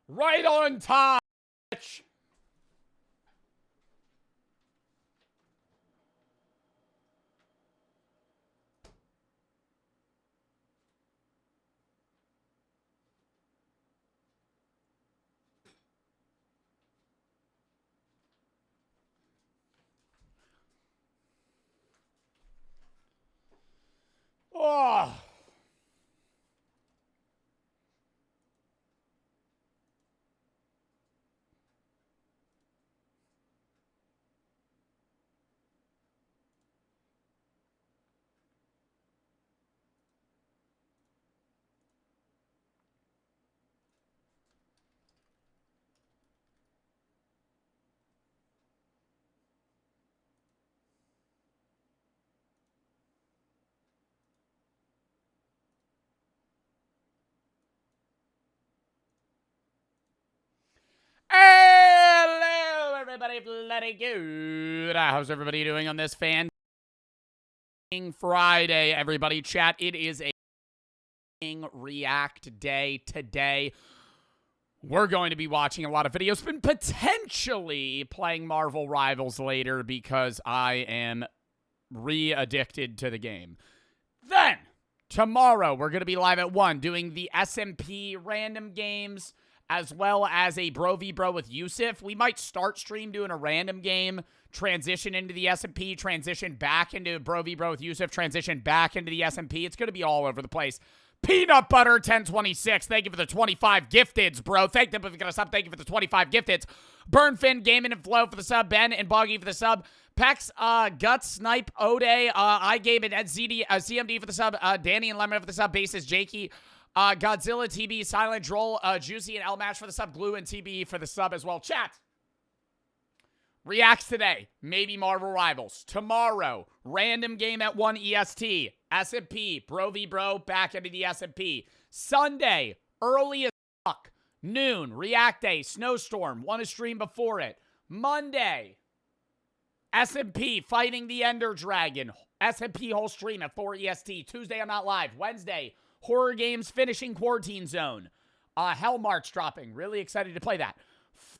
Right on time, bitch. Oh. Hello, everybody. Bloody good. How's everybody doing on this fan Friday, everybody? Chat, it is a React day today. We're going to be watching a lot of videos, but potentially playing Marvel Rivals later because I am re-addicted to the game. Then, tomorrow, we're going to be live at 1 doing the SMP random games, as well as a Bro v Bro with Yusuf. We might start stream doing a random game, transition into the SMP, transition back into Bro v Bro with Yusuf, transition back into the SMP. It's going to be all over the place. Peanut Butter 1026, thank you for the 25 gifteds, bro. Thank them for the sub. Thank you for the 25 gifteds. Burnfin, Gaming and Flow for the sub. Ben and Boggy for the sub. Pex, Guts, Snipe, Ode, iGame and ZD, CMD for the sub. Danny and Lemon for the sub. Basis, Jakey. Godzilla, TB, Silent, Droll, Juicy, and Elmash for the sub. Glue and TB for the sub as well. Chat. Reacts today. Maybe Marvel Rivals. Tomorrow, random game at 1 EST. SMP, Bro v Bro, back into the SMP. Sunday, early as fuck. Noon, React Day, Snowstorm. Want to stream before it. Monday, SMP, Fighting the Ender Dragon. SMP whole stream at 4 EST. Tuesday, I'm not live. Wednesday, Horror Games finishing Quarantine Zone. Hell March dropping. Really excited to play that.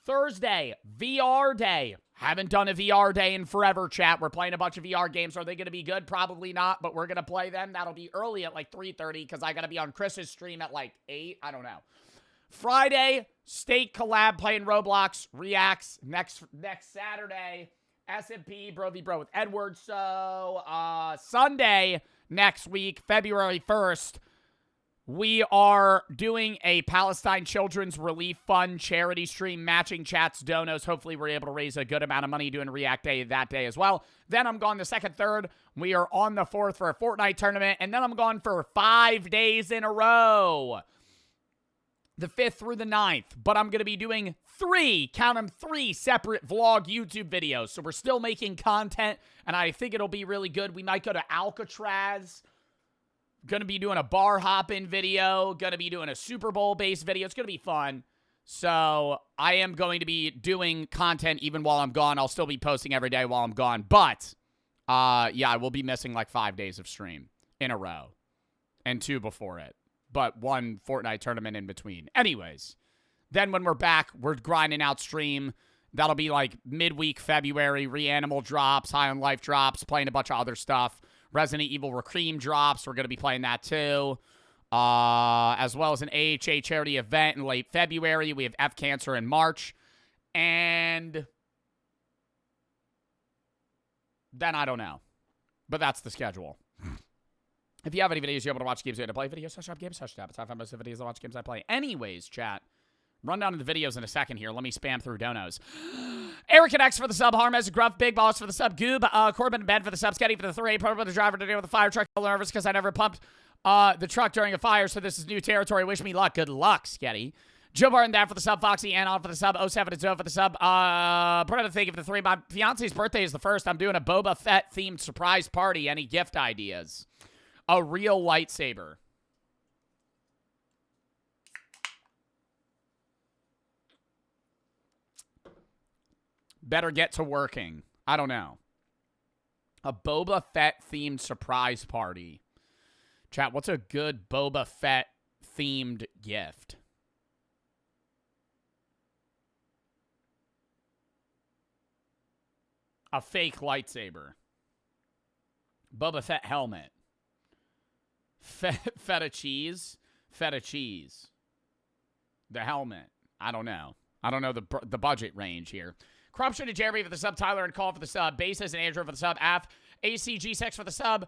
Thursday, VR Day. Haven't done a VR day in forever, chat. We're playing a bunch of VR games. Are they going to be good? Probably not, but we're going to play them. That'll be early at like 3:30 because I got to be on Chris's stream at like 8. I don't know. Friday, State Collab playing Roblox. Reacts next Saturday. SMP, Bro v Bro with Edward. So, Sunday next week, February 1st, we are doing a Palestine Children's Relief Fund charity stream, matching chats, donos. Hopefully, we're able to raise a good amount of money doing React Day that day as well. Then I'm gone the 2nd, 3rd. We are on the 4th for a Fortnite tournament. And then I'm gone for 5 days in a row. The 5th through the 9th. But I'm going to be doing 3 separate vlog YouTube videos. So we're still making content, and I think it'll be really good. We might go to Alcatraz. Gonna be doing a bar hopping video. Gonna be doing a Super Bowl based video. It's gonna be fun. So I am going to be doing content even while I'm gone. I'll still be posting every day while I'm gone. But yeah, I will be missing like 5 days of stream in a row. And 2 before it. But 1 Fortnite tournament in between. Anyways, then when we're back, we're grinding out stream. That'll be like midweek February. Reanimal drops, High on Life drops, playing a bunch of other stuff. Resident Evil Requiem drops. We're going to be playing that too. As well as an AHA charity event in late February. We have F Cancer in March. And then I don't know. But that's the schedule. If you have any videos you're able to watch games you want to play, videos, such games, such tab. It's how I find most of the videos I watch games I play. Anyways, chat. Run down to the videos in a second here. Let me spam through donos. Eric and X for the sub. Harmez, Gruff, Big Boss for the sub. Goob, Corbin, Ben for the sub. Sketty for the 3. Probably the driver today with the fire truck. I'm nervous because I never pumped the truck during a fire, so this is new territory. Wish me luck. Good luck, Sketty. Joe Barton, that for the sub. Foxy, Anon for the sub. 07 and Zoe for the sub. Proud to thank you for the 3. My fiance's birthday is the 1st. I'm doing a Boba Fett themed surprise party. Any gift ideas? A real lightsaber. Better get to working. I don't know. A Boba Fett themed surprise party. Chat, what's a good Boba Fett themed gift? A fake lightsaber. Boba Fett helmet. Feta cheese. Feta cheese. The helmet. I don't know. I don't know the budget range here. Corruption to Jeremy for the sub. Tyler and Call for the sub. Bases and Andrew for the sub. Af. ACG6 for the sub.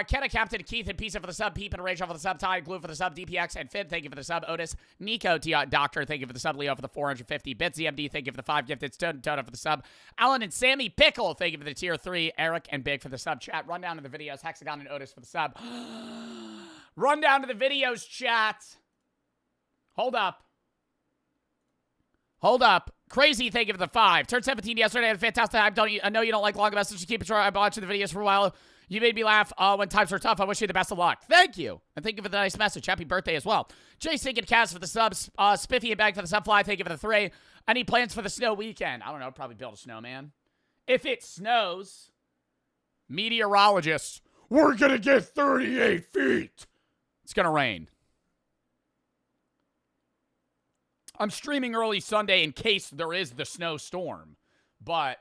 Kenna, Captain, Keith, and Pizza for the sub. Peep and Rachel for the sub. Ty, Glue for the sub. DPX and Finn, thank you for the sub. Otis, Nico, Doctor, thank you for the sub. Leo for the 450. BitsZMD, thank you for the 5 gifted. Stone Toda for the sub. Alan and Sammy Pickle, thank you for the tier 3. Eric and Big for the sub. Chat, run down to the videos. Hexagon and Otis for the sub. Run down to the videos, chat. Hold up. Hold up. Crazy, thank you for the 5. Turned 17 yesterday. Had a fantastic time. I know you don't like long messages. Keep it short. I've been watching the videos for a while. You made me laugh when times were tough. I wish you the best of luck. Thank you. And thank you for the nice message. Happy birthday as well. Jay Sink and Cass for the subs. Spiffy and Bag for the subfly. Thank you for the 3. Any plans for the snow weekend? I don't know. Probably build a snowman. If it snows, meteorologists, we're going to get 38 feet. It's going to rain. I'm streaming early Sunday in case there is the snowstorm. But,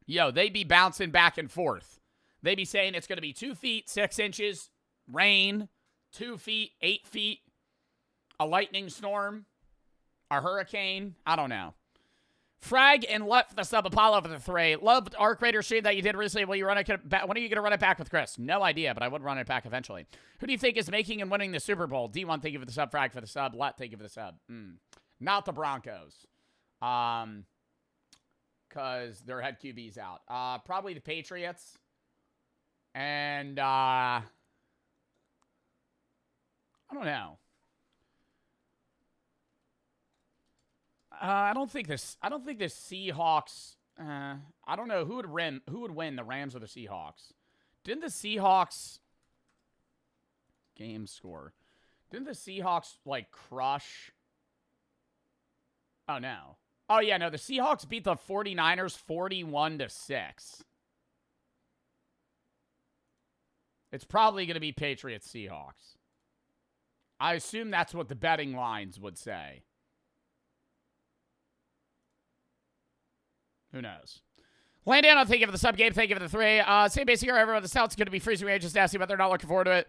yo, they be bouncing back and forth. They be saying it's going to be 2 feet, 6 inches, rain, 2 feet, 8 feet, a lightning storm, a hurricane. I don't know. Frag and Lut for the sub. Apollo for the 3. Loved Arc Raider stream that you did recently. When are you going to run it back with Chris? No idea, but I would run it back eventually. Who do you think is making and winning the Super Bowl? D1, thank you for the sub. Frag for the sub. Lut, thank you for the sub. Not the Broncos. Because their head QB's out. Probably the Patriots. And, I don't know. I don't think this Seahawks, I don't know who would win, the Rams or the Seahawks. Didn't the Seahawks game score? Didn't the Seahawks like crush? Oh no. Oh yeah, no, the Seahawks beat the 49ers 41-6. It's probably going to be Patriots Seahawks. I assume that's what the betting lines would say. Who knows? Landano, thank you for the sub game. Thank you for the 3. Same basic here. Everyone, the South's going to be freezing rain. Just asking, but they're not looking forward to it.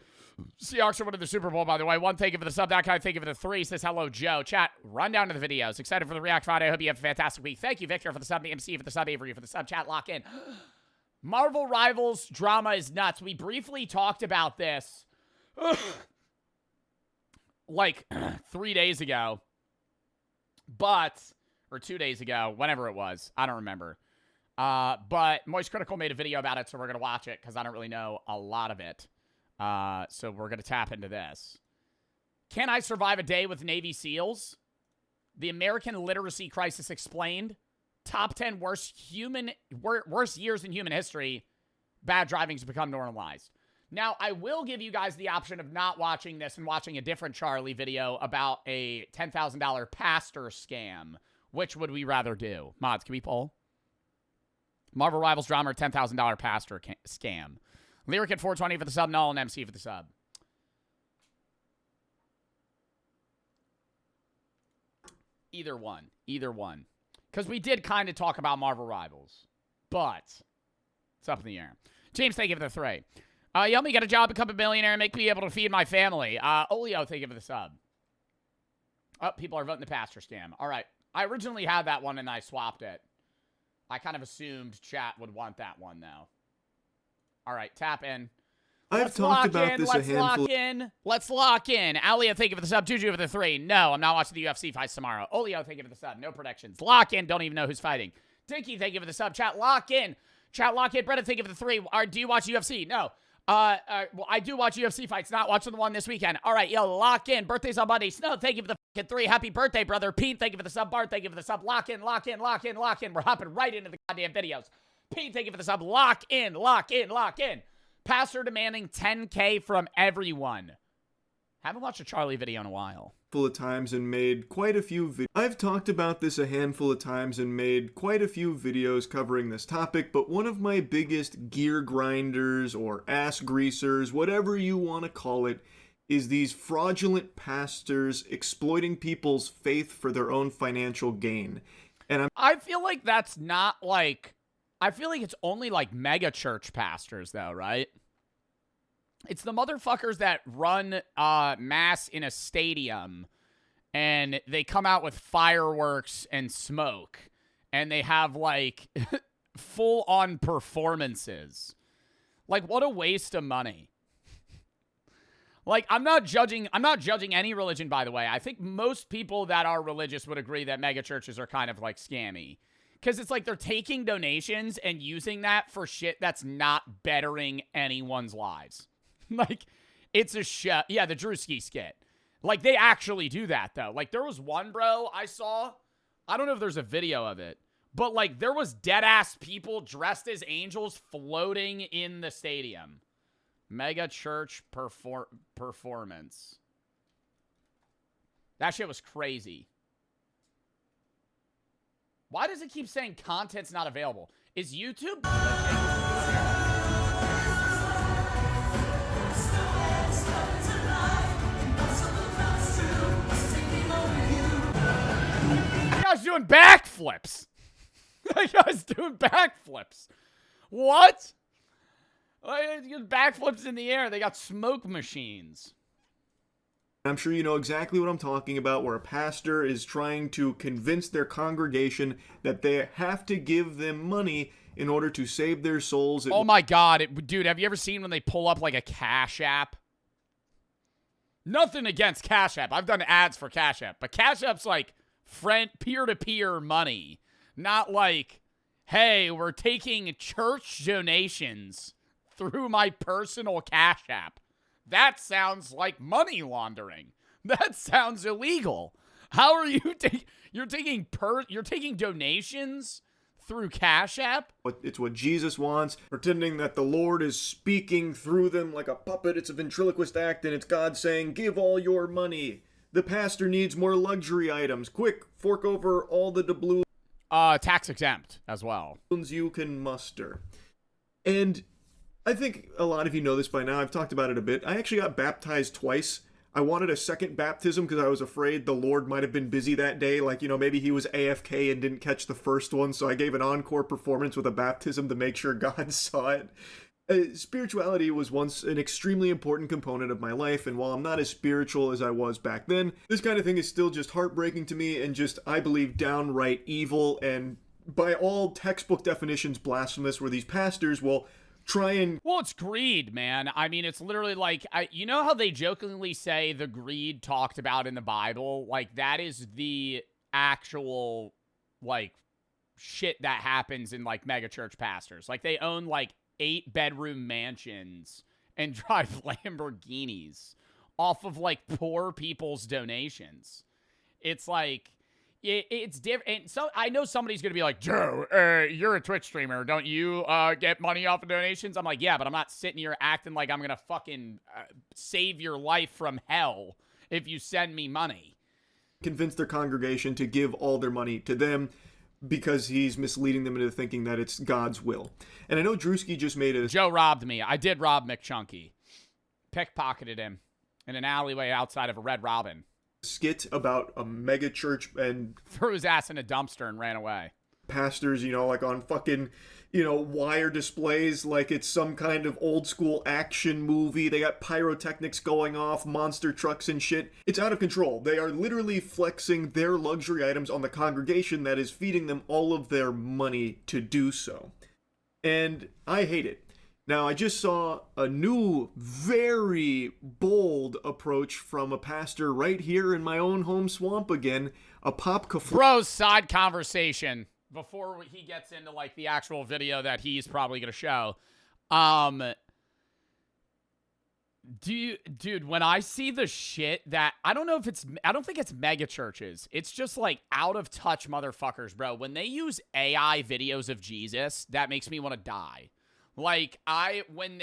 Seahawks are winning the Super Bowl, by the way. 1, thank you for the sub. That guy, thank you for the 3. Says hello, Joe. Chat, run down to the videos. Excited for the React Friday. I hope you have a fantastic week. Thank you, Victor, for the sub. MC for the sub. Avery for the sub. Chat, lock in. Marvel Rivals drama is nuts. We briefly talked about this like 3 days ago. Or 2 days ago, whenever it was. I don't remember. But Moist Critical made a video about it, so we're going to watch it because I don't really know a lot of it. So we're going to tap into this. Can I survive a day with Navy SEALs? The American Literacy Crisis Explained. Top 10 worst years in human history. Bad driving's become normalized. Now, I will give you guys the option of not watching this and watching a different Charlie video about a $10,000 pastor scam. Which would we rather do? Mods, can we poll? Marvel Rivals drama or $10,000 pastor scam? Lyric at 420 for the sub. Null and MC for the sub. Either one. Either one. Because we did kind of talk about Marvel Rivals. But it's up in the air. James, thank you for the 3. Help me get a job, become a millionaire, and make me able to feed my family. Olio, thank you for the sub. Oh, people are voting the pastor scam. All right. I originally had that one, and I swapped it. I kind of assumed chat would want that one, though. All right, tap in. I've talked about this a handful. Let's lock in. Alia, thank you for the sub. Juju for the 3. No, I'm not watching the UFC fights tomorrow. Olio, thank you for the sub. No predictions. Lock in. Don't even know who's fighting. Dinky, thank you for the sub. Chat, lock in. Chat, lock in. Brennan, thank you for the 3. Do you watch UFC? No. Well, I do watch UFC fights. Not watching the one this weekend. All right, yo, lock in. Birthday's on Monday. Snow, thank you for the fucking 3. Happy birthday, brother. Pete, thank you for the sub. Bart, thank you for the sub. Lock in, lock in, lock in, lock in. We're hopping right into the goddamn videos. Pete, thank you for the sub. Lock in, lock in, lock in. Pastor demanding 10K from everyone. Haven't watched a Charlie video in a while. Of times and made quite a few I've talked about this a handful of times and made quite a few videos covering this topic, but one of my biggest gear grinders or ass greasers, whatever you want to call it, is these fraudulent pastors exploiting people's faith for their own financial gain. And I feel like that's not like I feel like it's only like mega church pastors though, right? It's the motherfuckers that run mass in a stadium and they come out with fireworks and smoke and they have like full on performances. Like, what a waste of money. Like, I'm not judging any religion, by the way. I think most people that are religious would agree that mega churches are kind of like scammy. Because it's like they're taking donations and using that for shit that's not bettering anyone's lives. Like, it's a shit. Yeah, the Drewski skit. Like, they actually do that, though. Like, there was one, bro, I saw. I don't know if there's a video of it. But, like, there was dead-ass people dressed as angels floating in the stadium. Mega church performance. That shit was crazy. Why does it keep saying content's not available? Is YouTube... That guy's doing backflips. That guy's doing backflips. What? Backflips in the air. They got smoke machines. I'm sure you know exactly what I'm talking about, where a pastor is trying to convince their congregation that they have to give them money in order to save their souls. Oh my God. Dude, have you ever seen when they pull up like a Cash App? Nothing against Cash App. I've done ads for Cash App. But Cash App's like peer-to-peer money. Not like, hey, we're taking church donations through my personal Cash App. That sounds like money laundering. That sounds illegal. How are you you're taking donations through Cash App? It's what Jesus wants, pretending that the Lord is speaking through them like a puppet. It's a ventriloquist act, and it's God saying, give all your money. The pastor needs more luxury items. Quick, fork over all the doubloons tax exempt as well. You can muster. And I think a lot of you know this by now. I've talked about it a bit. I actually got baptized twice. I wanted a second baptism because I was afraid the Lord might have been busy that day. Like, you know, maybe he was AFK and didn't catch the first one. So I gave an encore performance with a baptism to make sure God saw it. Spirituality was once an extremely important component of my life, and while I'm not as spiritual as I was back then, this kind of thing is still just heartbreaking to me and just, I believe, downright evil and by all textbook definitions blasphemous, where these pastors will try and... Well, it's greed, man. I mean, it's literally like, you know how they jokingly say the greed talked about in the Bible? Like, that is the actual, like, shit that happens in, like, megachurch pastors. Like, they own, like, 8-bedroom mansions and drive Lamborghinis off of like poor people's donations. It's like it's different. And so I know somebody's gonna be like, Joe, you're a Twitch streamer, don't you get money off of donations? I'm like, yeah, but I'm not sitting here acting like I'm gonna fucking save your life from hell if you send me money. Convince their congregation to give all their money to them, because he's misleading them into thinking that it's God's will. And I know Drewski just made a... Joe robbed me. I did rob McChunky. Pickpocketed him in an alleyway outside of a Red Robin. Skit about a mega church and... threw his ass in a dumpster and ran away. Pastors, you know, like on fucking, you know, wire displays like it's some kind of old school action movie. They got pyrotechnics going off, monster trucks and shit. It's out of control. They are literally flexing their luxury items on the congregation that is feeding them all of their money to do so. And I hate it. Now, I just saw a new, very bold approach from a pastor right here in my own home swamp again. A pop... Bros, side conversation. Before he gets into, like, the actual video that he's probably going to show. Dude, when I see the shit that... I don't think it's mega churches. It's just, like, out-of-touch motherfuckers, bro. When they use AI videos of Jesus, that makes me want to die. Like, when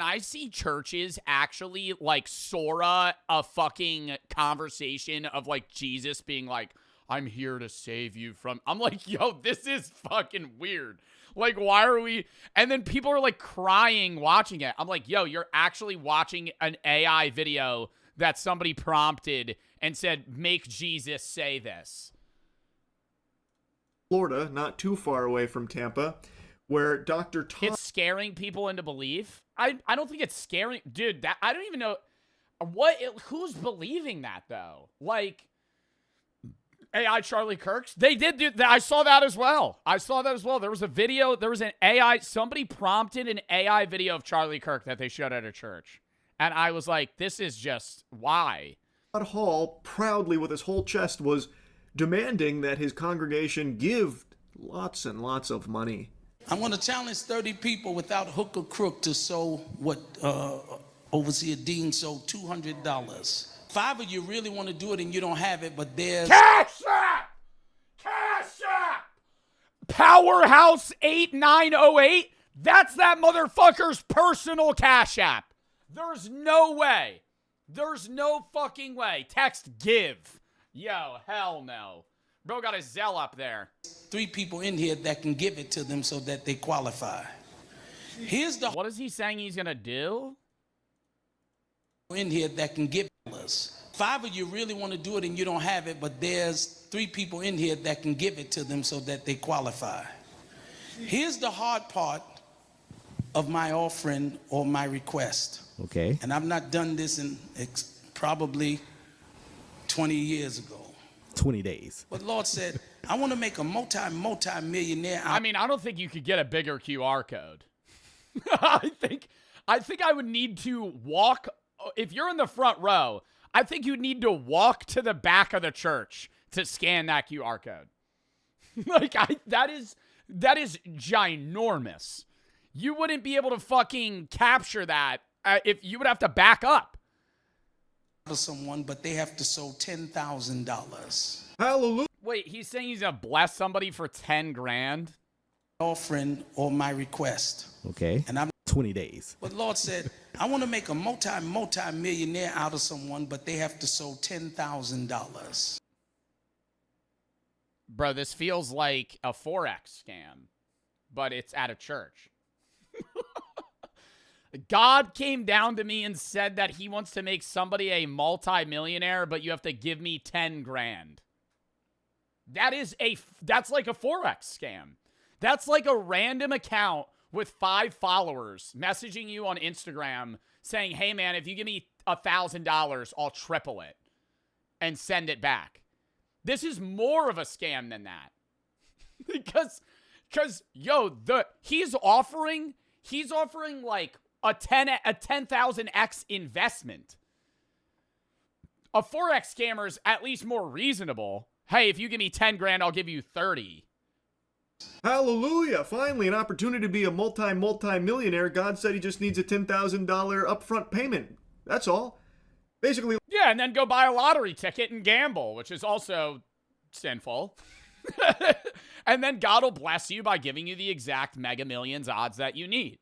I see churches actually, like, Sora a fucking conversation of, like, Jesus being like... I'm here to save you from... I'm like, yo, this is fucking weird. Like, why are we... And then people are, like, crying watching it. I'm like, yo, you're actually watching an AI video that somebody prompted and said, make Jesus say this. Florida, not too far away from Tampa, where Dr. Tom It's scaring people into belief. I don't think it's scaring, dude. That I don't even know who's believing that though. Like AI Charlie Kirk's, they did do that. I saw that as well. There was a video. There was an AI. Somebody prompted an AI video of Charlie Kirk that they showed at a church, and I was like, this is just why. Hall proudly with his whole chest was demanding that his congregation give lots and lots of money. I'm going to challenge 30 people without hook or crook to sow what Overseer Dean sold $200. 5 of you really want to do it and you don't have it, but there's Cash App! Cash App! Powerhouse 8908? That's that motherfucker's personal Cash App. There's no way. There's no fucking way. Text give. Yo, hell no. Bro got his Zelle up there. 3 people in here that can give it to them so that they qualify. Here's the What is he saying he's gonna do? in here that can give us. 5 of you really want to do it and you don't have it, but there's 3 people in here that can give it to them so that they qualify. Here's the hard part of my offering or my request. Okay. And I've not done this in probably 20 years ago. 20 days. But Lord said, I want to make a multi-millionaire out. I mean, I don't think you could get a bigger QR code. I think I would need to walk. If you're in the front row, I think you'd need to walk to the back of the church to scan that QR code. That is ginormous. You wouldn't be able to fucking capture that if you would have to back up. Someone, but they have to sow $10,000. Hallelujah. Wait, he's saying he's gonna bless somebody for 10 grand? Offering or my request. Okay. And I'm 20 days. But Lord said, I want to make a multi-millionaire out of someone, but they have to sow $10,000. Bro, this feels like a Forex scam, but it's at a church. God came down to me and said that he wants to make somebody a multi-millionaire, but you have to give me 10 grand. That's like a Forex scam. That's like a random account with 5 followers messaging you on Instagram saying, hey man, if you give me $1,000, I'll triple it and send it back. This is more of a scam than that. because yo, he's offering like a 10,000x investment. A Forex scammer is at least more reasonable. Hey, if you give me 10 grand, I'll give you 30. Hallelujah. Finally, an opportunity to be a multi-millionaire. God said he just needs a $10,000 upfront payment. That's all. Basically. Yeah, and then go buy a lottery ticket and gamble, which is also sinful. And then God will bless you by giving you the exact Mega Millions odds that you need.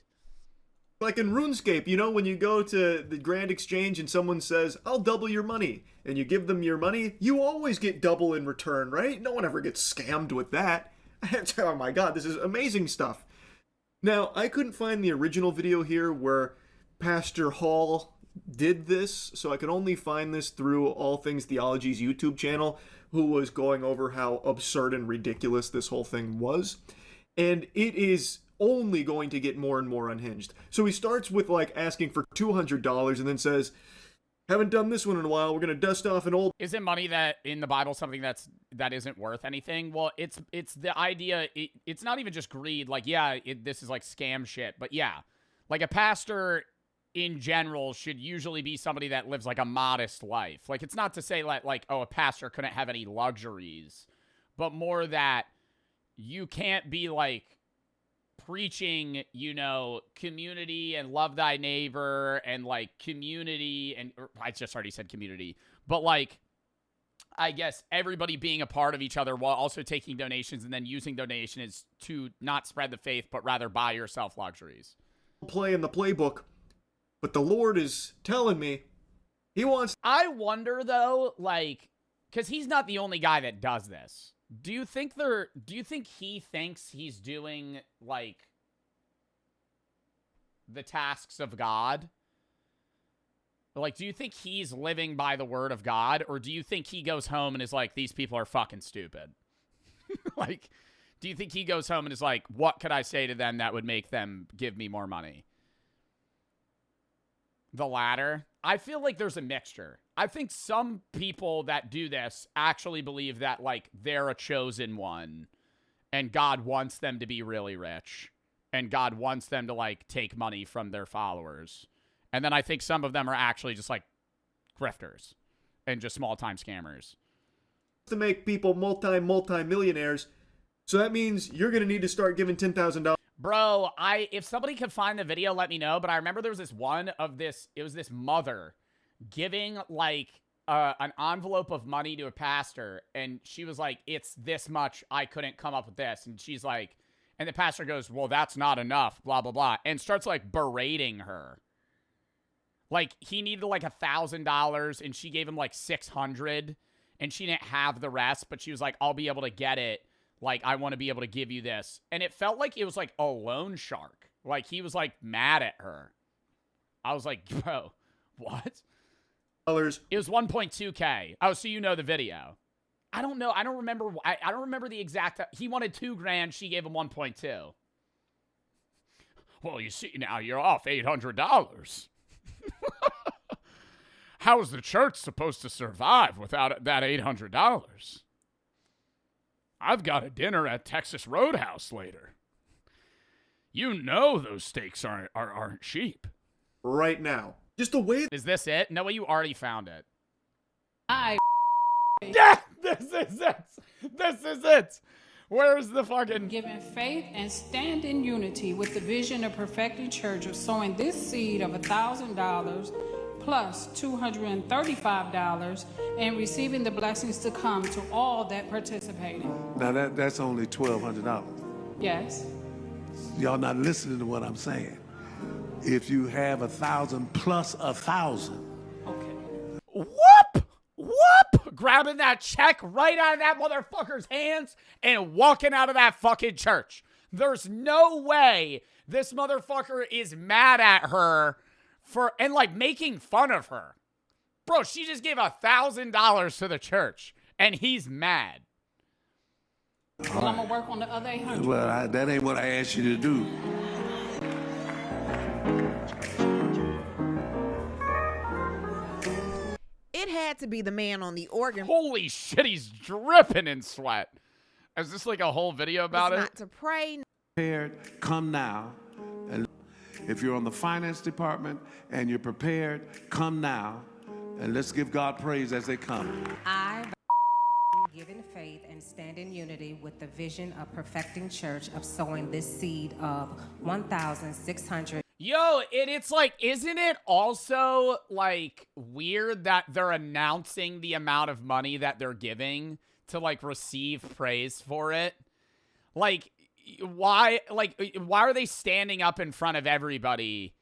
Like in RuneScape, you know, when you go to the Grand Exchange and someone says, I'll double your money, and you give them your money, you always get double in return, right? No one ever gets scammed with that. Oh my god, this is amazing stuff. Now, I couldn't find the original video here where Pastor Hall did this, so I could only find this through All Things Theology's YouTube channel, who was going over how absurd and ridiculous this whole thing was. And it is only going to get more and more unhinged. So he starts with like asking for $200 and then says, haven't done this one in a while, we're going to dust off an old... Isn't money that in the Bible something that isn't worth anything? Well, it's the idea, it's not even just greed, like, yeah, this is like scam shit, but yeah, like a pastor in general should usually be somebody that lives like a modest life. Like, it's not to say like, oh, a pastor couldn't have any luxuries, but more that you can't be like preaching, you know, community and love thy neighbor and like community and I just already said community, but like, I guess everybody being a part of each other while also taking donations and then using donations to not spread the faith, but rather buy yourself luxuries. Play in the playbook, but the Lord is telling me he wants... I wonder though, like, because he's not the only guy that does this. Do you think he thinks he's doing, like, the tasks of God? Like, do you think he's living by the word of God? Or do you think he goes home and is like, these people are fucking stupid? Like, Do you think he goes home and is like, what could I say to them that would make them give me more money? The latter. I feel like there's a mixture. I think some people that do this actually believe that, like, they're a chosen one and God wants them to be really rich and God wants them to, like, take money from their followers. And then I think some of them are actually just, like, grifters and just small-time scammers. To make people multi-millionaires. So that means you're going to need to start giving $10,000. Bro, if somebody can find the video, let me know. But I remember there was this one of this, it was this mother giving like an envelope of money to a pastor. And she was like, it's this much. I couldn't come up with this. And she's like, and the pastor goes, well, that's not enough, blah, blah, blah. And starts like berating her. Like he needed like $1,000 and she gave him like 600 and she didn't have the rest. But she was like, I'll be able to get it. Like, I want to be able to give you this. And it felt like it was like a loan shark. Like, he was like mad at her. I was like, bro, what? It was 1.2K. Oh, so you know the video. I don't know. I don't remember. I don't remember the exact. He wanted $2,000. She gave him 1.2. Well, you see, now you're off $800. How's the church supposed to survive without that $800? I've got a dinner at Texas Roadhouse later. You know those steaks aren't cheap. Right now. Just the way... Is this it? No way, you already found it. Yeah, this is it. This is it. Where's the fucking... Giving faith and stand in unity with the vision of perfecting church of sowing this seed of $1,000 plus $235 and receiving the blessings to come to all that participated. Now that's only $1,200. Yes. Y'all not listening to what I'm saying. If you have 1,000 plus 1,000. Okay. Whoop! Whoop! Grabbing that check right out of that motherfucker's hands and walking out of that fucking church. There's no way this motherfucker is mad at her and like making fun of her. Bro, she just gave $1,000 to the church and he's mad. Well, I'm gonna work on the other 800. Well, that ain't what I asked you to do. It had to be the man on the organ. Holy shit, he's dripping in sweat. Is this like a whole video about it? Not to pray. Prepared, come now. And if you're on the finance department and you're prepared, come now. And let's give God praise as they come. I give in faith and stand in unity with the vision of perfecting church of sowing this seed of 1,600. Yo, it's like, isn't it also like weird that they're announcing the amount of money that they're giving to like receive praise for it? Like, why are they standing up in front of everybody?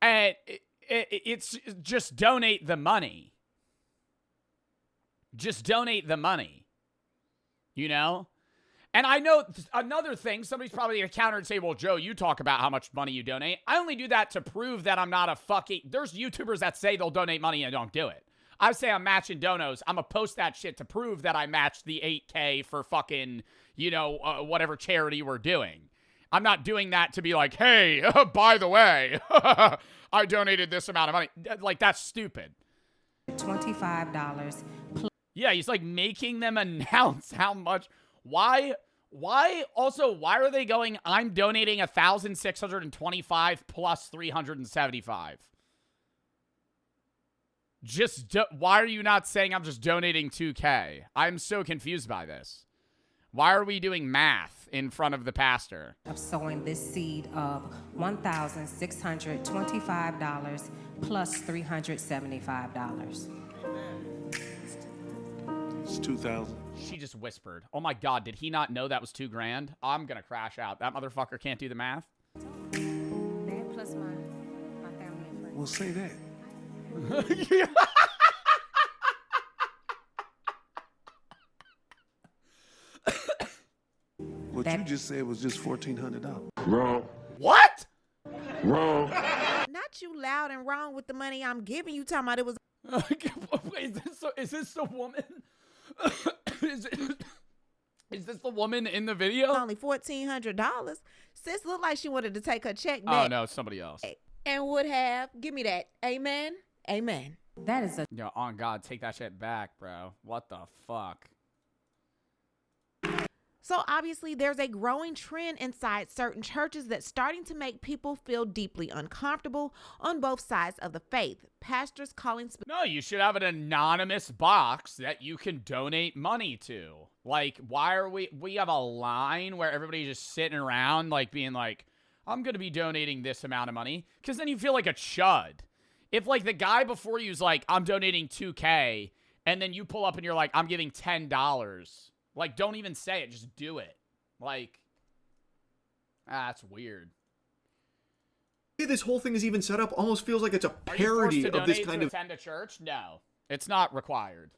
And it's just donate the money. Just donate the money. You know? And I know another thing, somebody's probably going to counter and say, well, Joe, you talk about how much money you donate. I only do that to prove that I'm not a fucking... There's YouTubers that say they'll donate money and don't do it. I say I'm matching donos. I'm going to post that shit to prove that I matched the 8K for fucking, you know, whatever charity we're doing. I'm not doing that to be like, hey, by the way, I donated this amount of money. Like, that's stupid. $25. Yeah, he's like making them announce how much... Why are they going, I'm donating 1,625 plus 375? Why are you not saying I'm just donating 2K? I'm so confused by this. Why are we doing math in front of the pastor? Of sowing this seed of $1,625 plus $375. It's 2,000. She just whispered. Oh my God, did he not know that was $2,000? I'm gonna crash out. That motherfucker can't do the math. That plus my family and friends. Well, say that. What you just said was just $1,400. Wrong. What? Wrong. Not you loud and wrong with the money I'm giving you. Talking about it was. Is this a woman? Is this the woman in the video? Only $1,400. Sis looked like she wanted to take her check Oh, back. no, it's somebody else. And would have. Give me that. Amen. Amen. That is a Yo, on God, take that shit back, bro. What the fuck? So obviously there's a growing trend inside certain churches that's starting to make people feel deeply uncomfortable on both sides of the faith. Pastors calling No, you should have an anonymous box that you can donate money to. Like, why are we have a line where everybody's just sitting around, like, being like, I'm going to be donating this amount of money? Because then you feel like a chud. If, like, the guy before you's like, I'm donating $2K, and then you pull up and you're like, I'm giving $10. Like, don't even say it. Just do it. Like, that's weird. This whole thing is even set up almost feels like it's a Are you forced parody to of this donate kind to of attend a church? No. It's not required.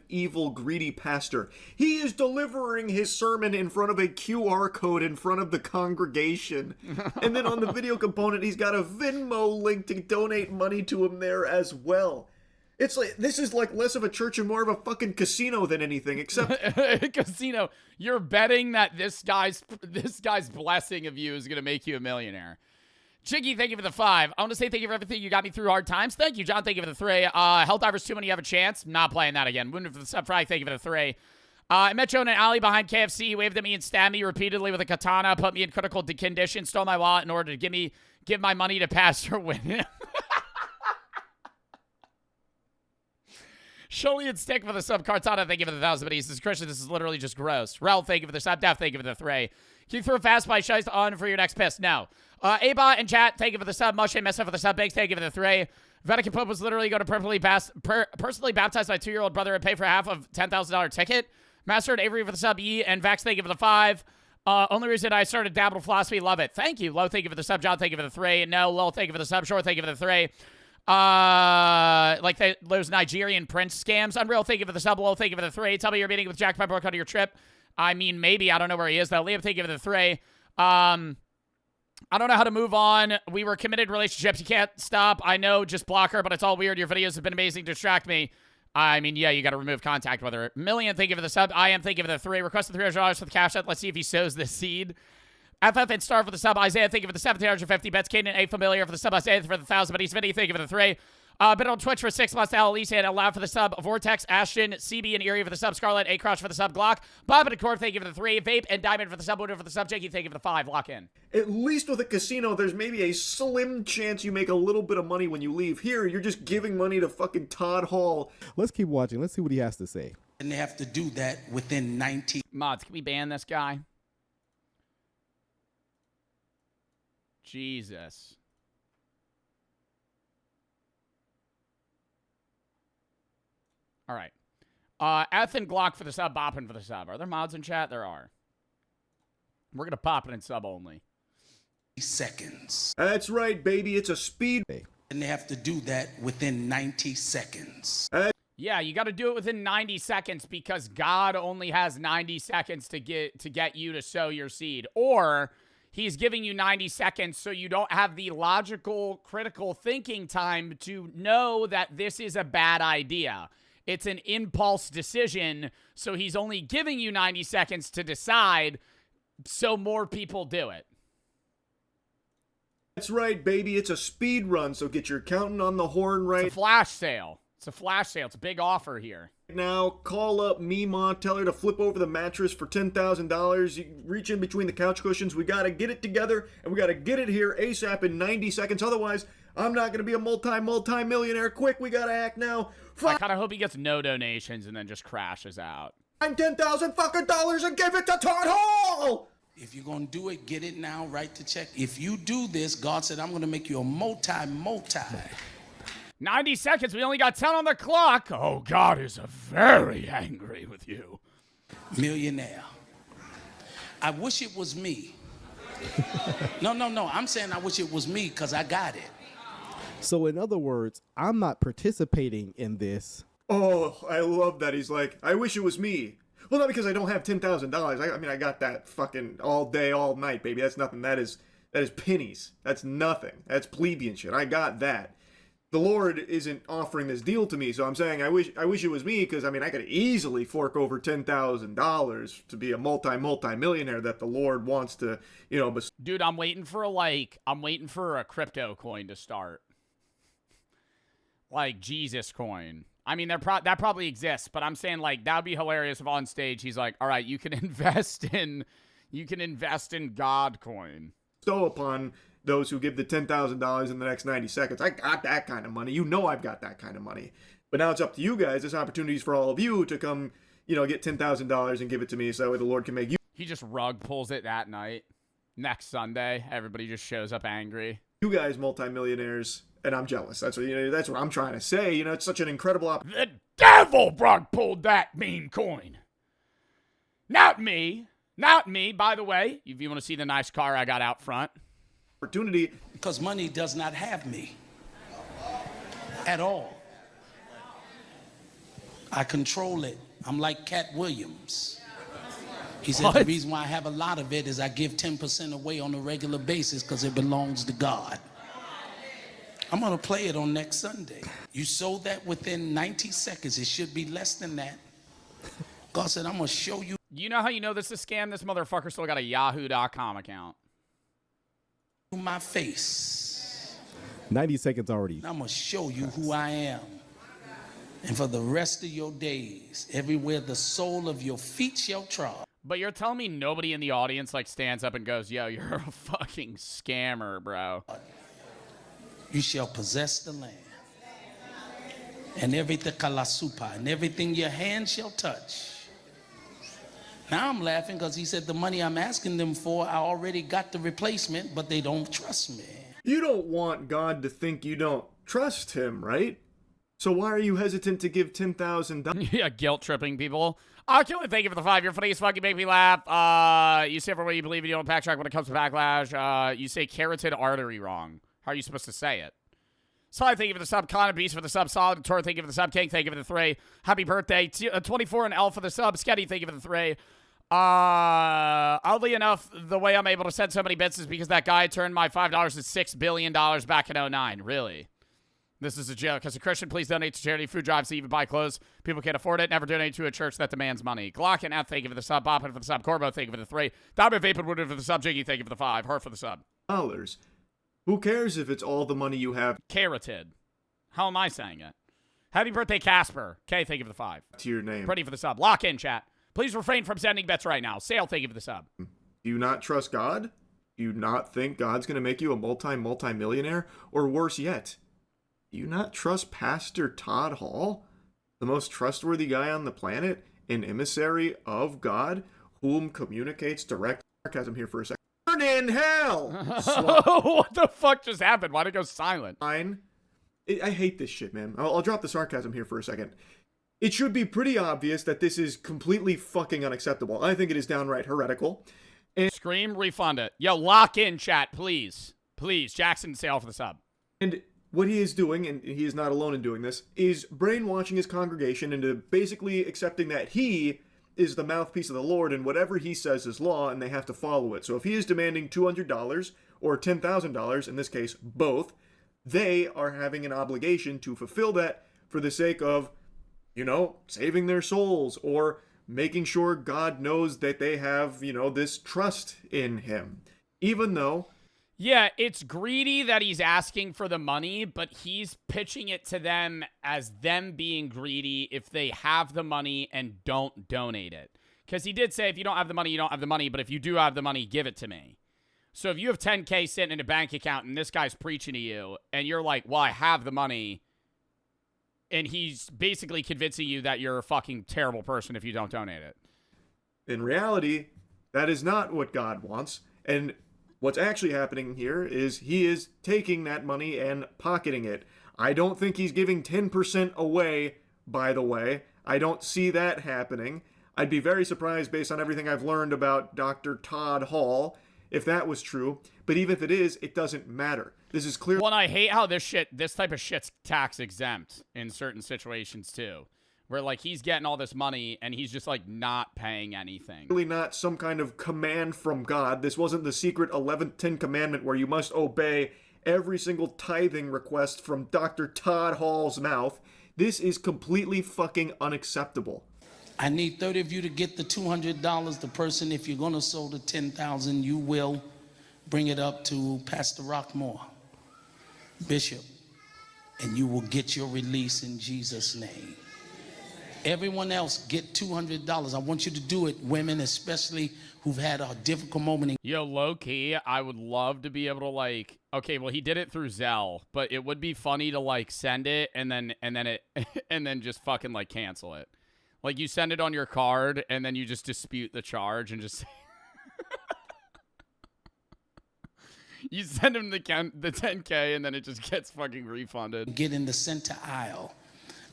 evil, greedy pastor. He is delivering his sermon in front of a QR code in front of the congregation. And then on the video component, he's got a Venmo link to donate money to him there as well. It's like, this is like less of a church and more of a fucking casino than anything, except Casino. You're betting that this guy's blessing of you is going to make you a millionaire. Chiggy, thank you for the 5. I want to say thank you for everything. You got me through hard times. Thank you, John. Thank you for the 3. Helldivers 2 when you have a chance. Not playing that again. Wounded for the sub fry. Thank you for the 3. I met Joe in an alley behind KFC. He waved at me and stabbed me repeatedly with a katana. Put me in critical condition. Stole my wallet in order to give my money to Pastor Win. Sholi and Stick for the sub. Cartana, thank you for the 1,000 biddies. This is Christian. This is literally just gross. Rel, thank you for the sub. Def, thank you for the 3. Can you throw fast by Shice on for your next piss? No. Abot and chat, thank you for the sub. Mushy Messa for the sub. Biggs, thank you for the 3. Vatican Pope was literally going to personally baptize my 2-year-old brother and pay for half of $10,000 ticket. Master and Avery for the sub. E and Vax, thank you for the 5. Only reason I started dabbling philosophy, love it. Thank you. Low, thank you for the sub. John, thank you for the 3. No, Lil, thank you for the sub. Short, thank you for the 3. Like those Nigerian prince scams. Unreal, thank you for the sub. Low, thank you for the 3. Tell me you're meeting with Jack Pembroke on your trip. I mean, maybe. I don't know where he is, though. Liam, thank you for the 3. I don't know how to move on. We were committed relationships. You can't stop. I know, just block her, but it's all weird. Your videos have been amazing. Distract me. I mean, yeah, you got to remove contact with her. Million, thank you for the sub. I am, thank you for the 3. Requested $300 for the cash out. Let's see if he sows this seed. FF and Star for the sub. Isaiah, thank you for the 1750 bets. Caden, A Familiar for the sub. Isaiah for the 1,000. But he's Vinny, thank you for the 3. Been on Twitch for 6 months now. Alicia and Allowed for the sub. Vortex, Ashton, CB and Erie for the sub. Scarlet, A Crush for the sub. Glock, Bob and Core, thank you for the 3. Vape and Diamond for the sub. Winner for the sub. Jakey, thank you for the 5. Lock in. at least with a casino, there's maybe a slim chance you make a little bit of money when you leave. Here, you're just giving money to fucking Todd Hall. Let's keep watching. Let's see what he has to say. And they have to do that within 90. Mods, can we ban this guy? Jesus. All right. Ethan Glock for the sub, Boppin for the sub. Are there mods in chat? There are. We're going to pop it in sub only. Seconds. That's right, baby. It's a speed. And they have to do that within 90 seconds. Yeah, you got to do it within 90 seconds because God only has 90 seconds to get you to sow your seed. Or he's giving you 90 seconds so you don't have the logical, critical thinking time to know that this is a bad idea. It's an impulse decision, so he's only giving you 90 seconds to decide so more people do it. That's right, baby. It's a speed run, so get your accountant on the horn right It's a flash sale. It's a flash sale. It's a big offer here. now. Call up Mima, tell her to flip over the mattress for $10,000. You reach in between the couch cushions. We got to get it together, and we got to get it here ASAP in 90 seconds. Otherwise, I'm not going to be a multi-millionaire. Quick, we got to act now. I kind of hope he gets no donations and then just crashes out. Find $10,000 fucking dollars and give it to Todd Hall! If you're going to do it, get it now, write the check. If you do this, God said, I'm going to make you a multi. 90 seconds. We only got 10 on the clock. Oh, God is very angry with you. Millionaire. I wish it was me. No. I'm saying I wish it was me because I got it. So in other words, I'm not participating in this. Oh, I love that. He's like, I wish it was me. Well, not because I don't have $10,000. I mean, I got that fucking all day, all night, baby. That's nothing. That is pennies. That's nothing. That's plebeian shit. I got that. the Lord isn't offering this deal to me. So I'm saying I wish it was me, because I mean I could easily fork over $10,000 to be a multi-millionaire that the Lord wants to, you know. Dude, I'm waiting for a crypto coin to start. Like Jesus coin. I mean, that probably exists, but I'm saying like that would be hilarious if on stage he's like, "All right, you can invest in God coin." So upon those who give the $10,000 in the next 90 seconds. I got that kind of money. You know I've got that kind of money. But now it's up to you guys. There's opportunities for all of you to come, you know, get $10,000 and give it to me so that way the Lord can make you. He just rug pulls it that night. Next Sunday, everybody just shows up angry. You guys multimillionaires, and I'm jealous. That's what, you know, that's what I'm trying to say. You know, it's such an incredible The devil rug pulled that meme coin. Not me. Not me, by the way. If you want to see the nice car I got out front. Opportunity. Because money does not have me at all. I control it. I'm like Cat Williams. He said the reason why I have a lot of it is I give 10% away on a regular basis because it belongs to God. I'm going to play it on next Sunday. You sold that within 90 seconds. It should be less than that. God said, I'm going to show you. You know how you know this is a scam? This motherfucker still got a yahoo.com account. My face. 90 seconds already. I'm going to show you who I am. And for the rest of your days, everywhere the sole of your feet shall trod. But you're telling me nobody in the audience like stands up and goes, "Yo, you're a fucking scammer, bro." You shall possess the land. And everything kalasupa, and everything your hand shall touch. Now I'm laughing because he said the money I'm asking them for, I already got the replacement, but they don't trust me. You don't want God to think you don't trust him, right? So why are you hesitant to give $10,000? Yeah, guilt tripping people. Killing, thank you for the 5. You're funny as fuck. You make me laugh. You say for what you believe in. You don't backtrack when it comes to backlash. You say carotid artery wrong. How are you supposed to say it? Solid, thank you for the sub. Con and Beast for the sub. Solid, Tor, thank you for the sub. King, thank you for the 3. Happy birthday. 24 and L for the sub. Sketty, thank you for the 3. Oddly enough, the way I'm able to send so many bits is because that guy turned my $5 to $6 billion back in 09. Really? This is a joke. As a Christian, please donate to charity, food drives, to even buy clothes. People can't afford it. Never donate to a church that demands money. Glock and F, thank you for the sub. Boppin for the sub. Corbo, thank you for the 3. Diamond Vapid Wooded for the sub. Jiggy, thank you for the 5. Her for the sub. Who cares if it's all the money you have? Carotid. How am I saying it? Happy birthday, Casper. Okay, thank you for the 5. To your name. Pretty for the sub. Lock in, chat. Please refrain from sending bets right now. Sale, thank you for the sub. Do you not trust God? Do you not think God's going to make you a multi-millionaire? Or worse yet, do you not trust Pastor Todd Hall, the most trustworthy guy on the planet, an emissary of God, whom communicates direct sarcasm here for a second? Burn in hell! What the fuck just happened? Why'd it go silent? I hate this shit, man. I'll drop the sarcasm here for a second. It should be pretty obvious that this is completely fucking unacceptable. I think it is downright heretical. And Scream, refund it. Yo, lock in, chat, please. Please, Jackson, sale for the sub. And what he is doing, and he is not alone in doing this, is brainwashing his congregation into basically accepting that he is the mouthpiece of the Lord and whatever he says is law and they have to follow it. So if he is demanding $200 or $10,000, in this case, both, they are having an obligation to fulfill that for the sake of, you know, saving their souls or making sure God knows that they have, you know, this trust in him. Even though... Yeah, it's greedy that he's asking for the money, but he's pitching it to them as them being greedy if they have the money and don't donate it. Because he did say, if you don't have the money, you don't have the money, but if you do have the money, give it to me. So if you have $10K sitting in a bank account and this guy's preaching to you, and you're like, well, I have the money... And he's basically convincing you that you're a fucking terrible person if you don't donate it. In reality, that is not what God wants. And what's actually happening here is he is taking that money and pocketing it. I don't think he's giving 10% away, by the way. I don't see that happening. I'd be very surprised based on everything I've learned about Dr. Todd Hall if that was true. But even if it is, it doesn't matter. This is clear. Well, and I hate how this type of shit's tax exempt in certain situations too, where like he's getting all this money and he's just like not paying anything. Really not some kind of command from God. This wasn't the secret 11th 10 commandment where you must obey every single tithing request from Dr. Todd Hall's mouth. This is completely fucking unacceptable. I need 30 of you to get the $200. The person, if you're going to sow the $10,000, you will bring it up to Pastor Rockmore, Bishop, and you will get your release in Jesus' name. Everyone else, get $200. I want you to do it, women, especially who've had a difficult moment. Yo, low-key, I would love to be able to, like, okay, well, he did it through Zelle, but it would be funny to, like, send it and then just fucking, like, cancel it. Like, you send it on your card, and then you just dispute the charge and just... You send him the 10K, and then it just gets fucking refunded. Get in the center aisle.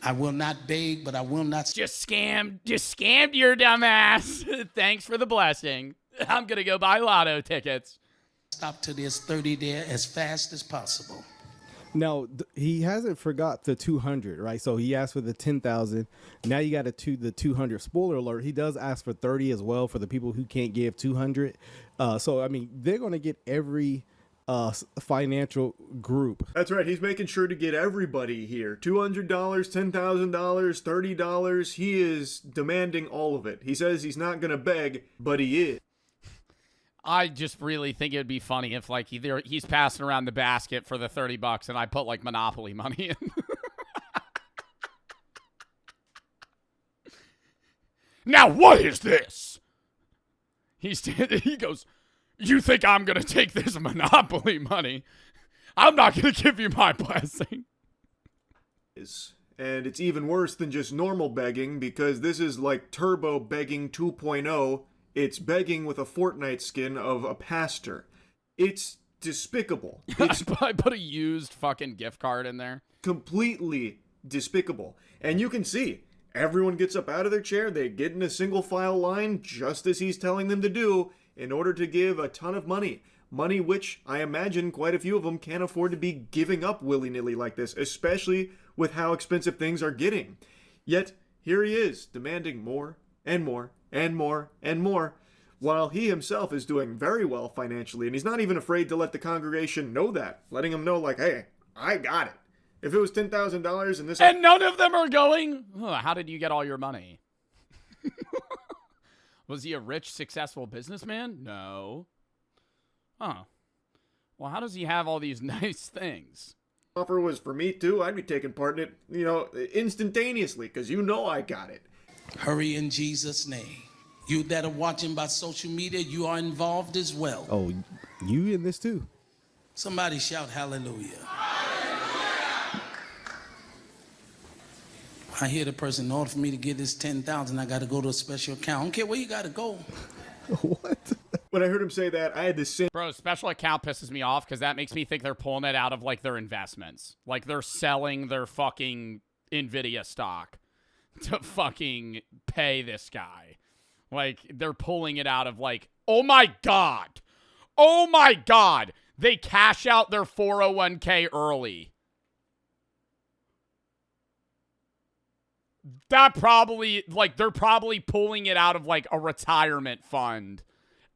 I will not beg, but I will not... Just scammed your dumb ass. Thanks for the blessing. I'm gonna go buy lotto tickets. Stop till there's 30 there as fast as possible. Now, he hasn't forgot the 200, right? So he asked for the 10,000. Now you got to the 200. Spoiler alert, he does ask for 30 as well for the people who can't give 200. So, I mean, they're going to get every financial group. That's right. He's making sure to get everybody here. $200, $10,000, $30. He is demanding all of it. He says he's not going to beg, but he is. I just really think it would be funny if, like, he's passing around the basket for the $30 and I put, like, Monopoly money in. Now, what is this? He goes, you think I'm going to take this Monopoly money? I'm not going to give you my blessing. And it's even worse than just normal begging, because this is like turbo begging 2.0. It's begging with a Fortnite skin of a pastor. It's despicable. It's I put a used fucking gift card in there. Completely despicable. And you can see, everyone gets up out of their chair, they get in a single file line, just as he's telling them to do, in order to give a ton of money. Money which, I imagine, quite a few of them can't afford to be giving up willy-nilly like this, especially with how expensive things are getting. Yet, here he is, demanding more and more and more and more, while he himself is doing very well financially, and he's not even afraid to let the congregation know that, letting them know, like, hey, I got it. If it was $10,000 and this... And none of them are going, how did you get all your money? Was he a rich, successful businessman? No. Oh. Well, how does he have all these nice things? Offer was for me, too. I'd be taking part in it, instantaneously, because you know I got it. Hurry in Jesus' name. You that are watching by social media, you are involved as well. Oh, you in this too. Somebody shout hallelujah. Hallelujah. I hear the person, in order for me to get this 10,000, I got to go to a special account. I don't care where you got to go. What? When I heard him say that, I had the same... Bro, special account pisses me off because that makes me think they're pulling it out of, like, their investments. Like, they're selling their fucking NVIDIA stock to fucking pay this guy. Like, they're pulling it out of, like, oh my God. Oh my God. They cash out their 401k early. That probably, like, they're probably pulling it out of, like, a retirement fund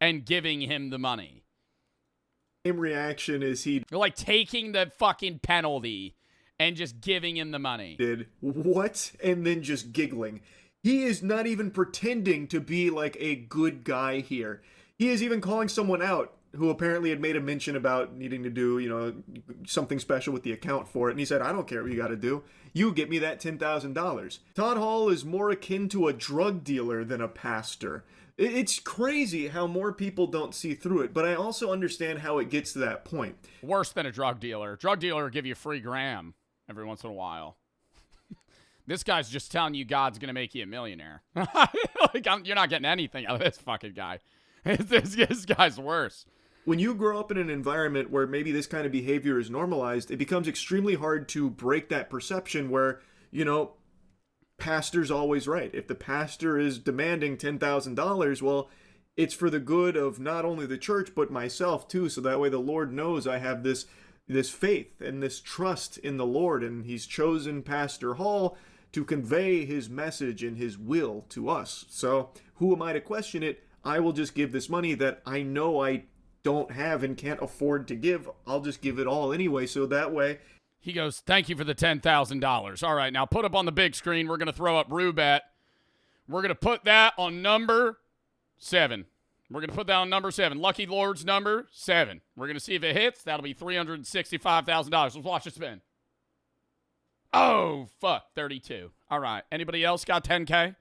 and giving him the money. Same reaction as he They're, like, taking the fucking penalty and just giving him the money. did. What? And then just giggling. He is not even pretending to be like a good guy here. He is even calling someone out who apparently had made a mention about needing to do, something special with the account for it. And he said, I don't care what you got to do. You get me that $10,000. Todd Hall is more akin to a drug dealer than a pastor. It's crazy how more people don't see through it, but I also understand how it gets to that point. Worse than a drug dealer. Drug dealer will give you a free gram every once in a while. This guy's just telling you God's going to make you a millionaire. You're not getting anything out of this fucking guy. This guy's worse. When you grow up in an environment where maybe this kind of behavior is normalized, it becomes extremely hard to break that perception where, pastor's always right. If the pastor is demanding $10,000, well, it's for the good of not only the church, but myself too. So that way the Lord knows I have this faith and this trust in the Lord. And he's chosen Pastor Hall to convey his message and his will to us. So who am I to question it? I will just give this money that I know I don't have and can't afford to give, I'll just give it all anyway, so that way. He goes, thank you for the $10,000. All right, now put up on the big screen. We're going to throw up Rubet. We're going to put that on number 7. We're going to put that on number 7. Lucky Lord's number 7. We're going to see if it hits. That'll be $365,000. Let's watch it spin. Oh, fuck. 32. All right. Anybody else got 10K?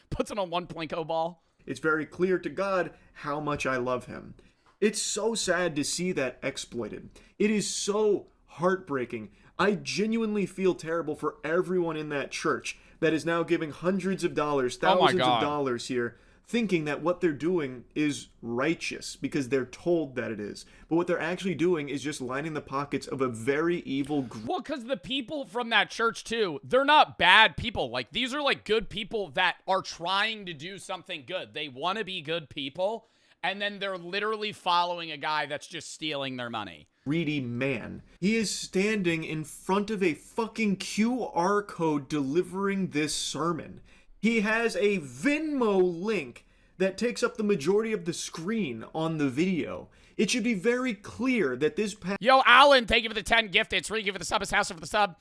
Puts it on one Plinko ball. It's very clear to God how much I love him. It's so sad to see that exploited. It is so heartbreaking. I genuinely feel terrible for everyone in that church that is now giving hundreds of dollars, thousands of dollars here, thinking that what they're doing is righteous because they're told that it is. But what they're actually doing is just lining the pockets of a very evil group. Well, because the people from that church, too, they're not bad people. Like, these are, like, good people that are trying to do something good. They want to be good people, and then they're literally following a guy that's just stealing their money. Greedy man. He is standing in front of a fucking QR code delivering this sermon. He has a Venmo link that takes up the majority of the screen on the video. It should be very clear that this... Yo, Alan, thank you for the 10 gifted. Three, give for the sub. House for the sub.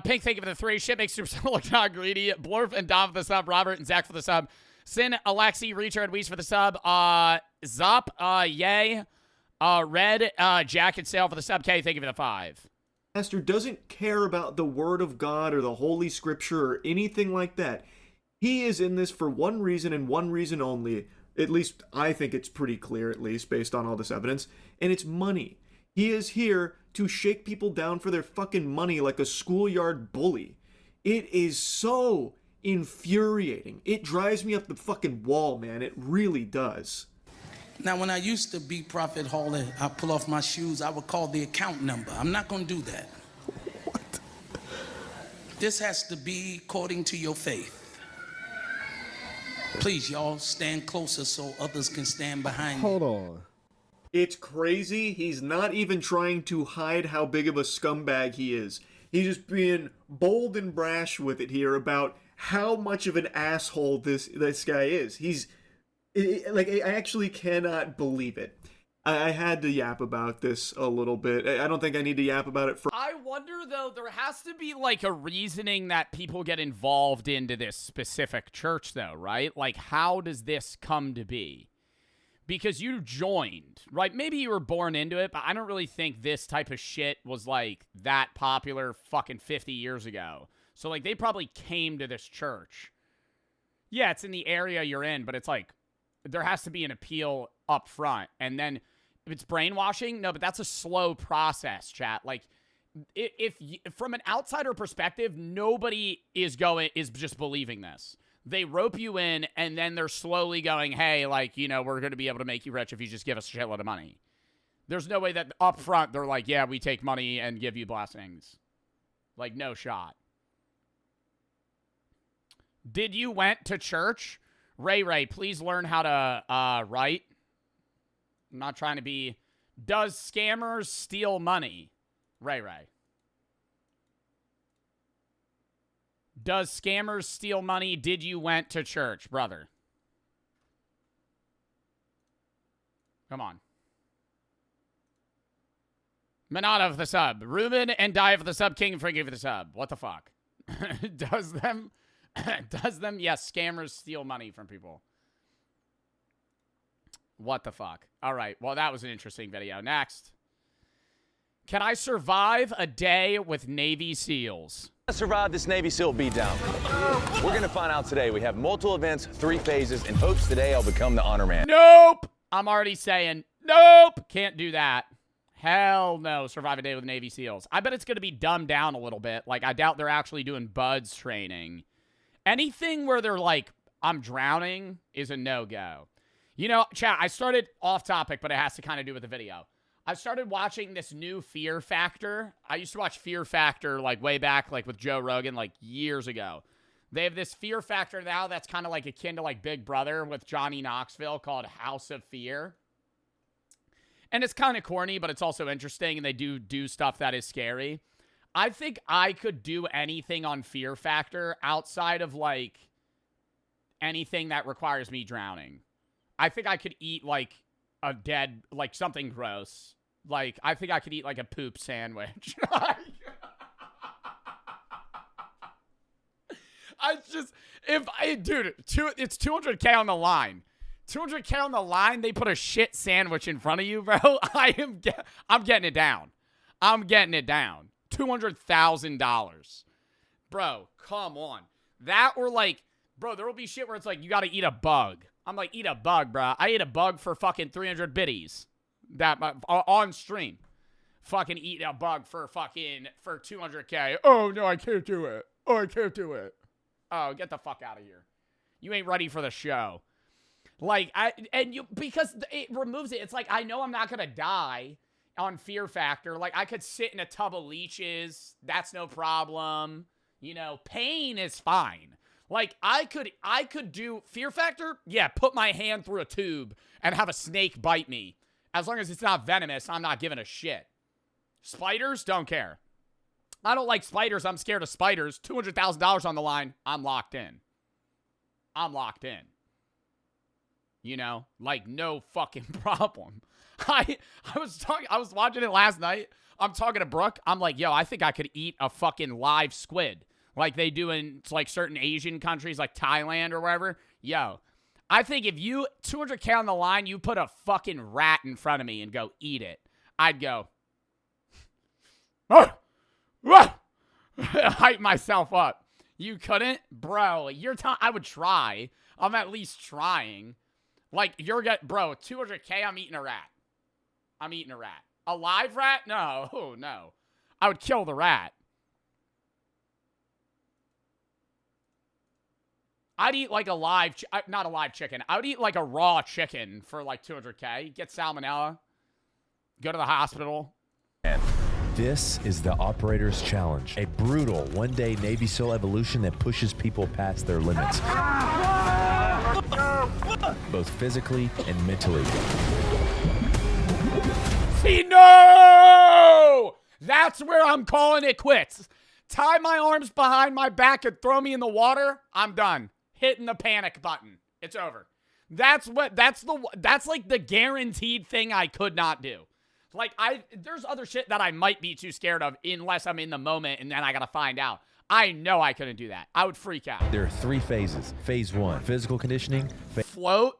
Pink, thank you for the 3. Shit makes super look not greedy. Blurf and Dom for the sub. Robert and Zach for the sub. Sin, Alexi, Richard, Weiss for the sub. Zop, Yay. Red, Jack and Sale for the sub. K, thank you for the 5. Pastor doesn't care about the word of God or the Holy Scripture or anything like that. He is in this for one reason and one reason only. At least I think it's pretty clear, at least based on all this evidence. And it's money. He is here to shake people down for their fucking money like a schoolyard bully. It is so infuriating. It drives me up the fucking wall, man. It really does. Now, when I used to be Prophet Hawley, I'd pull off my shoes, I would call the account number. I'm not going to do that. What? This has to be according to your faith. Please, y'all, stand closer so others can stand behind you. Hold on. It's crazy. He's not even trying to hide how big of a scumbag he is. He's just being bold and brash with it here about how much of an asshole this guy is. I actually cannot believe it. I had to yap about this a little bit. I don't think I need to yap about it for... I wonder, though, there has to be, like, a reasoning that people get involved into this specific church, though, right? Like, how does this come to be? Because you joined, right? Maybe you were born into it, but I don't really think this type of shit was, like, that popular fucking 50 years ago. So, like, they probably came to this church. Yeah, it's in the area you're in, but it's like, there has to be an appeal up front. And then if it's brainwashing, no, but that's a slow process, chat. Like, if from an outsider perspective, nobody is just believing this. They rope you in, and then they're slowly going, hey, like, you know, we're going to be able to make you rich if you just give us a shitload of money. There's no way that up front they're like, yeah, we take money and give you blessings. Like, no shot. Did you went to church? Ray, please learn how to write. I'm not trying to be... Does scammers steal money? Ray. Does scammers steal money? Did you went to church, brother? Come on. Manada for the sub. Ruben and Dia for the sub. King and Frankie for the sub. What the fuck? Does them... Yes, scammers steal money from people. What the fuck? All right, well, that was an interesting video. Next. Can I survive a day with Navy SEALs? Survive this Navy SEAL beatdown. We're gonna find out today. We have multiple events, 3 phases. In hopes today I'll become the honor man. Nope. I'm already saying nope. Can't do that. Hell no. Survive a day with Navy SEALs. I bet it's gonna be dumbed down a little bit. Like, I doubt they're actually doing BUDS training. Anything where they're like, I'm drowning is a no-go. You know, chat, I started off topic, but it has to kind of do with the video. I started watching this new Fear Factor. I used to watch Fear Factor, like, way back, like, with Joe Rogan, like, years ago. They have this Fear Factor now that's kind of, like, akin to, like, Big Brother with Johnny Knoxville called House of Fear. And it's kind of corny, but it's also interesting, and they do stuff that is scary. I think I could do anything on Fear Factor outside of, like, anything that requires me drowning. I think I could eat like a dead, like something gross. Like, I think I could eat like a poop sandwich. Dude, it's 200K on the line. 200K on the line, they put a shit sandwich in front of you, bro. I'm getting it down. I'm getting it down. $200,000. Bro, come on. That or like, bro, there will be shit where it's like, you got to eat a bug. I'm like, eat a bug, bro. I ate a bug for fucking 300 biddies. That on stream. Fucking eat a bug for 200K. Oh, no, I can't do it. Oh, I can't do it. Oh, get the fuck out of here. You ain't ready for the show. Like, because it removes it. It's like, I know I'm not going to die on Fear Factor. Like, I could sit in a tub of leeches. That's no problem. You know, pain is fine. Like, I could do Fear Factor. Yeah, put my hand through a tube and have a snake bite me. As long as it's not venomous, I'm not giving a shit. Spiders, don't care. I don't like spiders. I'm scared of spiders. $200,000 on the line. I'm locked in. I'm locked in. You know, like no fucking problem. I was watching it last night. I'm talking to Brooke. I'm like, yo, I think I could eat a fucking live squid like they do in like certain Asian countries like Thailand or wherever. Yo, I think if you 200K on the line, you put a fucking rat in front of me and go eat it. I'd go hype myself up. You couldn't? Bro, I would try. I'm at least trying. Like, bro, 200K, I'm eating a rat. I'm eating a rat. A live rat? No. Oh, no. I would kill the rat. I'd eat like not a live chicken. I would eat like a raw chicken for like 200K. Get salmonella. Go to the hospital. This is the Operator's Challenge, a brutal one-day Navy SEAL evolution that pushes people past their limits, both physically and mentally. See, no! That's where I'm calling it quits. Tie my arms behind my back and throw me in the water. I'm done. Hitting the panic button. It's over. That's like the guaranteed thing I could not do. Like, there's other shit that I might be too scared of unless I'm in the moment and then I gotta find out. I know I couldn't do that. I would freak out. There are 3 phases. Phase 1, physical conditioning. Float.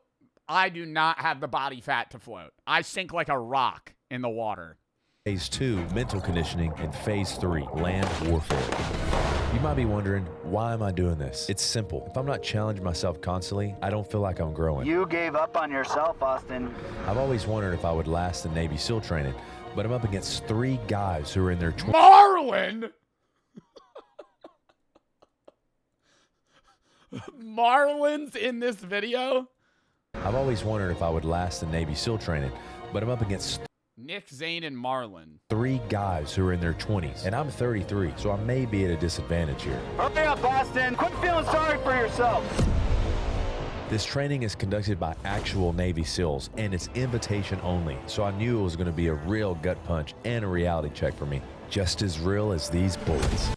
I do not have the body fat to float. I sink like a rock in the water. Phase 2, mental conditioning. And phase 3, land warfare. You might be wondering, why am I doing this? It's simple. If I'm not challenging myself constantly, I don't feel like I'm growing. You gave up on yourself, Austin. I've always wondered if I would last in Navy SEAL training, but I'm up against 3 guys who are in their 20s. Marlin! Marlin's in this video? I've always wondered if I would last in Navy SEAL training, but I'm up against Nick, Zane, and Marlin. 3 guys who are in their 20s, and I'm 33, so I may be at a disadvantage here. Hurry up, Austin. Quit feeling sorry for yourself. This training is conducted by actual Navy SEALs, and it's invitation only, so I knew it was going to be a real gut punch and a reality check for me. Just as real as these bullets.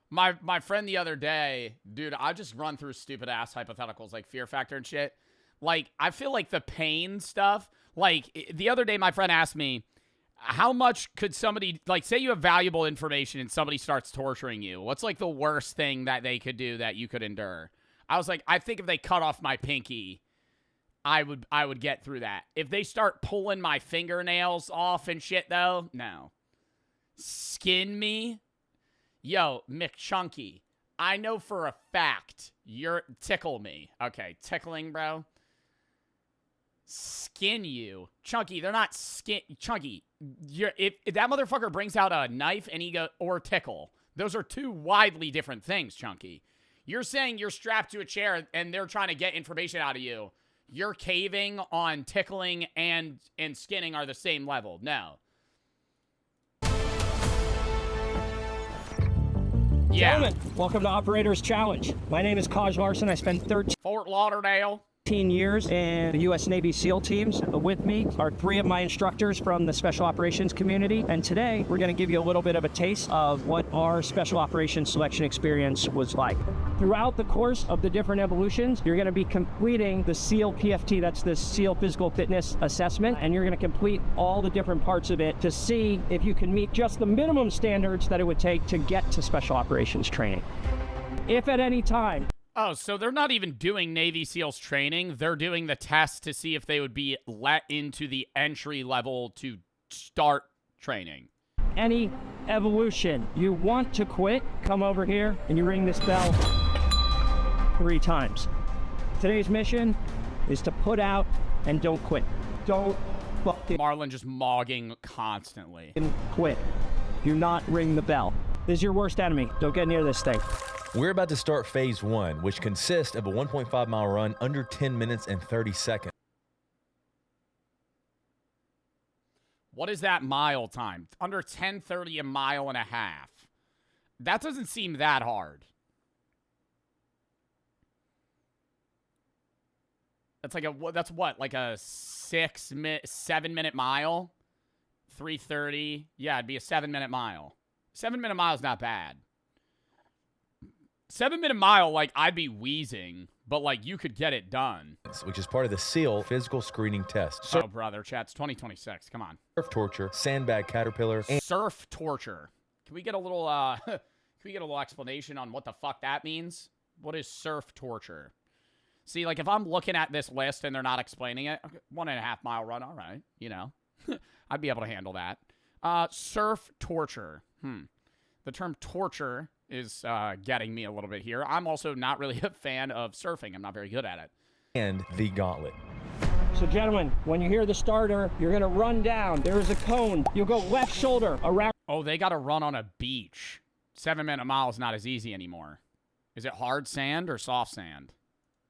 My friend the other day, dude, I just run through stupid ass hypotheticals like Fear Factor and shit. Like, I feel like the pain stuff, like the other day my friend asked me, how much could somebody, like, say you have valuable information and somebody starts torturing you, what's like the worst thing that they could do that you could endure? I was like, I think if they cut off my pinky, I would get through that. If they start pulling my fingernails off and shit though, no. Skin me? Yo, McChunky, I know for a fact you're tickle me. Okay, tickling, bro. Skin you. Chunky, they're not skin. Chunky, if that motherfucker brings out a knife and he go, or tickle, those are 2 widely different things, Chunky. You're saying you're strapped to a chair and they're trying to get information out of you. You're caving on tickling and skinning are the same level. No. Yeah. Gentlemen, welcome to Operator's Challenge. My name is Kaj Larson. I spent 13 Fort Lauderdale. years in the U.S. Navy SEAL teams. With me are 3 of my instructors from the Special Operations community. And today, we're going to give you a little bit of a taste of what our Special Operations selection experience was like. Throughout the course of the different evolutions, you're going to be completing the SEAL PFT, that's the SEAL Physical Fitness Assessment, and you're going to complete all the different parts of it to see if you can meet just the minimum standards that it would take to get to Special Operations training. If at any time... Oh, so they're not even doing Navy SEALs training. They're doing the test to see if they would be let into the entry level to start training. Any evolution you want to quit, come over here and you ring this bell 3 times. Today's mission is to put out and don't quit. Don't fucking Marlon just mogging constantly. Quit. Do not ring the bell. This is your worst enemy. Don't get near this thing. We're about to start phase 1, which consists of a 1.5 mile run under 10 minutes and 30 seconds. What is that mile time? Under 10:30, a mile and a half. That doesn't seem that hard. That's like that's what? Like a 7-minute mile? 3:30. Yeah, it'd be a 7-minute mile. 7-minute mile is not bad. 7-minute mile, like, I'd be wheezing, but, like, you could get it done. Which is part of the SEAL physical screening test. Oh, brother, chat's 2026. Come on. Surf torture, sandbag caterpillar, and surf torture. Can we get a little, explanation on what the fuck that means? What is surf torture? See, like, if I'm looking at this list and they're not explaining it, 1.5 mile run, all right, you know. I'd be able to handle that. Surf torture. The term torture is getting me a little bit here. I'm also not really a fan of surfing. I'm not very good at it. And the gauntlet. So, gentlemen, when you hear the starter, you're going to run down. There is a cone. You'll go left shoulder around. Oh, they got to run on a beach. 7-minute mile is not as easy anymore. Is it hard sand or soft sand?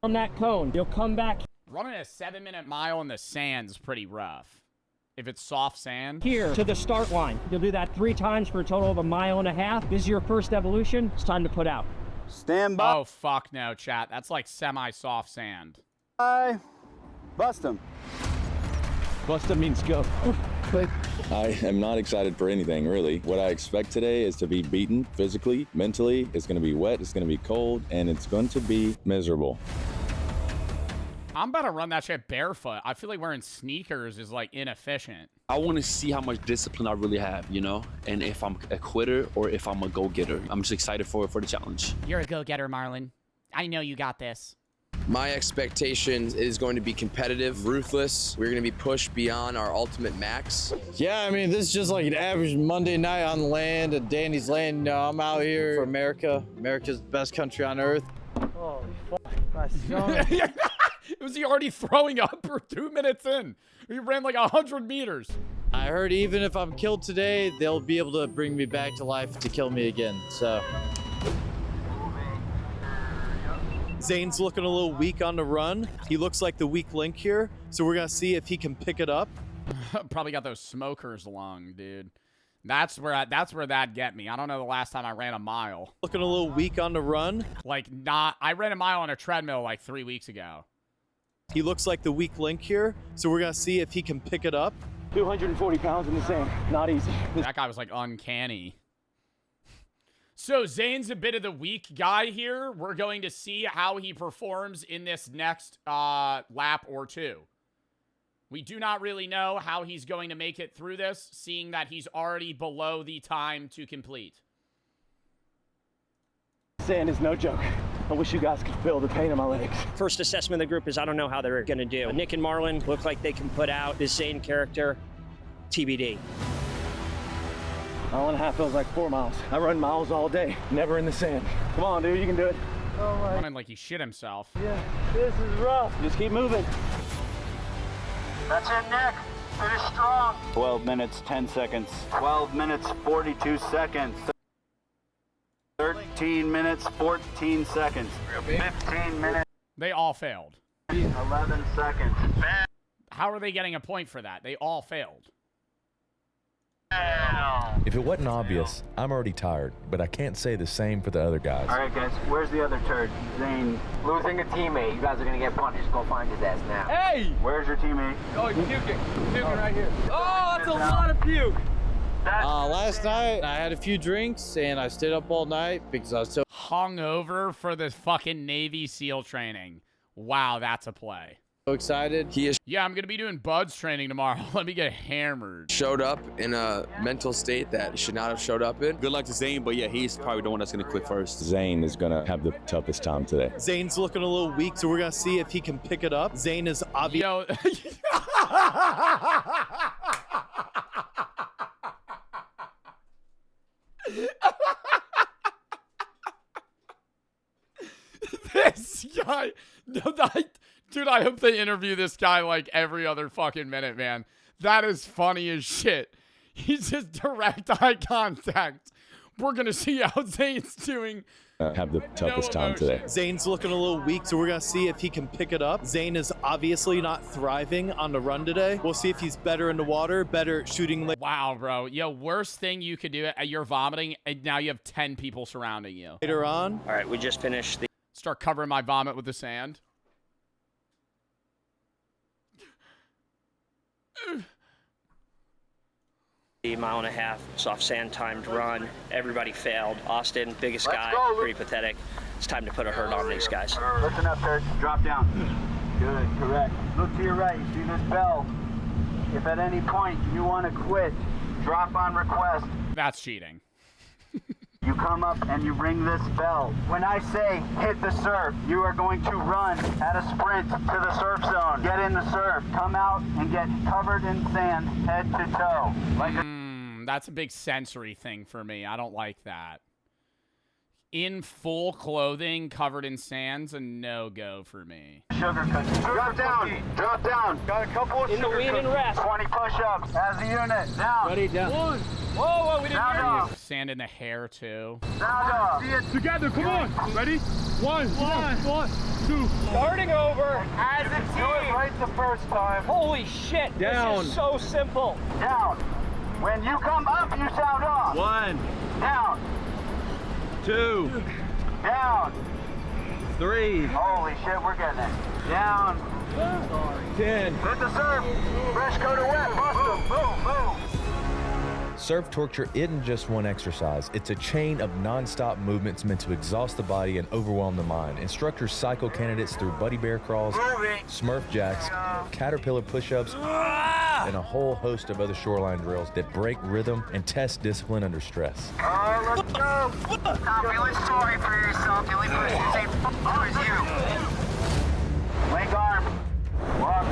On that cone, you'll come back. Running a 7-minute mile in the sand is pretty rough. If it's soft sand. Here to the start line. You'll do that 3 times for a total of 1.5 miles. This is your first evolution. It's time to put out. Stand by. Oh, fuck no, chat. That's like semi-soft sand. Bust him. Bust him means go. I am not excited for anything, really. What I expect today is to be beaten physically, mentally. It's going to be wet, it's going to be cold, and it's going to be miserable. I'm about to run that shit barefoot. I feel like wearing sneakers is, like, inefficient. I want to see how much discipline I really have, you know? And if I'm a quitter or if I'm a go-getter. I'm just excited for the challenge. You're a go-getter, Marlon. I know you got this. My expectation is going to be competitive, ruthless. We're going to be pushed beyond our ultimate max. Yeah, I mean, this is just like an average Monday night on land at Danny's Land. You know, I'm out here for America. America's the best country on earth. Holy fuck, my stomach. Was he already throwing up for 2 minutes in? He ran like 100 meters. I heard even if I'm killed today, they'll be able to bring me back to life to kill me again, so. Zane's looking a little weak on the run. He looks like the weak link here, so we're gonna see if he can pick it up. Probably got those smokers lung, dude. That's where that'd get me. I don't know the last time I ran a mile. Looking a little weak on the run. Like, I ran a mile on a treadmill like 3 weeks ago. He looks like the weak link here, so we're gonna see if he can pick it up. 240 pounds in the sand. Not easy. That guy was like uncanny. So Zane's a bit of the weak guy here. We're going to see how he performs in this next lap or two. We do not really know how he's going to make it through this, seeing that he's already below the time to complete. Sand is no joke. I wish you guys could feel the pain in my legs. First assessment of the group is I don't know how they're going to do. Nick and Marlon look like they can put out. This Zane character, TBD. 1.5 feels like 4 miles. I run miles all day, never in the sand. Come on, dude, you can do it. Oh my. Running like he shit himself. Yeah, this is rough. Just keep moving. That's it, Nick. Finish strong. 12 minutes, 10 seconds. 12 minutes, 42 seconds. 13 minutes, 14 seconds. 15 minutes. They all failed. 11 seconds. How are they getting a point for that? They all failed. If it wasn't obvious, I'm already tired, but I can't say the same for the other guys. All right, guys, where's the other turd? Zane. Losing a teammate. You guys are going to get punished. Go find his ass now. Hey! Where's your teammate? Oh, he's puking. Puking right here. Oh, that's a lot of puke. Last night, I had a few drinks, and I stayed up all night because I was so hung over for the fucking Navy SEAL training. Wow, that's a play. So excited. He is Yeah, I'm going to be doing buds training tomorrow. Let me get hammered. showed up in a mental state that he should not have showed up in. Good luck to Zane, but yeah, he's probably the one that's going to quit first. Zane is going to have the toughest time today. Zane's looking a little weak, so we're going to see if he can pick it up. Zane is obvious. Yo. This guy, dude, I hope they interview this guy like every other fucking minute, man. That is funny as shit. He's just direct eye contact. We're going to see how Zane's doing. Have the toughest time today. Zane's looking a little weak, so we're going to see if he can pick it up. Zane is obviously not thriving on the run today. We'll see if he's better in the water, better at shooting. Wow, bro. Yo, worst thing you could do, you're vomiting, and now you have 10 people surrounding you. Later on. All right, we just finished the... Start covering my vomit with the sand. The 1.5 mile soft sand timed run. Everybody failed. Austin, biggest guy, pretty pathetic. It's time to put a hurt on these guys. Listen up, Kurt. Drop down. Good, correct. Look to your right. You see this bell? If at any point you want to quit, drop on request. That's cheating. You come up and you ring this bell. When I say hit the surf, you are going to run at a sprint to the surf zone. Get in the surf. Come out and get covered in sand head to toe. Like that's a big sensory thing for me. I don't like that. In full clothing, covered in sand's a no-go for me. Sugar cookie. Drop down. Drop down. Got a couple of in the lead and rest. 20 push-ups as a unit. Down. Ready, down. One. Whoa, we didn't hear you. Sand in the hair, too. Down dog. See it together. Come on. Ready? One, two. Starting over as a team. Do it right the first time. Holy shit. Down. This is so simple. Down. When you come up, you sound off. One. Down. 2. Down. 3. Holy shit, we're getting it. Down. 10. Hit the surf. Fresh coat of wet. Bust them. Boom, boom. Surf torture isn't just one exercise. It's a chain of non-stop movements meant to exhaust the body and overwhelm the mind. Instructors cycle candidates through buddy bear crawls, Smurf jacks, caterpillar push-ups, and a whole host of other shoreline drills that break rhythm and test discipline under stress. Let's go. Stop feeling sorry for yourself. The only person who's saying f*** is you. Link arm. Walk.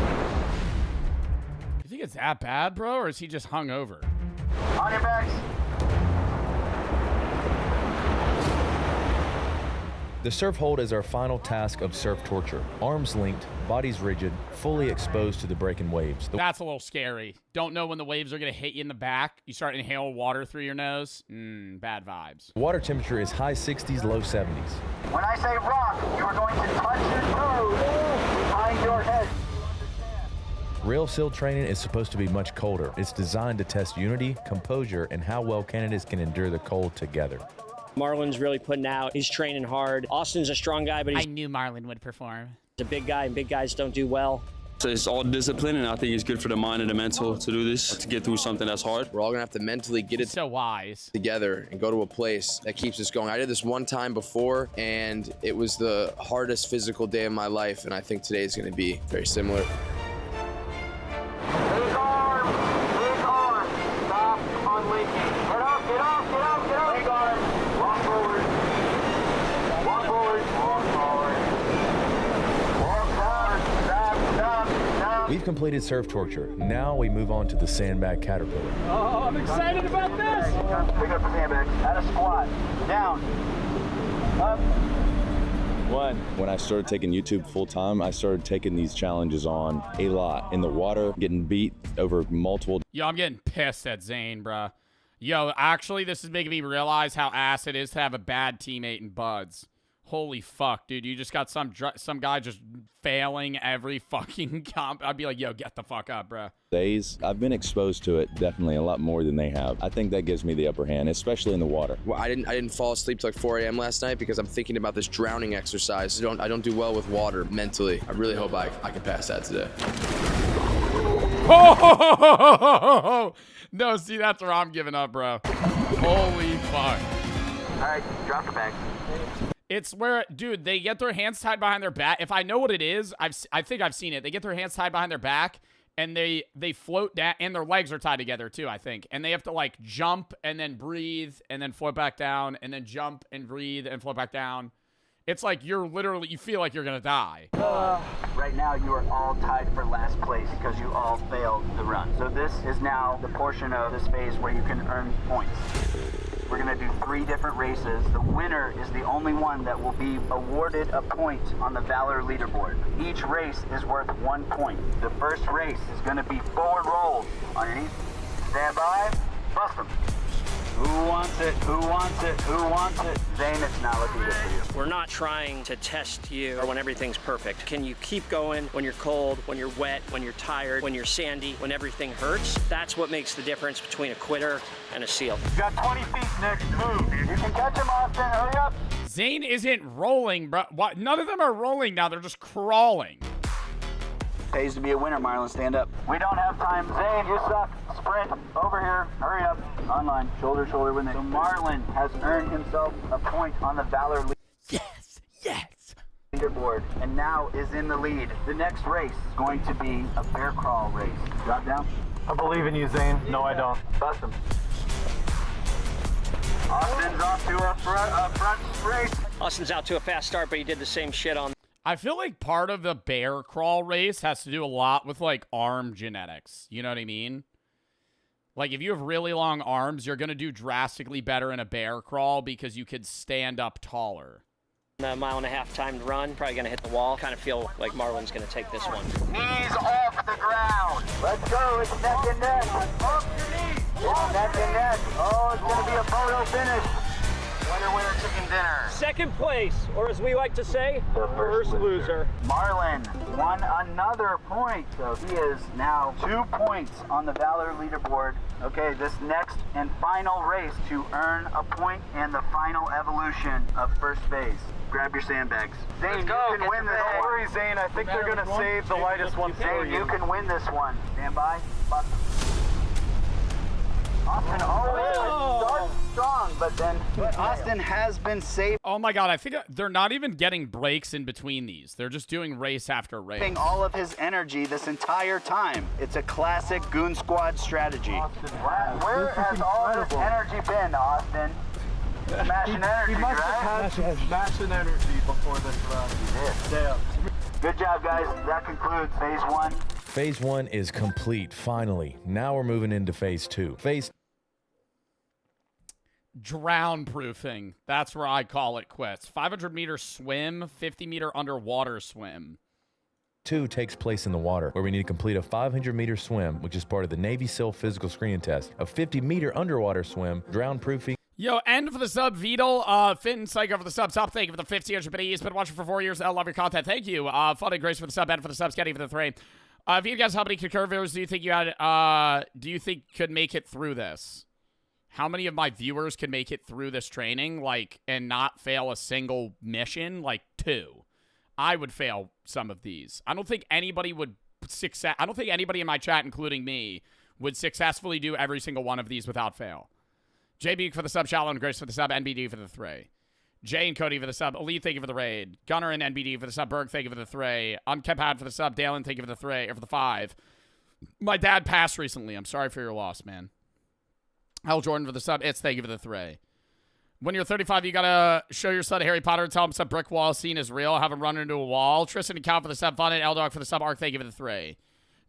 You think it's that bad, bro, or is he just hungover? On your backs. The surf hold is our final task of surf torture. Arms linked, bodies rigid, fully exposed to the breaking waves. That's a little scary. Don't know when the waves are going to hit you in the back. You start inhaling water through your nose. Bad vibes. Water temperature is high 60s, low 70s. When I say rock, you are going to touch your toes behind your head. Real SEAL training is supposed to be much colder. It's designed to test unity, composure, and how well candidates can endure the cold together. Marlon's really putting out. He's training hard. Austin's a strong guy, but I knew Marlon would perform. He's a big guy, and big guys don't do well. So it's all discipline, and I think it's good for the mind and the mental to do this, to get through something that's hard. We're all gonna have to mentally get it so wise together and go to a place that keeps us going. I did this one time before, and it was the hardest physical day of my life, and I think today is gonna be very similar. Big arm. Big arm. Stop unlinking. Get up, get up, get up, get up. Big arm. Walk forward. Walk forward. Walk forward. Walk forward. Stop, stop, stop. We've completed surf torture. Now we move on to the sandbag caterpillar. Oh, I'm excited about this. Pick up the sandbag. At a squat. Down. Up. When I started taking YouTube full time, I started taking these challenges on a lot. In the water, getting beat over multiple. Yo, I'm getting pissed at Zane, bruh. Yo, actually, this is making me realize how ass it is to have a bad teammate in buds. Holy fuck, dude. You just got some guy just failing every fucking comp. I'd be like, yo, get the fuck up, bruh. Days, I've been exposed to it definitely a lot more than they have. I think that gives me the upper hand, especially in the water. Well, I didn't fall asleep till like 4 a.m. last night because I'm thinking about this drowning exercise. I don't do well with water mentally. I really hope I can pass that today. Oh! No, see, that's where I'm giving up, bro. Holy fuck. right, drop the bag. It's where, dude, they get their hands tied behind their back. If I know what it is, I think I've seen it. They get their hands tied behind their back, and they float down, and their legs are tied together too, I think. And they have to, like, jump and then breathe and then float back down and then jump and breathe and float back down. It's like you feel like you're going to die. Right now, you are all tied for last place because you all failed the run. So this is now the portion of this phase where you can earn points. We're going to do 3 different races. The winner is the only one that will be awarded a point on the Valor leaderboard. Each race is worth 1 point. The first race is going to be forward rolls. Underneath, stand by, bust them. Who wants it? Who wants it? Who wants it? Zane, it's not looking good for you. We're not trying to test you or when everything's perfect. Can you keep going when you're cold, when you're wet, when you're tired, when you're sandy, when everything hurts? That's what makes the difference between a quitter and a SEAL. You got 20 feet, Nick. Move. You can catch him, Austin. Hurry up. Zane isn't rolling, bro. What? None of them are rolling now. They're just crawling. Pays to be a winner, Marlon. Stand up. We don't have time. Zane, you suck. Sprint. Over here. Hurry up. Online. Shoulder to shoulder with Nick. So Marlon has earned himself a point on the Valor leaderboard and now is in the lead. The next race is going to be a bear crawl race. Drop down. I believe in you, Zane. No, I don't. Bust him. Austin's off to a front race. Austin's out to a fast start, but he did the same shit on. I feel like part of the bear crawl race has to do a lot with, like, arm genetics. You know what I mean? Like, if you have really long arms, you're going to do drastically better in a bear crawl because you could stand up taller. A 1.5 mile timed run, probably going to hit the wall. Kind of feel like Marlon's going to take this one. Knees off the ground. Let's go. It's neck and neck. Off your knees. It's neck and neck. Oh, it's going to be a photo finish. Winner, winner, chicken dinner. Second place, or as we like to say, the first loser. Marlon won another point, so he is now 2 points on the Valor leaderboard. Okay, this next and final race to earn a point and the final evolution of first phase. Grab your sandbags. Zane, you can win this. Don't worry, Zane. I think they're going to save the lightest one for you. You can win this one. Stand by. Austin starts strong, but then Austin has been saved. Oh my god, I think they're not even getting breaks in between these. They're just doing race after race. All of his energy this entire time. It's a classic Goon Squad strategy. Austin, where has all of this energy been, Austin? Smashing energy, He must have had smashing energy before this run. He did. Yeah. Good job, guys. That concludes phase 1. Phase 1 is complete, finally. Now we're moving into phase 2. Drown proofing. That's where I call it quits. 500-meter swim, 50-meter underwater swim. 2 takes place in the water, where we need to complete a 500-meter swim, which is part of the Navy SEAL physical screening test. A 50-meter underwater swim, drown proofing. Yo, end for the sub, Vidal. Finn, Psycho for the sub. Thank you for the 1500 pennies. Been watching for 4 years. I love your content. Thank you. Fun and Grace for the sub. End for the sub. Scotty for the 3. If you guys, how many concurrent viewers do you think you had? Do you think could make it through this? How many of my viewers can make it through this training, like, and not fail a single mission? Like 2. I would fail some of these. I don't think anybody would I don't think anybody in my chat, including me, would successfully do every single one of these without fail. JB for the sub, Shallow and Grace for the sub, NBD for the 3. Jay and Cody for the sub, Elite, thank you for the raid. Gunner and NBD for the sub, Berg, thank you for the 3. Unkepad for the sub, Dalen, thank you for the 3, or for the 5. My dad passed recently. I'm sorry for your loss, man. Hal Jordan for the sub, it's thank you for the 3. When you're 35, you gotta show your son Harry Potter and tell him some brick wall scene is real. Have him run into a wall. Tristan and Cal for the sub, Fun and L-Dog for the sub, Ark, thank you for the 3.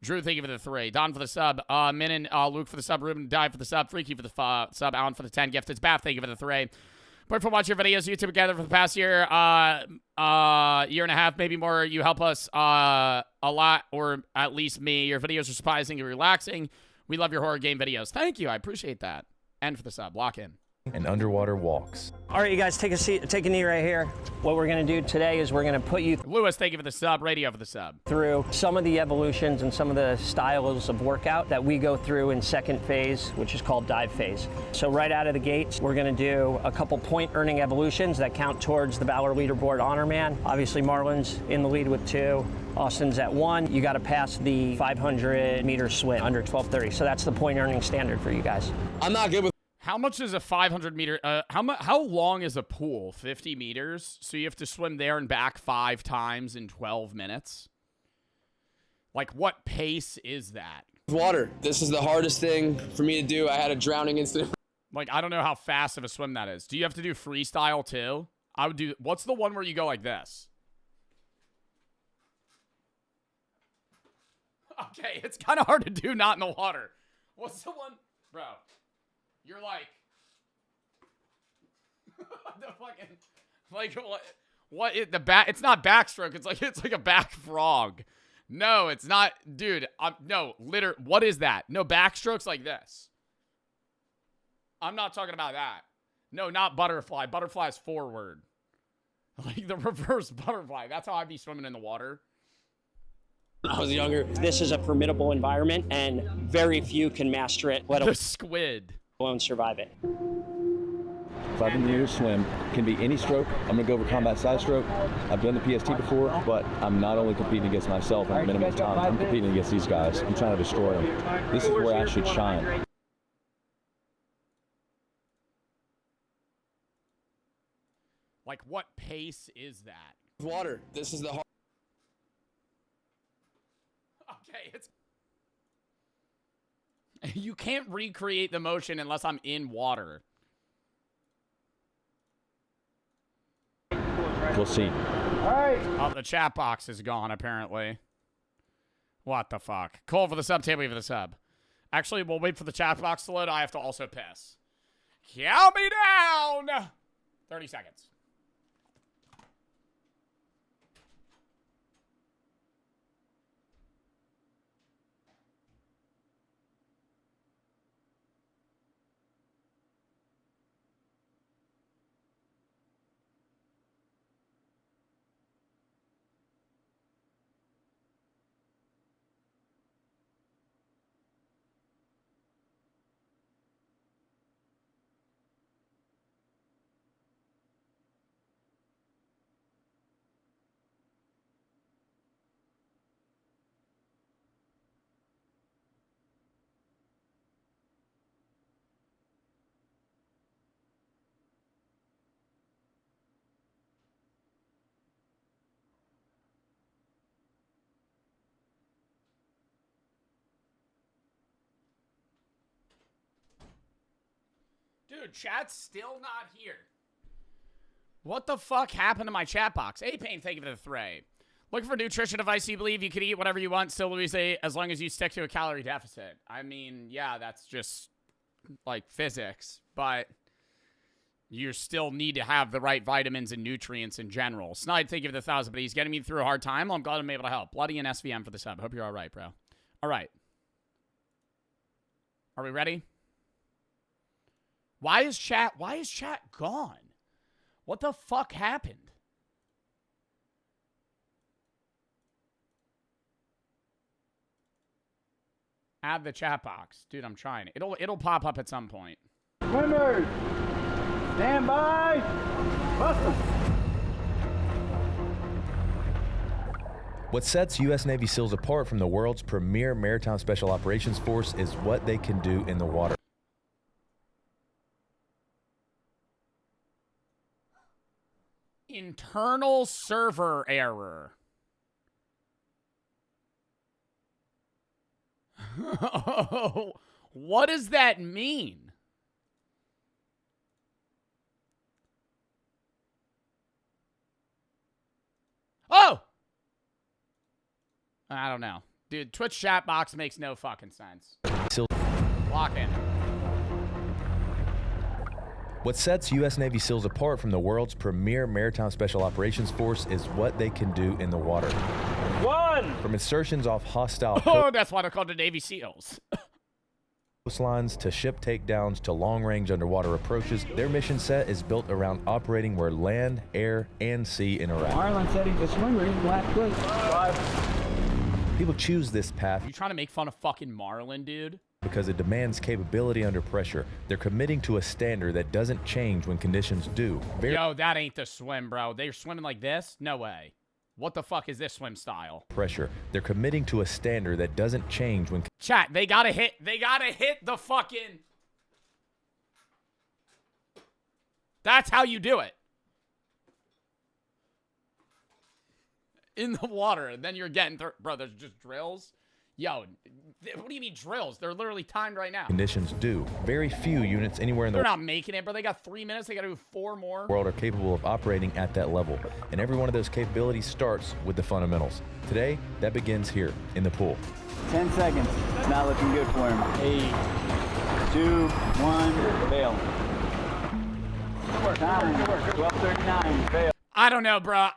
Drew, thank you for the 3. Don for the sub. Min and Luke for the sub. Ruben, Dive for the sub. Freaky for the sub. Alan for the 10. Gifted Bath, thank you for the 3. But for watching your videos YouTube together for the past year, year and a half, maybe more. You help us a lot, or at least me. Your videos are surprising and relaxing. We love your horror game videos. Thank you. I appreciate that. And for the sub. Lock in. And underwater walks. All right, you guys, take a seat, take a knee right here. What we're gonna do today is we're gonna put you Lewis, thank you for the sub. Radio for the sub. Through some of the evolutions and some of the styles of workout that we go through in second phase, which is called dive phase. So right out of the gates, we're gonna do a couple point earning evolutions that count towards the Valor leaderboard honor man. Obviously, Marlon's in the lead with 2. Austin's at 1. You gotta pass the 500-meter swim under 12:30. So that's the point earning standard for you guys. I'm not good with How much is a 500 meter? How long is a pool? 50 meters. So you have to swim there and back 5 times in 12 minutes. Like, what pace is that? Water. This is the hardest thing for me to do. I had a drowning incident. Like, I don't know how fast of a swim that is. Do you have to do freestyle too? I would do. What's the one where you go like this? Okay, it's kind of hard to do not in the water. What's the one, bro? You're like, the fucking, like what? The back? It's not backstroke. It's like a back frog. No, it's not, dude. No, what is that? No, backstroke's like this. I'm not talking about that. No, not butterfly. Butterfly's forward. Like the reverse butterfly. That's how I'd be swimming in the water. I was younger. This is a formidable environment, and very few can master it, let The squid. alone survive it. 500 meter swim can be any stroke. I'm gonna go over combat side stroke. I've done the PST before, but I'm not only competing against myself on a minimum time, I'm competing against these guys. I'm trying to destroy them. This is where I should shine. Like, what pace is that? Water. This is the hard. Okay, it's... You can't recreate the motion unless I'm in water. We'll see. Oh, the chat box is gone, apparently. What the fuck? Cole for the sub, Tammy for the sub. Actually, we'll wait for the chat box to load. I have to also piss. Count me down! 30 seconds. Dude, chat's still not here. What the fuck happened to my chat box? A-Pain, thank you for the thread. Looking for nutrition advice. You believe you can eat whatever you want, still lose weight as long as you stick to a calorie deficit. I mean, yeah, that's just like physics, but you still need to have the right vitamins and nutrients in general. Snide, thank you for the 1,000, but he's getting me through a hard time. Well, I'm glad I'm able to help. Bloody and SVM for the sub. Hope you're all right, bro. All right. Are we ready? Why is chat gone? What the fuck happened? Add the chat box. Dude, I'm trying. It'll pop up at some point. Swimmers, stand by. Bustin'. What sets U.S. Navy SEALs apart from the world's premier maritime special operations force is what they can do in the water. Internal server error. What does that mean? Oh! I don't know. Dude, Twitch chat box makes no fucking sense. Lock in. What sets U.S. Navy SEALs apart from the world's premier maritime special operations force is what they can do in the water. One! From insertions off hostile Oh, that's why they're called the Navy SEALs. coastlines to ship takedowns to long-range underwater approaches, their mission set is built around operating where land, air, and sea interact. Marlon said he's a swimmer. He's black good. People choose this path. You trying to make fun of fucking Marlin, dude? Because it demands capability under pressure. They're committing to a standard that doesn't change when conditions do. Yo, that ain't the swim, bro. They're swimming like this? No way. What the fuck is this swim style? Pressure. They're committing to a standard that doesn't change when... Chat, they gotta hit the fucking... That's how you do it. In the water, and then you're getting bro, there's just drills. Yo, what do you mean drills? They're literally timed right now. Conditions do. Very few units anywhere in the They're not making it, bro. They got 3 minutes. They got to do 4 more. world are capable of operating at that level, and every one of those capabilities starts with the fundamentals. Today, that begins here in the pool. 10 seconds. Not looking good for him. 8, 2, 1, fail. Time. 12:39. Fail. I don't know, bro.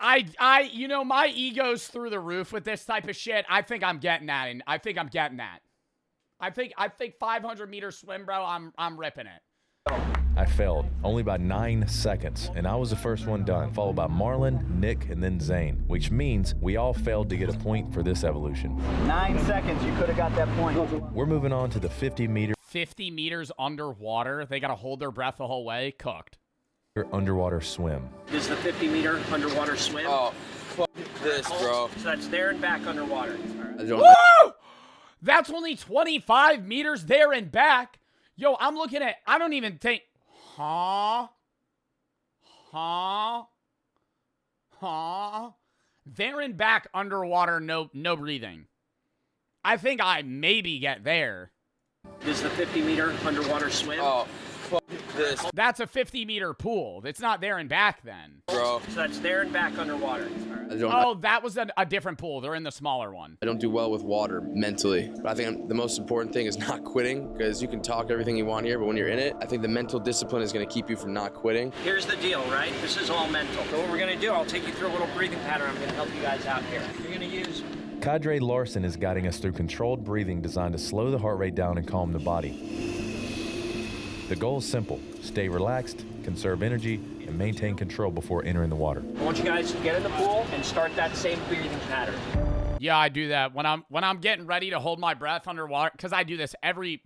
You know, my ego's through the roof with this type of shit. I think I'm getting that, and I think I'm getting that. I think 500-meter swim, bro. I'm ripping it. I failed, only by 9 seconds, and I was the first one done, followed by Marlon, Nick, and then Zane, which means we all failed to get a point for this evolution. 9 seconds. You could have got that point. We're moving on to the 50-meter 50 meters underwater. They got to hold their breath the whole way. Cooked. underwater swim. This is the 50-meter underwater swim. Oh, fuck this, bro. So that's there and back underwater. Woo! That's only 25 meters there and back. Yo, I'm looking at, I don't even think, huh? There and back underwater, no breathing. I think I maybe get there. This is the 50-meter underwater swim. Oh, fuck this. That's a 50-meter pool. It's not there and back then. Bro. So that's there and back underwater. Oh, that was a different pool. They're in the smaller one. I don't do well with water mentally, but I think the most important thing is not quitting, because you can talk everything you want here, but when you're in it, I think the mental discipline is going to keep you from not quitting. Here's the deal, right? This is all mental. So what we're going to do, I'll take you through a little breathing pattern. I'm going to help you guys out here. You're going to use... Cadre Larson is guiding us through controlled breathing designed to slow the heart rate down and calm the body. The goal is simple: stay relaxed, conserve energy, and maintain control before entering the water. I want you guys to get in the pool and start that same breathing pattern. Yeah, I do that when I'm getting ready to hold my breath underwater, because I do this every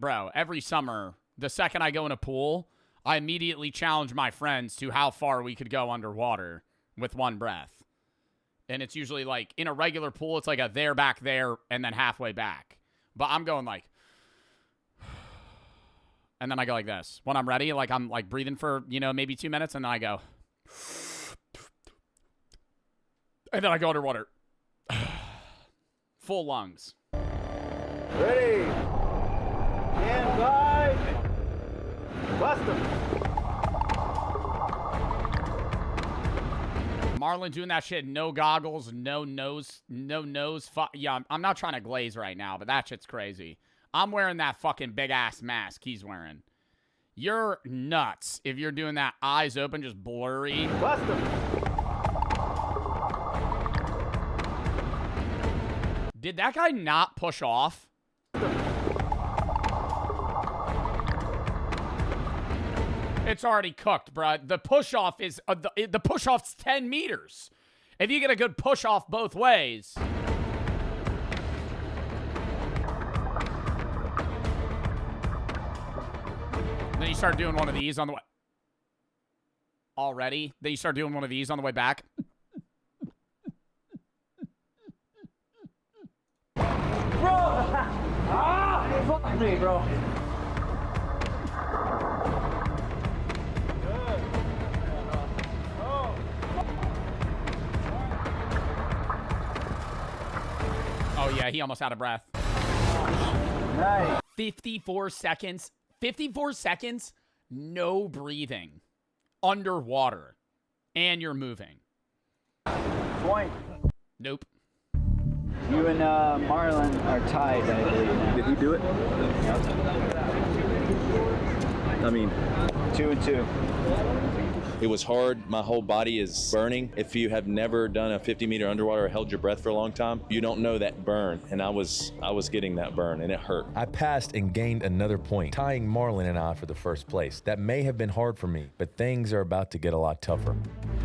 summer. The second I go in a pool, I immediately challenge my friends to how far we could go underwater with one breath. And it's usually like in a regular pool, it's like a there, back there, and then halfway back. But I'm going like, and then I go like this. When I'm ready, like I'm like breathing for, maybe 2 minutes, and then I go, and then I go underwater. Full lungs. Ready. Stand by. Bust them. Marlon doing that shit, no goggles, no nose. Yeah, I'm not trying to glaze right now, but that shit's crazy. I'm wearing that fucking big-ass mask he's wearing. You're nuts if you're doing that eyes open, just blurry. Bust them. Did that guy not push off? It's already cooked, bro. The push-off is... the push-off's 10 meters. If you get a good push-off both ways... Then you start doing one of these on the way... Already? Then you start doing one of these on the way back. Bro! Fuck me, bro. Oh, yeah, he almost out of breath. Nice. 54 seconds. 54 seconds, no breathing. Underwater. And you're moving. Point. Nope. You and Marlon are tied, I believe. Did he do it? I mean, 2 and 2. it was hard. My whole body is burning. If you have never done a 50-meter underwater or held your breath for a long time, you don't know that burn. And I was getting that burn, and it hurt. I passed and gained another point, tying Marlon and I for the first place. That may have been hard for me, but things are about to get a lot tougher.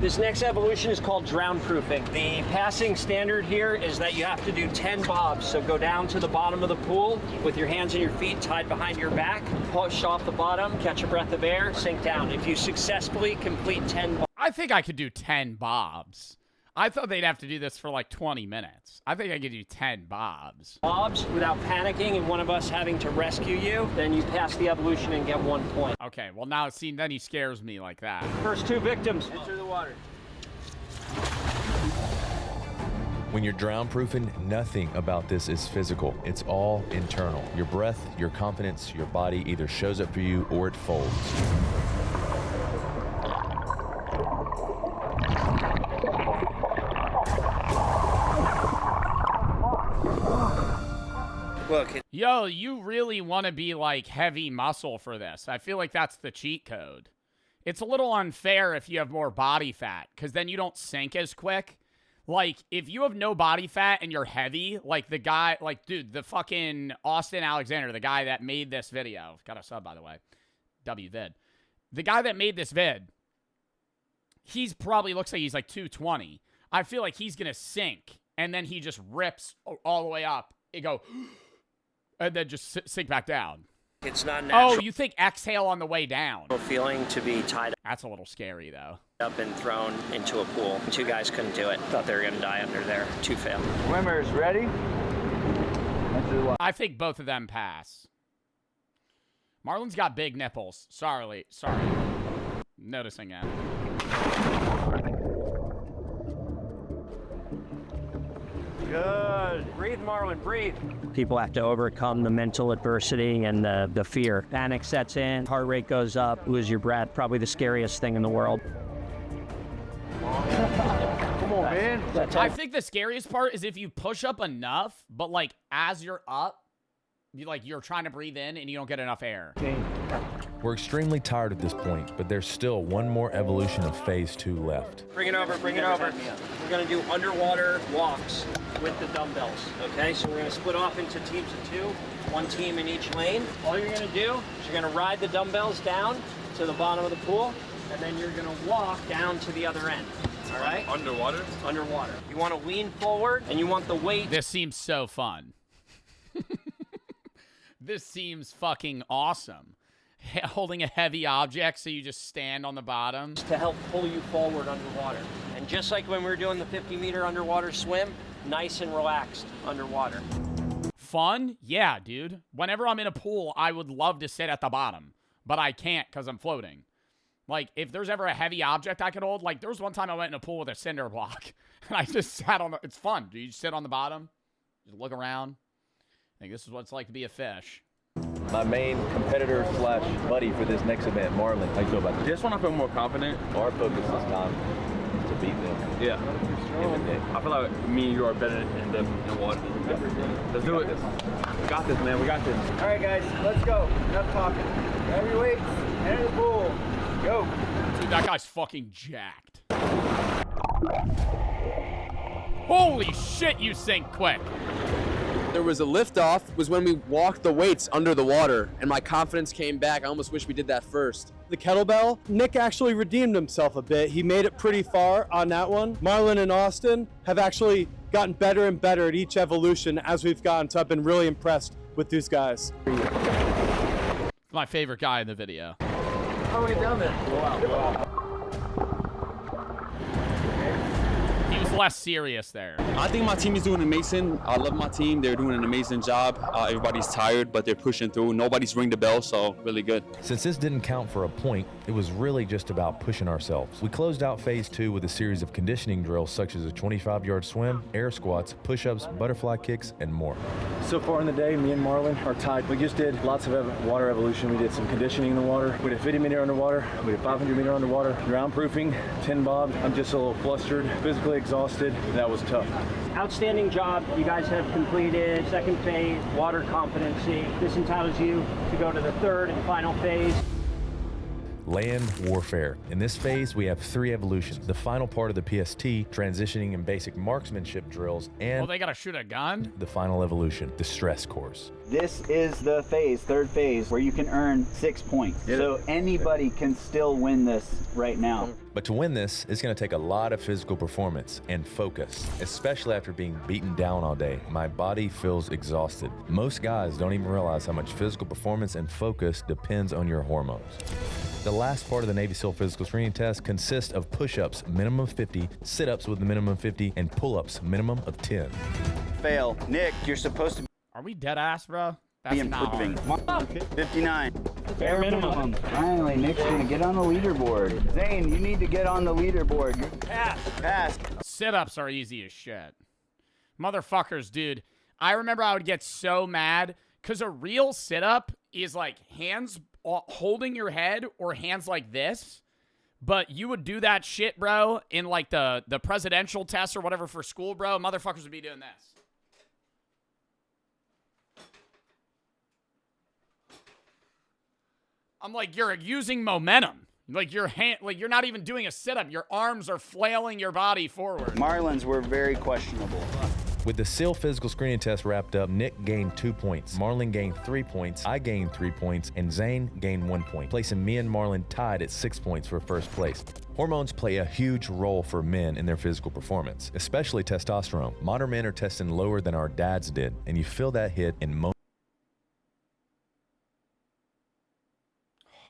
This next evolution is called drown proofing. The passing standard here is that you have to do 10 bobs. So go down to the bottom of the pool with your hands and your feet tied behind your back, push off the bottom, catch a breath of air, sink down. If you successfully complete 10 bobs. I think I could do 10 bobs. I thought they'd have to do this for like 20 minutes. I think I could do 10 bobs. Bobs without panicking and one of us having to rescue you, then you pass the evolution and get 1 point. Okay, well now, see, then he scares me like that. First 2 victims. Enter the water. When you're drown proofing, nothing about this is physical. It's all internal. Your breath, your confidence, your body either shows up for you or it folds. Yo, you really want to be like heavy muscle for this. I feel like that's the cheat code. It's a little unfair if you have more body fat, because then you don't sink as quick. Like, if you have no body fat and you're heavy, like the guy, like, dude, the fucking Austin Alexander, the guy that made this video, got a sub, by the way, WVid. The guy that made this vid, he's probably looks like he's like 220. I feel like he's going to sink, and then he just rips all the way up. It go, and then just sink back down. It's not natural. Oh, you think exhale on the way down? Feeling to be tied That's a little scary, though. up and thrown into a pool. 2 guys couldn't do it. Thought they were going to die under there. 2 failed. Swimmers ready? Enter the water. I think both of them pass. Marlon's got big nipples. Sorry. Noticing that. Good. Breathe, Marlon, breathe. People have to overcome the mental adversity and the fear. Panic sets in, heart rate goes up, lose your breath. Probably the scariest thing in the world. Come on, man. I think the scariest part is if you push up enough, but like as you're up, you're trying to breathe in and you don't get enough air. We're extremely tired at this point, but there's still one more evolution of phase 2 left. Bring it over, bring it over. We're gonna do underwater walks with the dumbbells, okay? So we're gonna split off into teams of 2, 1 team in each lane. All you're gonna do is you're gonna ride the dumbbells down to the bottom of the pool, and then you're gonna walk down to the other end, all right? Underwater? Underwater. You wanna lean forward, and you want the weight. This seems so fun. This seems fucking awesome. Holding a heavy object so you just stand on the bottom. To help pull you forward underwater. And just like when we were doing the 50-meter underwater swim, nice and relaxed underwater. Fun? Yeah, dude. Whenever I'm in a pool, I would love to sit at the bottom, but I can't because I'm floating. Like, if there's ever a heavy object I could hold, like, there was one time I went in a pool with a cinder block, and I just sat on the, it's fun. Do you just sit on the bottom, just look around? I think this is what it's like to be a fish. My main competitor / buddy for this next event, Marlon. How you feel about this? Just want to feel more confident. Our focus this time is to beat them. Yeah. I feel like me and you are better in the water. Let's do it. We got this, man. We got this. All right, guys, let's go. Enough talking. Grab your weights. Enter the pool. Go. Dude, that guy's fucking jacked. Holy shit, you sink quick. There was a liftoff, was when we walked the weights under the water, and my confidence came back. I almost wish we did that first. The kettlebell, Nick actually redeemed himself a bit. He made it pretty far on that one. Marlon and Austin have actually gotten better and better at each evolution as we've gone, so I've been really impressed with these guys. My favorite guy in the video. How do we get down there? Go out. He was less serious there. I think my team is doing amazing. I love my team. They're doing an amazing job. Everybody's tired, but they're pushing through. Nobody's ringing the bell, so really good. Since this didn't count for a point, it was really just about pushing ourselves. We closed out phase 2 with a series of conditioning drills such as a 25-yard swim, air squats, push-ups, butterfly kicks, and more. So far in the day, me and Marlon are tied. We just did lots of water evolution. We did some conditioning in the water. We did 50-meter underwater. We did 500-meter underwater. Drown proofing, 10 bob. I'm just a little flustered, physically exhausted. That was tough. Outstanding job. You guys have completed 2nd phase, water competency. This entitles you to go to the 3rd and final phase. Land warfare. In this phase, we have 3 evolutions. The final part of the PST, transitioning in basic marksmanship drills, and they gotta shoot a gun? The final evolution, the stress course. This is the phase, 3rd phase, where you can earn 6 points. So anybody can still win this right now. But to win this, it's going to take a lot of physical performance and focus, especially after being beaten down all day. My body feels exhausted. Most guys don't even realize how much physical performance and focus depends on your hormones. The last part of the Navy SEAL physical screening test consists of push-ups, minimum 50, sit-ups with a minimum 50, and pull-ups, minimum of 10. Fail. Nick, you're supposed to Are we dead ass, bro? That's be not improving. hard. 59. Bare minimum. Finally, Nick's gonna get on the leaderboard. Zane, you need to get on the leaderboard. Pass. Sit-ups are easy as shit. Motherfuckers, dude. I remember I would get so mad because a real sit-up is like hands holding your head or hands like this. But you would do that shit, bro, in like the presidential test or whatever for school, bro. Motherfuckers would be doing this. I'm like, you're using momentum. Like your hand, like you're not even doing a sit-up. Your arms are flailing your body forward. Marlins were very questionable. With the SEAL physical screening test wrapped up, Nick gained 2 points, Marlon gained 3 points, I gained 3 points, and Zane gained 1 point, placing me and Marlon tied at 6 points for first place. Hormones play a huge role for men in their physical performance, especially testosterone. Modern men are testing lower than our dads did, and you feel that hit in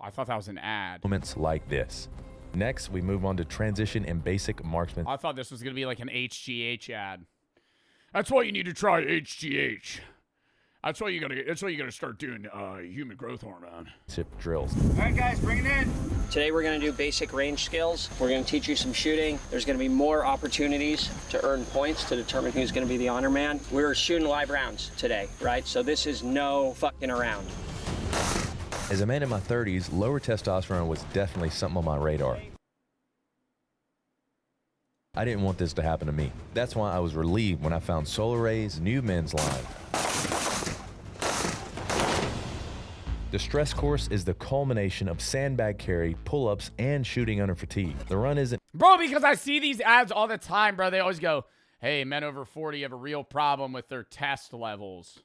I thought that was an ad. moments like this. Next, we move on to transition and basic marksman. I thought this was going to be like an HGH ad. That's why you need to try HGH. That's why you gotta start doing human growth hormone. Tip drills. All right, guys, bring it in. Today we're going to do basic range skills. We're going to teach you some shooting. There's going to be more opportunities to earn points to determine who's going to be the honor man. We're shooting live rounds today, right? So this is no fucking around. As a man in my 30s, lower testosterone was definitely something on my radar. I didn't want this to happen to me. That's why I was relieved when I found Solar Ray's new men's line. The stress course is the culmination of sandbag carry, pull-ups, and shooting under fatigue. The run isn't... Bro, because I see these ads all the time, bro. They always go, hey, men over 40 have a real problem with their test levels.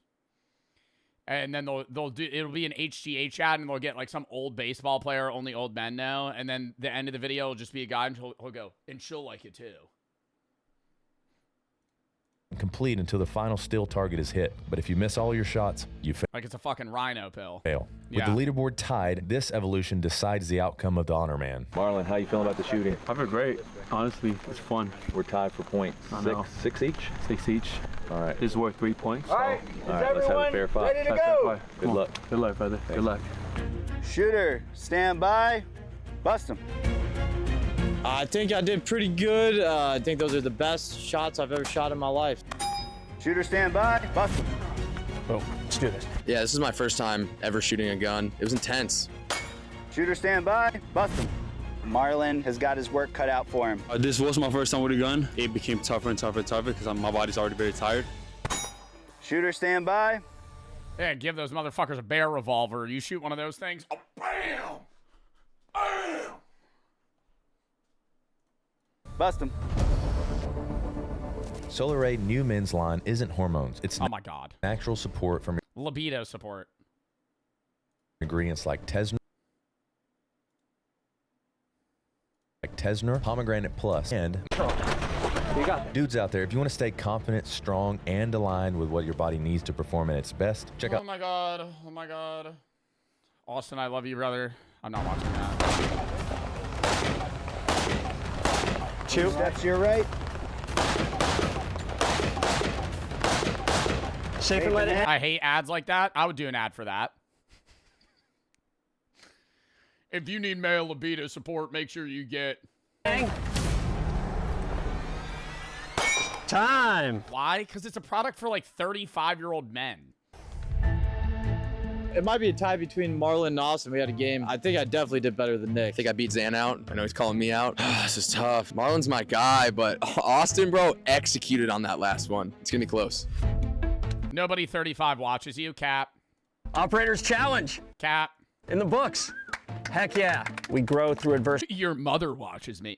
And then it'll be an HGH ad, and they'll get like some old baseball player only old men know. And then the end of the video will just be a guy, and he'll go, and she'll like it too. complete until the final still target is hit. But if you miss all your shots, you fail. Like it's a fucking rhino pill. With the leaderboard tied, this evolution decides the outcome of the honor man. Marlon, how you feeling about the shooting? I feel great. Honestly, it's fun. We're tied for points. I know. Six each? 6 each. All right. This is worth 3 points. All right, let's have a fair fight. Ready to go? Good luck. Good luck, brother. Good luck. Shooter, stand by. Bust him. I think I did pretty good. I think those are the best shots I've ever shot in my life. Shooter, stand by. Bust him. Boom. Let's do this. Yeah, this is my first time ever shooting a gun. It was intense. Shooter, stand by. Bust him. Marlon has got his work cut out for him. This was my first time with a gun. It became tougher and tougher and tougher because my body's already very tired. Shooter, stand by. Yeah, give those motherfuckers a bear revolver. You shoot one of those things, oh, bam! Bam! Bust him. Solar Ray new men's line isn't hormones. It's oh my god, natural support from libido support. Ingredients like Tesner, Pomegranate Plus, and dudes out there, if you want to stay confident, strong, and aligned with what your body needs to perform at its best, check out. Oh my god, oh my god. Austin, I love you, brother. I'm not watching that. 2 steps to your right. Safe and let it I hate ads like that. I would do an ad for that. If you need male libido support, make sure you get... Time. Why? Because it's a product for like 35-year-old men. It might be a tie between Marlon and Austin. We had a game. I think I definitely did better than Nick. I think I beat Zan out. I know he's calling me out. This is tough. Marlon's my guy, but Austin, bro, executed on that last one. It's going to be close. Nobody 35 watches you, Cap. Operator's challenge. Cap. In the books. Heck yeah. We grow through adversity. Your mother watches me.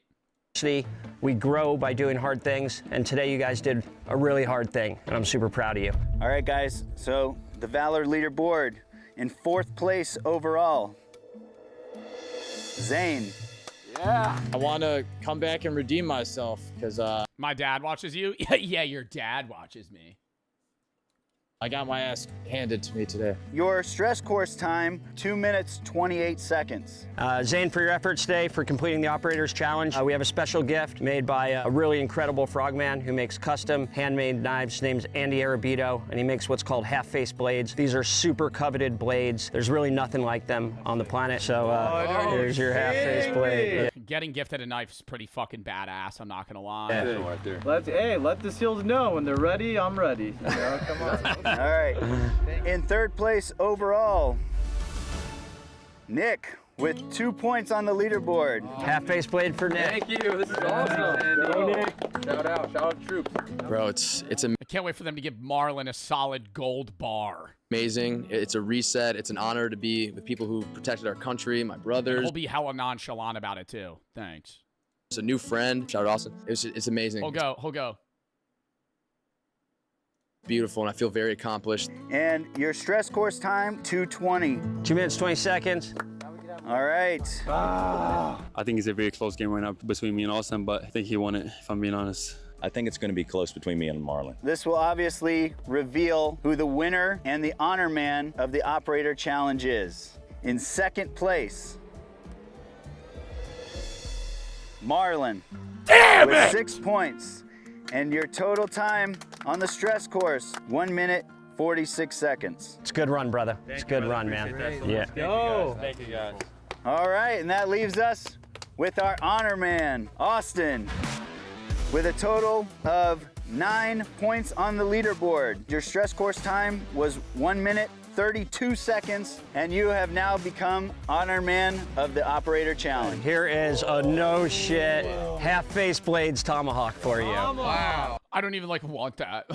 We grow by doing hard things, and today you guys did a really hard thing, and I'm super proud of you. All right, guys. So the Valor leaderboard in 4th place overall. Zane. Yeah. I want to come back and redeem myself because my dad watches you. Yeah, your dad watches me. I got my ass handed to me today. Your stress course time, 2 minutes, 28 seconds. Zane, for your efforts today, for completing the Operator's Challenge, we have a special gift made by a really incredible frogman who makes custom handmade knives. His name's Andy Arabito, and he makes what's called half-face blades. These are super coveted blades. There's really nothing like them on the planet, so here's your half-face blade. Yeah. Getting gifted a knife is pretty fucking badass, I'm not gonna lie. Yeah. Let the SEALs know when they're ready, I'm ready. You know, come on. All right. In third place overall, Nick with 2 points on the leaderboard. Half-face blade for Nick. Thank you. This is awesome. Go, Nick. Shout out troops. Bro, it's I can't wait for them to give Marlon a solid gold bar. amazing. It's a reset. It's an honor to be with people who protected our country, my brothers. We'll be hella nonchalant about it too. Thanks. It's a new friend. Shout out Austin. It's amazing. He'll go. Beautiful, and I feel very accomplished. And your stress course time, 2:20. 2 minutes, 20 seconds. All right. I think it's a very close game right now between me and Austin, but I think he won it, if I'm being honest. I think it's going to be close between me and Marlon. This will obviously reveal who the winner and the honor man of the Operator Challenge is. In second place, Marlon. Damn with it! 6 points. And your total time on the stress course, 1 minute, 46 seconds. It's a good run, brother. It's a good run, man. Yeah. Go. Thank you, guys. All right, and that leaves us with our honor man, Austin, with a total of 9 points on the leaderboard. Your stress course time was 1 minute, 32 seconds, and you have now become honor man of the Operator Challenge. Here is a no shit half-face blades tomahawk for you. Wow. I don't even want that.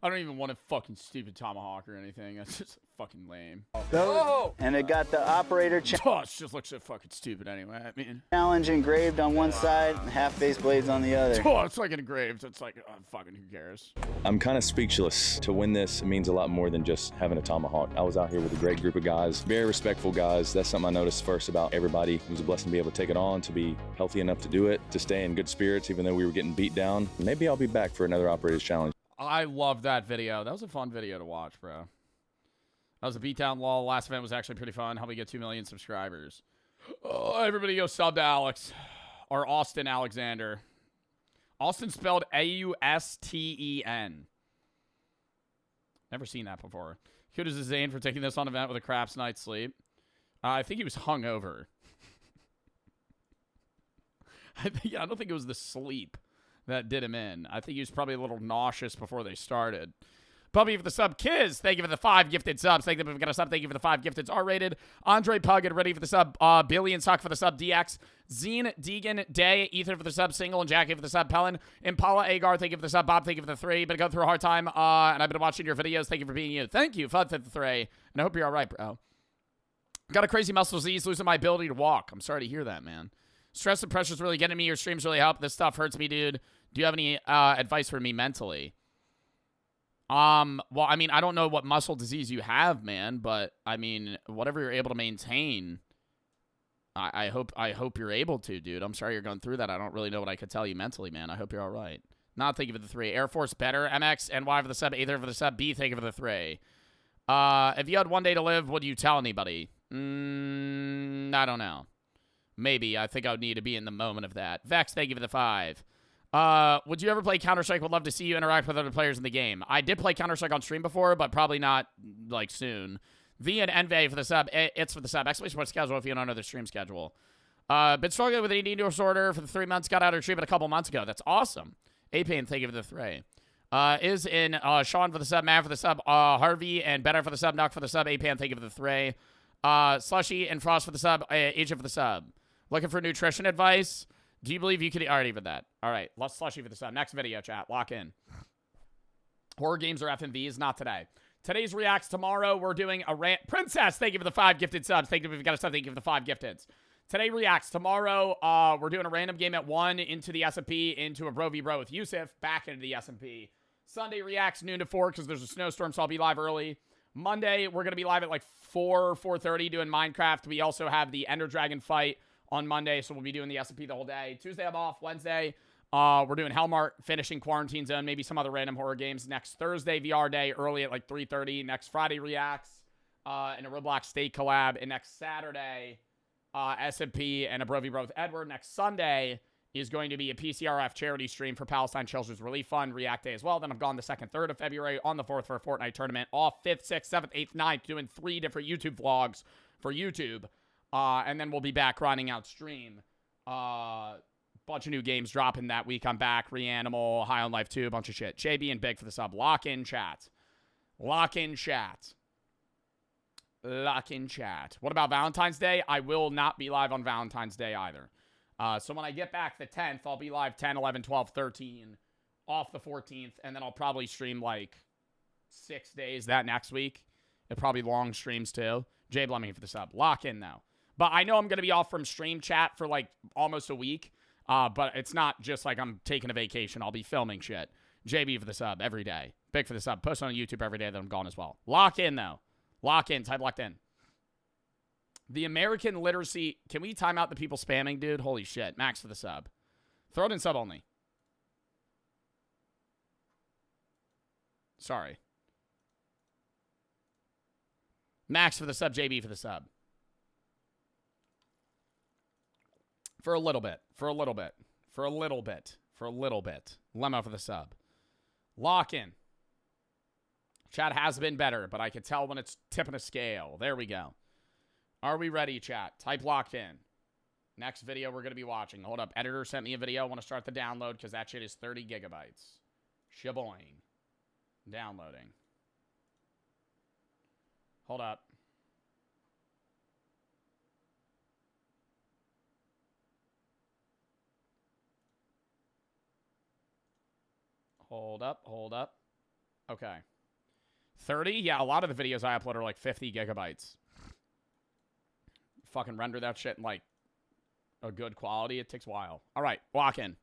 I don't even want a fucking stupid tomahawk or anything. That's just fucking lame. Oh! And it got the Operator Oh, it just looks so fucking stupid anyway. I mean, Challenge engraved on one side and half-face blades on the other. oh, it's like engraved. It's like, fucking who cares? I'm kind of speechless. To win this, it means a lot more than just having a tomahawk. I was out here with a great group of guys, very respectful guys. That's something I noticed first about everybody. It was a blessing to be able to take it on, to be healthy enough to do it, to stay in good spirits even though we were getting beat down. Maybe I'll be back for another Operator's Challenge. I love that video. That was a fun video to watch, bro. That was a beatdown lull. Last event was actually pretty fun. Helped me get 2 million subscribers. Oh, everybody go sub to Alex. Or Austin Alexander. Austin spelled A-U-S-T-E-N. Never seen that before. Kudos to Zane for taking this on event with a craps night's sleep. I think he was hungover. I don't think it was the sleep that did him in. I think he was probably a little nauseous before they started. Puppy for the sub. Kiz, thank you for the 5 gifted subs. Thank you for the sub. Thank you for the 5 gifted. R-rated. Andre Puggett, ready for the sub. Billy and Sock for the sub. DX. Zine, Deegan, Day, Ethan for the sub. Single and Jackie for the sub. Pellin. Impala, Agar, thank you for the sub. Bob, thank you for the 3. Been going through a hard time, and I've been watching your videos. Thank you for being you. Thank you, Fud for the 3. And I hope you're all right, bro. Got a crazy muscle disease, losing my ability to walk. I'm sorry to hear that, man. Stress and pressure's really getting me. Your streams really help. This stuff hurts me, dude. Do you have any advice for me mentally? Well, I mean, I don't know what muscle disease you have, man, but I mean, whatever you're able to maintain, I hope you're able to, dude. I'm sorry you're going through that. I don't really know what I could tell you mentally, man. I hope you're all right. Not thank you for the 3. Air Force better. MX and Y for the sub. Aether for the sub. B, thank you for the 3. If you had one day to live, would you tell anybody? I don't know. Maybe. I think I would need to be in the moment of that. Vex, thank you for the 5. Would you ever play Counter-Strike? Would love to see you interact with other players in the game. I did play Counter-Strike on stream before, but probably not, soon. V and Envy for the sub. It's for the sub. Exclamation point schedule if you don't know the stream schedule. Been struggling with an eating disorder for the 3 months. Got out of treatment a couple months ago. That's awesome. A-Pain, thank you for the 3. Is in Sean for the sub. Matt for the sub. Harvey and Better for the sub. Knock for the sub. A-Pan, thank you for the 3. Slushy and Frost for the sub. Agent for the sub. Looking for nutrition advice? Do you believe you could... All right, even that. All right, let's Slushy for the sub. Next video, chat. Lock in. Horror games or FMVs? Not today. Today's Reacts. Tomorrow, we're doing a rant... Princess, thank you for the 5 gifted subs. Thank you if you've got a sub. Thank you for the 5 gifteds. Today Reacts. Tomorrow, we're doing a random game at 1 into the SMP, into a Bro v Bro with Yusuf, back into the SMP. Sunday Reacts, noon to 4, because there's a snowstorm, so I'll be live early. Monday, we're going to be live at 4:30 doing Minecraft. We also have the Ender Dragon fight on Monday, so we'll be doing the SMP the whole day. Tuesday, I'm off. Wednesday, We're doing Hellmart, finishing Quarantine Zone, maybe some other random horror games. Next Thursday, VR day, early at like 3:30. Next Friday, Reacts, and a Roblox State collab. And next Saturday, SMP and a Bro v Bro with Edward. Next Sunday is going to be a PCRF charity stream for Palestine Children's Relief Fund, React Day as well. Then I'm gone the 2nd, 3rd of February, on the 4th for a Fortnite tournament. Off 5th, 6th, 7th, 8th, 9th, doing 3 different YouTube vlogs for YouTube. And then we'll be back grinding out stream. Bunch of new games dropping that week. I'm back. Reanimal, High on Life 2, a bunch of shit. JB and Big for the sub. Lock in chat. Lock in chat. Lock in chat. What about Valentine's Day? I will not be live on Valentine's Day either. So when I get back the 10th, I'll be live 10, 11, 12, 13, off the 14th, and then I'll probably stream like 6 days that next week. It'll probably long streams too. Jay Blumming for the sub. Lock in though. But I know I'm going to be off from stream chat for like almost a week. But it's not just like I'm taking a vacation. I'll be filming shit. JB for the sub every day. Big for the sub. Post on YouTube every day that I'm gone as well. Lock in, though. Lock in. Type locked in. The American literacy. Can we time out the people spamming, dude? Holy shit. Max for the sub. Throw it in sub only. Sorry. Max for the sub. JB for the sub. For a little bit. For a little bit. For a little bit. For a little bit. Lemma for the sub. Lock in. Chat has been better, but I can tell when it's tipping a scale. There we go. Are we ready, chat? Type locked in. Next video we're going to be watching. Hold up. Editor sent me a video. I want to start the download because that shit is 30 gigabytes. Shaboing. Downloading. Hold up. Hold up, hold up. Okay. 30? Yeah, a lot of the videos I upload are like 50 gigabytes. Fucking render that shit in like a good quality. It takes a while. All right, lock in.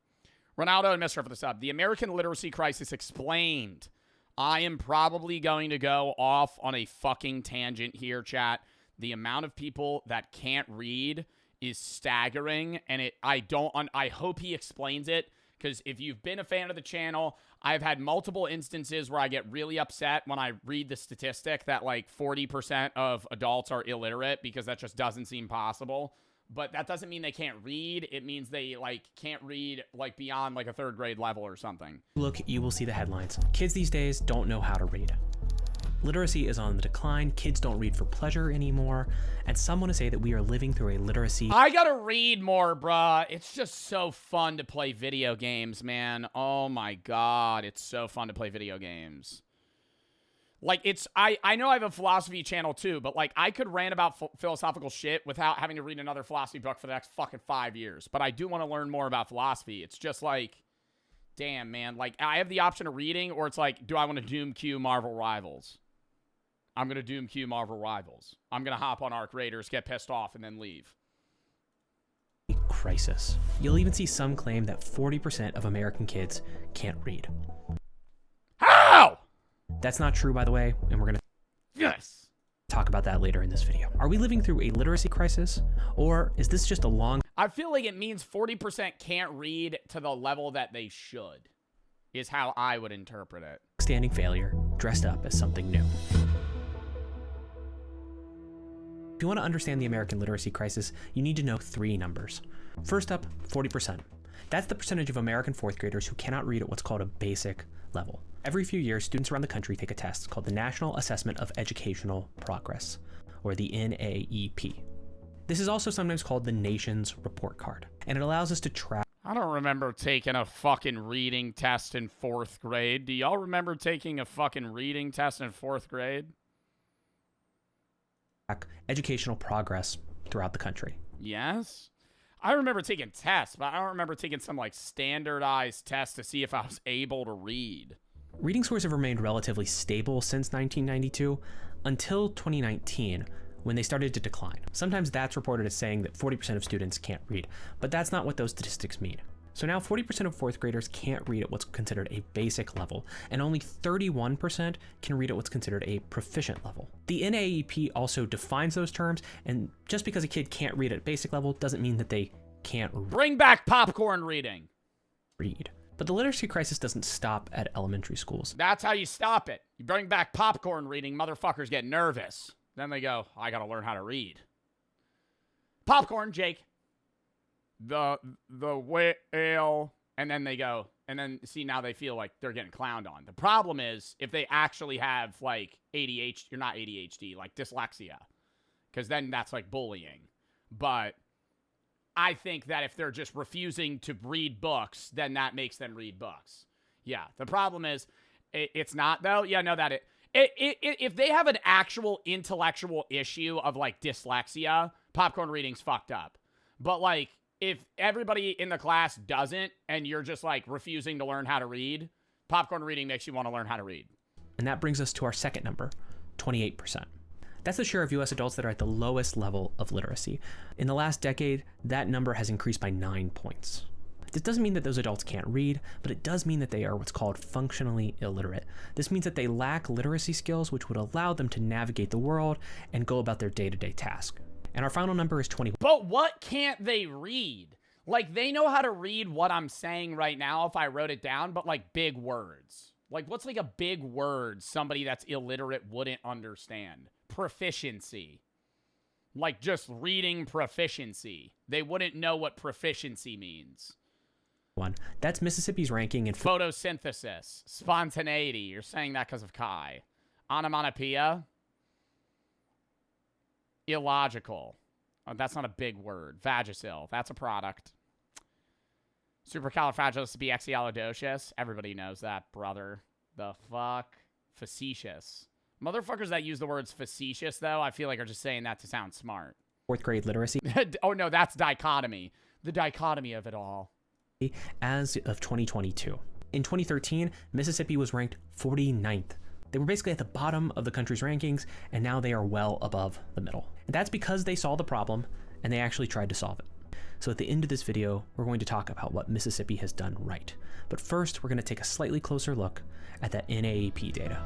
Ronaldo and Mr. for the sub. The American literacy crisis explained. I am probably going to go off on a fucking tangent here, chat. The amount of people that can't read is staggering, and I hope he explains it. Because if you've been a fan of the channel, I've had multiple instances where I get really upset when I read the statistic that like 40% of adults are illiterate, because that just doesn't seem possible. But that doesn't mean they can't read. It means they like can't read like beyond like a 3rd grade level or something. Look, you will see the headlines. Kids these days don't know how to read. Literacy is on the decline. Kids don't read for pleasure anymore. And some want to say that we are living through a literacy. I gotta read more, bruh. It's just so fun to play video games, man. Oh my God. It's so fun to play video games. Like, I know I have a philosophy channel too, but like I could rant about philosophical shit without having to read another philosophy book for the next fucking 5 years. But I do want to learn more about philosophy. It's just like, damn, man. Like, I have the option of reading, or it's like, do I want to Doom Q Marvel Rivals? I'm going to Doom Q Marvel Rivals. I'm going to hop on Arc Raiders, get pissed off, and then leave. Crisis. You'll even see some claim that 40% of American kids can't read. How? That's not true, by the way, and we're going to talk about that later in this video. Are we living through a literacy crisis, or is this just a long... I feel like it means 40% can't read to the level that they should, is how I would interpret it. Standing failure, dressed up as something new. If you want to understand the American literacy crisis, you need to know 3 numbers. First up, 40%. That's the percentage of American 4th graders who cannot read at what's called a basic level. Every few years, students around the country take a test called the National Assessment of Educational Progress, or the NAEP. This is also sometimes called the nation's report card, and it allows us to track. I don't remember taking a fucking reading test in 4th grade. Do y'all remember taking a fucking reading test in 4th grade? Educational progress throughout the country. Yes. I remember taking tests, but I don't remember taking some like standardized test to see if I was able to read. Reading scores have remained relatively stable since 1992 until 2019, when they started to decline. Sometimes that's reported as saying that 40% of students can't read, but that's not what those statistics mean. So now 40% of 4th graders can't read at what's considered a basic level, and only 31% can read at what's considered a proficient level. The NAEP also defines those terms, and just because a kid can't read at basic level doesn't mean that they can't read. Bring back popcorn reading. read. But the literacy crisis doesn't stop at elementary schools. That's how you stop it. You bring back popcorn reading, motherfuckers get nervous. Then they go, I gotta learn how to read. Popcorn, Jake. The whale. And then they go, and then see, now they feel like they're getting clowned on. The problem is if they actually have like ADHD, you're not ADHD, like dyslexia. Because then that's like bullying. But I think that if they're just refusing to read books, then that makes them read books. Yeah, the problem is, it's not, though. Yeah, no, that if they have an actual intellectual issue of, like, dyslexia, popcorn reading's fucked up. But, like, if everybody in the class doesn't, and you're just, like, refusing to learn how to read, popcorn reading makes you want to learn how to read. And that brings us to our second number, 28%. That's the share of U.S. adults that are at the lowest level of literacy. In the last decade, that number has increased by 9 points. This doesn't mean that those adults can't read, but it does mean that they are what's called functionally illiterate. This means that they lack literacy skills which would allow them to navigate the world and go about their day-to-day task. And our final number is 21. But what can't they read? Like, they know how to read what I'm saying right now if I wrote it down, but, like, big words. Like, what's, like, a big word somebody that's illiterate wouldn't understand? Proficiency. Like, just reading proficiency. They wouldn't know what proficiency means. That's Mississippi's ranking in photosynthesis. Spontaneity. You're saying that because of Kai. Onomatopoeia. Illogical. Oh, that's not a big word. Vagisil. That's a product. Supercalifragilisticexpialidocious. Everybody knows that, brother. The fuck? Facetious. Motherfuckers that use the words facetious, though, I feel like are just saying that to sound smart. Fourth grade literacy. Oh, no, that's dichotomy. The dichotomy of it all. As of 2022. In 2013, Mississippi was ranked 49th. They were basically at the bottom of the country's rankings, and now they are well above the middle. And that's because they saw the problem, and they actually tried to solve it. So at the end of this video, we're going to talk about what Mississippi has done right. But first, we're going to take a slightly closer look at that NAEP data.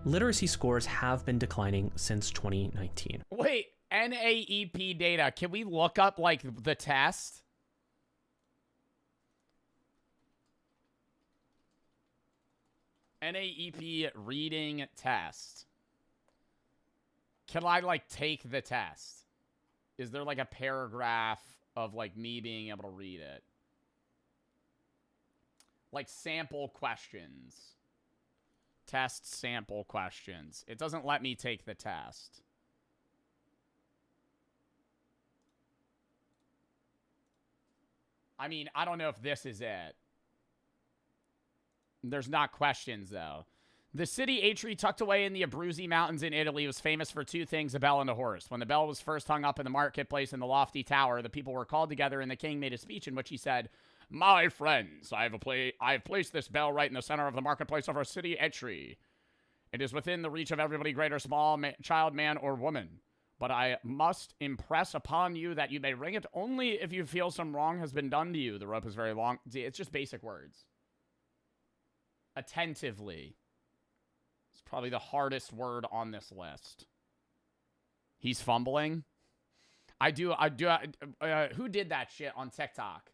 Literacy scores have been declining since 2019. Wait, NAEP data. Can we look up, like, the test? NAEP reading test. Can I, like, take the test? Is there, like, a paragraph of, like, me being able to read it? Like, sample questions. Test sample questions. It doesn't let me take the test. I mean, I don't know if this is it. There's not questions, though. The city Atri, tucked away in the Abruzzi Mountains in Italy, was famous for two things, a bell and a horse. When the bell was first hung up in the marketplace in the lofty tower, the people were called together, and the king made a speech in which he said, "My friends, I have placed this bell right in the center of the marketplace of our city, Atri. It is within the reach of everybody, great or small, child, man, or woman. But I must impress upon you that you may ring it only if you feel some wrong has been done to you. The rope is very long." It's just basic words. Attentively. It's probably the hardest word on this list. He's fumbling. Who did that shit on TikTok?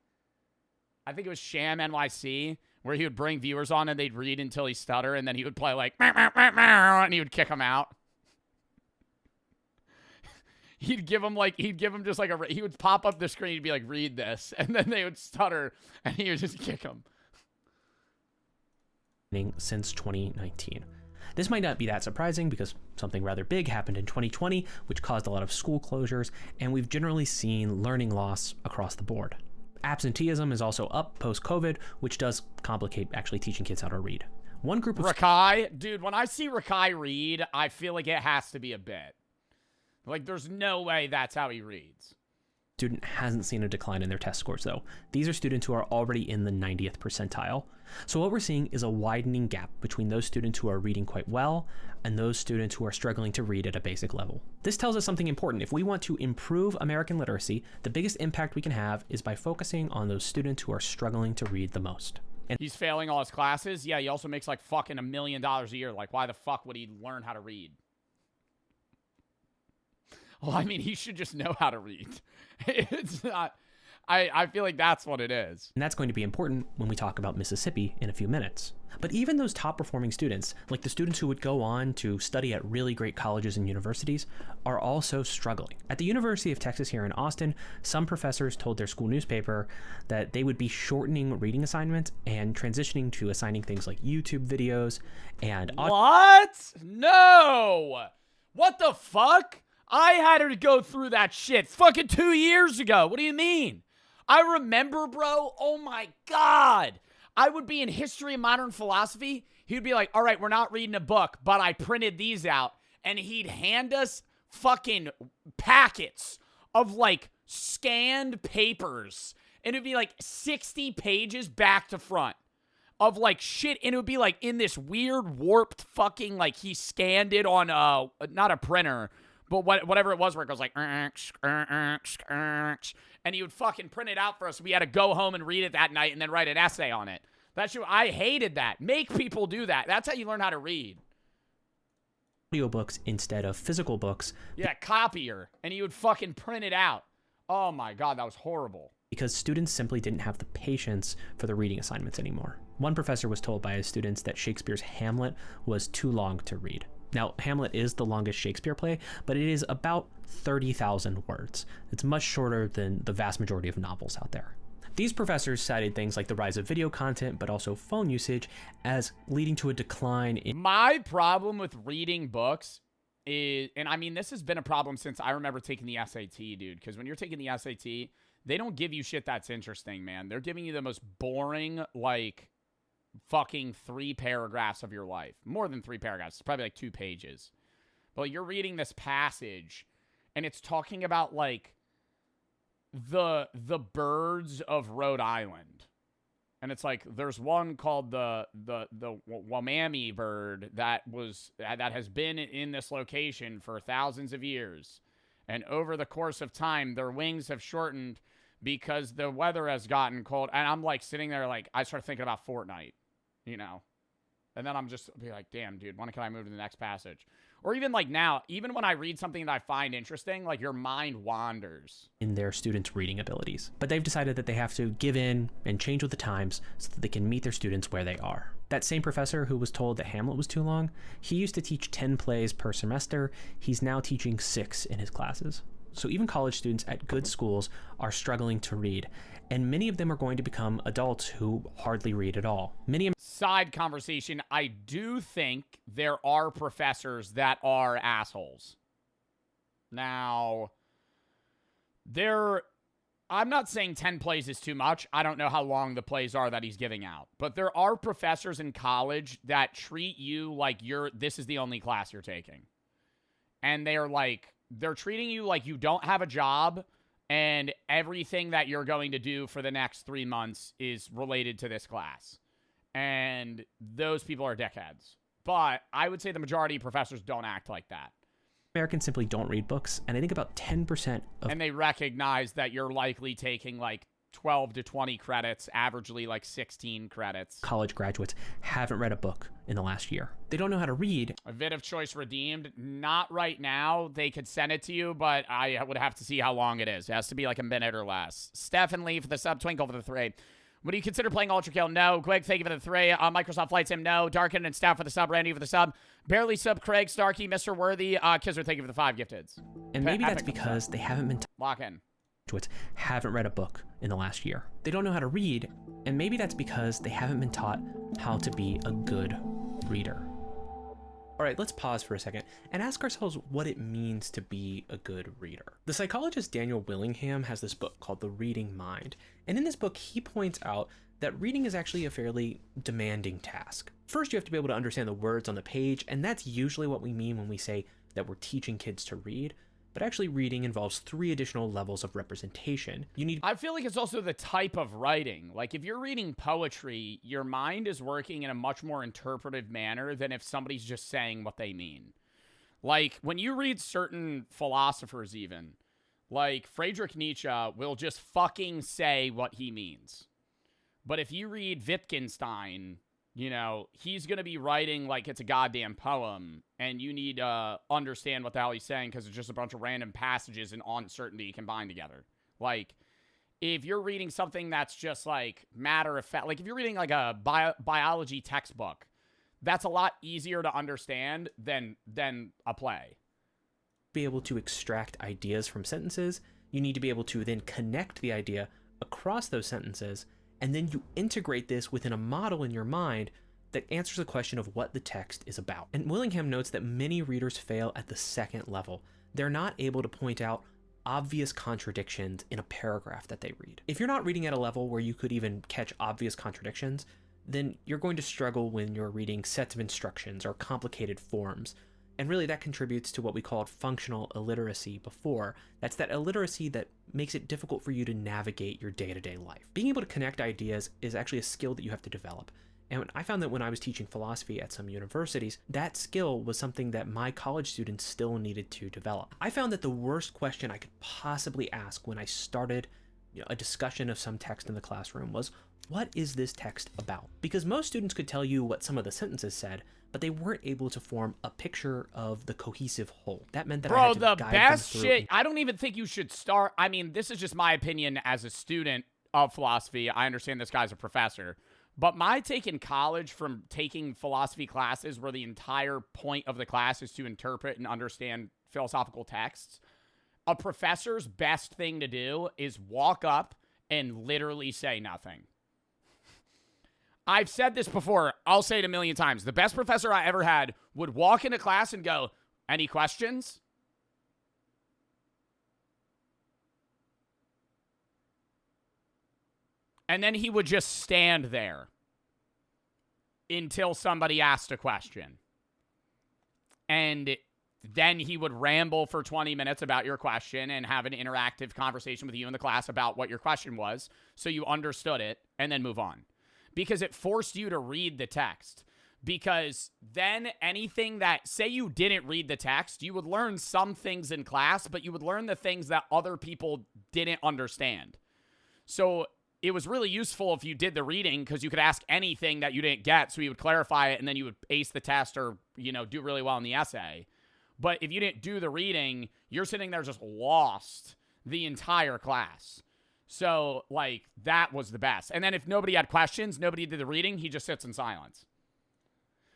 I think it was Sham NYC, where he would bring viewers on and they'd read until he stutter, and then he would play like, and he would kick them out. He'd give him just like he would pop up the screen, he'd be like, read this, and then they would stutter, and he would just kick them. Since 2019. This might not be that surprising because something rather big happened in 2020, which caused a lot of school closures, and we've generally seen learning loss across the board. Absenteeism is also up post-COVID, which does complicate actually teaching kids how to read. One group of Rakai, dude, when I see Rakai read, I feel like it has to be a bit. Like, there's no way that's how he reads. Student hasn't seen a decline in their test scores, though. These are students who are already in the 90th percentile. So what we're seeing is a widening gap between those students who are reading quite well and those students who are struggling to read at a basic level. This tells us something important. If we want to improve American literacy, the biggest impact we can have is by focusing on those students who are struggling to read the most. And he's failing all his classes? Yeah, he also makes like fucking $1 million a year. Like, why the fuck would he learn how to read? Well, I mean, he should just know how to read. It's not... I feel like that's what it is. And that's going to be important when we talk about Mississippi in a few minutes. But even those top performing students, like the students who would go on to study at really great colleges and universities, are also struggling. At the University of Texas here in Austin, some professors told their school newspaper that they would be shortening reading assignments and transitioning to assigning things like YouTube videos and... What? No! What the fuck? I had her to go through that shit fucking 2 years ago. What do you mean? I remember, bro. Oh my God. I would be in history and modern philosophy. He'd be like, all right, we're not reading a book, but I printed these out. And he'd hand us fucking packets of like scanned papers. And it'd be like 60 pages back to front of like shit. And it would be like in this weird warped fucking, like he scanned it on not a printer, but whatever it was, where it goes like, and he would fucking print it out for us. We had to go home and read it that night and then write an essay on it. I hated that. Make people do that. That's how you learn how to read. audiobooks instead of physical books. Yeah, copier. And he would fucking print it out. Oh my God, that was horrible. Because students simply didn't have the patience for the reading assignments anymore. One professor was told by his students that Shakespeare's Hamlet was too long to read. Now, Hamlet is the longest Shakespeare play, but it is about 30,000 words. It's much shorter than the vast majority of novels out there. These professors cited things like the rise of video content, but also phone usage, as leading to a decline in... My problem with reading books is, and I mean, this has been a problem since I remember taking the SAT, dude, because when you're taking the SAT, they don't give you shit that's interesting, man. They're giving you the most boring, like, fucking 3 paragraphs of your life. More than 3 paragraphs. It's probably like 2 pages. But you're reading this passage, and it's talking about, like, the birds of Rhode Island. And it's like, there's one called the Wamami bird that has been in this location for thousands of years. And over the course of time, their wings have shortened because the weather has gotten cold. And I'm like sitting there, like, I start thinking about Fortnite, you know? And then I'm just be like, damn, dude, when can I move to the next passage? Or even like now, even when I read something that I find interesting, like your mind wanders. In their students' reading abilities. But they've decided that they have to give in and change with the times so that they can meet their students where they are. That same professor who was told that Hamlet was too long, he used to teach 10 plays per semester. He's now teaching 6 in his classes. So even college students at good schools are struggling to read, and many of them are going to become adults who hardly read at all. Side conversation, I do think there are professors that are assholes. Now, I'm not saying 10 plays is too much. I don't know how long the plays are that he's giving out. But there are professors in college that treat you like this is the only class you're taking. And they're treating you like you don't have a job and everything that you're going to do for the next 3 months is related to this class. And those people are dickheads. But I would say the majority of professors don't act like that. Americans simply don't read books, and I think about 10% of... And they recognize that you're likely taking like 12 to 20 credits, averagely like 16 credits. College graduates haven't read a book in the last year. They don't know how to read. A vid of choice redeemed. Not right now. They could send it to you, but I would have to see how long it is. It has to be like a minute or less. Stephen Lee for the sub, Twinkle for the 3. Would you consider playing Ultra Kill? No. Greg, thank you for the 3. Microsoft Flight Sim, no. Darken and Staff for the sub. Randy for the sub. Barely sub. Craig, Starkey, Mr. Worthy. Kisser, thank you for the 5 gifteds. And maybe that's because they haven't been... Lock in. Haven't read a book in the last year. They don't know how to read, and maybe that's because they haven't been taught how to be a good reader. All right, let's pause for a second and ask ourselves what it means to be a good reader. The psychologist Daniel Willingham has this book called The Reading Mind, and in this book he points out that reading is actually a fairly demanding task. First, you have to be able to understand the words on the page, and that's usually what we mean when we say that we're teaching kids to read. But actually reading involves 3 additional levels of representation. I feel like it's also the type of writing. Like if you're reading poetry, your mind is working in a much more interpretive manner than if somebody's just saying what they mean. Like when you read certain philosophers even, like Friedrich Nietzsche will just fucking say what he means. But if you read Wittgenstein, you know, he's going to be writing like it's a goddamn poem, and you need to understand what the hell he's saying because it's just a bunch of random passages and uncertainty combined together. Like, if you're reading something that's just like matter of fact, like if you're reading like a biology textbook, that's a lot easier to understand than a play. Be able to extract ideas from sentences, you need to be able to then connect the idea across those sentences, and then you integrate this within a model in your mind that answers the question of what the text is about. And Willingham notes that many readers fail at the second level. They're not able to point out obvious contradictions in a paragraph that they read. If you're not reading at a level where you could even catch obvious contradictions, then you're going to struggle when you're reading sets of instructions or complicated forms. And really that contributes to what we called functional illiteracy before. That's that illiteracy that makes it difficult for you to navigate your day-to-day life. Being able to connect ideas is actually a skill that you have to develop. And I found that when I was teaching philosophy at some universities, that skill was something that my college students still needed to develop. I found that the worst question I could possibly ask when I started a discussion of some text in the classroom was, what is this text about? Because most students could tell you what some of the sentences said, but they weren't able to form a picture of the cohesive whole. That meant that I had to guide them best through. shit, I don't even think you should start. I mean, this is just my opinion as a student of philosophy. I understand this guy's a professor. But my take in college from taking philosophy classes where the entire point of the class is to interpret and understand philosophical texts, a professor's best thing to do is walk up and literally say nothing. I've said this before. I'll say it a million times. The best professor I ever had would walk into class and go, "Any questions?" And then he would just stand there until somebody asked a question. And then he would ramble for 20 minutes about your question and have an interactive conversation with you in the class about what your question was, so you understood it, and then move on. Because it forced you to read the text. Because then anything that, say you didn't read the text, you would learn some things in class, but you would learn the things that other people didn't understand. So it was really useful if you did the reading, because you could ask anything that you didn't get, so he would clarify it, and then you would ace the test or, do really well in the essay. But if you didn't do the reading, you're sitting there just lost the entire class. So, that was the best. And then if nobody had questions, nobody did the reading, he just sits in silence.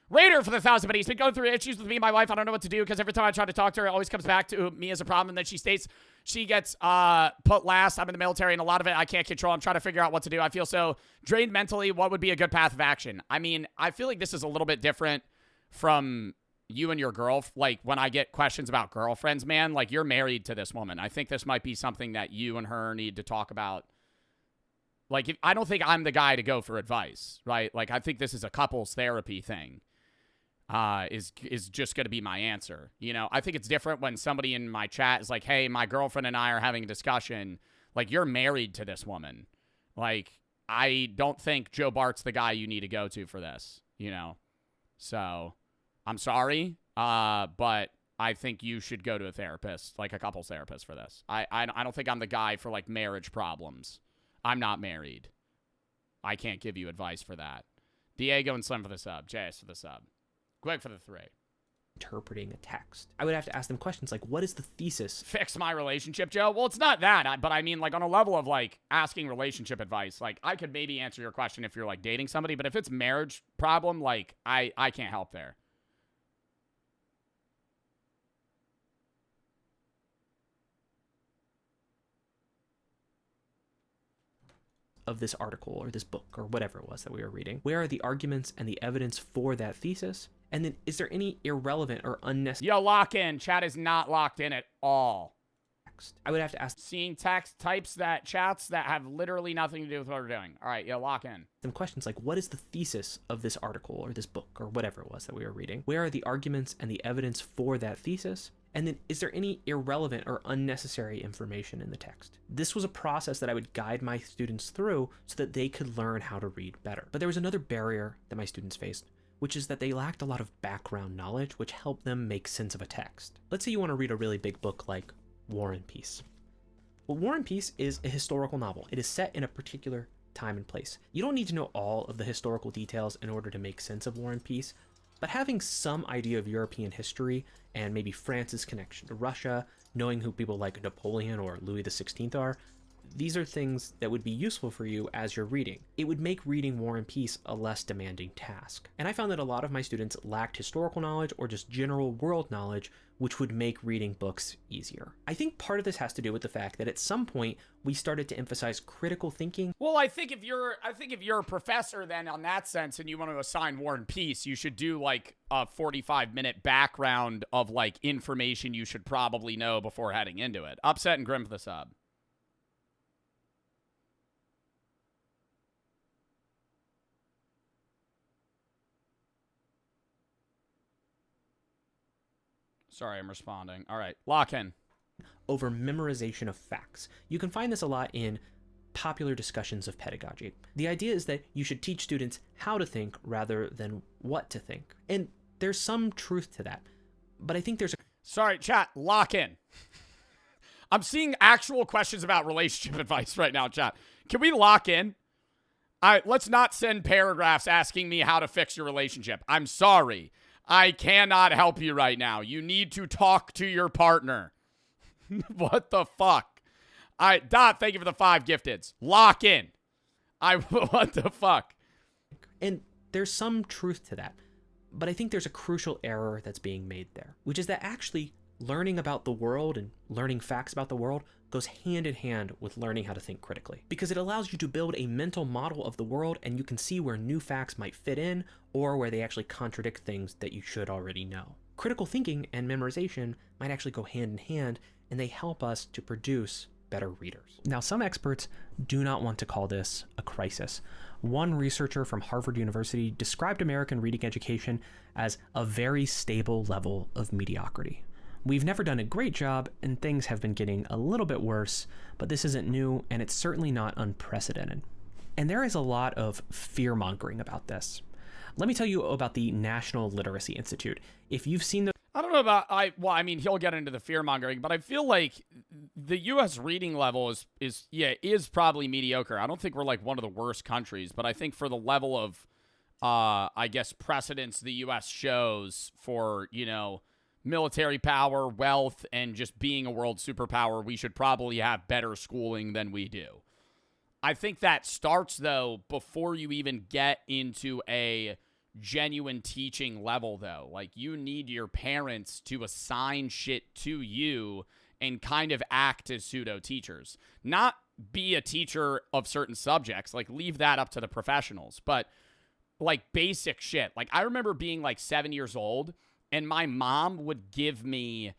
Raider for the 1,000, but he's been going through issues with me and my wife. I don't know what to do because every time I try to talk to her, it always comes back to me as a problem. And then she states she gets put last. I'm in the military, and a lot of it I can't control. I'm trying to figure out what to do. I feel so drained mentally. What would be a good path of action? I mean, I feel like this is a little bit different from you and your girl. Like, when I get questions about girlfriends, man, you're married to this woman. I think this might be something that you and her need to talk about. I don't think I'm the guy to go for advice, right? I think this is a couples therapy thing. Is just going to be my answer. I think it's different when somebody in my chat is like, hey, my girlfriend and I are having a discussion. You're married to this woman. I don't think Joe Bart's the guy you need to go to for this, So, I'm sorry, but I think you should go to a therapist, a couples therapist for this. I don't think I'm the guy for, marriage problems. I'm not married. I can't give you advice for that. Diego and Slim for the sub. JS for the sub. Quick for the 3. Interpreting a text. I would have to ask them questions like, what is the thesis? Fix my relationship, Joe? Well, it's not that, but I mean, on a level of, asking relationship advice, I could maybe answer your question if you're, dating somebody, but if it's marriage problem, I can't help there. Of this article or this book or whatever it was that we were reading. Where are the arguments and the evidence for that thesis? And then is there any irrelevant or unnecessary... Yo, lock in. Chat is not locked in at all. I would have to ask... Seeing chats that have literally nothing to do with what we're doing. All right, yo, lock in. Some questions like, what is the thesis of this article or this book or whatever it was that we were reading? Where are the arguments and the evidence for that thesis? And then is there any irrelevant or unnecessary information in the text? This was a process that I would guide my students through so that they could learn how to read better. But there was another barrier that my students faced, which is that they lacked a lot of background knowledge, which helped them make sense of a text. Let's say you want to read a really big book like War and Peace. Well, War and Peace is a historical novel. It is set in a particular time and place. You don't need to know all of the historical details in order to make sense of War and Peace, but having some idea of European history and maybe France's connection to Russia, knowing who people like Napoleon or Louis XVI are, these are things that would be useful for you as you're reading. It would make reading War and Peace a less demanding task. And I found that a lot of my students lacked historical knowledge or just general world knowledge, which would make reading books easier. I think part of this has to do with the fact that at some point we started to emphasize critical thinking. Well, I think if you're a professor then on that sense and you want to assign War and Peace, you should do like a 45-minute background of like information you should probably know before heading into it. Upset and Grim for the sub. Sorry, I'm responding. All right, lock in. Over memorization of facts. You can find this a lot in popular discussions of pedagogy. The idea is that you should teach students how to think rather than what to think. And there's some truth to that. But I think there's a... Sorry, chat, lock in. I'm seeing actual questions about relationship advice right now, chat. Can we lock in? Let's not send paragraphs asking me how to fix your relationship. I'm sorry. I cannot help you right now. You need to talk to your partner. What the fuck? All right, Dot, thank you for the 5 gifteds. Lock in. What the fuck? And there's some truth to that. But I think there's a crucial error that's being made there, which is that actually learning about the world and learning facts about the world goes hand in hand with learning how to think critically, because it allows you to build a mental model of the world and you can see where new facts might fit in or where they actually contradict things that you should already know. Critical thinking and memorization might actually go hand in hand, and they help us to produce better readers. Now, some experts do not want to call this a crisis. One researcher from Harvard University described American reading education as a very stable level of mediocrity. We've never done a great job, and things have been getting a little bit worse, but this isn't new, and it's certainly not unprecedented. And there is a lot of fear-mongering about this. Let me tell you about the National Literacy Institute. If you've seen the... I don't know about... Well, I mean, he'll get into the fear-mongering, but I feel like the U.S. reading level is probably mediocre. I don't think we're like one of the worst countries, but I think for the level of, I guess, precedence the U.S. shows for, you know, military power, wealth, and just being a world superpower, we should probably have better schooling than we do. I think that starts, though, before you even get into a genuine teaching level, though. Like, you need your parents to assign shit to you and kind of act as pseudo-teachers. Not be a teacher of certain subjects. Like, leave that up to the professionals. But, like, basic shit. Like, I remember being, like, 7 years old, and my mom would give me,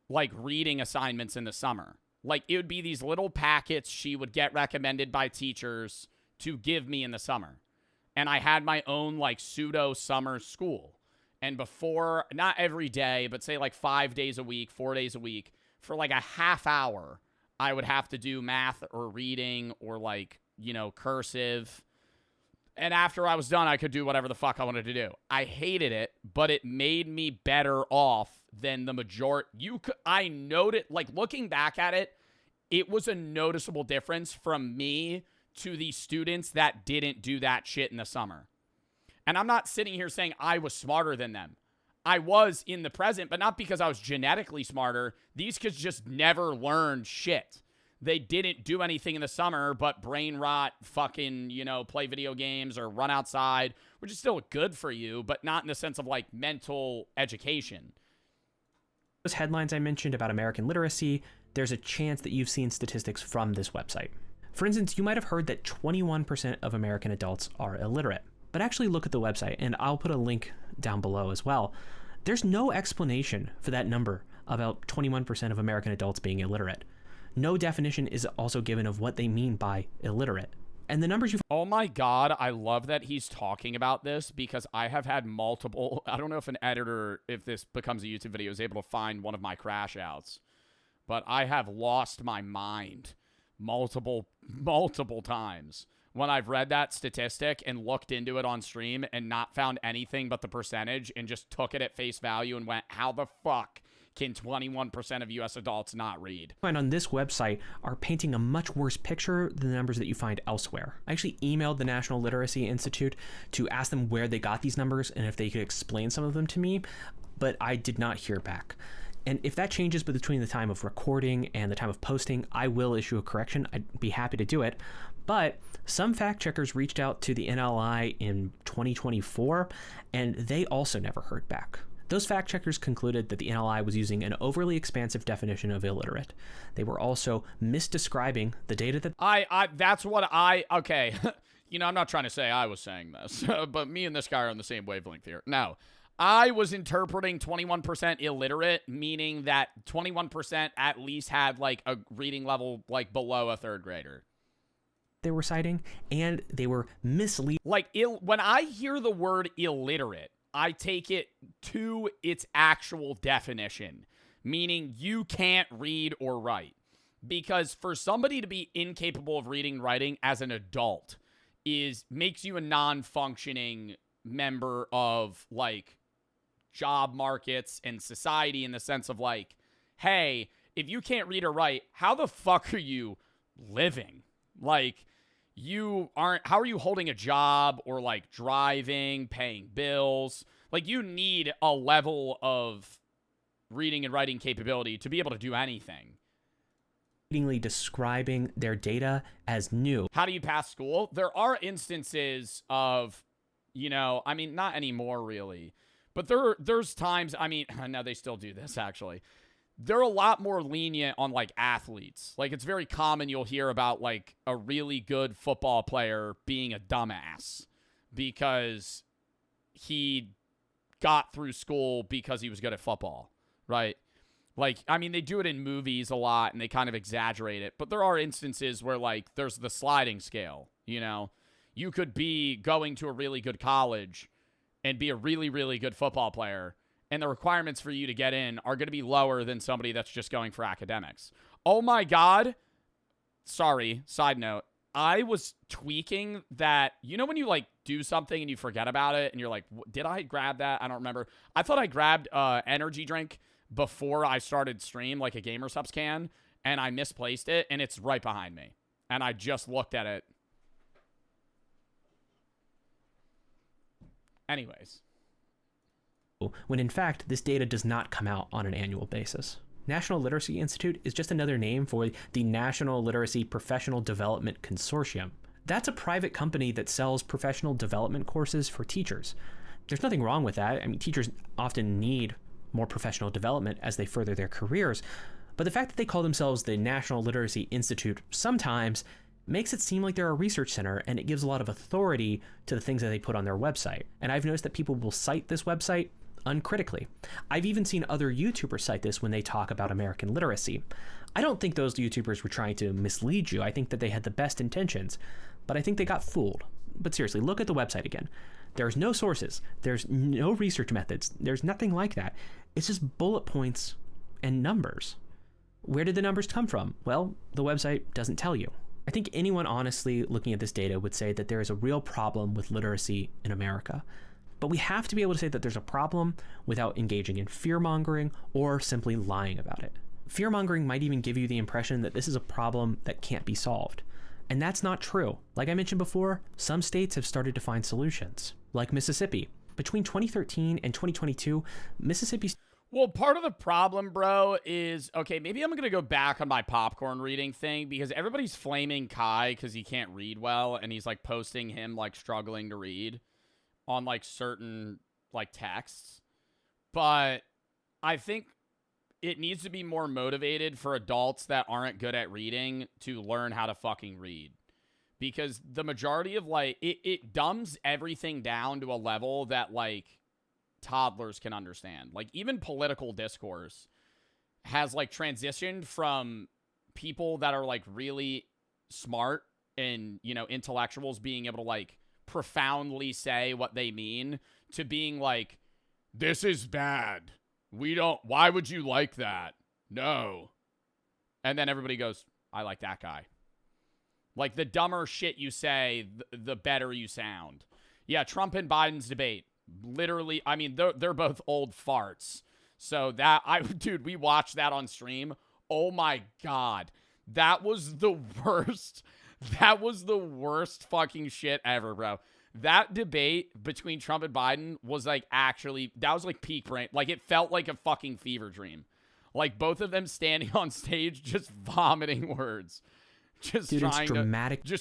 like, reading assignments in the summer. Like, it would be these little packets she would get recommended by teachers to give me in the summer. And I had my own, like, pseudo-summer school. And before, not every day, but say, like, 5 days a week, 4 days a week, for, like, a half hour, I would have to do math or reading or, like, you know, cursive. And after I was done, I could do whatever the fuck I wanted to do. I hated it, but it made me better off than the majority. I noted, like, looking back at it, it was a noticeable difference from me to the students that didn't do that shit in the summer. And I'm not sitting here saying I was smarter than them. I was in the present, but not because I was genetically smarter. These kids just never learned shit. They didn't do anything in the summer but brain rot, fucking, you know, play video games or run outside, which is still good for you, but not in the sense of, like, mental education. Those headlines I mentioned about American literacy, there's a chance that you've seen statistics from this website. For instance, you might have heard that 21% of American adults are illiterate. But actually look at the website, and I'll put a link down below as well. There's no explanation for that number, about 21% of American adults being illiterate. No definition is also given of what they mean by illiterate. And the numbers Oh my God, I love that he's talking about this, because I have had multiple, I don't know if an editor, if this becomes a YouTube video, is able to find one of my crash outs, but I have lost my mind multiple times when I've read that statistic and looked into it on stream and not found anything but the percentage and just took it at face value and went, how the fuck can 21% of US adults not read? Find on this website are painting a much worse picture than the numbers that you find elsewhere. I actually emailed the National Literacy Institute to ask them where they got these numbers and if they could explain some of them to me, but I did not hear back. And if that changes between the time of recording and the time of posting, I will issue a correction. I'd be happy to do it. But some fact checkers reached out to the NLI in 2024, and they also never heard back. Those fact checkers concluded that the NLI was using an overly expansive definition of illiterate. They were also misdescribing the data that that's what okay. You know, I'm not trying to say I was saying this, but me and this guy are on the same wavelength here. No, I was interpreting 21% illiterate, meaning that 21% at least had like a reading level like below a third grader. they were citing, and they were misleading. Like, when I hear the word illiterate, I take it to its actual definition, meaning you can't read or write. Because for somebody to be incapable of reading and writing as an adult makes you a non-functioning member of, like, job markets and society, in the sense of, like, hey, if you can't read or write, how the fuck are you living? Like, how are you holding a job or, like, driving, paying bills? Like, you need a level of reading and writing capability to be able to do anything. Describing their data as new. How do you pass school? There are instances of, you know, I mean, not anymore really, but there's times, I mean, no, they still do this actually. They're a lot more lenient on, like, athletes. Like, it's very common you'll hear about, like, a really good football player being a dumbass because he got through school because he was good at football, right? Like, I mean, they do it in movies a lot, and they kind of exaggerate it. But there are instances where, like, there's the sliding scale, you know? You could be going to a really good college and be a really, really good football player, and the requirements for you to get in are going to be lower than somebody that's just going for academics. Oh, my God. Sorry, side note. I was tweaking that, you know when you, like, do something and you forget about it, and you're like, did I grab that? I don't remember. I thought I grabbed energy drink before I started stream, like a Gamer Subs can, and I misplaced it, and it's right behind me. And I just looked at it. Anyways. When in fact, this data does not come out on an annual basis. National Literacy Institute is just another name for the National Literacy Professional Development Consortium. That's a private company that sells professional development courses for teachers. There's nothing wrong with that. I mean, teachers often need more professional development as they further their careers, but the fact that they call themselves the National Literacy Institute sometimes makes it seem like they're a research center, and it gives a lot of authority to the things that they put on their website. And I've noticed that people will cite this website uncritically. I've even seen other YouTubers cite this when they talk about American literacy. I don't think those YouTubers were trying to mislead you. I think that they had the best intentions, but I think they got fooled. But seriously, look at the website again. There's no sources. There's no research methods. There's nothing like that. It's just bullet points and numbers. Where did the numbers come from? Well, the website doesn't tell you. I think anyone honestly looking at this data would say that there is a real problem with literacy in America. But we have to be able to say that there's a problem without engaging in fear-mongering or simply lying about it. Fear-mongering might even give you the impression that this is a problem that can't be solved. And that's not true. Like I mentioned before, some states have started to find solutions, like Mississippi. Between 2013 and 2022, Mississippi... Well, part of the problem, bro, is, okay, maybe I'm going to go back on my popcorn reading thing, because everybody's flaming Kai because he can't read well, and he's, like, posting him, like, struggling to read on, like, certain, like, texts. But I think it needs to be more motivated for adults that aren't good at reading to learn how to fucking read. Because the majority of, like, it dumbs everything down to a level that, like, toddlers can understand. Like, even political discourse has, like, transitioned from people that are, like, really smart and, you know, intellectuals being able to, like, profoundly say what they mean to being like, this is bad. Why would you like that? No. And then everybody goes, I like that guy. Like, the dumber shit you say, the better you sound. Yeah, Trump and Biden's debate. Literally, I mean, they're both old farts. So dude, we watched that on stream. Oh my God. That was the worst. That was the worst fucking shit ever, bro. That debate between Trump and Biden was like, actually, that was like peak brain. Like, it felt like a fucking fever dream. Like both of them standing on stage just vomiting words. Just Students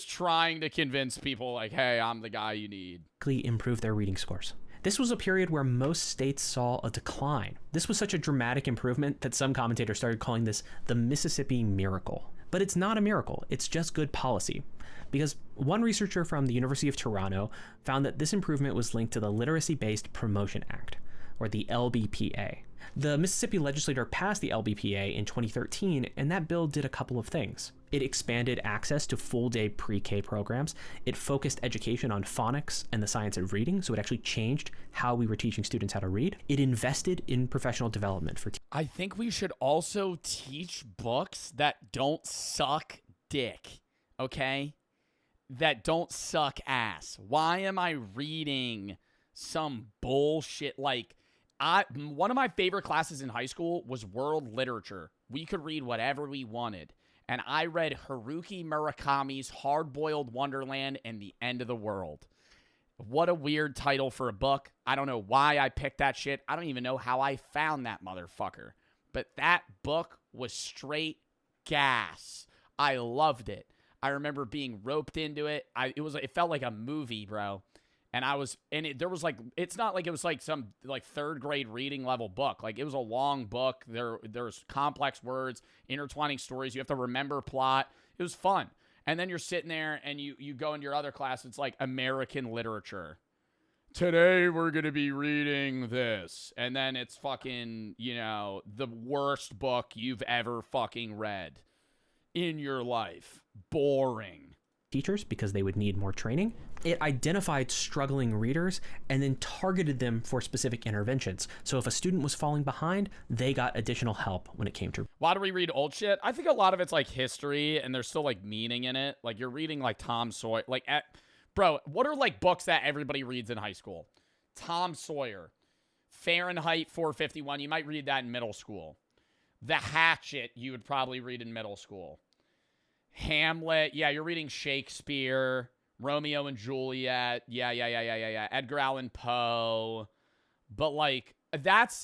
trying to convince people like, hey, I'm the guy you need. Improve their reading scores. This was a period where most states saw a decline. This was such a dramatic improvement that some commentators started calling this the Mississippi Miracle. But it's not a miracle, it's just good policy. Because one researcher from the University of Toronto found that this improvement was linked to the Literacy-Based Promotion Act, or the LBPA. The Mississippi legislature passed the LBPA in 2013, and that bill did a couple of things. It expanded access to full-day pre-K programs. It focused education on phonics and the science of reading, so it actually changed how we were teaching students how to read. It invested in professional development for I think we should also teach books that don't suck dick, okay? That don't suck ass. Why am I reading some bullshit like... one of my favorite classes in high school was world literature. We could read whatever we wanted. And I read Haruki Murakami's Hard-Boiled Wonderland and the End of the World. What a weird title for a book. I don't know why I picked that shit. I don't even know how I found that motherfucker. But that book was straight gas. I loved it. I remember being roped into it. It felt like a movie, bro. And it's not like it was like some like third grade reading level book. Like it was a long book. There's complex words, intertwining stories. You have to remember plot. It was fun. And then you're sitting there and you go into your other class. It's like American literature. Today we're going to be reading this. And then it's fucking, the worst book you've ever fucking read in your life. Boring. Teachers because they would need more training. It identified struggling readers and then targeted them for specific interventions. So if a student was falling behind, they got additional help when it came to... Why do we read old shit? I think a lot of it's like history and there's still like meaning in it. Like you're reading like Tom Sawyer. Bro, what are like books that everybody reads in high school? Tom Sawyer. Fahrenheit 451. You might read that in middle school. The Hatchet you would probably read in middle school. Hamlet, yeah, you're reading Shakespeare, Romeo and Juliet, yeah, Edgar Allan Poe, but like, that's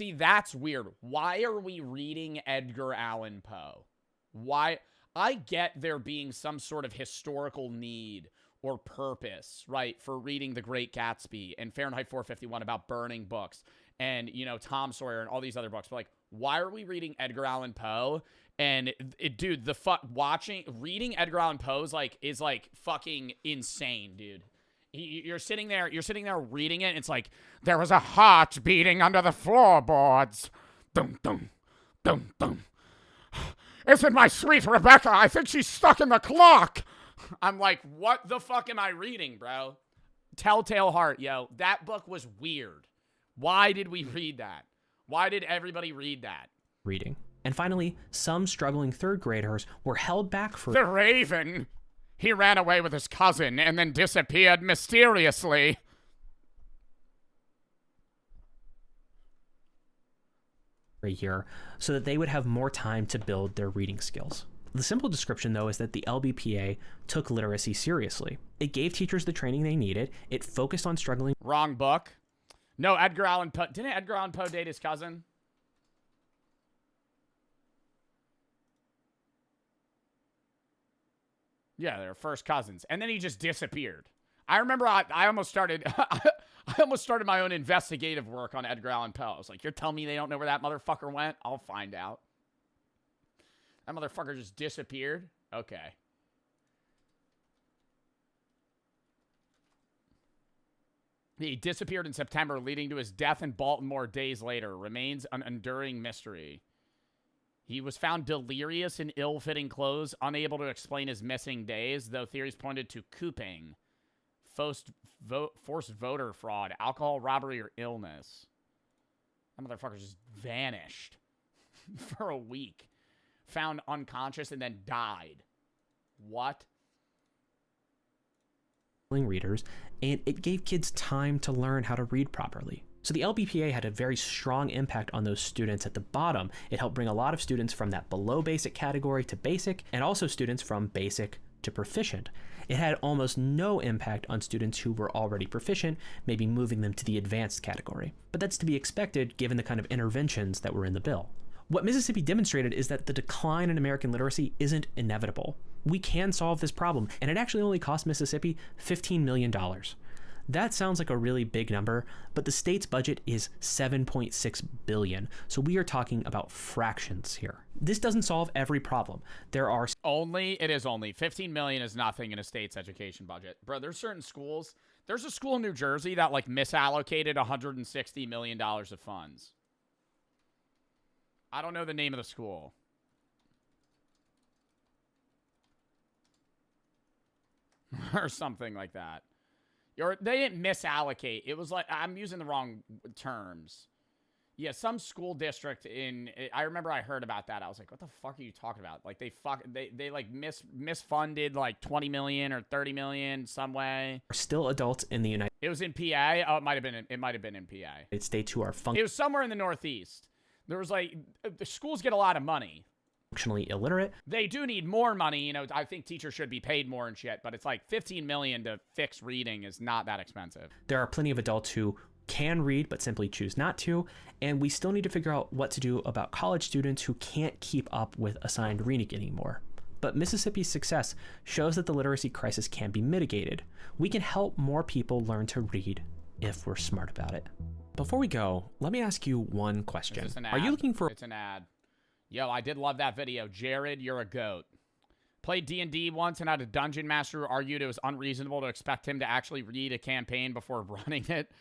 weird. Why are we reading Edgar Allan Poe? Why? I get there being some sort of historical need or purpose, right, for reading The Great Gatsby and Fahrenheit 451 about burning books and, Tom Sawyer and all these other books, but like, why are we reading Edgar Allan Poe? And dude, reading Edgar Allan Poe is like fucking insane, dude. You're sitting there reading it. And it's like, there was a heart beating under the floorboards. Dum, dum, dum, dum. Isn't my sweet Rebecca? I think she's stuck in the clock. I'm like, what the fuck am I reading, bro? Telltale Heart, yo. That book was weird. Why did we read that? Why did everybody read that? Reading. And finally, some struggling third graders were held back for... The Raven! He ran away with his cousin and then disappeared mysteriously. A year, so that they would have more time to build their reading skills. The simple description, though, is that the LBPA took literacy seriously. It gave teachers the training they needed. It focused on struggling... Wrong book. No, Edgar Allan Poe... Didn't Edgar Allan Poe date his cousin? Yeah, they're first cousins. And then he just disappeared. I remember I almost started my own investigative work on Edgar Allan Poe. I was like, you're telling me they don't know where that motherfucker went? I'll find out. That motherfucker just disappeared? Okay. He disappeared in September, leading to his death in Baltimore days later. Remains an enduring mystery. He was found delirious in ill-fitting clothes, unable to explain his missing days, though theories pointed to cooping, forced voter fraud, alcohol, robbery, or illness. That motherfucker just vanished for a week. Found unconscious and then died. What? Readers, and it gave kids time to learn how to read properly. So the LBPA had a very strong impact on those students at the bottom. It helped bring a lot of students from that below basic category to basic, and also students from basic to proficient. It had almost no impact on students who were already proficient, maybe moving them to the advanced category. But that's to be expected given the kind of interventions that were in the bill. What Mississippi demonstrated is that the decline in American literacy isn't inevitable. We can solve this problem, and it actually only cost Mississippi $15 million. That sounds like a really big number, but the state's budget is $7.6 billion, so we are talking about fractions here. This doesn't solve every problem. It is only. 15 million is nothing in a state's education budget. Bro, there's certain schools. There's a school in New Jersey that like misallocated $160 million of funds. I don't know the name of the school. Or something like that. They didn't misallocate. It was like, I'm using the wrong terms. Yeah, some school district I remember I heard about that. I was like, what the fuck are you talking about? Like they like misfunded like 20 million or 30 million some way. Still adults in the United It was in PA. Oh, it might have been in PA. States who are It was somewhere in the Northeast. There was like, the schools get a lot of money. functionally illiterate. They do need more money. You know, I think teachers should be paid more and shit, but it's like 15 million to fix reading is not that expensive. There are plenty of adults who can read but simply choose not to, and we still need to figure out what to do about college students who can't keep up with assigned reading anymore. But Mississippi's success shows that the literacy crisis can be mitigated. We can help more people learn to read if we're smart about it. Before we go, let me ask you one question. Are you looking for... It's an ad. Yo, I did love that video. Jared, you're a goat. Played D&D once and had a dungeon master who argued it was unreasonable to expect him to actually read a campaign before running it.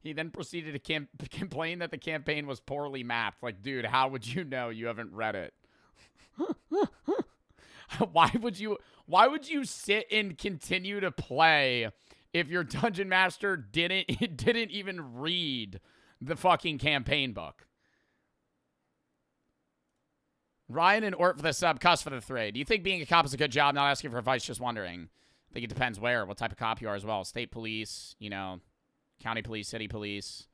He then proceeded to complain that the campaign was poorly mapped. Like, dude, how would you know? You haven't read it. Why would you sit and continue to play if your dungeon master didn't even read the fucking campaign book? Ryan and Ort for the sub, cuss for the 3. Do you think being a cop is a good job? Not asking for advice, just wondering. I think it depends what type of cop you are as well. State police, you know, county police, city police.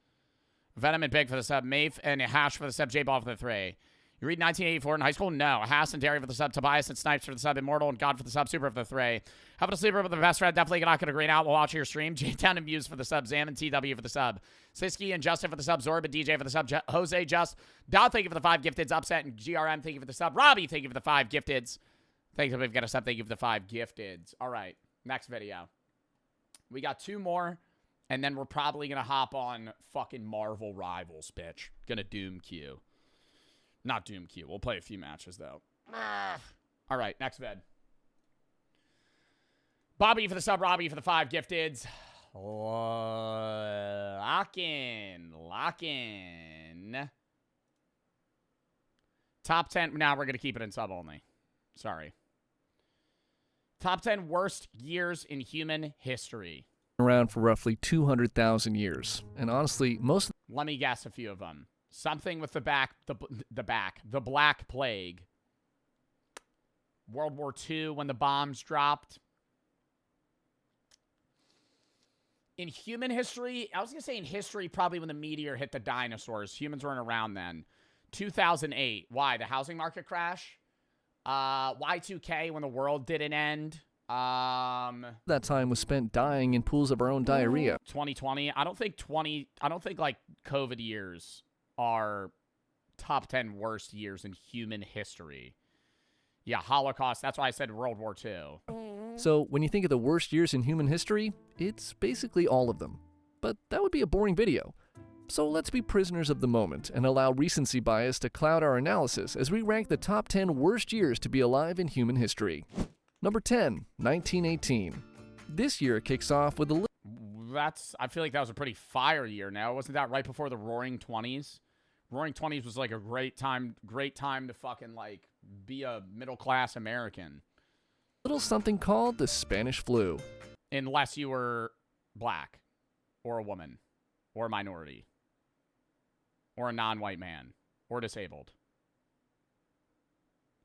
Venom and Big for the sub. Mafe and Hash for the sub. J-Ball for the 3. You read 1984 in high school? No. Haas and Derry for the sub. Tobias and Snipes for the sub. Immortal and God for the sub. Super for the 3. Having a sleeper with the best friend. Definitely not going to green out while watching your stream. J-Town and Muse for the sub. Zam and TW for the sub. Siski and Justin for the sub. Zorb and DJ for the sub. Jose Just. Dot, thank you for the 5 gifteds. Upset and GRM, thank you for the sub. Robbie, thank you for the 5 gifteds. Thank you. We've got a sub. Thank you for the 5 gifteds. All right. Next video. We got 2 more. And then we're probably going to hop on fucking Marvel Rivals, bitch. Gonna Doom Q. Not Doom Q. We'll play a few matches, though. All right, next vid. Bobby for the sub, Robbie for the 5 gifteds. Lock in. Top 10. Now we're going to keep it in sub only. Sorry. Top 10 worst years in human history. Around for roughly 200,000 years. And honestly, most... Let me guess a few of them. Something with the Black Plague. World War II when the bombs dropped. In human history, I was going to say in history, probably when the meteor hit the dinosaurs. Humans weren't around then. 2008. Why? The housing market crash? Y2K when the world didn't end. that time was spent dying in pools of our own diarrhea. 2020. I don't think like COVID years are top 10 worst years in human history. Yeah, Holocaust. That's why I said World War II. So when you think of the worst years in human history, it's basically all of them. But that would be a boring video. So let's be prisoners of the moment and allow recency bias to cloud our analysis as we rank the top 10 worst years to be alive in human history. Number 10, 1918. This year kicks off with a I feel like that was a pretty fire year now. Wasn't that right before the Roaring 20s? Roaring 20s was like a great time to fucking like be a middle-class American. Little something called the Spanish flu. Unless you were black or a woman or a minority or a non-white man or disabled.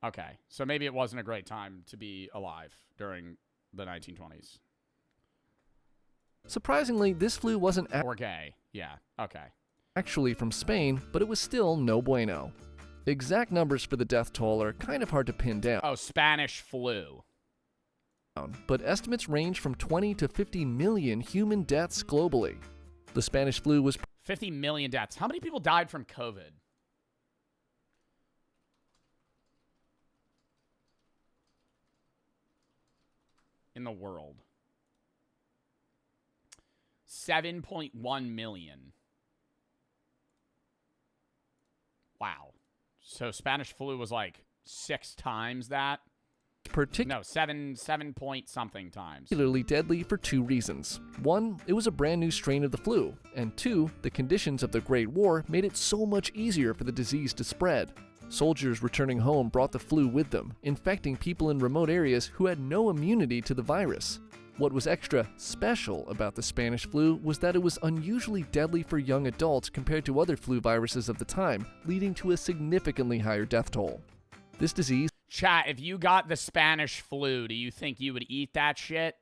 Okay, so maybe it wasn't a great time to be alive during the 1920s. Surprisingly, this flu wasn't or gay. Yeah, okay. Actually from Spain, but it was still no bueno. Exact numbers for the death toll are kind of hard to pin down. Oh, Spanish flu. But estimates range from 20 to 50 million human deaths globally. The Spanish flu was 50 million deaths. How many people died from COVID? in the world. 7.1 million. Wow. So Spanish flu was like 6 times that? No, 7 point something times. Particularly deadly for 2 reasons. 1, it was a brand new strain of the flu, and 2, the conditions of the Great War made it so much easier for the disease to spread. Soldiers returning home brought the flu with them, infecting people in remote areas who had no immunity to the virus. What was extra special about the Spanish flu was that it was unusually deadly for young adults compared to other flu viruses of the time, leading to a significantly higher death toll. This disease... Chat, if you got the Spanish flu, do you think you would eat that shit?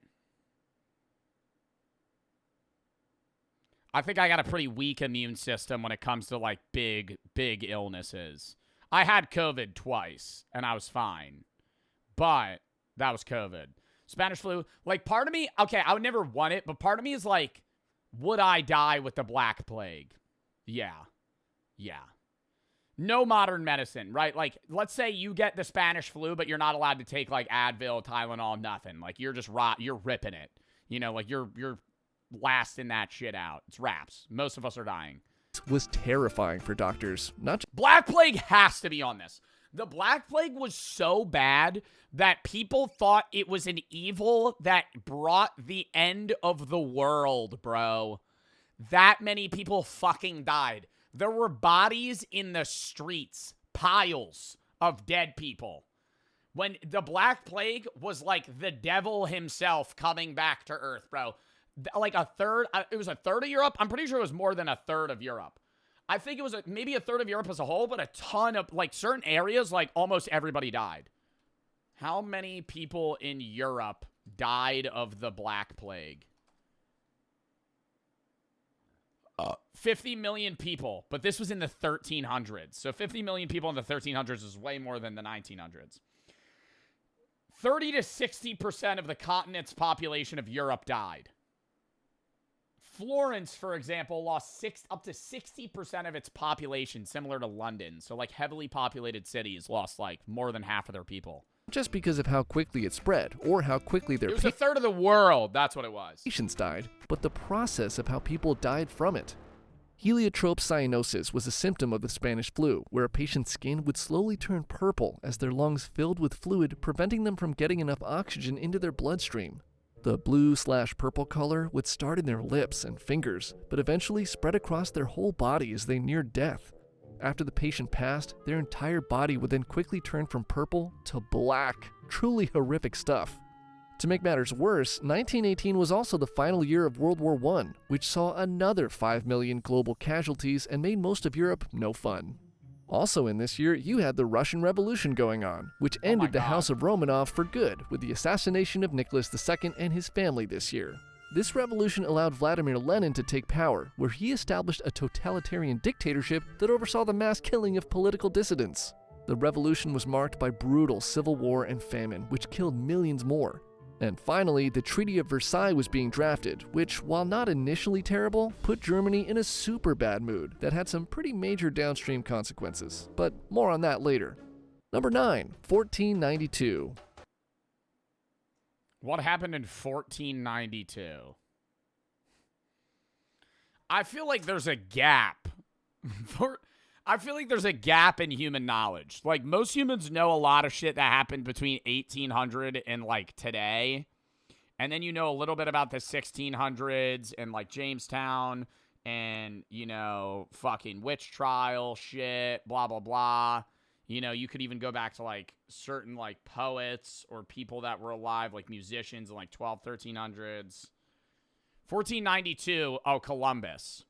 I think I got a pretty weak immune system when it comes to, like, big illnesses. I had COVID twice, and I was fine. But that was COVID. Spanish flu, like, part of me, okay, I would never want it, but part of me is like, would I die with the Black Plague? Yeah. No modern medicine, right? Like, let's say you get the Spanish flu, but you're not allowed to take, like, Advil, Tylenol, nothing. Like, you're just you're ripping it. You know, like, you're lasting that shit out. It's wraps. Most of us are dying. Was terrifying for doctors. Black Plague has to be on this. The Black Plague was so bad that people thought it was an evil that brought the end of the world, bro. That many people fucking died. There were bodies in the streets, piles of dead people. When the Black Plague was like the devil himself coming back to Earth, bro. Like a third, it was a third of Europe. I'm pretty sure it was more than a third of Europe. I think it was maybe a third of Europe as a whole, but a ton of, like, certain areas, like, almost everybody died. How many people in Europe died of the Black Plague? 50 million people, but this was in the 1300s. So 50 million people in the 1300s is way more than the 1900s. 30 to 60% of the continent's population of Europe died. Florence, for example, lost up to 60% of its population, similar to London. So, like, heavily populated cities lost, like, more than half of their people. Just because of how quickly it spread, or how quickly their It was a third of the world. That's what it was. Patients died, but the process of how people died from it. Heliotrope cyanosis was a symptom of the Spanish flu, where a patient's skin would slowly turn purple as their lungs filled with fluid, preventing them from getting enough oxygen into their bloodstream. The blue/purple color would start in their lips and fingers, but eventually spread across their whole body as they neared death. After the patient passed, their entire body would then quickly turn from purple to black. Truly horrific stuff. To make matters worse, 1918 was also the final year of World War I, which saw another 5 million global casualties and made most of Europe no fun. Also in this year, you had the Russian Revolution going on, which ended the House of Romanov for good with the assassination of Nicholas II and his family this year. This revolution allowed Vladimir Lenin to take power, where he established a totalitarian dictatorship that oversaw the mass killing of political dissidents. The revolution was marked by brutal civil war and famine, which killed millions more. And finally, the Treaty of Versailles was being drafted, which, while not initially terrible, put Germany in a super bad mood that had some pretty major downstream consequences. But more on that later. Number 9, 1492. What happened in 1492? I feel like there's a gap. I feel like there's a gap in human knowledge. Like, most humans know a lot of shit that happened between 1800 and, like, today. And then you know a little bit about the 1600s and, like, Jamestown and, you know, fucking witch trial shit, blah, blah, blah. You know, you could even go back to, like, certain, like, poets or people that were alive, like musicians in, like, 1300s. 1492, oh, Columbus.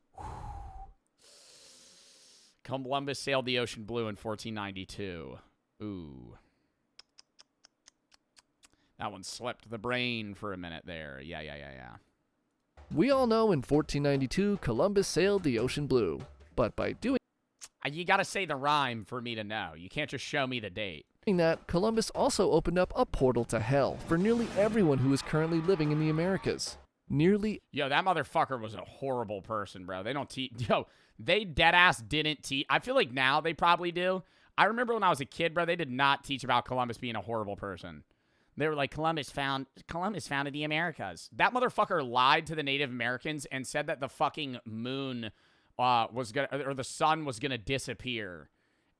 Columbus sailed the ocean blue in 1492. Ooh. That one slipped the brain for a minute there. Yeah. We all know in 1492, Columbus sailed the ocean blue. But by doing you gotta say the rhyme for me to know. You can't just show me the date. that, Columbus also opened up a portal to hell for nearly everyone who is currently living in the Americas. Yo, that motherfucker was a horrible person, bro. They don't teach. Yo, they deadass didn't teach. I feel like now they probably do. I remember when I was a kid, bro, they did not teach about Columbus being a horrible person. They were like, Columbus founded the Americas. That motherfucker lied to the Native Americans and said that the fucking moon was gonna, or the sun was gonna disappear,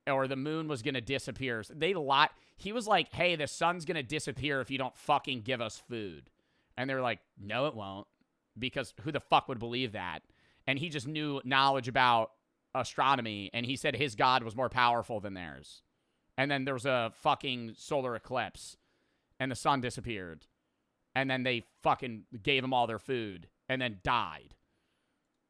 or the moon was gonna disappear. They lied. He was like, hey, the sun's gonna disappear if you don't fucking give us food. And they were like, no, it won't, because who the fuck would believe that? And he just knew knowledge about astronomy, and he said his god was more powerful than theirs. And then there was a fucking solar eclipse, and the sun disappeared. And then they fucking gave them all their food, and then died.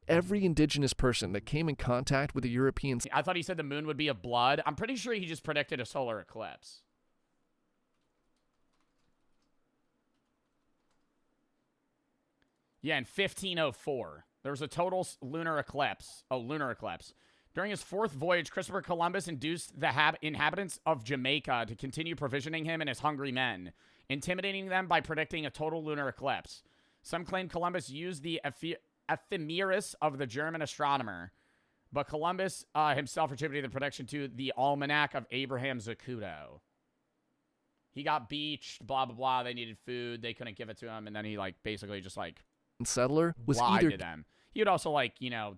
Every indigenous person that came in contact with the Europeans. I thought he said the moon would be of blood. I'm pretty sure he just predicted a solar eclipse. Yeah, in 1504, there was a total lunar eclipse. Oh, lunar eclipse. During his fourth voyage, Christopher Columbus induced the inhabitants of Jamaica to continue provisioning him and his hungry men, intimidating them by predicting a total lunar eclipse. Some claim Columbus used the ephemeris of the German astronomer, but Columbus himself attributed the prediction to the Almanac of Abraham Zacuto. He got beached, blah, blah, blah. They needed food. They couldn't give it to him. And then he, like, basically just, like, settler was lied either to them. He would also, like, you know,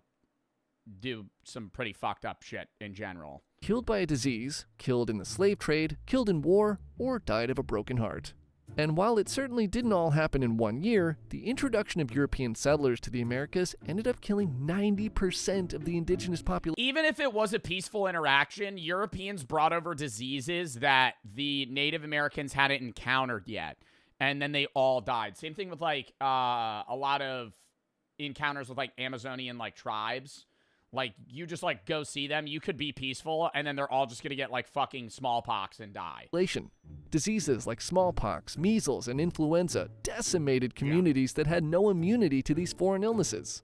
do some pretty fucked up shit in general. Killed by a disease, killed in the slave trade, killed in war, or died of a broken heart. And while it certainly didn't all happen in 1 year, the introduction of European settlers to the Americas ended up killing 90% of the indigenous population. Even if it was a peaceful interaction, Europeans brought over diseases that the Native Americans hadn't encountered yet. And then they all died. Same thing with, like, a lot of encounters with, like, Amazonian, like, tribes. Like, you just, like, go see them. You could be peaceful, and then they're all just going to get, like, fucking smallpox and die. Diseases like smallpox, measles, and influenza decimated communities that had no immunity to these foreign illnesses.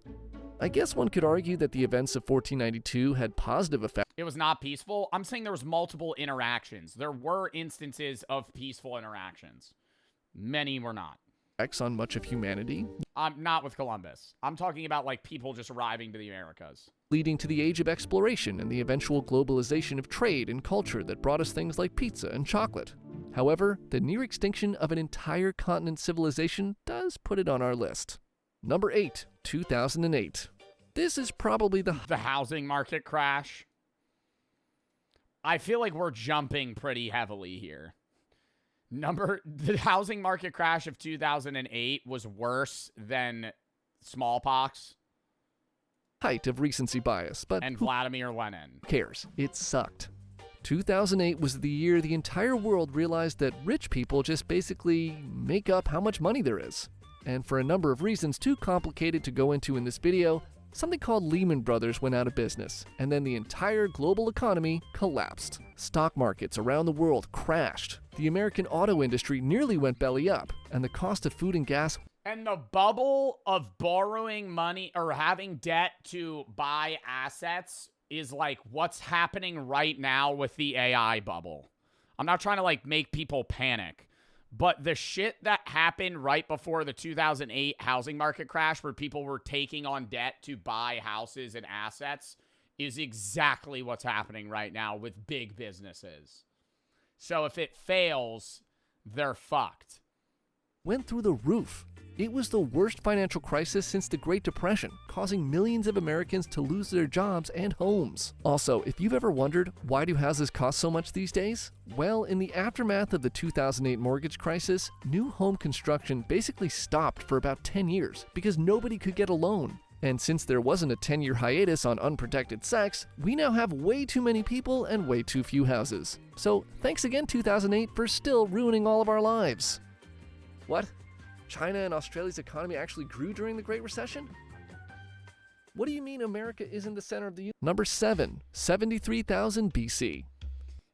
I guess one could argue that the events of 1492 had positive effects. It was not peaceful. I'm saying there was multiple interactions. There were instances of peaceful interactions. Many were not. On much of humanity. Not with Columbus. I'm talking about, like, people just arriving to the Americas. Leading to the age of exploration and the eventual globalization of trade and culture that brought us things like pizza and chocolate. However, the near extinction of an entire continent civilization does put it on our list. Number 8, 2008. This is probably the housing market crash. I feel like we're jumping pretty heavily here. The housing market crash of 2008 was worse than smallpox. Height of recency bias, but and Vladimir Lenin. Who cares? It sucked. 2008 was the year the entire world realized that rich people just basically make up how much money there is. And for a number of reasons too complicated to go into in this video, something called Lehman Brothers went out of business, and then the entire global economy collapsed. Stock markets around the world crashed. The American auto industry nearly went belly up, and the cost of food and gas. And the bubble of borrowing money or having debt to buy assets is like what's happening right now with the AI bubble. I'm not trying to, like, make people panic, but the shit that happened right before the 2008 housing market crash, where people were taking on debt to buy houses and assets, is exactly what's happening right now with big businesses. So if it fails, they're fucked. Went through the roof. It was the worst financial crisis since the Great Depression, causing millions of Americans to lose their jobs and homes. Also, if you've ever wondered, why do houses cost so much these days? Well, in the aftermath of the 2008 mortgage crisis, new home construction basically stopped for about 10 years because nobody could get a loan. And since there wasn't a 10-year hiatus on unprotected sex, we now have way too many people and way too few houses. So thanks again, 2008, for still ruining all of our lives. What? China and Australia's economy actually grew during the Great Recession? What do you mean America isn't the center of the universe? Number 7, 73,000 BC.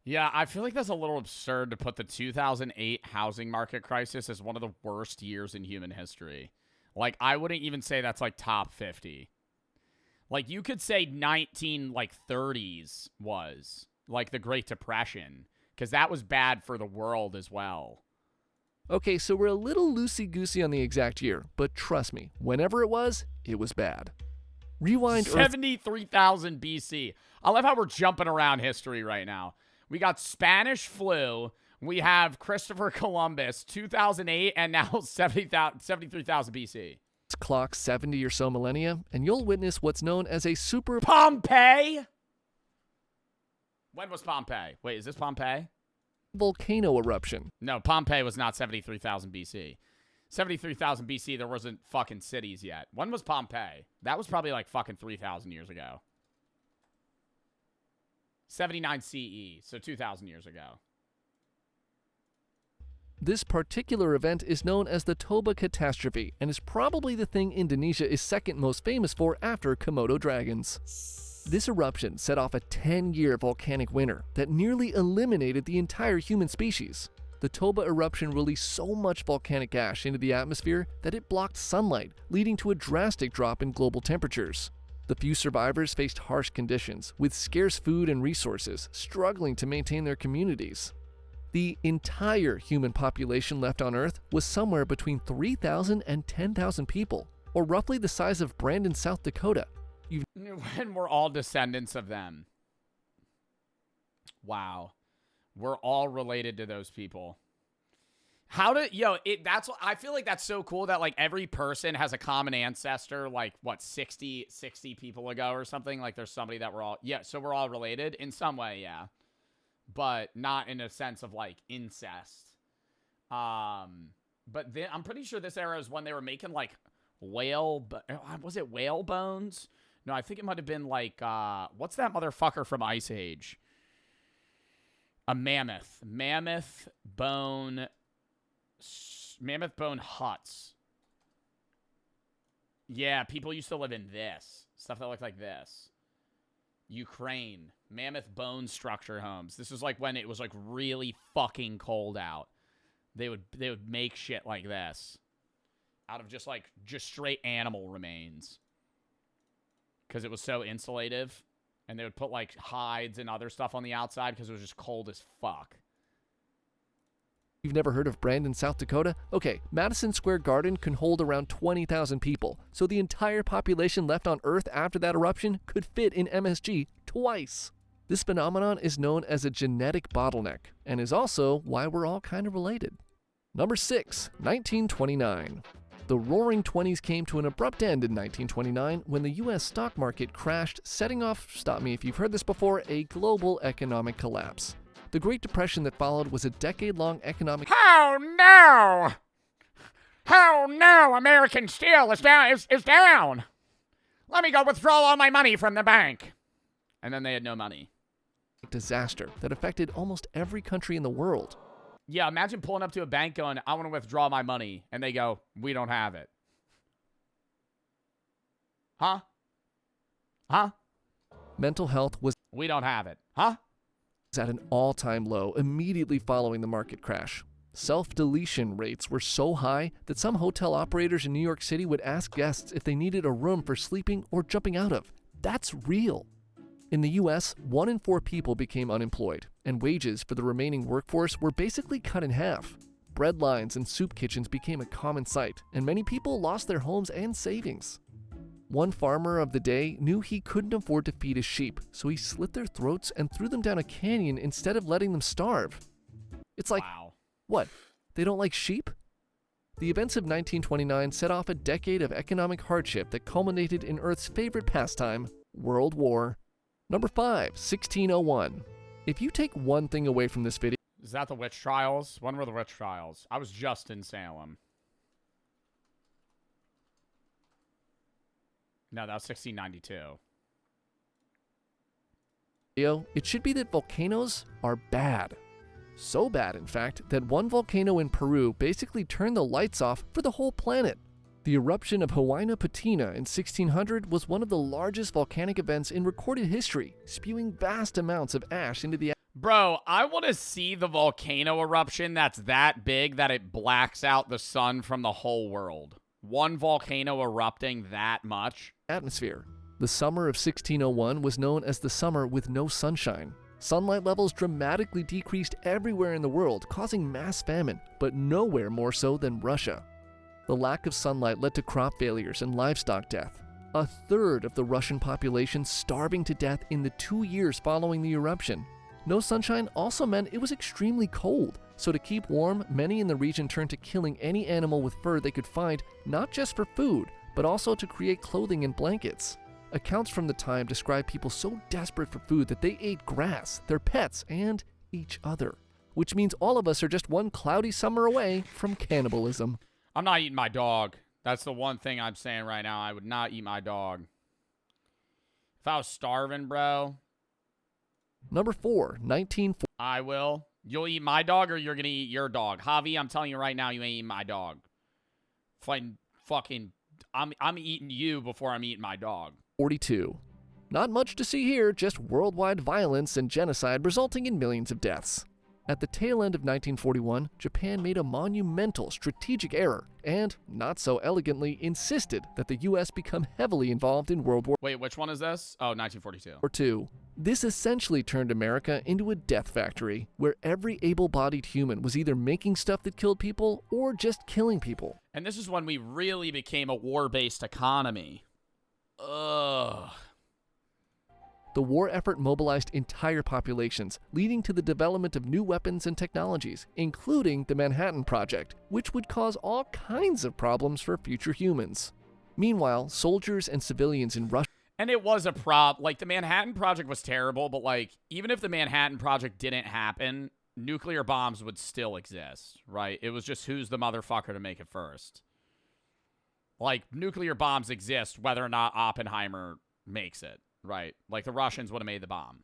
Yeah, I feel like that's a little absurd to put the 2008 housing market crisis as one of the worst years in human history. Like, I wouldn't even say that's, like, top 50. Like, you could say 30s was, like, the Great Depression, because that was bad for the world as well. Okay, so we're a little loosey-goosey on the exact year, but trust me, whenever it was bad. Rewind 73,000 BC. I love how we're jumping around history right now. We got Spanish flu. We have Christopher Columbus, 2008, and now 73,000 BC. Clock 70 or so millennia, and you'll witness what's known as a super Pompeii? When was Pompeii? Wait, is this Pompeii? Volcano eruption. No, Pompeii was not 73,000 BC. 73,000 BC, there wasn't fucking cities yet. When was Pompeii? That was probably like fucking 3,000 years ago. 79 CE, so 2,000 years ago. This particular event is known as the Toba catastrophe and is probably the thing Indonesia is second most famous for after Komodo dragons. This eruption set off a 10-year volcanic winter that nearly eliminated the entire human species. The Toba eruption released so much volcanic ash into the atmosphere that it blocked sunlight, leading to a drastic drop in global temperatures. The few survivors faced harsh conditions, with scarce food and resources, struggling to maintain their communities. The entire human population left on Earth was somewhere between 3,000 and 10,000 people, or roughly the size of Brandon, South Dakota. And we're all descendants of them. Wow. We're all related to those people. That's what I feel like. That's so cool that like every person has a common ancestor, like what, 60 people ago or something. Like there's somebody that so we're all related in some way. Yeah. But not in a sense of like incest. But then I'm pretty sure this era is when they were making like was it whale bones? No, I think it might have been like, what's that motherfucker from Ice Age? A mammoth. Mammoth bone huts. Yeah, people used to live in this. Stuff that looked like this. Ukraine. Mammoth bone structure homes. This is like when it was like really fucking cold out. They would make shit like this. Out of just straight animal remains. Because it was so insulative. And they would put like hides and other stuff on the outside because it was just cold as fuck. You've never heard of Brandon, South Dakota? Okay, Madison Square Garden can hold around 20,000 people, so the entire population left on Earth after that eruption could fit in MSG twice. This phenomenon is known as a genetic bottleneck, and is also why we're all kind of related. Number 6, 1929. The Roaring Twenties came to an abrupt end in 1929 when the U.S. stock market crashed, setting off, stop me if you've heard this before, a global economic collapse. The Great Depression that followed was a decade-long economic... Oh no! Oh no! American steel is down! Let me go withdraw all my money from the bank. And then they had no money. Disaster that affected almost every country in the world. Yeah, imagine pulling up to a bank going, I want to withdraw my money. And they go, we don't have it. Huh? Huh? Mental health was... We don't have it. Huh? At an all-time low immediately following the market crash. Self-deletion rates were so high that some hotel operators in New York City would ask guests if they needed a room for sleeping or jumping out of. That's real. In the US, 1 in 4 people became unemployed, and wages for the remaining workforce were basically cut in half. Bread lines and soup kitchens became a common sight, and many people lost their homes and savings. One farmer of the day knew he couldn't afford to feed his sheep, so he slit their throats and threw them down a canyon instead of letting them starve. It's like, wow. What? They don't like sheep? The events of 1929 set off a decade of economic hardship that culminated in Earth's favorite pastime, World War. Number 5, 1601. If you take one thing away from this video... Is that the witch trials? When were the witch trials? I was just in Salem. No, that was 1692. It should be that volcanoes are bad. So bad, in fact, that one volcano in Peru basically turned the lights off for the whole planet. The eruption of Huayna Patina in 1600 was one of the largest volcanic events in recorded history, spewing vast amounts of ash into the atmosphere. Bro, I want to see the volcano eruption that's that big that it blacks out the sun from the whole world. One volcano erupting that much. Atmosphere. The summer of 1601 was known as the summer with no sunshine. Sunlight levels dramatically decreased everywhere in the world, causing mass famine, but nowhere more so than Russia. The lack of sunlight led to crop failures and livestock death. A third of the Russian population starving to death in the 2 years following the eruption. No sunshine also meant it was extremely cold. So to keep warm, many in the region turned to killing any animal with fur they could find, not just for food, but also to create clothing and blankets. Accounts from the time describe people so desperate for food that they ate grass, their pets, and each other. Which means all of us are just one cloudy summer away from cannibalism. I'm not eating my dog. That's the one thing I'm saying right now. I would not eat my dog. If I was starving, bro. Number 4, 1940. I will. You'll eat my dog or you're going to eat your dog? Javi, I'm telling you right now, you ain't eating my dog. Fucking, I'm eating you before I'm eating my dog. 42. Not much to see here, just worldwide violence and genocide resulting in millions of deaths. At the tail end of 1941, Japan made a monumental strategic error and, not so elegantly, insisted that the U.S. become heavily involved in World War Wait, which one is this? Oh, 1942. II. This essentially turned America into a death factory, where every able-bodied human was either making stuff that killed people or just killing people. And this is when we really became a war-based economy. Ugh. The war effort mobilized entire populations, leading to the development of new weapons and technologies, including the Manhattan Project, which would cause all kinds of problems for future humans. Meanwhile, soldiers and civilians in Russia... And it was a like, the Manhattan Project was terrible, but, like, even if the Manhattan Project didn't happen, nuclear bombs would still exist, right? It was just who's the motherfucker to make it first. Like, nuclear bombs exist whether or not Oppenheimer makes it. Right. Like the Russians would have made the bomb.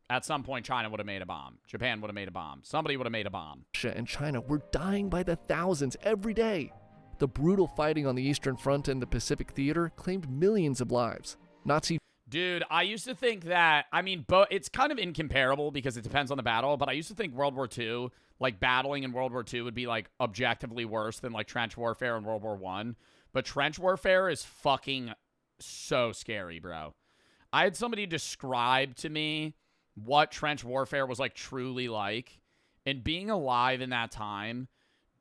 At some point, China would have made a bomb. Japan would have made a bomb. Somebody would have made a bomb. Russia and China were dying by the thousands every day. The brutal fighting on the Eastern Front and the Pacific Theater claimed millions of lives. Nazi... Dude, I used to think that, I mean, it's kind of incomparable because it depends on the battle, but I used to think World War II, like battling in World War II would be like objectively worse than like trench warfare in World War I. But trench warfare is fucking so scary, bro. I had somebody describe to me what trench warfare was like truly like, and being alive in that time,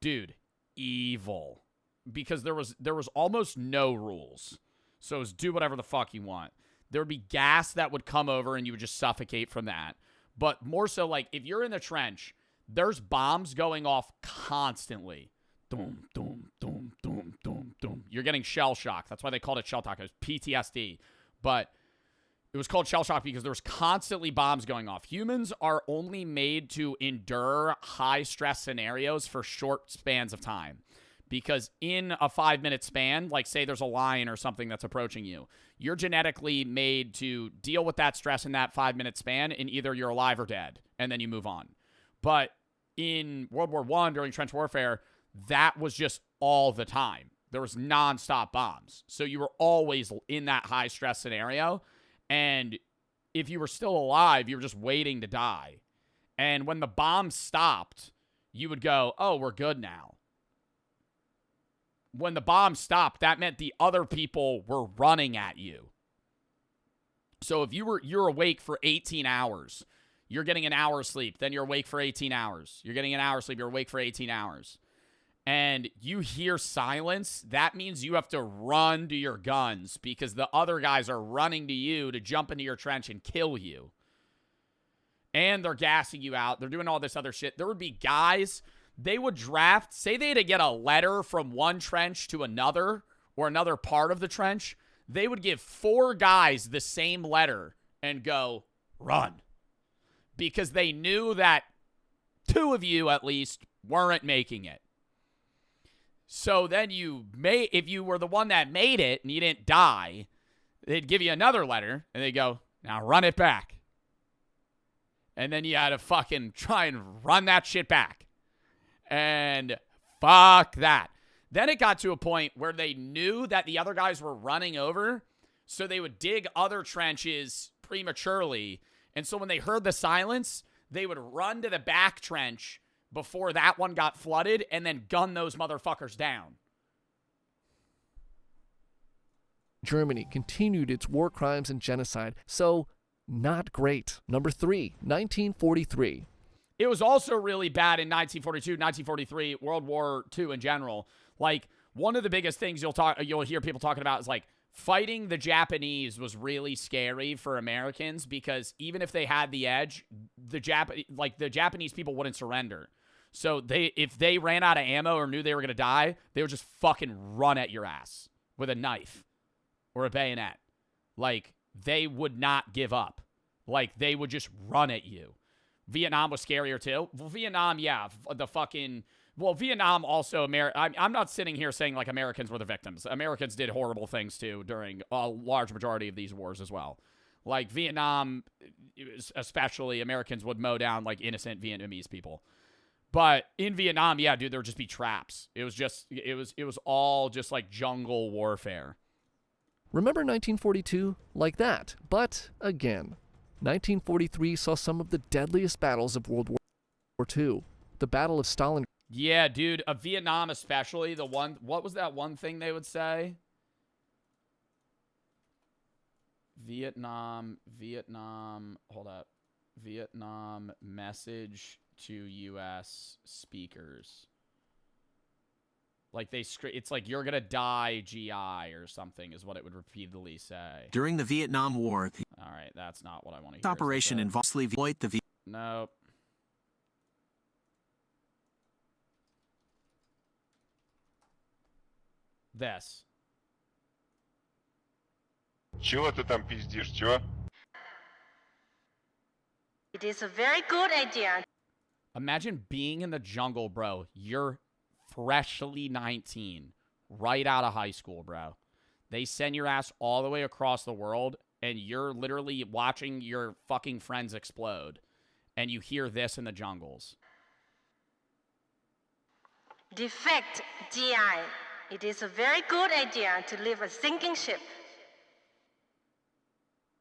dude, evil. Because there was almost no rules. So it was do whatever the fuck you want. There would be gas that would come over and you would just suffocate from that. But more so, like, if you're in the trench, there's bombs going off constantly. Doom, doom, doom, doom, doom, doom. You're getting shell shock. That's why they called it shell shock. It was PTSD. But it was called shell shock because there was constantly bombs going off. Humans are only made to endure high-stress scenarios for short spans of time. Because in a 5-minute span, like say there's a lion or something that's approaching you, you're genetically made to deal with that stress in that 5-minute span, and either you're alive or dead, and then you move on. But in World War I, during trench warfare, that was just all the time. There was nonstop bombs. So you were always in that high-stress scenario, and if you were still alive, you were just waiting to die. And when the bomb stopped, you would go, oh, we're good now. When the bomb stopped, that meant the other people were running at you. So if you're awake for 18 hours, you're getting an hour of sleep, then you're awake for 18 hours. You're getting an hour of sleep, you're awake for 18 hours. And you hear silence, that means you have to run to your guns because the other guys are running to you to jump into your trench and kill you. And they're gassing you out. They're doing all this other shit. There would be guys, they would draft, say they had to get a letter from one trench to another or another part of the trench. They would give 4 guys the same letter and go, run. Because they knew that 2 of you at least weren't making it. So then if you were the one that made it and you didn't die, they'd give you another letter and they'd go, now run it back. And then you had to fucking try and run that shit back. And fuck that. Then it got to a point where they knew that the other guys were running over, so they would dig other trenches prematurely. And so when they heard the silence, they would run to the back trench before that one got flooded and then gun those motherfuckers down. Germany continued its war crimes and genocide, so not great. Number 3, 1943. It was also really bad in 1942, 1943, World War II in general. Like, one of the biggest things you'll hear people talking about is, like, fighting the Japanese was really scary for Americans because even if they had the edge, the Japanese people wouldn't surrender. So if they ran out of ammo or knew they were going to die, they would just fucking run at your ass with a knife or a bayonet. Like, they would not give up. Like, they would just run at you. Vietnam was scarier too. Well, Vietnam, yeah, Vietnam also, I'm not sitting here saying like Americans were the victims. Americans did horrible things too during a large majority of these wars as well. Like Vietnam, especially, Americans would mow down like innocent Vietnamese people. But in Vietnam, yeah, dude, there would just be traps. It was all just like jungle warfare. Remember 1942? Like that. But, again, 1943 saw some of the deadliest battles of World War II. The Battle of Stalingrad. Yeah, dude, Vietnam especially, what was that one thing they would say? Vietnam, hold up. Vietnam message to U.S. speakers. Like it's like you're gonna die, GI or something is what it would repeatedly say. During the Vietnam War, all right, that's not what I want to hear. This operation involves exploit the Nope. This. Чего ты там пиздишь, чего? It is a very good idea. Imagine being in the jungle, bro. You're freshly 19, right out of high school, bro. They send your ass all the way across the world, and you're literally watching your fucking friends explode. And you hear this in the jungles. Defect, GI. It is a very good idea to leave a sinking ship.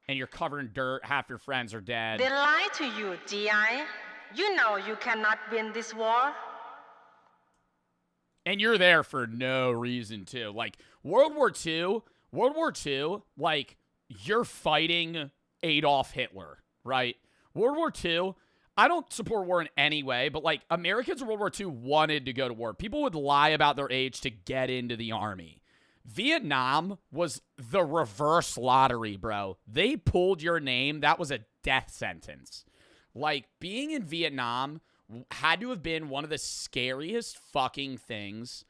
And you're covered in dirt, half your friends are dead. They lie to you, GI. You know you cannot win this war. And you're there for no reason, too. Like, World War II, like, you're fighting Adolf Hitler, right? World War II, I don't support war in any way, but, like, Americans in World War II wanted to go to war. People would lie about their age to get into the army. Vietnam was the reverse lottery, bro. They pulled your name. That was a death sentence. Like, being in Vietnam had to have been one of the scariest fucking things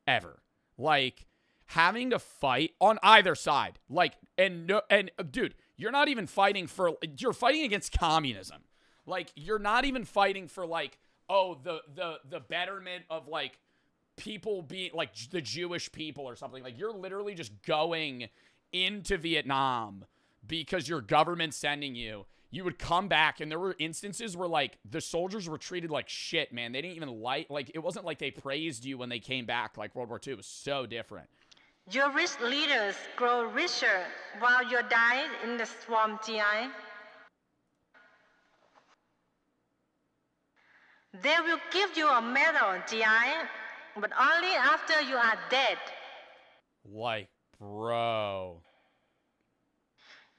ever. Like, having to fight on either side. Like, and dude, you're not even fighting you're fighting against communism. Like, you're not even fighting for, like, oh, the betterment of, like, people being, like, the Jewish people or something. Like, you're literally just going into Vietnam because your government's sending you. You would come back, and there were instances where, like, the soldiers were treated like shit, man. They didn't even like, it wasn't like they praised you when they came back, like World War II. It was so different. Your rich leaders grow richer while you die in the swamp, GI. They will give you a medal, GI, but only after you are dead. Like, bro.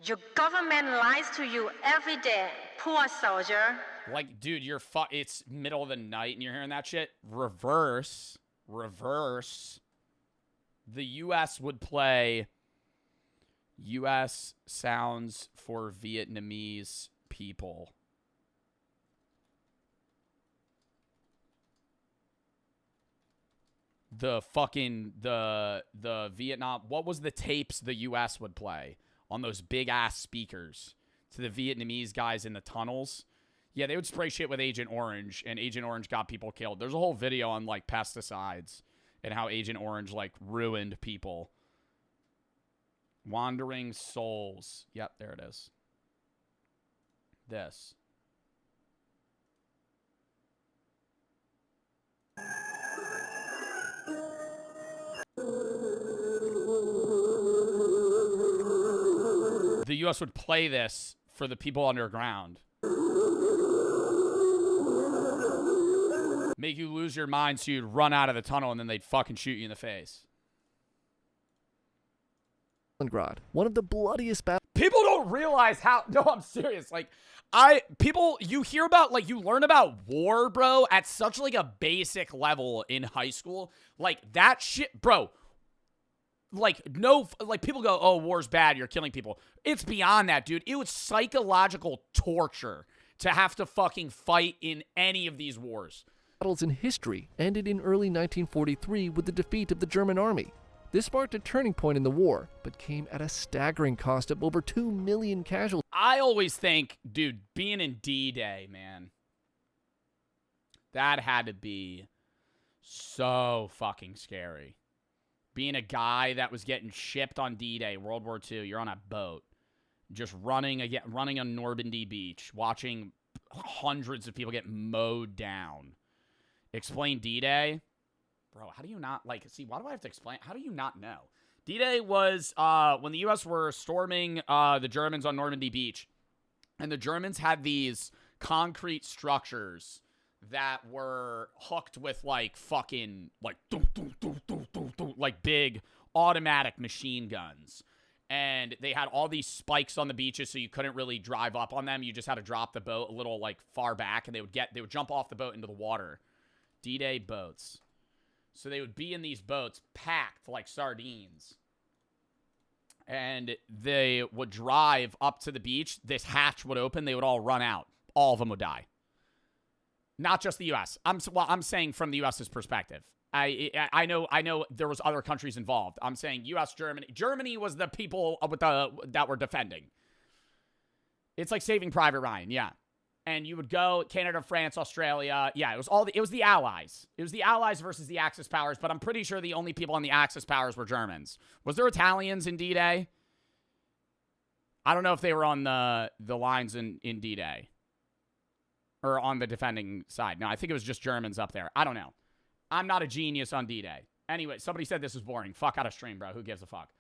Your government lies to you every day, poor soldier. Like, dude, it's middle of the night and you're hearing that shit. Reverse. The U.S. would play U.S. sounds for Vietnamese people. The Vietnam, what was the tapes the U.S. would play on those big-ass speakers to the Vietnamese guys in the tunnels? Yeah, they would spray shit with Agent Orange, and Agent Orange got people killed. There's a whole video on, like, pesticides and how Agent Orange, like, ruined people. Wandering Souls. Yep, there it is. This. The U.S. would play this for the people underground. Make you lose your mind so you'd run out of the tunnel and then they'd fucking shoot you in the face. One of the bloodiest battles. People don't realize how... No, I'm serious. Like, you hear about, like, you learn about war, bro, at such, like, a basic level in high school. Like, that shit, bro... Like, no, like, people go, oh, war's bad, you're killing people. It's beyond that, dude. It was psychological torture to have to fucking fight in any of these wars. battles in history ended in early 1943 with the defeat of the German army. This marked a turning point in the war, but came at a staggering cost of over 2 million casualties. I always think, dude, being in D-Day, man, that had to be so fucking scary. Being a guy that was getting shipped on D-Day, World War II, you're on a boat, just running on Normandy Beach, watching hundreds of people get mowed down. Explain D-Day? Bro, how do you not, like, see, why do I have to explain? How do you not know? D-Day was when the U.S. were storming the Germans on Normandy Beach. And the Germans had these concrete structures that were hooked with, like, fucking, like, like big automatic machine guns. And they had all these spikes on the beaches, so you couldn't really drive up on them. You just had to drop the boat a little, like, far back, and they would jump off the boat into the water. D-Day boats. So they would be in these boats packed like sardines. And they would drive up to the beach. This hatch would open. They would all run out. All of them would die. Not just the U.S. I'm saying from the U.S.'s perspective. I know there was other countries involved. I'm saying U.S., Germany. Germany was the people that were defending. It's like Saving Private Ryan, yeah. And you would go Canada, France, Australia. Yeah, it was the Allies. It was the Allies versus the Axis powers, but I'm pretty sure the only people on the Axis powers were Germans. Was there Italians in D-Day? I don't know if they were on the lines in D-Day. Or on the defending side. No, I think it was just Germans up there. I don't know. I'm not a genius on D-Day. Anyway, somebody said this was boring. Fuck out of stream, bro. Who gives a fuck?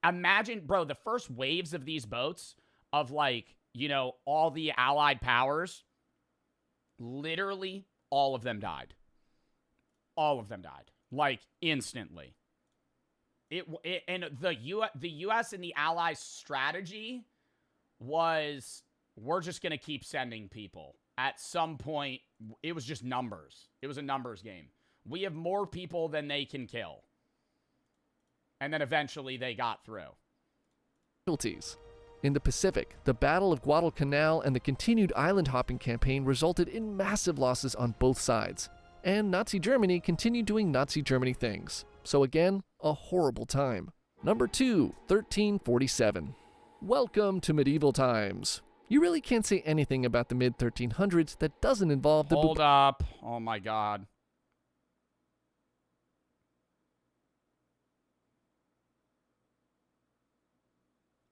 Imagine, bro, the first waves of these boats of, like, you know, all the Allied powers, literally all of them died. All of them died. Like, instantly. And the U.S. and the Allies' strategy was, we're just going to keep sending people. At some point, it was just numbers. It was a numbers game. We have more people than they can kill. And then eventually they got through. In the Pacific, the Battle of Guadalcanal and the continued island hopping campaign resulted in massive losses on both sides. And Nazi Germany continued doing Nazi Germany things. So again, a horrible time. Number 2, 1347. Welcome to medieval times. You really can't say anything about the mid-1300s that doesn't involve the... Hold up. Oh my god.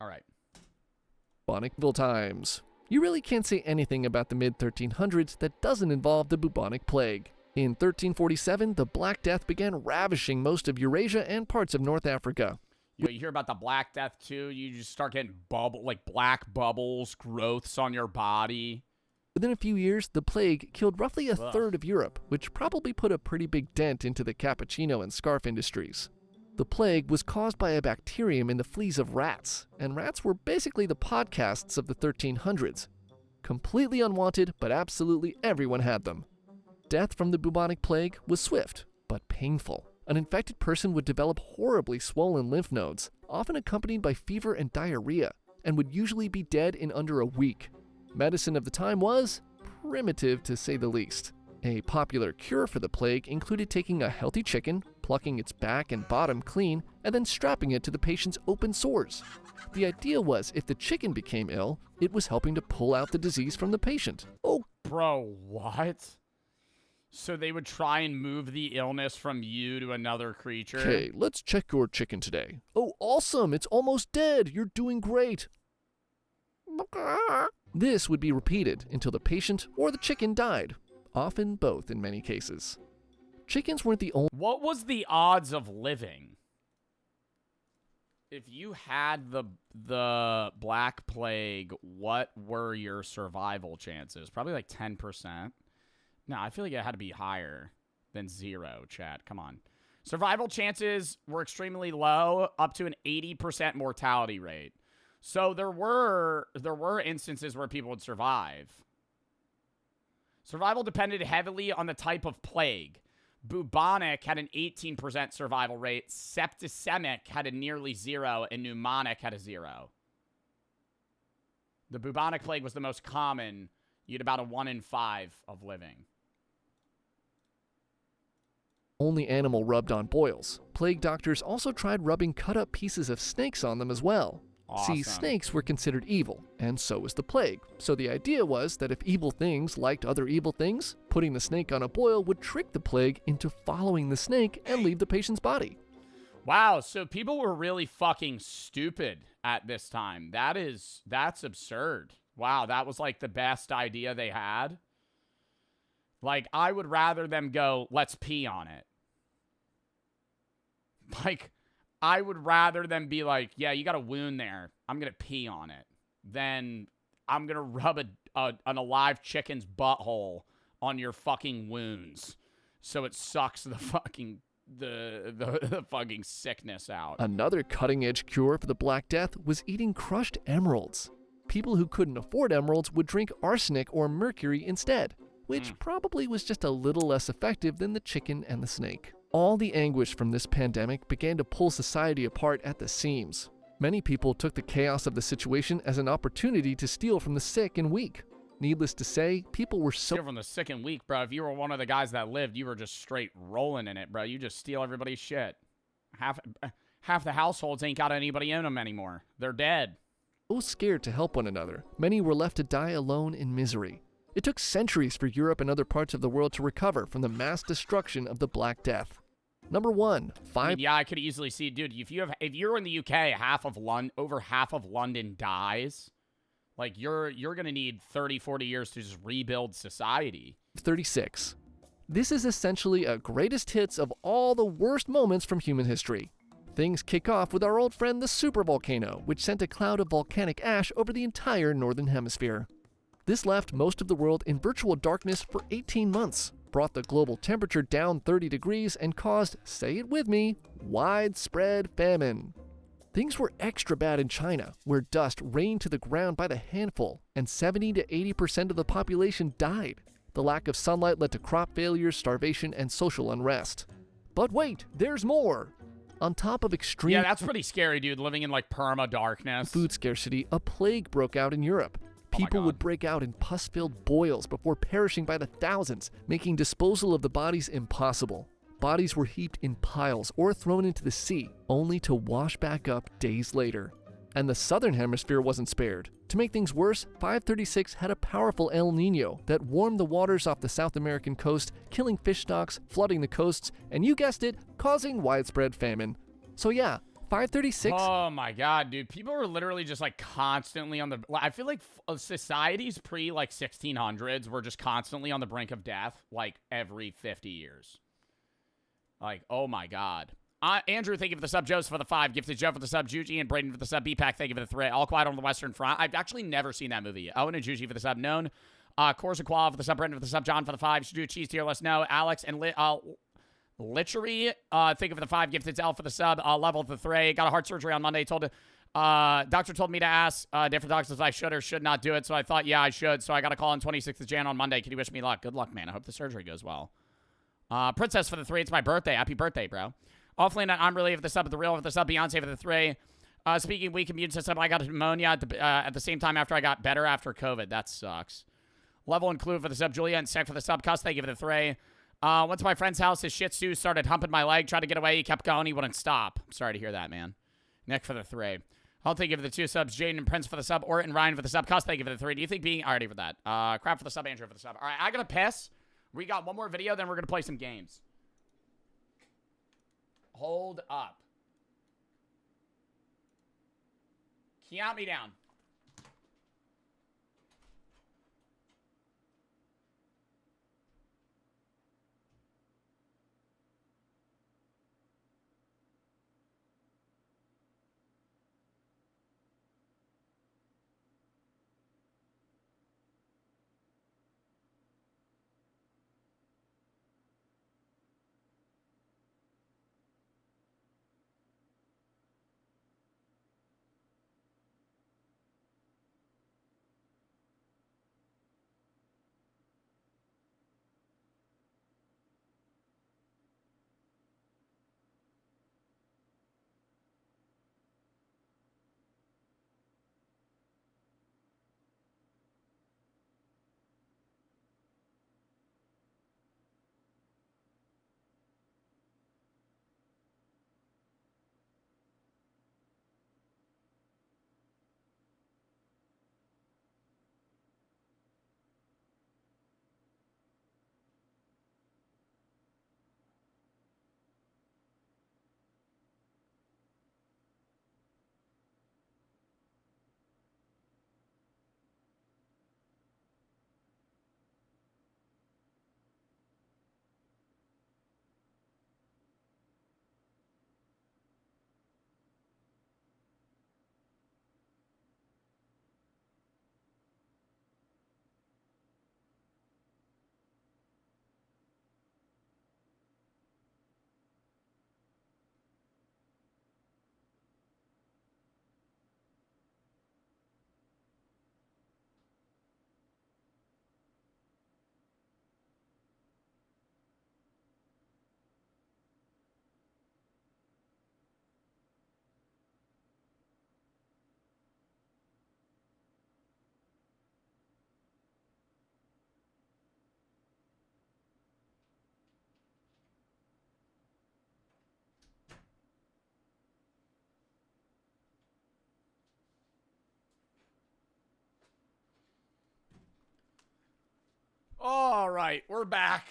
All right. Bubonic times. You really can't say anything about the mid-1300s that doesn't involve the bubonic plague. In 1347, the Black Death began ravishing most of Eurasia and parts of North Africa. You hear about the Black Death too? You just start getting black bubbles, growths on your body. Within a few years, the plague killed roughly a third of Europe, which probably put a pretty big dent into the cappuccino and scarf industries. The plague was caused by a bacterium in the fleas of rats, and rats were basically the podcasts of the 1300s. Completely unwanted, but absolutely everyone had them. Death from the bubonic plague was swift, but painful. An infected person would develop horribly swollen lymph nodes, often accompanied by fever and diarrhea, and would usually be dead in under a week. Medicine of the time was primitive, to say the least. A popular cure for the plague included taking a healthy chicken, plucking its back and bottom clean, and then strapping it to the patient's open sores. The idea was if the chicken became ill, it was helping to pull out the disease from the patient. Oh, bro, what? So they would try and move the illness from you to another creature? Okay, let's check your chicken today. Oh, awesome, it's almost dead. You're doing great. This would be repeated until the patient or the chicken died. Often both in many cases. Chickens weren't the only... What was the odds of living? If you had the Black Plague, what were your survival chances? Probably like 10%. No, I feel like it had to be higher than 0, chat. Come on. Survival chances were extremely low, up to an 80% mortality rate. So there were instances where people would survive. Survival depended heavily on the type of plague. Bubonic had an 18% survival rate, septicemic had a nearly 0, and pneumonic had a 0. The bubonic plague was the most common. You had about a 1 in 5 of living. only animal rubbed on boils. Plague doctors also tried rubbing cut-up pieces of snakes on them as well. Awesome. See, snakes were considered evil, and so was the plague. So the idea was that if evil things liked other evil things, putting the snake on a boil would trick the plague into following the snake and leave the patient's body. Wow, so people were really fucking stupid at this time. That's absurd. Wow, that was like the best idea they had. Like, I would rather them go, let's pee on it. Like, I would rather them be like, yeah, you got a wound there. I'm going to pee on it. Then I'm going to rub an alive chicken's butthole on your fucking wounds. So it sucks the fucking, the fucking sickness out. Another cutting-edge cure for the Black Death was eating crushed emeralds. People who couldn't afford emeralds would drink arsenic or mercury instead, which probably was just a little less effective than the chicken and the snake. All the anguish from this pandemic began to pull society apart at the seams. Many people took the chaos of the situation as an opportunity to steal from the sick and weak. Needless to say, people were so— Steal from the sick and weak, bro. If you were one of the guys that lived, you were just straight rolling in it, bro. You just steal everybody's shit. Half the households ain't got anybody in them anymore. They're dead. so scared to help one another. Many were left to die alone in misery. It took centuries for Europe and other parts of the world to recover from the mass destruction of the Black Death. Number 1, Yeah, I could easily see, dude. If you're in the UK, over half of London dies. Like you're gonna need 30, 40 years to just rebuild society. 36. This is essentially a greatest hits of all the worst moments from human history. Things kick off with our old friend the supervolcano, which sent a cloud of volcanic ash over the entire northern hemisphere. This left most of the world in virtual darkness for 18 months, brought the global temperature down 30 degrees, and caused, say it with me, widespread famine. Things were extra bad in China, where dust rained to the ground by the handful, and 70 to 80% of the population died. The lack of sunlight led to crop failures, starvation, and social unrest. But wait, there's more! On top of extreme— Yeah, that's pretty scary, dude, living in like perma-darkness. Food scarcity, a plague broke out in Europe. People would break out in pus-filled boils before perishing by the thousands, making disposal of the bodies impossible. Bodies were heaped in piles or thrown into the sea, only to wash back up days later. And the southern hemisphere wasn't spared. To make things worse, 536 had a powerful El Nino that warmed the waters off the South American coast, killing fish stocks, flooding the coasts, and you guessed it, causing widespread famine. So yeah, 536. Oh my god, dude. People are literally just like constantly on the— I feel like societies pre like 1600s were just constantly on the brink of death like every 50 years. Like, oh my god. Andrew, thank you for the sub. Joseph for the 5. Gifted Joe for the sub. Juji and Braden for the sub. B-Pack, thank you for the 3. All Quiet on the Western Front. I've actually never seen that movie. Owen and Juji for the sub. Known. Corsaqual for the sub. Brendan for the sub. John for the 5. Should do a cheese tier. Let us know. Alex and Litchery, thank you for the 5. Gifted L for the sub. Level for the 3. Got a heart surgery on Monday. Doctor told me to ask different doctors if I should or should not do it. So I thought, yeah, I should. So I got a call on 26th of Jan on Monday. Can you wish me luck? Good luck, man. I hope the surgery goes well. Princess for the 3. It's my birthday. Happy birthday, bro. Awfully not. I'm really for the sub. The real for the sub. Beyonce for the 3. Speaking weak immune system, I got pneumonia at the same time after I got better after COVID. That sucks. Level and Clue for the sub. Julia and Sec for the sub. Cuss, thank you for the 3. Went to my friend's house. His Shih Tzu started humping my leg. Tried to get away. He kept going. He wouldn't stop. I'm sorry to hear that, man. Nick for the 3. I'll take you for the 2 subs. Jaden and Prince for the sub. Orton and Ryan for the sub. Cuss, thank you for the 3. Do you think being— already for that. Crap for the sub. Andrew for the sub. All right, I gotta piss. We got one more video, then we're gonna play some games. Hold up. Count me down. All right, we're back.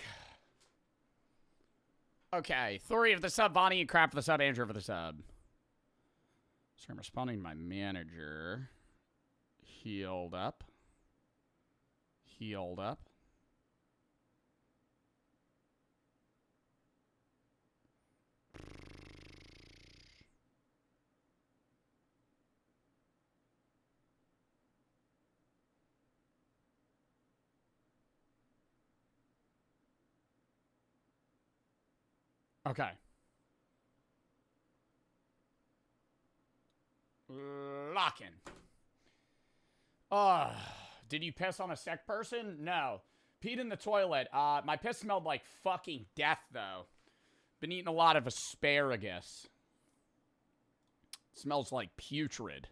Okay, Thori for the sub, Bonnie and Crap for the sub, Andrew for the sub. So I'm responding to my manager. Healed up. Healed up. Okay. Locking. Did you piss on a sick person? No. Peed in the toilet. My piss smelled like fucking death, though. Been eating a lot of asparagus. Smells like putrid.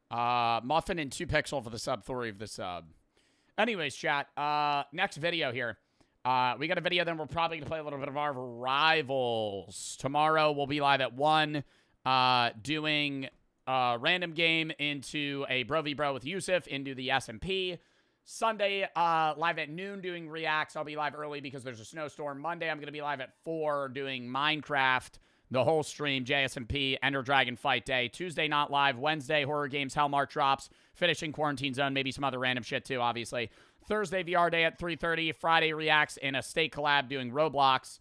Muffin and 2 Pixel for the sub, Thori of the sub. Anyways, chat. Next video here. We got a video, then we're probably going to play a little bit of our rivals. Tomorrow, we'll be live at 1, doing a random game into a Bro v Bro with Yusuf into the SMP. Sunday, live at noon doing reacts. I'll be live early because there's a snowstorm. Monday, I'm going to be live at 4 doing Minecraft, the whole stream, JSMP, Ender Dragon Fight Day. Tuesday, not live. Wednesday, Horror Games, Hellmark drops. Finishing Quarantine Zone, maybe some other random shit too, obviously. Thursday, VR Day at 3:30. Friday, reacts in a state collab doing Roblox.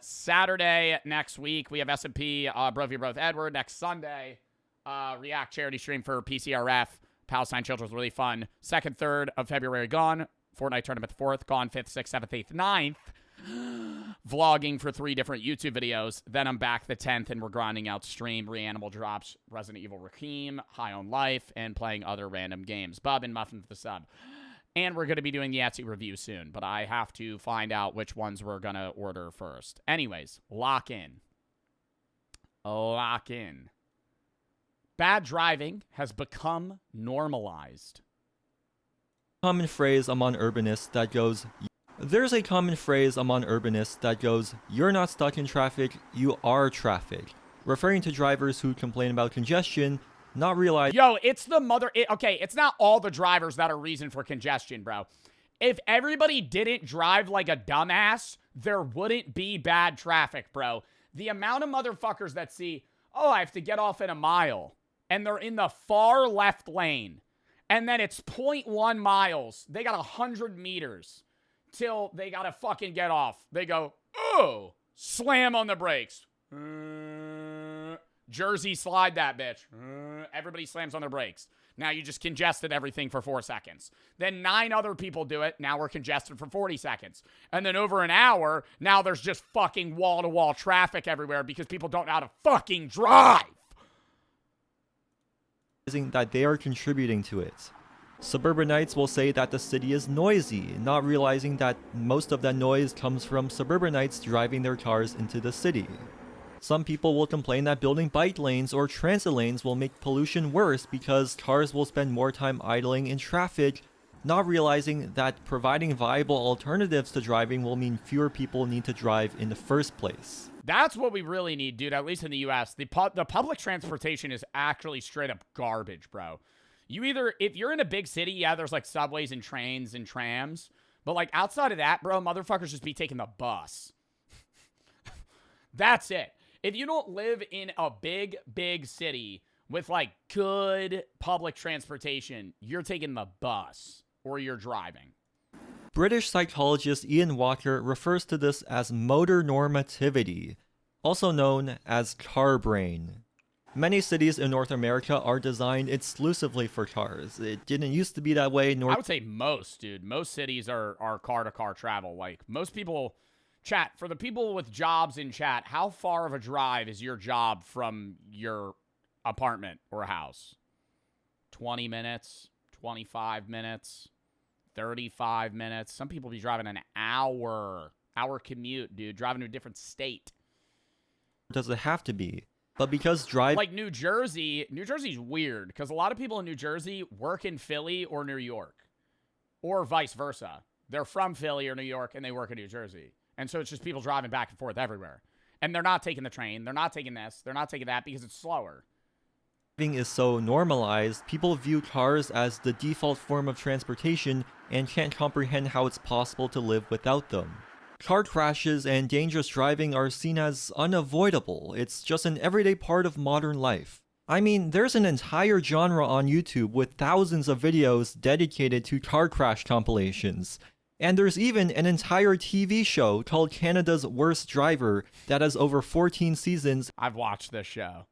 Saturday, next week, we have SMP, Bro v Bro with Edward. Next Sunday, react charity stream for PCRF. Palestine Children was really fun. 2nd, 3rd of February, gone. Fortnite Tournament the 4th, gone 5th, 6th, 7th, 8th, 9th. Vlogging for 3 different YouTube videos. Then I'm back the 10th, and we're grinding out stream. Reanimal drops, Resident Evil Raheem, High on Life, and playing other random games. Bub and Muffin for the sub. And we're going to be doing the Etsy review soon, but I have to find out which ones we're going to order first. Anyways, lock in. Lock in. Bad driving has become normalized. Common phrase among urbanists that goes, there's a common phrase among urbanists that goes, you're not stuck in traffic, you are traffic. Referring to drivers who complain about congestion, not realizing... Yo, it's the mother... okay, it's not all the drivers that are reason for congestion, bro. If everybody didn't drive like a dumbass, there wouldn't be bad traffic, bro. The amount of motherfuckers that see, oh, I have to get off in a mile, and they're in the far left lane, and then it's 0.1 miles. They got 100 meters till they gotta fucking get off. They go, oh, slam on the brakes. Jersey slide that bitch. Everybody slams on their brakes. Now you just congested everything for 4 seconds. Then 9 other people do it. Now we're congested for 40 seconds. And then over an hour, now there's just fucking wall-to-wall traffic everywhere because people don't know how to fucking drive. that they are contributing to it. Suburbanites will say that the city is noisy, not realizing that most of that noise comes from suburbanites driving their cars into the city. Some people will complain that building bike lanes or transit lanes will make pollution worse because cars will spend more time idling in traffic, not realizing that providing viable alternatives to driving will mean fewer people need to drive in the first place. That's what we really need, dude, at least in the US. The public transportation is actually straight up garbage, bro. You either, if you're in a big city, yeah, there's like subways and trains and trams. But like outside of that, bro, motherfuckers just be taking the bus. That's it. If you don't live in a big, big city with like good public transportation, you're taking the bus or you're driving. British psychologist Ian Walker refers to this as motor normativity, also known as car brain. Many cities in North America are designed exclusively for cars. It didn't used to be that way. I would say most, dude. Most cities are car-to-car travel. Like, most people... Chat, for the people with jobs in chat, how far of a drive is your job from your apartment or house? 20 minutes? 25 minutes? 35 minutes? Some people be driving an hour. Hour commute, dude. Driving to a different state. Does it have to be? But because like New Jersey's weird because a lot of people in New Jersey work in Philly or New York, or vice versa. They're from Philly or New York and they work in New Jersey, and so it's just people driving back and forth everywhere. And they're not taking the train. They're not taking this. They're not taking that because it's slower. Is so normalized, people view cars as the default form of transportation and can't comprehend how it's possible to live without them. Car crashes and dangerous driving are seen as unavoidable. It's just an everyday part of modern life. I mean, there's an entire genre on YouTube with thousands of videos dedicated to car crash compilations. And there's even an entire TV show called Canada's Worst Driver that has over 14 seasons. I've watched this show.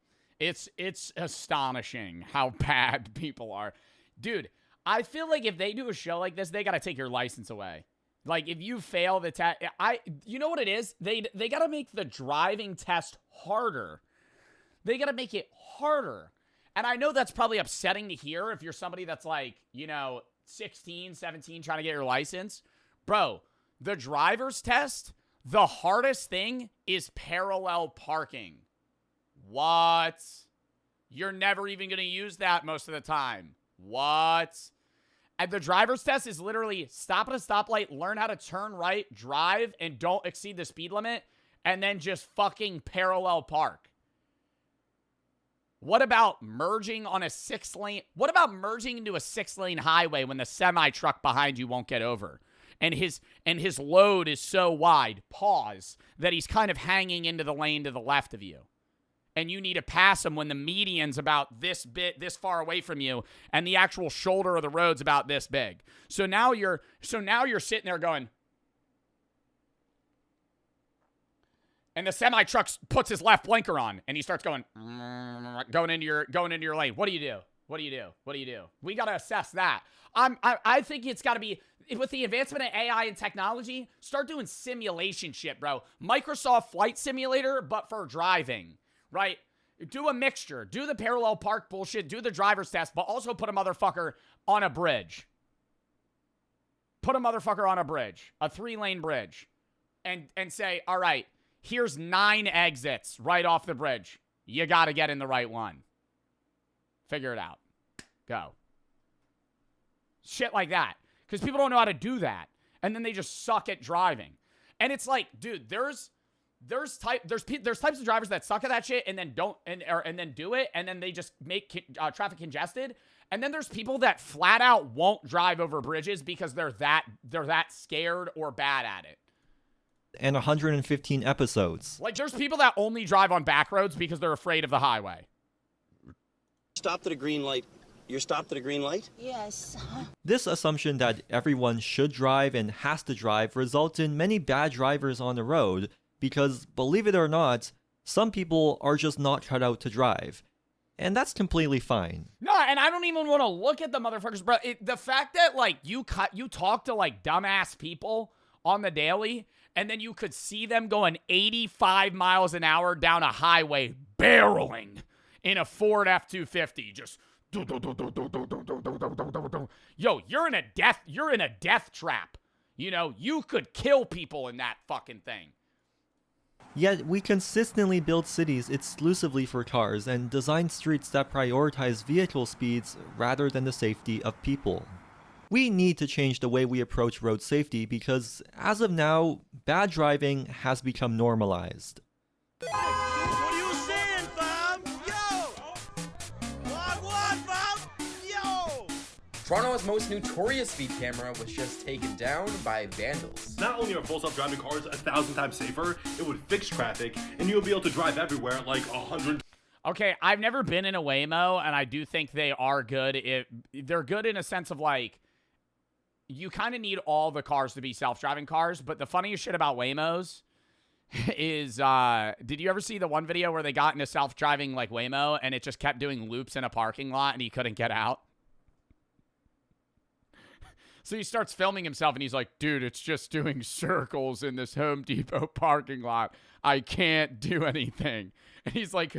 It's astonishing how bad people are. Dude, I feel like if they do a show like this, they got to take your license away. Like, if you fail the test, you know what it is? They got to make the driving test harder. They got to make it harder. And I know that's probably upsetting to hear if you're somebody that's like, 16, 17, trying to get your license. Bro, the driver's test, the hardest thing is parallel parking. What? You're never even going to use that most of the time. What? And the driver's test is literally stop at a stoplight, learn how to turn right, drive, and don't exceed the speed limit, and then just fucking parallel park. What about merging on a 6-lane? What about merging into a 6-lane highway when the semi-truck behind you won't get over? And his load is so wide, pause, that he's kind of hanging into the lane to the left of you. And you need to pass him when the median's about this far away from you, and the actual shoulder of the road's about this big. So now you're sitting there going, and the semi-truck puts his left blinker on, and he starts going into your lane. What do you do? What do you do? What do you do? We got to assess that. I think it's got to be, with the advancement of AI and technology, start doing simulation shit, bro. Microsoft Flight Simulator, but for driving. Right? Do a mixture. Do the parallel park bullshit. Do the driver's test, but also put a motherfucker on a bridge. Put a motherfucker on a bridge. A 3-lane bridge. And say, all right, here's 9 exits right off the bridge. You got to get in the right one. Figure it out. Go. Shit like that. Because people don't know how to do that. And then they just suck at driving. And it's like, dude, there's types of drivers that suck at that shit and then don't and then do it, and then they just make traffic congested. And then there's people that flat out won't drive over bridges because they're that scared or bad at it. And 115 episodes. Like, there's people that only drive on back roads because they're afraid of the highway. Stopped at a green light. You're stopped at a green light? Yes. This assumption that everyone should drive and has to drive results in many bad drivers on the road. Because, believe it or not, some people are just not cut out to drive. And that's completely fine. No, and I don't even want to look at the motherfuckers, bro. The fact that, like, you talk to, like, dumbass people on the daily, and then you could see them going 85 miles an hour down a highway, barreling in a Ford F-250, just... Yo, you're in a death trap. You could kill people in that fucking thing. Yet, we consistently build cities exclusively for cars and design streets that prioritize vehicle speeds rather than the safety of people. We need to change the way we approach road safety because, as of now, bad driving has become normalized. What are you saying, fam? Yo! What, fam? Yo! Toronto's most notorious speed camera was just taken down by vandals. Not only are full self-driving cars 1,000 times safer, it would fix traffic, and you'll be able to drive everywhere at like 100. Okay, I've never been in a Waymo, and I do think they are good. They're good in a sense of, like, you kind of need all the cars to be self-driving cars, but the funniest shit about Waymos is, did you ever see the one video where they got in a self-driving, like, Waymo, and it just kept doing loops in a parking lot, and he couldn't get out? So he starts filming himself, and he's like, dude, it's just doing circles in this Home Depot parking lot. I can't do anything. And he's like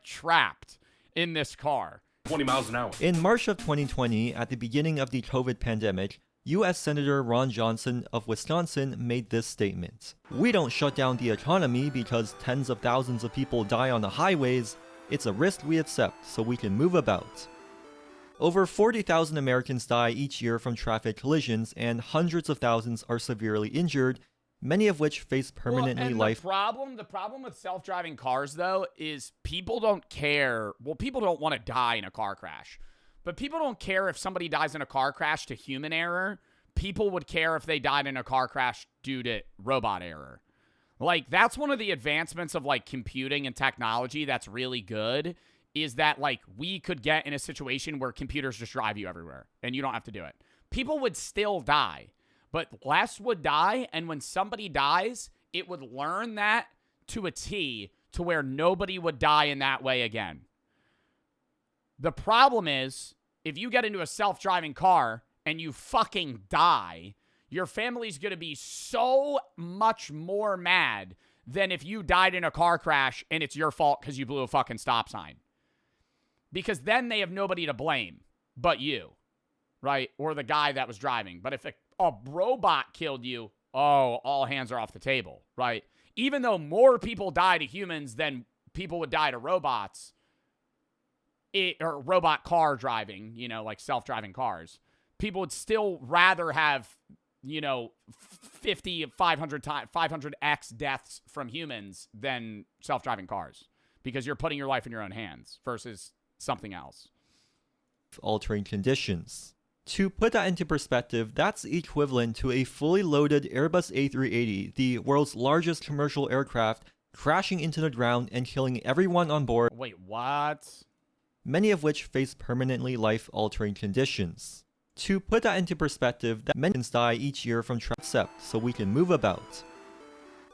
trapped in this car. 20 miles an hour. In March of 2020, at the beginning of the COVID pandemic, U.S. Senator Ron Johnson of Wisconsin made this statement. We don't shut down the economy because tens of thousands of people die on the highways. It's a risk we accept so we can move about. Over 40,000 Americans die each year from traffic collisions, and hundreds of thousands are severely injured, many of which face permanently and life. The problem with self-driving cars, though, is people don't care. Well, people don't want to die in a car crash. But people don't care if somebody dies in a car crash to human error. People would care if they died in a car crash due to robot error. Like, that's one of the advancements of, like, computing and technology that's really good, is that, like, we could get in a situation where computers just drive you everywhere, and you don't have to do it. People would still die, but less would die, and when somebody dies, it would learn that to a T to where nobody would die in that way again. The problem is, if you get into a self-driving car and you fucking die, your family's going to be so much more mad than if you died in a car crash and it's your fault because you blew a fucking stop sign. Because then they have nobody to blame but you, right? Or the guy that was driving. But if a robot killed you, all hands are off the table, right? Even though more people die to humans than people would die to robots, or robot car driving, like self-driving cars, people would still rather have, 500x deaths from humans than self-driving cars, because you're putting your life in your own hands versus something else. Altering conditions. To put that into perspective, that's equivalent to a fully loaded Airbus A380, the world's largest commercial aircraft, crashing into the ground and killing everyone on board. Wait, what? Many of which face permanently life-altering conditions. To put that into perspective, that many die each year from except so we can move about.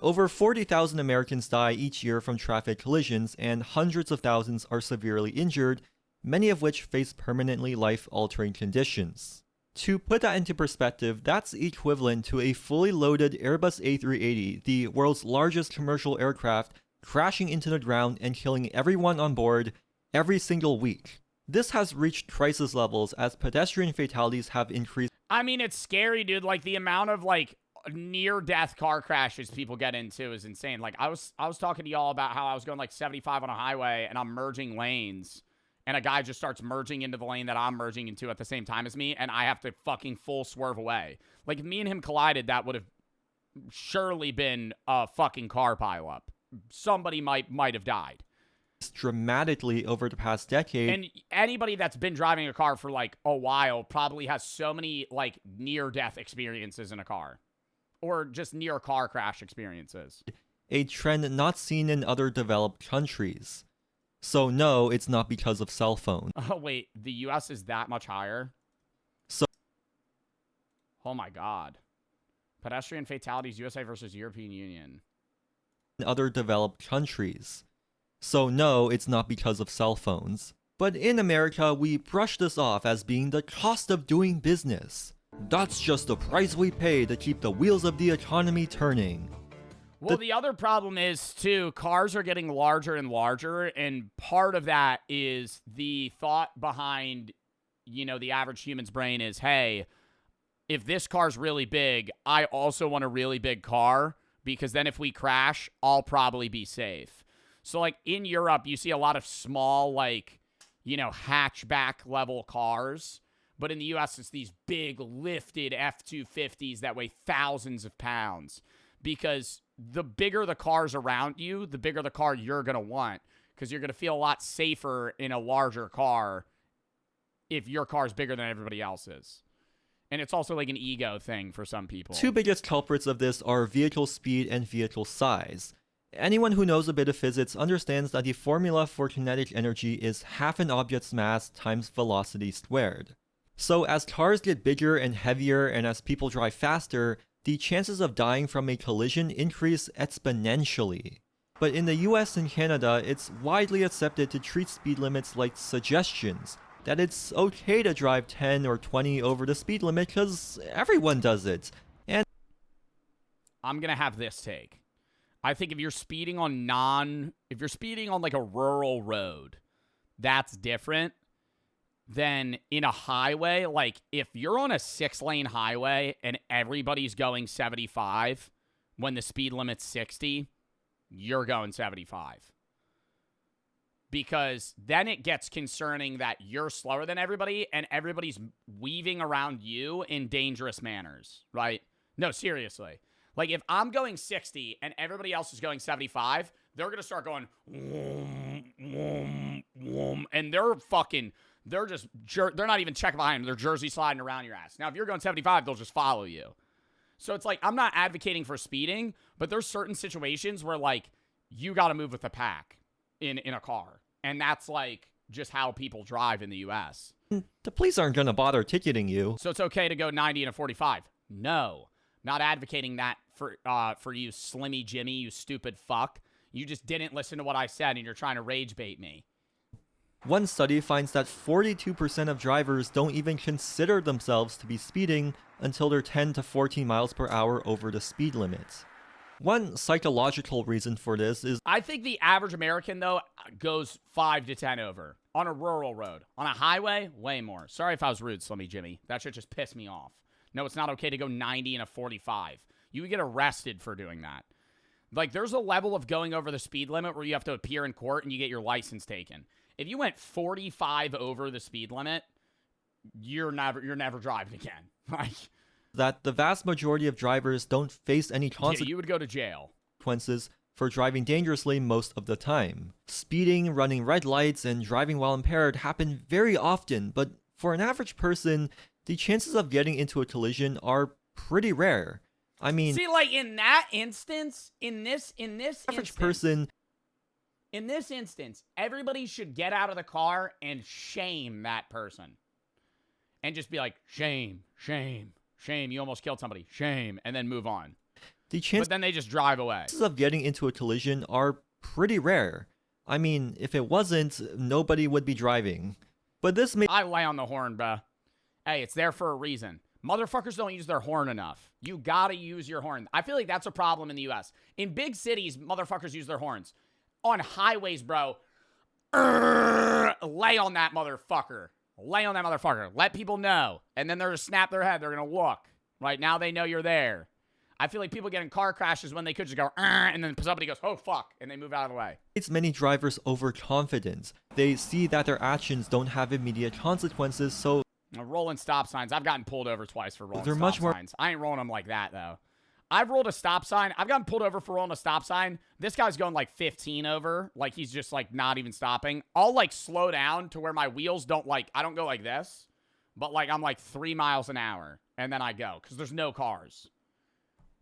Over 40,000 Americans die each year from traffic collisions, and hundreds of thousands are severely injured, many of which face permanently life-altering conditions. To put that into perspective, that's equivalent to a fully loaded Airbus A380, the world's largest commercial aircraft, crashing into the ground and killing everyone on board every single week. This has reached crisis levels as pedestrian fatalities have increased. I mean, it's scary, dude. Like, the amount of, like, near-death car crashes people get into is insane. Like, I was talking to y'all about how I was going, like, 75 on a highway, and I'm merging lanes, and a guy just starts merging into the lane that I'm merging into at the same time as me, and I have to fucking full swerve away. Like, if me and him collided, that would have surely been a fucking car pileup. Somebody might have died. Dramatically over the past decade. And anybody that's been driving a car for like a while probably has so many like near-death experiences in a car, or just near car crash experiences. A trend not seen in other developed countries. So no, it's not because of cell phones. Oh wait, the US is that much higher? So, oh my god. Pedestrian fatalities, USA versus European Union. In other developed countries. So no, it's not because of cell phones. But in America, we brush this off as being the cost of doing business. That's just the price we pay to keep the wheels of the economy turning. Well, the other problem is, too, cars are getting larger and larger, and part of that is the thought behind, the average human's brain is, hey, if this car's really big, I also want a really big car, because then if we crash, I'll probably be safe. So, like, in Europe, you see a lot of small, like, hatchback-level cars. But in the U.S., it's these big, lifted F-250s that weigh thousands of pounds. Because the bigger the cars around you, the bigger the car you're going to want. Because you're going to feel a lot safer in a larger car if your car's bigger than everybody else's. And it's also like an ego thing for some people. Two biggest culprits of this are vehicle speed and vehicle size. Anyone who knows a bit of physics understands that the formula for kinetic energy is half an object's mass times velocity squared. So as cars get bigger and heavier and as people drive faster, the chances of dying from a collision increase exponentially. But in the US and Canada, it's widely accepted to treat speed limits like suggestions, that it's okay to drive 10 or 20 over the speed limit because everyone does it. And I'm going to have this take. I think if you're speeding on like a rural road, that's different than in a highway. Like if you're on a 6-lane highway and everybody's going 75 when the speed limit's 60, you're going 75. Because then it gets concerning that you're slower than everybody and everybody's weaving around you in dangerous manners, right? No, seriously. Like, if I'm going 60 and everybody else is going 75, they're going to start going, whoom, whoom, whoom, and they're just, they're not even checking behind them. They're jersey sliding around your ass. Now, if you're going 75, they'll just follow you. So it's like, I'm not advocating for speeding, but there's certain situations where, like, you got to move with the pack in a car. And that's, like, just how people drive in the U.S. The police aren't going to bother ticketing you. So it's okay to go 90 and a 45. No. Not advocating that for you, Slimmy Jimmy, you stupid fuck. You just didn't listen to what I said, and you're trying to rage bait me. One study finds that 42% of drivers don't even consider themselves to be speeding until they're 10 to 14 miles per hour over the speed limit. One psychological reason for this is I think the average American, though, goes 5 to 10 over. On a rural road. On a highway, way more. Sorry if I was rude, Slimmy Jimmy. That shit just pissed me off. No, it's not okay to go 90 and a 45. You would get arrested for doing that. Like, there's a level of going over the speed limit where you have to appear in court and you get your license taken. If you went 45 over the speed limit, you're never driving again. Like, that the vast majority of drivers don't face any consequences. You would go to jail. For driving dangerously most of the time. Speeding, running red lights, and driving while impaired happen very often, but for an average person, the chances of getting into a collision are pretty rare. I mean, see, like, in that instance, in this instance, everybody should get out of the car and shame that person. And just be like, shame, shame, shame, you almost killed somebody, shame, and then move on. But then they just drive away. Chances of getting into a collision are pretty rare. I mean, if it wasn't, nobody would be driving. But this may— I lay on the horn, bruh. Hey, it's there for a reason. Motherfuckers don't use their horn enough. You gotta use your horn. I feel like that's a problem in the U.S. In big cities, motherfuckers use their horns. On highways, bro, lay on that motherfucker. Lay on that motherfucker. Let people know. And then they're gonna snap their head. They're gonna look. Right now they know you're there. I feel like people get in car crashes when they could just go, and then somebody goes, oh, fuck, and they move out of the way. It's many drivers overconfident. They see that their actions don't have immediate consequences, so— Rolling stop signs. I've gotten pulled over twice for rolling stop signs. I ain't rolling them like that, though. I've rolled a stop sign. I've gotten pulled over for rolling a stop sign. This guy's going like 15 over. Like, he's just, like, not even stopping. I'll, like, slow down to where my wheels don't, like, I don't go like this. But, like, I'm, like, 3 miles an hour. And then I go. Because there's no cars.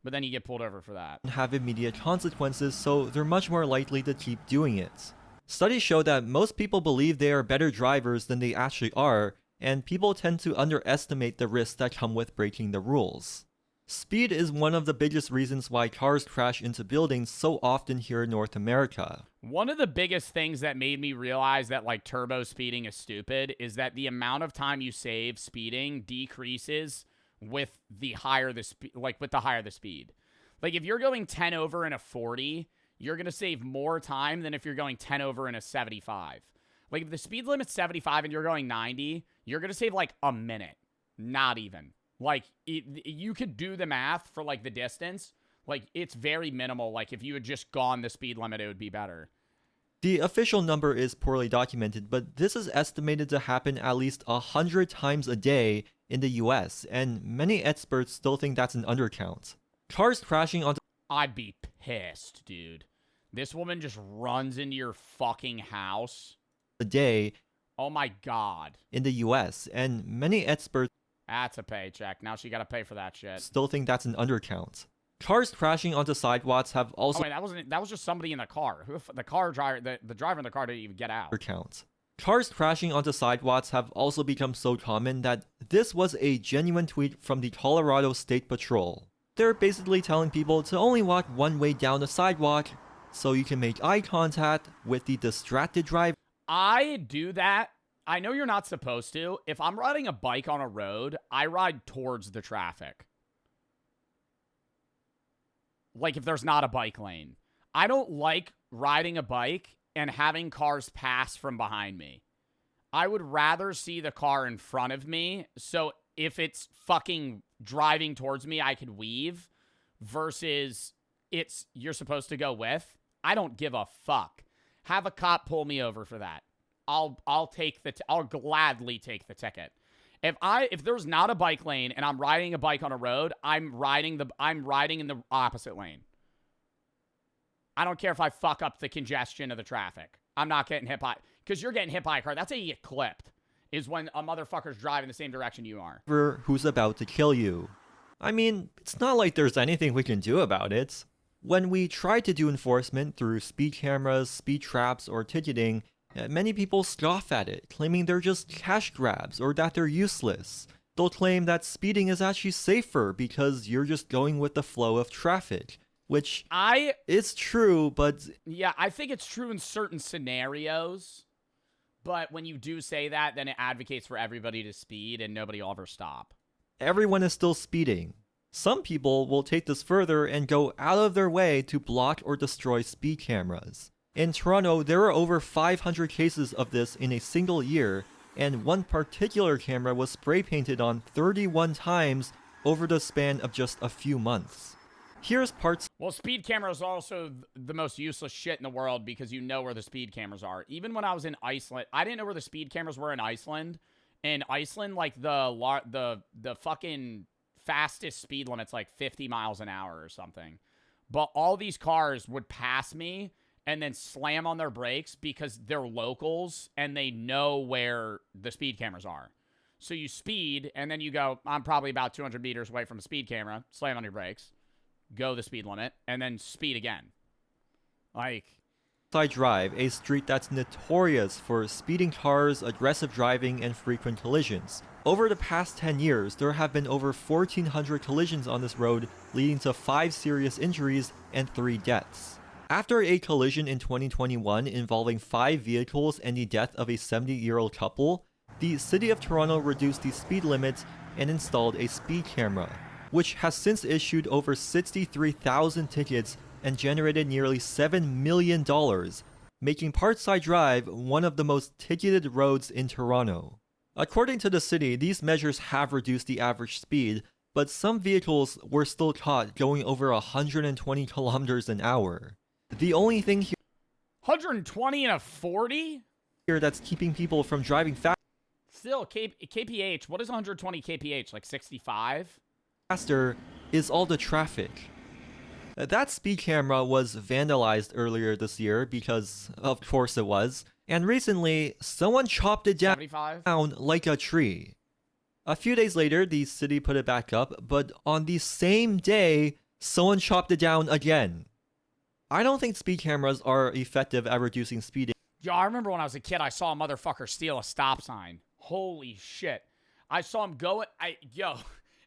But then you get pulled over for that. Have immediate consequences, so they're much more likely to keep doing it. Studies show that most people believe they are better drivers than they actually are, and people tend to underestimate the risks that come with breaking the rules. Speed is one of the biggest reasons why cars crash into buildings so often here in North America. One of the biggest things that made me realize that, like, turbo speeding is stupid is that the amount of time you save speeding decreases with the higher the speed, Like, if you're going 10 over in a 40, you're going to save more time than if you're going 10 over in a 75. Like, if the speed limit's 75 and you're going 90, you're going to save, like, a minute. Not even. Like, you could do the math for, like, the distance. Like, it's very minimal. Like, if you had just gone the speed limit, it would be better. The official number is poorly documented, but this is estimated to happen at least 100 times a day in the US, and many experts still think that's an undercount. Cars crashing onto— I'd be pissed, dude. This woman just runs into your fucking house a day. Oh my God. In the US, and many experts— That's a paycheck. Now she gotta pay for that shit. Still think that's an undercount. Cars crashing onto sidewalks have also— Oh wait, that was just somebody in the car. The car driver, the driver in the car didn't even get out. Undercount. Cars crashing onto sidewalks have also become so common that this was a genuine tweet from the Colorado State Patrol. They're basically telling people to only walk one way down the sidewalk so you can make eye contact with the distracted driver. I do that. I know you're not supposed to. If I'm riding a bike on a road, I ride towards the traffic. Like, if there's not a bike lane. I don't like riding a bike and having cars pass from behind me. I would rather see the car in front of me, so if it's fucking driving towards me, I could weave, versus you're supposed to go with. I don't give a fuck. Have a cop pull me over for that. I'll gladly take the ticket. If there's not a bike lane and I'm riding a bike on a road, I'm riding in the opposite lane. I don't care if I fuck up the congestion of the traffic. I'm not getting hit by, because you're getting hit by a car. That's how you get clipped, is when a motherfucker's driving the same direction you are. Who's about to kill you. I mean, it's not like there's anything we can do about it. When we try to do enforcement through speed cameras, speed traps, or ticketing, many people scoff at it, claiming they're just cash grabs or that they're useless. They'll claim that speeding is actually safer because you're just going with the flow of traffic, which is true, but... Yeah, I think it's true in certain scenarios, but when you do say that, then it advocates for everybody to speed and nobody will ever stop. Everyone is still speeding. Some people will take this further and go out of their way to block or destroy speed cameras. In Toronto, there are over 500 cases of this in a single year, and one particular camera was spray painted on 31 times over the span of just a few months. Here's parts. Well, speed cameras are also the most useless shit in the world because you know where the speed cameras are. Even when I was in Iceland, I didn't know where the speed cameras were in Iceland. In Iceland, like the fucking fastest speed limit's like 50 miles an hour or something. But all these cars would pass me and then slam on their brakes because they're locals and they know where the speed cameras are. So you speed and then you go, I'm probably about 200 meters away from a speed camera, slam on your brakes, go the speed limit, and then speed again. Like... I Drive, a street that's notorious for speeding cars, aggressive driving, and frequent collisions. Over the past 10 years, there have been over 1,400 collisions on this road, leading to 5 serious injuries and 3 deaths. After a collision in 2021 involving 5 vehicles and the death of a 70-year-old couple, the City of Toronto reduced the speed limits and installed a speed camera, which has since issued over 63,000 tickets and generated nearly $7 million, making Parkside Drive one of the most ticketed roads in Toronto. According to the city, these measures have reduced the average speed, but some vehicles were still caught going over 120 kilometers an hour. The only thing here 120 and a 40? Here that's keeping people from driving fast. Still, KPH, what is 120 KPH? Like 65? Faster is all the traffic. That speed camera was vandalized earlier this year because, of course it was, and recently, someone chopped it down 75? Like a tree. A few days later, the city put it back up, but on the same day, someone chopped it down again. I don't think speed cameras are effective at reducing speeding. Yo, I remember when I was a kid, I saw a motherfucker steal a stop sign. Holy shit. I saw him go,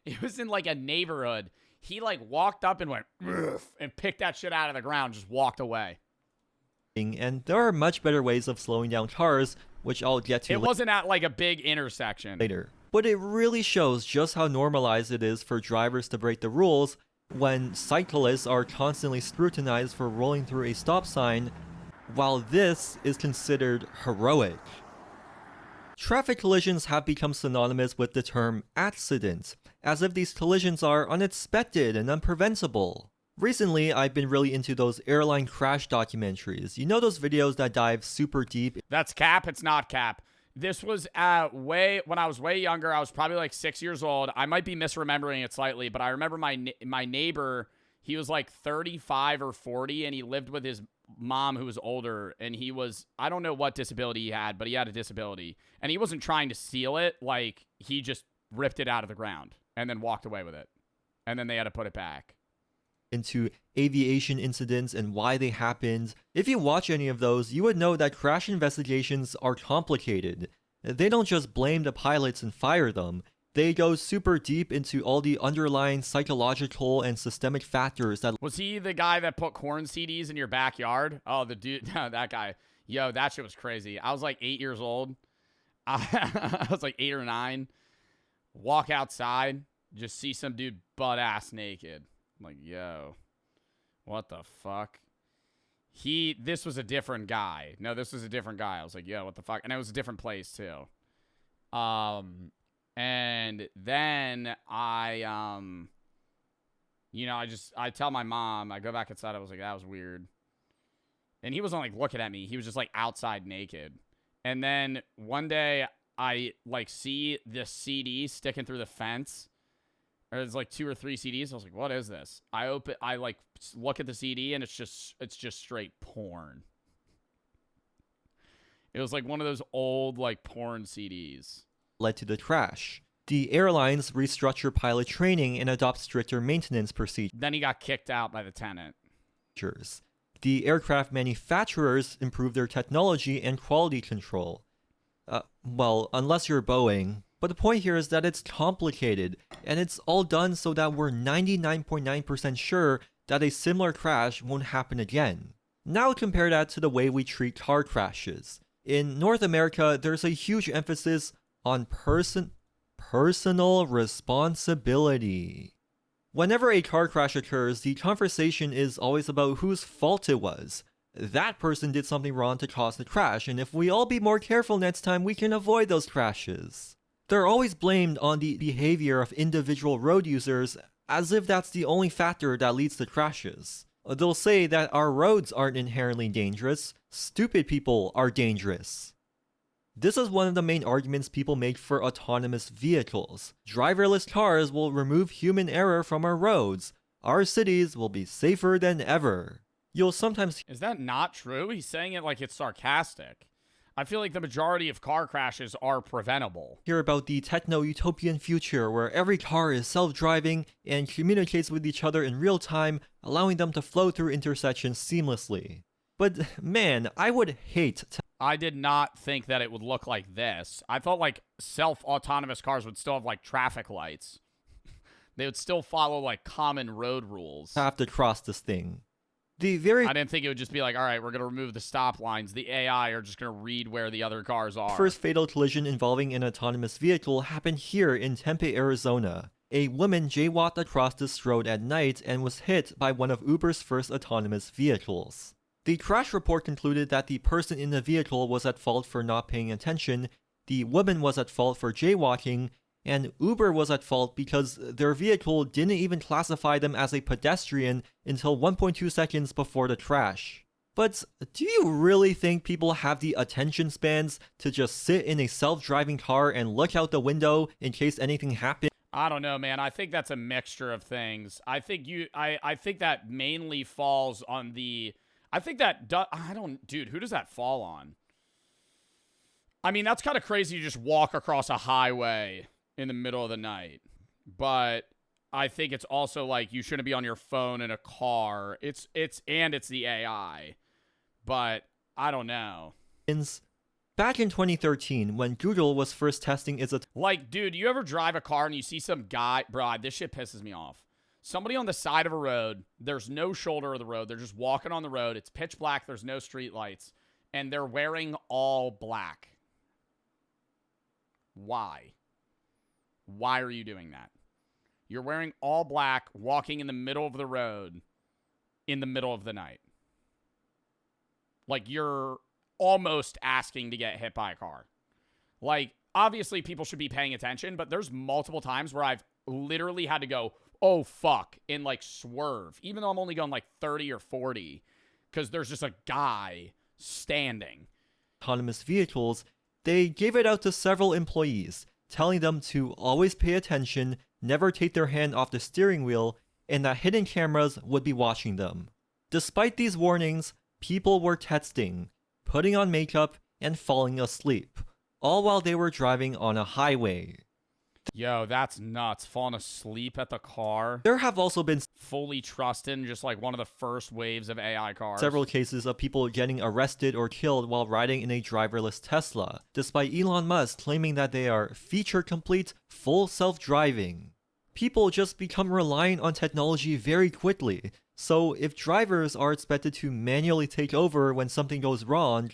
it was in like a neighborhood. He like walked up and went, and picked that shit out of the ground, just walked away. And there are much better ways of slowing down cars, which I'll get to It wasn't at like a big intersection. Later. But it really shows just how normalized it is for drivers to break the rules when cyclists are constantly scrutinized for rolling through a stop sign, while this is considered heroic. Traffic collisions have become synonymous with the term accident, as if these collisions are unexpected and unpreventable. Recently, I've been really into those airline crash documentaries. You know those videos that dive super deep? That's cap, it's not cap. This was when I was way younger. I was probably like 6 years old. I might be misremembering it slightly, but I remember my neighbor, he was like 35 or 40, and he lived with his mom who was older, and he was, I don't know what disability he had, but he had a disability. And he wasn't trying to steal it, like, he just ripped it out of the ground and then walked away with it. And then they had to put it back. Into aviation incidents and why they happened. If you watch any of those, you would know that crash investigations are complicated. They don't just blame the pilots and fire them. They go super deep into all the underlying psychological and systemic factors that... Was he the guy that put corn CDs in your backyard? Oh, the dude, no, that guy. Yo, that shit was crazy. I was like 8 years old. I was like 8 or 9. Walk outside, just see some dude butt-ass naked. I'm like, yo, what the fuck? This was a different guy. No, this was a different guy. I was like, yo, what the fuck? And it was a different place, too. And then I tell my mom, I go back inside, I was like, that was weird. And he wasn't like looking at me. He was just like outside naked. And then one day I like see this CD sticking through the fence. There's like 2 or 3 CDs. I was like, what is this? I like look at the CD and it's just straight porn. It was like one of those old like porn CDs. Led to the crash. The airlines restructure pilot training and adopt stricter maintenance procedures. Then he got kicked out by the tenant. The aircraft manufacturers improve their technology and quality control. Well, unless you're Boeing. But the point here is that it's complicated, and it's all done so that we're 99.9% sure that a similar crash won't happen again. Now compare that to the way we treat car crashes. In North America, there's a huge emphasis on personal responsibility. Whenever a car crash occurs, the conversation is always about whose fault it was. That person did something wrong to cause the crash, and if we all be more careful next time, we can avoid those crashes. They're always blamed on the behavior of individual road users, as if that's the only factor that leads to crashes. They'll say that our roads aren't inherently dangerous, stupid people are dangerous. This is one of the main arguments people make for autonomous vehicles. Driverless cars will remove human error from our roads. Our cities will be safer than ever. You'll sometimes... Is that not true? He's saying it like it's sarcastic. I feel like the majority of car crashes are preventable. Hear about the techno-utopian future where every car is self-driving and communicates with each other in real time, allowing them to flow through intersections seamlessly. But man, I would hate to... I did not think that it would look like this. I thought like self-autonomous cars would still have like traffic lights. They would still follow like common road rules. Have to cross this thing. I didn't think it would just be like, all right, we're going to remove the stop lines. The AI are just going to read where the other cars are. First fatal collision involving an autonomous vehicle happened here in Tempe, Arizona. A woman jaywalked across this road at night and was hit by one of Uber's first autonomous vehicles. The crash report concluded that the person in the vehicle was at fault for not paying attention, the woman was at fault for jaywalking, and Uber was at fault because their vehicle didn't even classify them as a pedestrian until 1.2 seconds before the crash. But do you really think people have the attention spans to just sit in a self-driving car and look out the window in case anything happens? I don't know, man. I think that's a mixture of things. I think that mainly falls on the... Dude, who does that fall on? I mean, that's kind of crazy to just walk across a highway in the middle of the night. But I think it's also like you shouldn't be on your phone in a car. It's the AI. But I don't know. Back in 2013, when Google was first testing its... Like, dude, you ever drive a car and you see some guy... Bro, this shit pisses me off. Somebody on the side of a road, there's no shoulder of the road. They're just walking on the road. It's pitch black. There's no street lights. And they're wearing all black. Why? Why are you doing that? You're wearing all black, walking in the middle of the road in the middle of the night. Like, you're almost asking to get hit by a car. Like, obviously people should be paying attention, but there's multiple times where I've literally had to go, oh, fuck, and, like, swerve. Even though I'm only going, like, 30 or 40, because there's just a guy standing. Autonomous vehicles, they gave it out to several employees, telling them to always pay attention, never take their hand off the steering wheel, and that hidden cameras would be watching them. Despite these warnings, people were texting, putting on makeup, and falling asleep, all while they were driving on a highway. Yo, that's nuts. Falling asleep at the car. There have also been fully trusting, just like one of the first waves of AI cars. Several cases of people getting arrested or killed while riding in a driverless Tesla, despite Elon Musk claiming that they are feature complete, full self-driving. People just become reliant on technology very quickly, so if drivers are expected to manually take over when something goes wrong,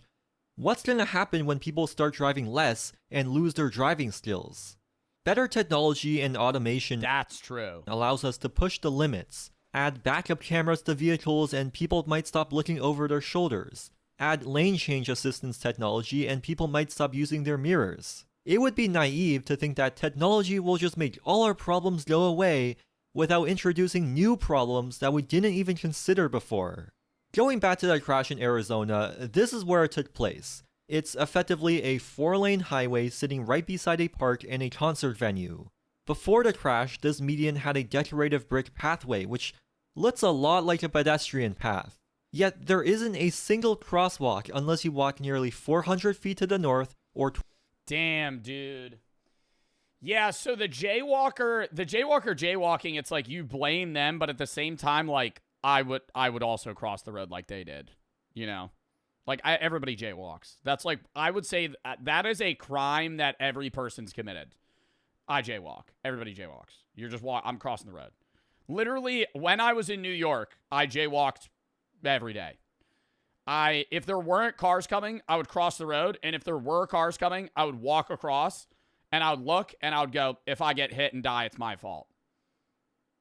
what's gonna happen when people start driving less and lose their driving skills? Better technology and automation that's true allows us to push the limits, add backup cameras to vehicles and people might stop looking over their shoulders, add lane change assistance technology and people might stop using their mirrors. It would be naive to think that technology will just make all our problems go away without introducing new problems that we didn't even consider before. Going back to that crash in Arizona, this is where it took place. It's effectively a 4-lane highway sitting right beside a park and a concert venue. Before the crash, this median had a decorative brick pathway, which looks a lot like a pedestrian path. Yet there isn't a single crosswalk unless you walk nearly 400 feet to the north or... Damn, dude. Yeah, so the jaywalker jaywalking, it's like you blame them, but at the same time, like, I would also cross the road like they did, you know? Like, everybody jaywalks. That's like, I would say that is a crime that every person's committed. I jaywalk. Everybody jaywalks. You're just I'm crossing the road. Literally, when I was in New York, I jaywalked every day. If there weren't cars coming, I would cross the road, and if there were cars coming, I would walk across, and I would look, and I would go, if I get hit and die, it's my fault.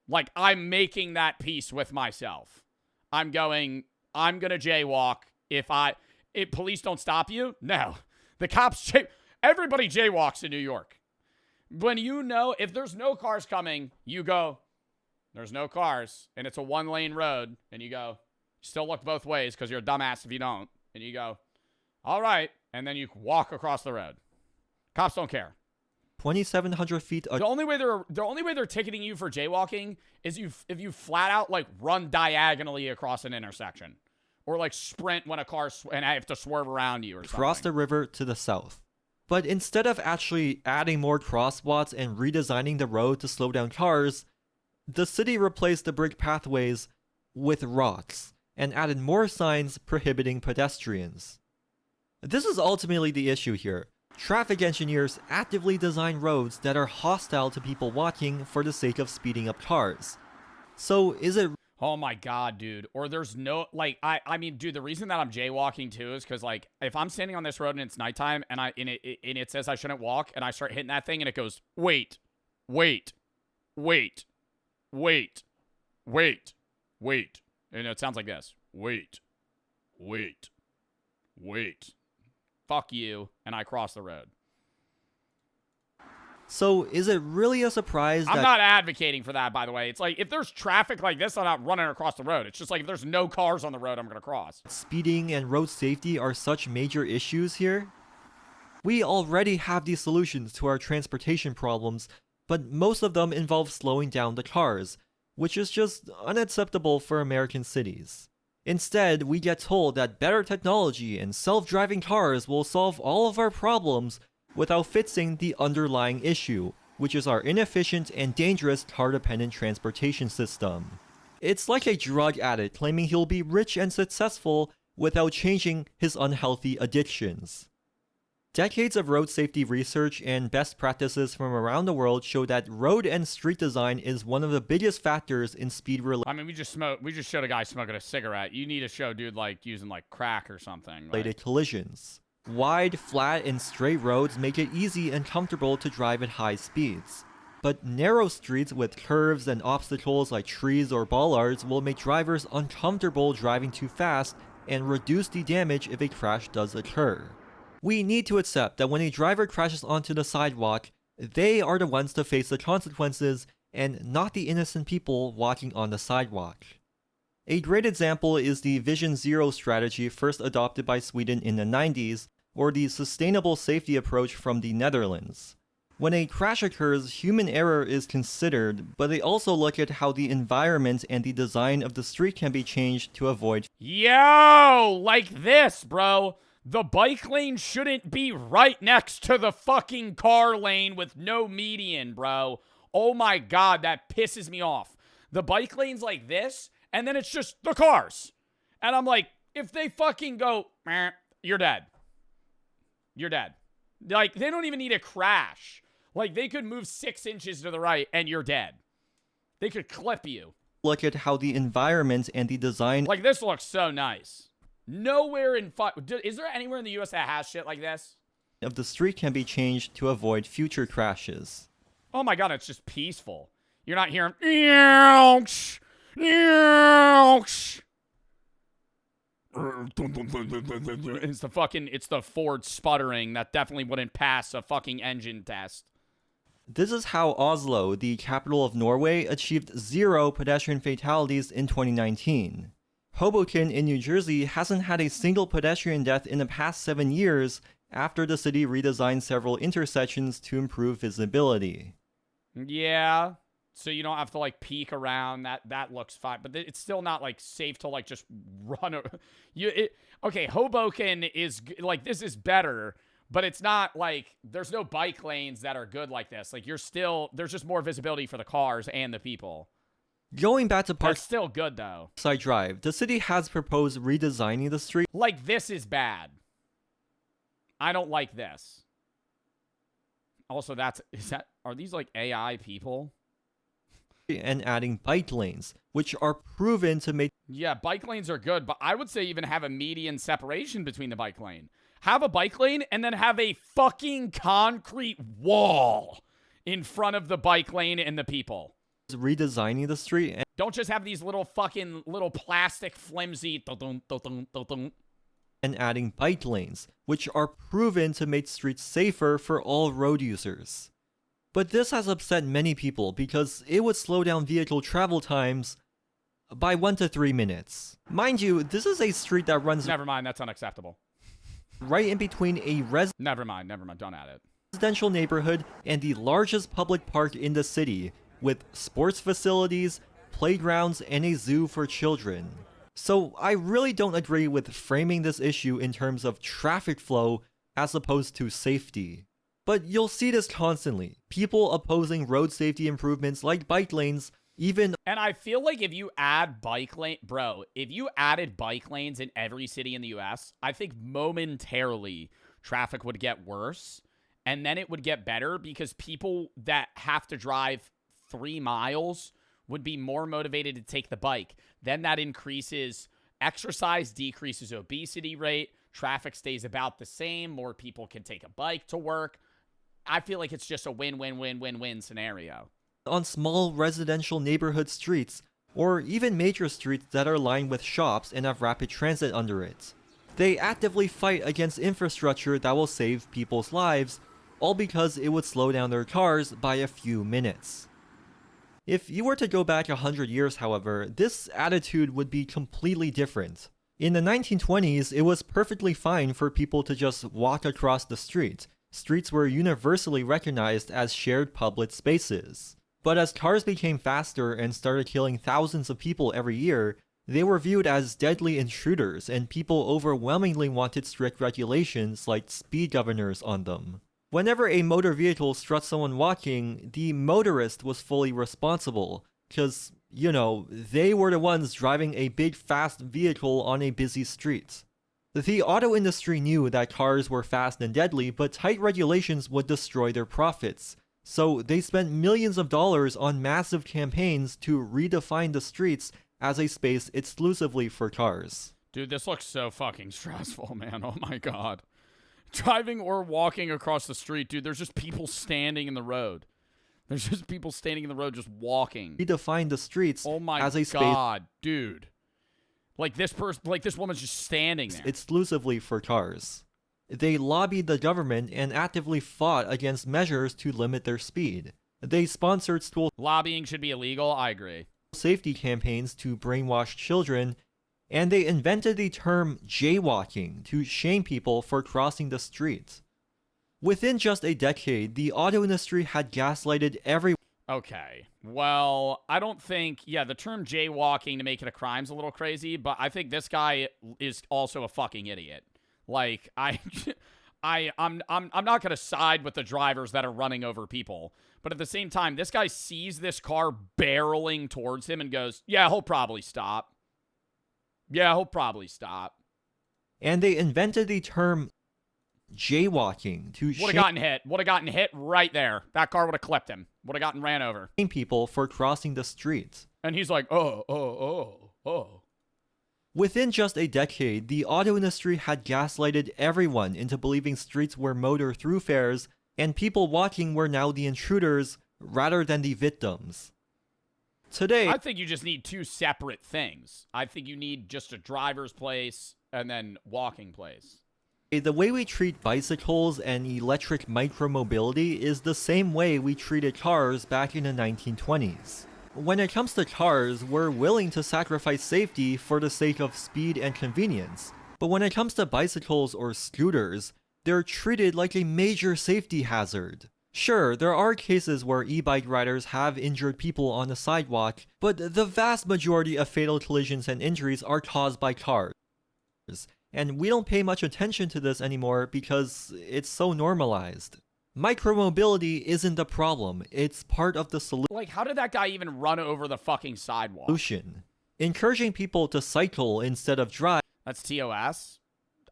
Like, I'm making that peace with myself. I'm going to jaywalk. If police don't stop you, no. The cops, everybody jaywalks in New York. When you know, if there's no cars coming, you go, there's no cars, and it's a 1-lane road, and you go, still look both ways because you're a dumbass if you don't, and you go, all right, and then you walk across the road. Cops don't care. 2,700 feet. The only way they're ticketing you for jaywalking is if you flat out like run diagonally across an intersection, or like sprint when a car and I have to swerve around you or something. Cross the river to the south. But instead of actually adding more crosswalks and redesigning the road to slow down cars, the city replaced the brick pathways with rocks and added more signs prohibiting pedestrians. This is ultimately the issue here. Traffic engineers actively design roads that are hostile to people walking for the sake of speeding up cars. So is it... Oh my God, dude. Or there's no, like, I mean, dude, the reason that I'm jaywalking too is because, like, if I'm standing on this road and it's nighttime and it says I shouldn't walk and I start hitting that thing and it goes, wait, wait, wait, wait, wait, wait. And it sounds like this. Wait, wait, wait. Fuck you. And I cross the road. So is it really a surprise I'm not advocating for that, by the way. It's like, if there's traffic like this, I'm not running across the road. It's just like, if there's no cars on the road, I'm going to cross. Speeding and road safety are such major issues here? We already have these solutions to our transportation problems, but most of them involve slowing down the cars, which is just unacceptable for American cities. Instead, we get told that better technology and self-driving cars will solve all of our problems without fixing the underlying issue, which is our inefficient and dangerous car-dependent transportation system. It's like a drug addict claiming he'll be rich and successful without changing his unhealthy addictions. Decades of road safety research and best practices from around the world show that road and street design is one of the biggest factors in speed-related... I mean, we just showed a guy smoking a cigarette. You need to show dude, like, using, like, crack or something. ...related collisions. Wide, flat, and straight roads make it easy and comfortable to drive at high speeds. But narrow streets with curves and obstacles like trees or bollards will make drivers uncomfortable driving too fast and reduce the damage if a crash does occur. We need to accept that when a driver crashes onto the sidewalk, they are the ones to face the consequences and not the innocent people walking on the sidewalk. A great example is the Vision Zero strategy first adopted by Sweden in the 90s, or the sustainable safety approach from the Netherlands. When a crash occurs, human error is considered, but they also look at how the environment and the design of the street can be changed to avoid... Yo! Like this, bro! The bike lane shouldn't be right next to the fucking car lane with no median, bro. Oh my God, that pisses me off. The bike lane's like this, and then it's just the cars. And I'm like, if they fucking go, meh, you're dead. You're dead. Like, they don't even need a crash. Like, they could move 6 inches to the right, and you're dead. They could clip you. Look at how the environment and the design... Like, this looks so nice. Nowhere in... Is there anywhere in the U.S. that has shit like this? ...of the street can be changed to avoid future crashes. Oh my God, it's just peaceful. You're not hearing... It's the Ford sputtering that definitely wouldn't pass a fucking engine test. This is how Oslo, the capital of Norway, achieved 0 pedestrian fatalities in 2019. Hoboken in New Jersey hasn't had a single pedestrian death in the past 7 years after the city redesigned several intersections to improve visibility. Yeah. So you don't have to like peek around. That looks fine, but it's still not like safe to like just run. Okay, Hoboken is like, this is better, but it's not like there's no bike lanes that are good like this. Like there's just more visibility for the cars and the people. Going back to That's still good though. Parkside Drive, the city has proposed redesigning the street. Like this is bad. I don't like this. Also, are these like AI people? And adding bike lanes, which are proven to make... Yeah, bike lanes are good, but I would say even have a median separation between the bike lane. Have a bike lane and then have a fucking concrete wall in front of the bike lane and the people. Redesigning the street. And don't just have these little plastic flimsy... and adding bike lanes, which are proven to make streets safer for all road users. But this has upset many people because it would slow down vehicle travel times by 1 to 3 minutes. Mind you, this is a street that runs... Never mind, that's unacceptable. ...right in between a Never mind, don't add it. ...residential neighborhood and the largest public park in the city, with sports facilities, playgrounds, and a zoo for children. So I really don't agree with framing this issue in terms of traffic flow as opposed to safety. But you'll see this constantly. People opposing road safety improvements like bike lanes, even... And I feel like if you add if you added bike lanes in every city in the US, I think momentarily traffic would get worse. And then it would get better because people that have to drive 3 miles would be more motivated to take the bike. Then that increases exercise, decreases obesity rate, traffic stays about the same, more people can take a bike to work. I feel like it's just a win-win-win-win-win scenario. On small residential neighborhood streets, or even major streets that are lined with shops and have rapid transit under it. They actively fight against infrastructure that will save people's lives, all because it would slow down their cars by a few minutes. If you were to go back 100 years, however, this attitude would be completely different. In the 1920s, it was perfectly fine for people to just walk across the street. Streets were universally recognized as shared public spaces. But as cars became faster and started killing thousands of people every year, they were viewed as deadly intruders, and people overwhelmingly wanted strict regulations like speed governors on them. Whenever a motor vehicle struck someone walking, the motorist was fully responsible, because, you know, they were the ones driving a big fast vehicle on a busy street. The auto industry knew that cars were fast and deadly, but tight regulations would destroy their profits. So they spent millions of dollars on massive campaigns to redefine the streets as a space exclusively for cars. Dude, this looks so fucking stressful, man. Oh my god. Driving or walking across the street, dude, there's just people standing in the road. There's just people standing in the road just walking. Redefine the streets as a space... Oh my god, dude. Like this woman's just standing there. Exclusively for cars. They lobbied the government and actively fought against measures to limit their speed. They sponsored school... Lobbying should be illegal, I agree. ...safety campaigns to brainwash children, and they invented the term jaywalking to shame people for crossing the street. Within just a decade, the auto industry had gaslighted everyone. Okay, well, I don't think, the term jaywalking to make it a crime's a little crazy, but I think this guy is also a fucking idiot. Like, I'm not gonna side with the drivers that are running over people, but at the same time, this guy sees this car barreling towards him and goes, yeah, he'll probably stop. Yeah, he'll probably stop. And they invented the term jaywalking to would have gotten hit. Would have gotten hit right there. That car would have clipped him. Would have gotten ran over. People for crossing the street. And he's like, oh. Within just a decade, the auto industry had gaslighted everyone into believing streets were motor thoroughfares, and people walking were now the intruders rather than the victims. Today, I think you just need 2 separate things. I think you need just a driver's place and then walking place. The way we treat bicycles and electric micromobility is the same way we treated cars back in the 1920s. When it comes to cars, we're willing to sacrifice safety for the sake of speed and convenience. But when it comes to bicycles or scooters, they're treated like a major safety hazard. Sure, there are cases where e-bike riders have injured people on the sidewalk, but the vast majority of fatal collisions and injuries are caused by cars. And we don't pay much attention to this anymore because it's so normalized. Micromobility isn't the problem, it's part of the Like, how did that guy even run over the fucking sidewalk? solution. Encouraging people to cycle instead of drive. That's TOS.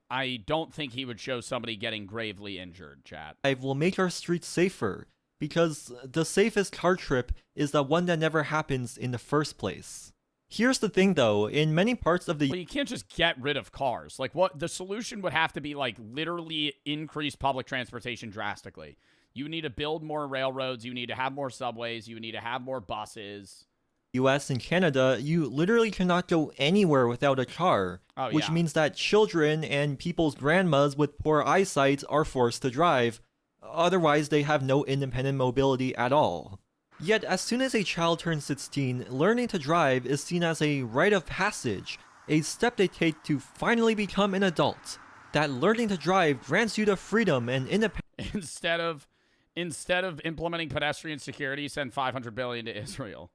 I don't think he would show somebody getting gravely injured, chat. Will make our streets safer, because the safest car trip is the one that never happens in the first place. Here's the thing though, in many parts of the Well, you can't just get rid of cars. Like, what the solution would have to be, like, literally increase public transportation drastically. You need to build more railroads, you need to have more subways, you need to have more buses. US and Canada, you literally cannot go anywhere without a car, which means that children and people's grandmas with poor eyesight are forced to drive, otherwise they have no independent mobility at all. Yet as soon as a child turns 16, learning to drive is seen as a rite of passage, a step they take to finally become an adult. That learning to drive grants you the freedom and independence. Instead of implementing pedestrian security, send $500 billion to Israel.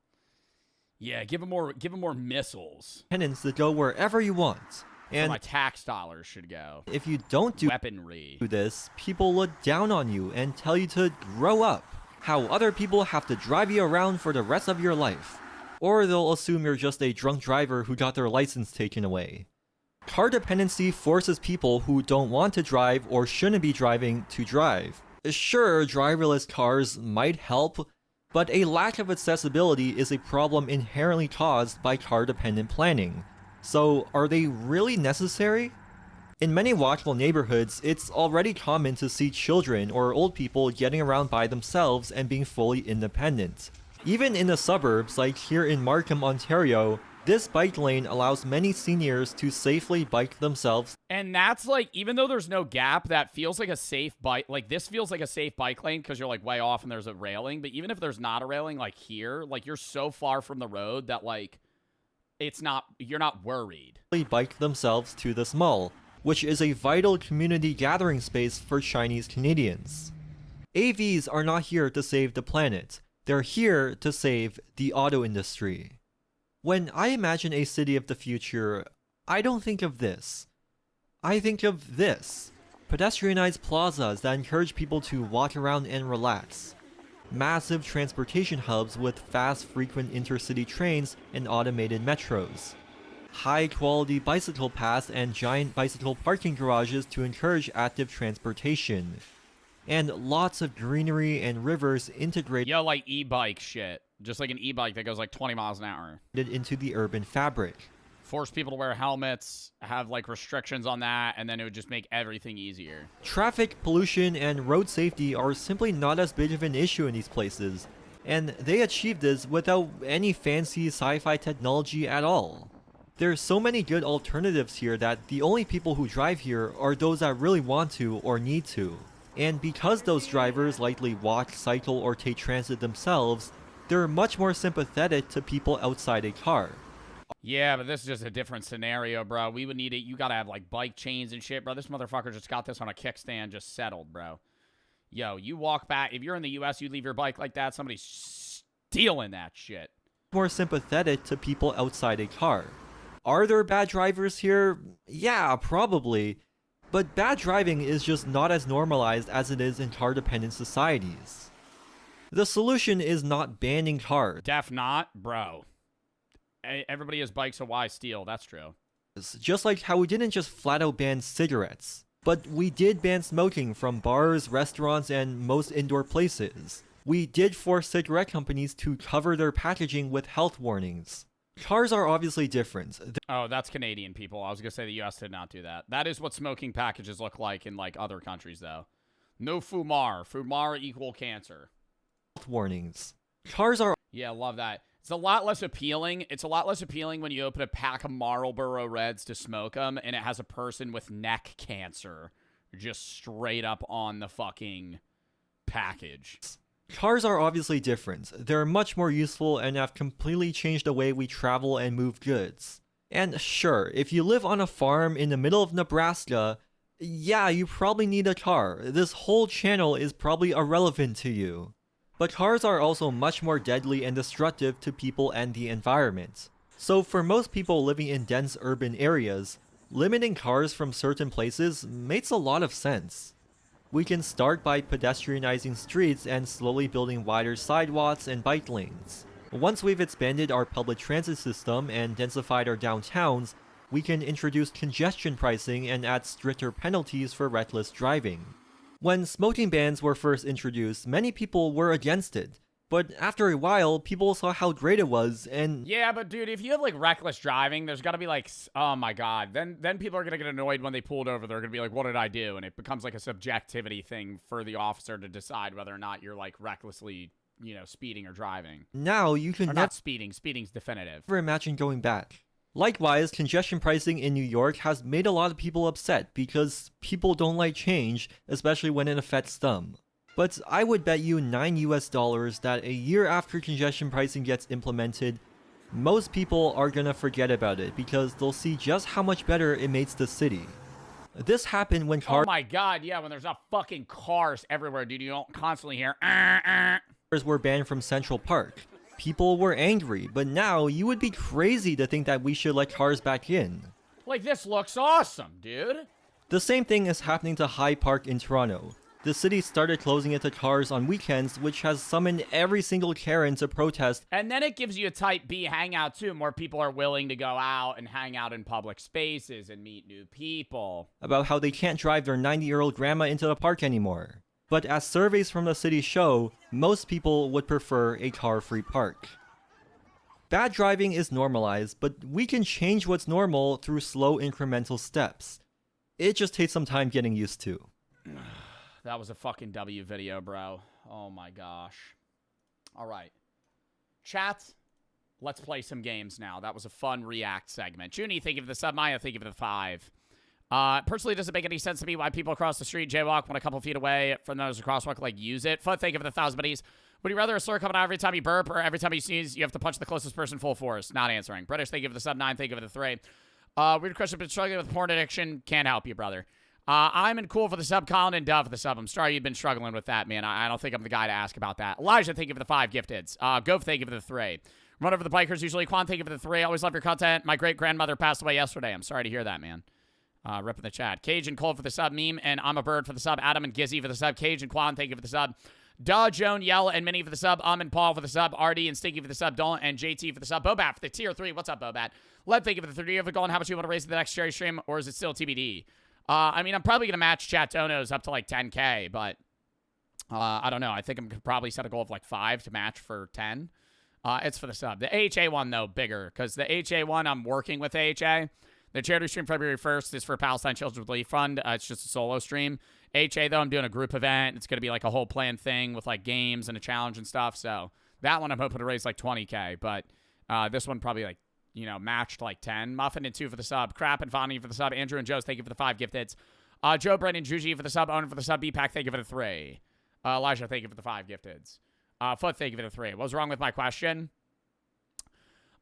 Yeah, give them more missiles. To go wherever you want. And my tax dollars should go. If you don't do weaponry, this, people look down on you and tell you to grow up. How other people have to drive you around for the rest of your life. Or they'll assume you're just a drunk driver who got their license taken away. Car dependency forces people who don't want to drive or shouldn't be driving to drive. Sure, driverless cars might help, but a lack of accessibility is a problem inherently caused by car-dependent planning. So, are they really necessary? In many watchful neighborhoods, it's already common to see children or old people getting around by themselves and being fully independent. Even in the suburbs, like here in Markham, Ontario, this bike lane allows many seniors to safely bike themselves. And that's like, even though there's no gap, that feels like a safe bike. Like, this feels like a safe bike lane because you're like way off and there's a railing. But even if there's not a railing, like here, like you're so far from the road that like, you're not worried. Bike themselves to this mall, which is a vital community gathering space for Chinese Canadians. AVs are not here to save the planet. They're here to save the auto industry. When I imagine a city of the future, I don't think of this. I think of this. Pedestrianized plazas that encourage people to walk around and relax. Massive transportation hubs with fast, frequent intercity trains and automated metros. High-quality bicycle paths and giant bicycle parking garages to encourage active transportation. And lots of greenery and rivers integrated like e-bike shit. Just like an e-bike that goes like 20 miles an hour. Into the urban fabric. Force people to wear helmets, have like restrictions on that, and then it would just make everything easier. Traffic, pollution, and road safety are simply not as big of an issue in these places, and they achieve this without any fancy sci-fi technology at all. There's so many good alternatives here that the only people who drive here are those that really want to or need to. And because those drivers likely walk, cycle, or take transit themselves, they're much more sympathetic to people outside a car. Yeah, but this is just a different scenario, bro. We would need it. You gotta have like bike chains and shit, bro. This motherfucker just got this on a kickstand, just settled, bro. Yo, you walk back. If you're in the US, you leave your bike like that, somebody's stealing that shit. More sympathetic to people outside a car. Are there bad drivers here? Yeah, probably. But bad driving is just not as normalized as it is in car-dependent societies. The solution is not banning cars. Def not, bro. Everybody has bikes, so why steal? That's true. Just like how we didn't just flat out ban cigarettes, but we did ban smoking from bars, restaurants, and most indoor places. We did force cigarette companies to cover their packaging with health warnings. Cars are obviously different. Oh, that's Canadian people. I was gonna say the US did not do that. That is what smoking packages look like in like other countries, though. No fumar. Fumar equal cancer. Health warnings. Cars are... Yeah, love that. It's a lot less appealing. It's a lot less appealing when you open a pack of Marlboro Reds to smoke them, and it has a person with neck cancer just straight up on the fucking package. Cars are obviously different. They're much more useful and have completely changed the way we travel and move goods. And sure, if you live on a farm in the middle of Nebraska, yeah, you probably need a car. This whole channel is probably irrelevant to you. But cars are also much more deadly and destructive to people and the environment. So for most people living in dense urban areas, limiting cars from certain places makes a lot of sense. We can start by pedestrianizing streets and slowly building wider sidewalks and bike lanes. Once we've expanded our public transit system and densified our downtowns, we can introduce congestion pricing and add stricter penalties for reckless driving. When smoking bans were first introduced, many people were against it. But after a while, people saw how great it was, and yeah, but dude, if you have like reckless driving, there's got to be like, oh my god, then people are gonna get annoyed when they pulled over. They're gonna be like, what did I do? And it becomes like a subjectivity thing for the officer to decide whether or not you're like recklessly, speeding or driving. now you can Or not speeding. Speeding's definitive. never imagine going back. Likewise, congestion pricing in New York has made a lot of people upset because people don't like change, especially when it affects them. But I would bet you $9 that a year after congestion pricing gets implemented, most people are gonna forget about it because they'll see just how much better it makes the city. This happened when Oh cars my god, yeah, when there's not fucking cars everywhere, dude. You don't constantly hear, were banned from Central Park. People were angry, but now you would be crazy to think that we should let cars back in. Like, this looks awesome, dude. The same thing is happening to Hyde Park in Toronto. The city started closing it to cars on weekends, which has summoned every single Karen to protest. And then it gives you a type B hangout too. More people are willing to go out and hang out in public spaces and meet new people. About how they can't drive their 90-year-old grandma into the park anymore. But as surveys from the city show, most people would prefer a car-free park. Bad driving is normalized, but we can change what's normal through slow incremental steps. It just takes some time getting used to. That was a fucking W video, bro. Oh my gosh. All right. Chat, let's play some games now. That was a fun React segment. Junie, thank you for the sub. Maya, thank you for the 5. Personally, it doesn't make any sense to me why people across the street jaywalk when a couple feet away from those crosswalk, like, use it. Foot, thank you for the 1,000 buddies. Would you rather a slur coming out every time you burp or every time you sneeze, you have to punch the closest person full force? Not answering. British, thank you for the sub. 9, thank you for the 3. Weird question, been struggling with porn addiction. Can't help you, brother. I'm in cool for the sub. Colin and Dove for the sub. I'm sorry you've been struggling with that, man. I don't think I'm the guy to ask about that. Elijah, thank you for the 5 gifteds. Gove, thank you for the 3. Run over the bikers usually. Quan, thank you for the 3. Always love your content. My great-grandmother passed away yesterday. I'm sorry to hear that, man. Rip in the chat. Cage and Cole for the sub. Meme and I'm a Bird for the sub. Adam and Gizzy for the sub. Cage and Quan, thank you for the sub. Duh, Joan, Yell, and Minnie for the sub. and Paul for the sub. RD and Stinky for the sub. Dolan and JT for the sub. Bobat for the tier 3. What's up, Bobat? Led, thank you for the 3. Of a goal and how much you want to raise in the next cherry stream, or is it still TBD? I mean, I'm probably going to match Chat Donos up to like 10K, but I don't know. I think I'm going to probably set a goal of like 5 to match for 10. It's for the sub. The AHA one, though, bigger, because the AHA one, I'm working with AHA. The charity stream February 1st is for Palestine Children's Relief Fund. It's just a solo stream. AHA, though, I'm doing a group event. It's going to be like a whole planned thing with like games and a challenge and stuff. So that one I'm hoping to raise like 20K, but this one probably like, matched like 10. Muffin and 2 for the sub. Crap and Fonny for the sub. Andrew and Joe's, thank you for the 5 gifteds. Joe, Brendan, Juji for the sub. Owen for the sub. B-Pack, thank you for the 3. Elijah, thank you for the 5 gifteds. Foot, thank you for the 3. What was wrong with my question?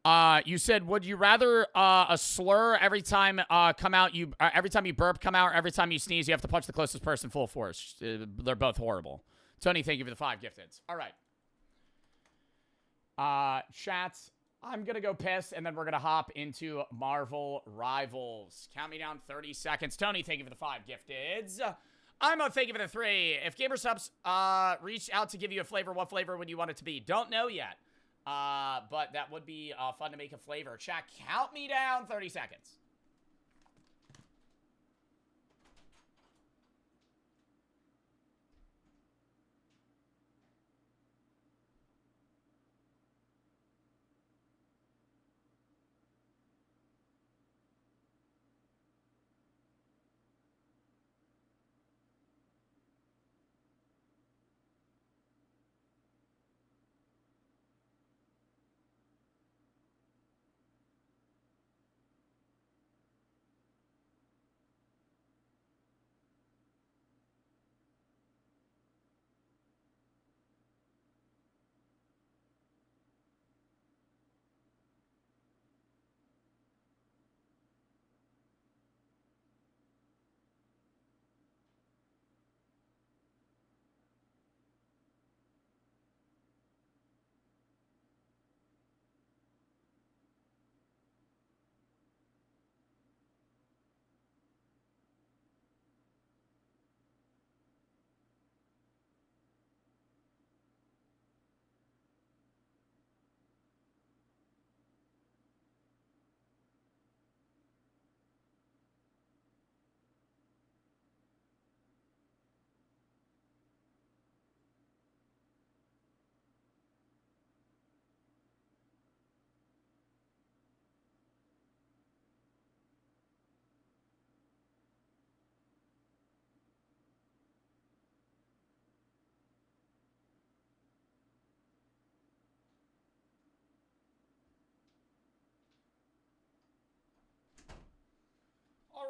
You said, would you rather a slur every time every time you burp come out, or every time you sneeze, you have to punch the closest person full force? They're both horrible. Tony, thank you for the 5 gifteds. All right. Chats. I'm going to go piss, and then we're going to hop into Marvel Rivals. Count me down 30 seconds. Tony, thank you for the 5 gifteds. I'm going to thank you for the 3. If Gamer Subs reached out to give you a flavor, what flavor would you want it to be? Don't know yet. But that would be fun to make a flavor. Chat, count me down 30 seconds.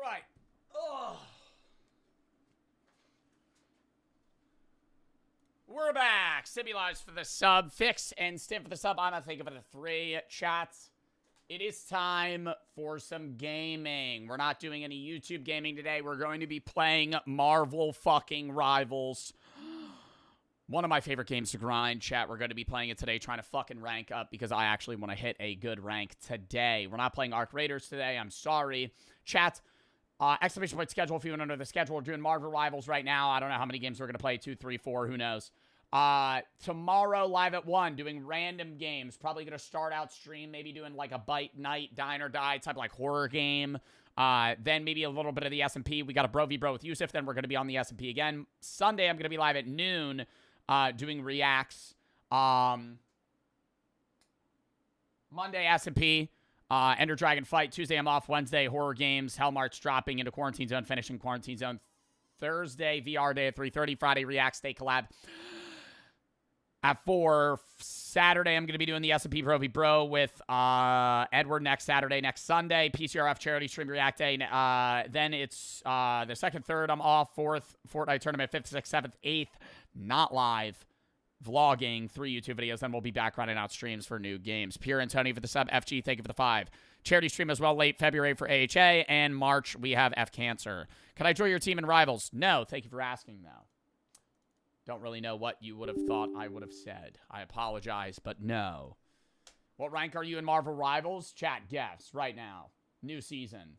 right. Ugh. We're back. Simulize for the sub. Fix and Stim for the sub. I'm not thinking of the 3 chats. It is time for some gaming. We're not doing any YouTube gaming today. We're going to be playing Marvel fucking Rivals. One of my favorite games to grind, chat. We're going to be playing it today, trying to fucking rank up because I actually want to hit a good rank today. We're not playing Arc Raiders today. I'm sorry. Chat, exclamation point schedule if you want to know the schedule. We're doing Marvel Rivals right now. I don't know how many games we're going to play. 2, 3, 4. Who knows? Tomorrow, live at 1, doing random games. Probably going to start out stream, maybe doing like a bite night, dine or die type of like horror game. Then maybe a little bit of the SMP. We got a Bro v Bro with Yusuf. Then we're going to be on the SMP again. Sunday, I'm going to be live at noon. Doing reacts. Monday, SMP. Ender Dragon Fight. Tuesday, I'm off. Wednesday, horror games. Hellmarch dropping into Quarantine Zone, finishing Quarantine Zone. Thursday, VR day at 3:30. Friday, React Stay Collab at 4. Saturday, I'm going to be doing the SMP Bro v Bro with Edward next Saturday. Next Sunday, PCRF Charity Stream React Day. Then it's the 2nd, 3rd, I'm off. 4th, Fortnite Tournament. 5th, 6th, 7th, 8th. Not live. Vlogging 3 YouTube videos. Then we'll be back running out streams for new games. Pierre and Tony for the sub. FG, thank you for the 5. Charity stream as well late February for AHA. And March, we have F Cancer. Can I join your team in Rivals? No. Thank you for asking, though. Don't really know what you would have thought I would have said. I apologize, but no. What rank are you in Marvel Rivals? Chat, guess right now. New season.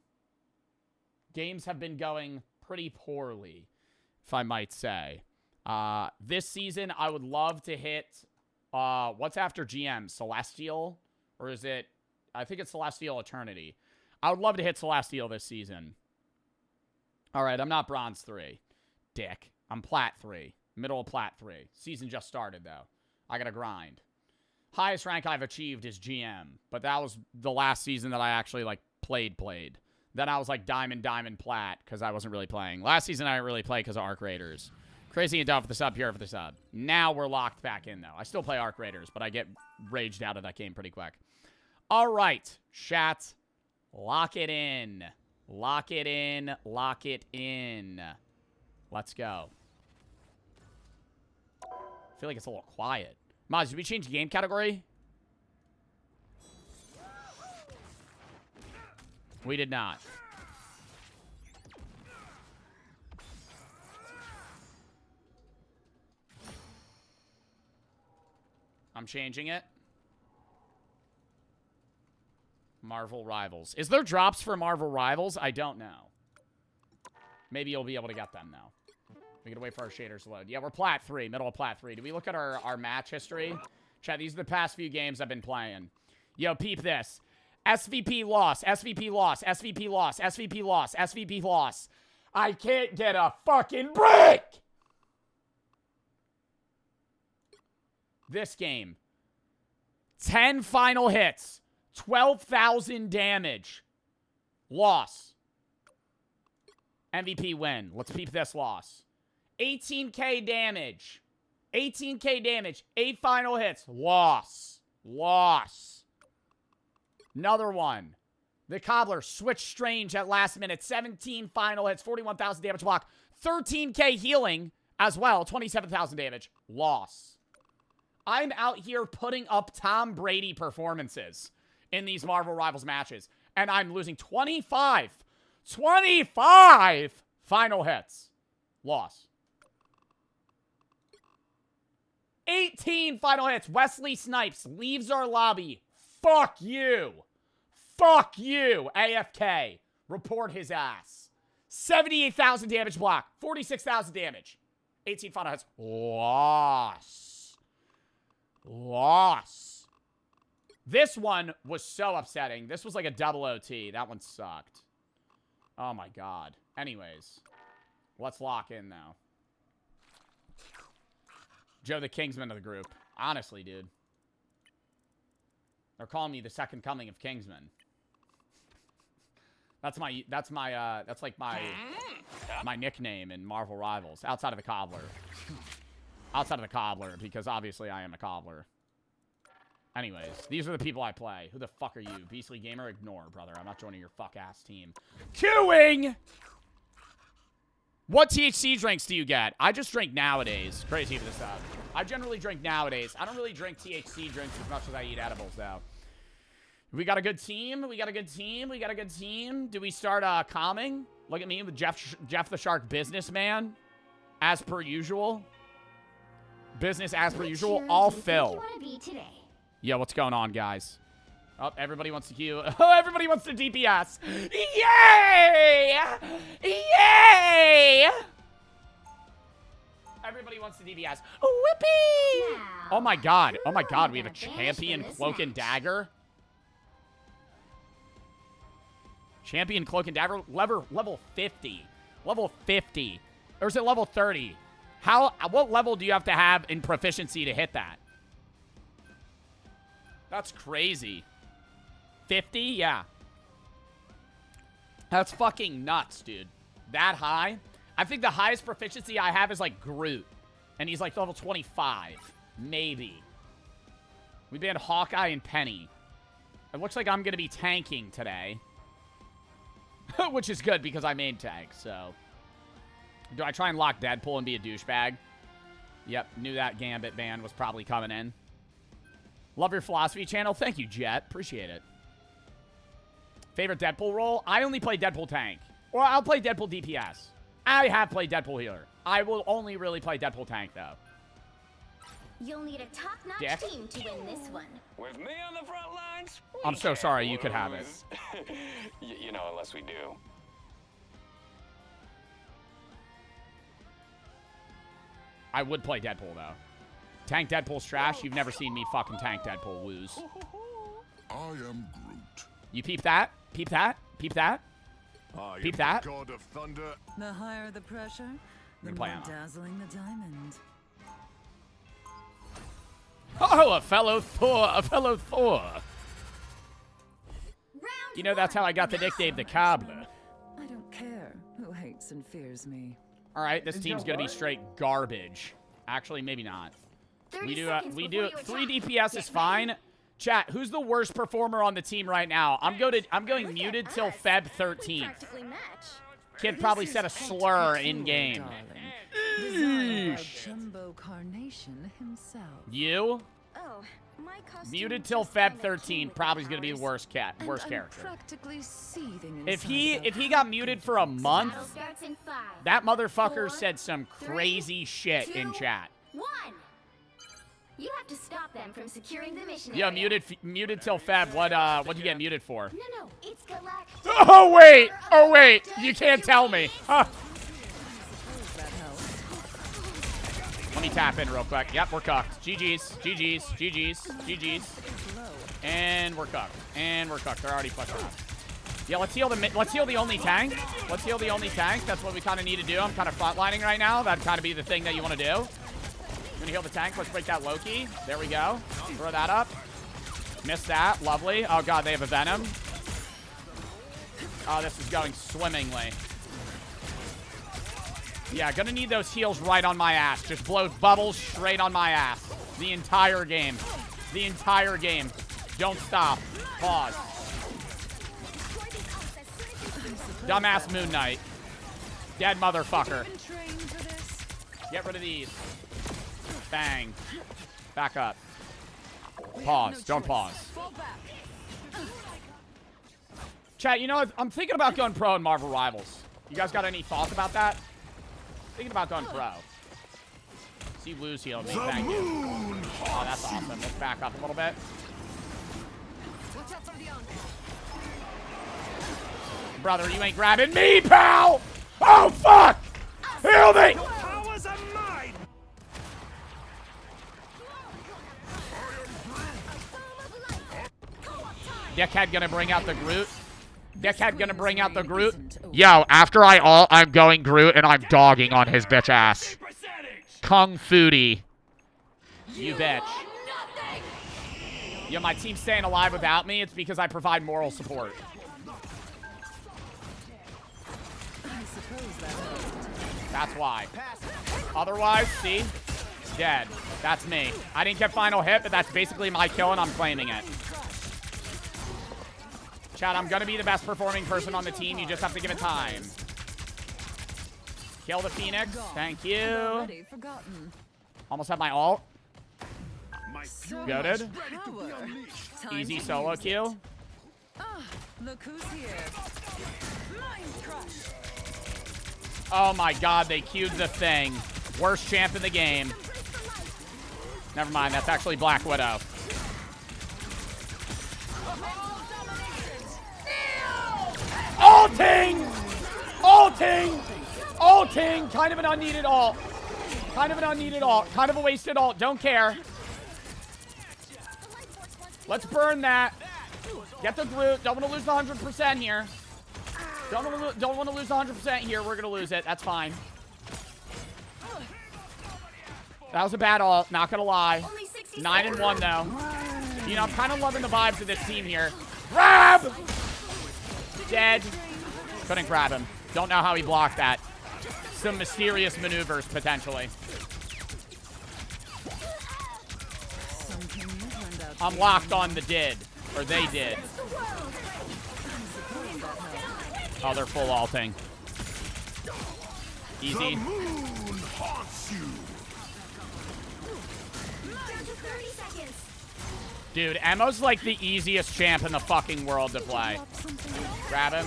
Games have been going pretty poorly, if I might say. This season, I would love to hit, what's after GM? Celestial? Or is it, I think it's Celestial Eternity. I would love to hit Celestial this season. All right, I'm not Bronze 3. Dick. I'm Plat 3. Middle of Plat 3. Season just started, though. I gotta grind. Highest rank I've achieved is GM. But that was the last season that I actually, like, played. Then I was, like, Diamond, Plat, because I wasn't really playing. Last season, I didn't really play because of Arc Raiders. Crazy and Dove for the sub, here for the sub. Now we're locked back in, though. I still play Arc Raiders, but I get raged out of that game pretty quick. All right, chat. Lock it in. Lock it in. Lock it in. Let's go. I feel like it's a little quiet. Maz, did we change the game category? We did not. I'm changing it. Marvel Rivals. Is there drops for Marvel Rivals? I don't know. Maybe you'll be able to get them now. We gotta wait for our shaders to load. Yeah, we're Plat 3, middle of Plat 3. Do we look at our match history? Chat, these are the past few games I've been playing. Yo, peep this. SVP loss, SVP loss, SVP loss, SVP loss, SVP loss. I can't get a fucking break! This game. 10 final hits. 12,000 damage. Loss. MVP win. Let's peep this loss. 18k damage. 18k damage. 8 final hits. Loss. Loss. Another one. The Cobbler switched Strange at last minute. 17 final hits. 41,000 damage block. 13k healing as well. 27,000 damage. Loss. I'm out here putting up Tom Brady performances in these Marvel Rivals matches. And I'm losing 25 final hits. Loss. 18 final hits. Wesley Snipes leaves our lobby. Fuck you. Fuck you. AFK. Report his ass. 78,000 damage block. 46,000 damage. 18 final hits. Loss. Loss. This one was so upsetting. This was like a double OT. That one sucked. Oh my god. Anyways. Let's lock in now. Joe the Kingsman of the group. Honestly, dude. They're calling me the second coming of Kingsman. That's like my nickname in Marvel Rivals. Outside of the Cobbler. Outside of the Cobbler, because obviously I am a Cobbler. Anyways, these are the people I play. Who the fuck are you? Beastly Gamer? Ignore, brother. I'm not joining your fuck-ass team. Queuing! What THC drinks do you get? I just drink nowadays. Crazy for this stuff. I generally drink nowadays. I don't really drink THC drinks as much as I eat edibles, though. We got a good team. We got a good team. We got a good team. Do we start calming? Look at me with Jeff the Shark businessman. As per usual. Business as per usual. All fill. Yeah, what's going on, guys? Oh, everybody wants to queue. Oh, everybody wants to DPS. Yay! Yay! Everybody wants to DPS. Whippy! Oh my god. Oh my god, we have a champion cloak and dagger. Champion cloak and dagger. Level 50. Level 50. Or is it level 30? What level do you have to have in proficiency to hit that? That's crazy. 50? Yeah. That's fucking nuts, dude. That high? I think the highest proficiency I have is like Groot. And he's like level 25. Maybe. We banned Hawkeye and Penny. It looks like I'm going to be tanking today. Which is good because I main tank, so. Do I try and lock Deadpool and be a douchebag? Yep, knew that Gambit ban was probably coming in. Love your philosophy channel. Thank you, Jet. Appreciate it. Favorite Deadpool role? I only play Deadpool tank. Or I'll play Deadpool DPS. I have played Deadpool healer. I will only really play Deadpool tank, though. You'll need a top-notch team to win this one. With me on the front lines, I'm so sorry. You could have it. you know, unless we do. I would play Deadpool, though. Tank Deadpool's trash. You've never seen me fucking tank Deadpool lose. I am Groot. You peep that? Peep that? Peep that? Peep that? God of thunder. The higher the pressure, the more dazzling the diamond. Oh, a fellow Thor. A fellow Thor. You know, that's how I got the nickname the Cobbler. I don't care who hates and fears me. All right, this team's going to be straight garbage. Actually, maybe not. We do 3 DPS is fine. Chat, who's the worst performer on the team right now? I'm going muted till Feb 13th. Kid probably said a slur in game. You? Muted till Feb 13th, probably is gonna be the worst character. If he got muted for a month, that motherfucker said some crazy shit in chat. You have to stop them from securing the mission. Yeah, muted till Feb. What'd you get muted for? No, it's Galactic. Oh wait, you can't tell me. Huh. Let me tap in real quick. Yep, we're cooked. GG's. And we're cooked. They're already pushing us. Yeah, let's heal the only tank. Let's heal the only tank. That's what we kind of need to do. I'm kind of frontlining right now. That'd kind of be the thing that you want to do. I'm gonna heal the tank. Let's break that Loki. There we go. Throw that up. Missed that. Lovely. Oh god, they have a Venom. Oh, this is going swimmingly. Yeah, gonna need those heals right on my ass. Just blow bubbles straight on my ass. The entire game. Don't stop. Pause. Dumbass Moon Knight. Dead motherfucker. Get rid of these. Bang. Back up. Pause. Don't pause. Chat, you know, I'm thinking about going pro in Marvel Rivals. You guys got any thoughts about that? Thinking about going pro. See Blues heal me. Thank you. Oh, that's awesome. Let's back up a little bit. Brother, you ain't grabbing me, pal! Oh, fuck! Heal me! Dickhead gonna bring out the Groot. Yo, after I'm going Groot and I'm dogging on his bitch ass. Kung Foodie. You bitch. Yo, my team's staying alive without me. It's because I provide moral support. That's why. Otherwise, see? Dead. That's me. I didn't get final hit, but that's basically my kill, and I'm claiming it. Chad, I'm going to be the best performing person on the team. You just have to give it time. Kill the Phoenix. Thank you. Almost have my ult. Goated. Easy solo queue. Look who's here. Oh my god, they queued the thing. Worst champ in the game. Never mind, that's actually Black Widow. Ulting! Ulting! Ulting! Kind of an unneeded ult. Kind of an unneeded ult. Kind of a wasted ult. Don't care. Let's burn that. Get the Groot. Don't want to lose the 100% here. Don't want to lose the 100% here. We're going to lose it. That's fine. That was a bad ult. Not going to lie. 9-1, though. You know, I'm kind of loving the vibes of this team here. Grab! Dead. Couldn't grab him. Don't know how he blocked that. Some mysterious maneuvers, potentially. I'm locked on the did. Or they did. Oh, they're full ulting. Easy. Dude, Emo's like the easiest champ in the fucking world to play. Grab him.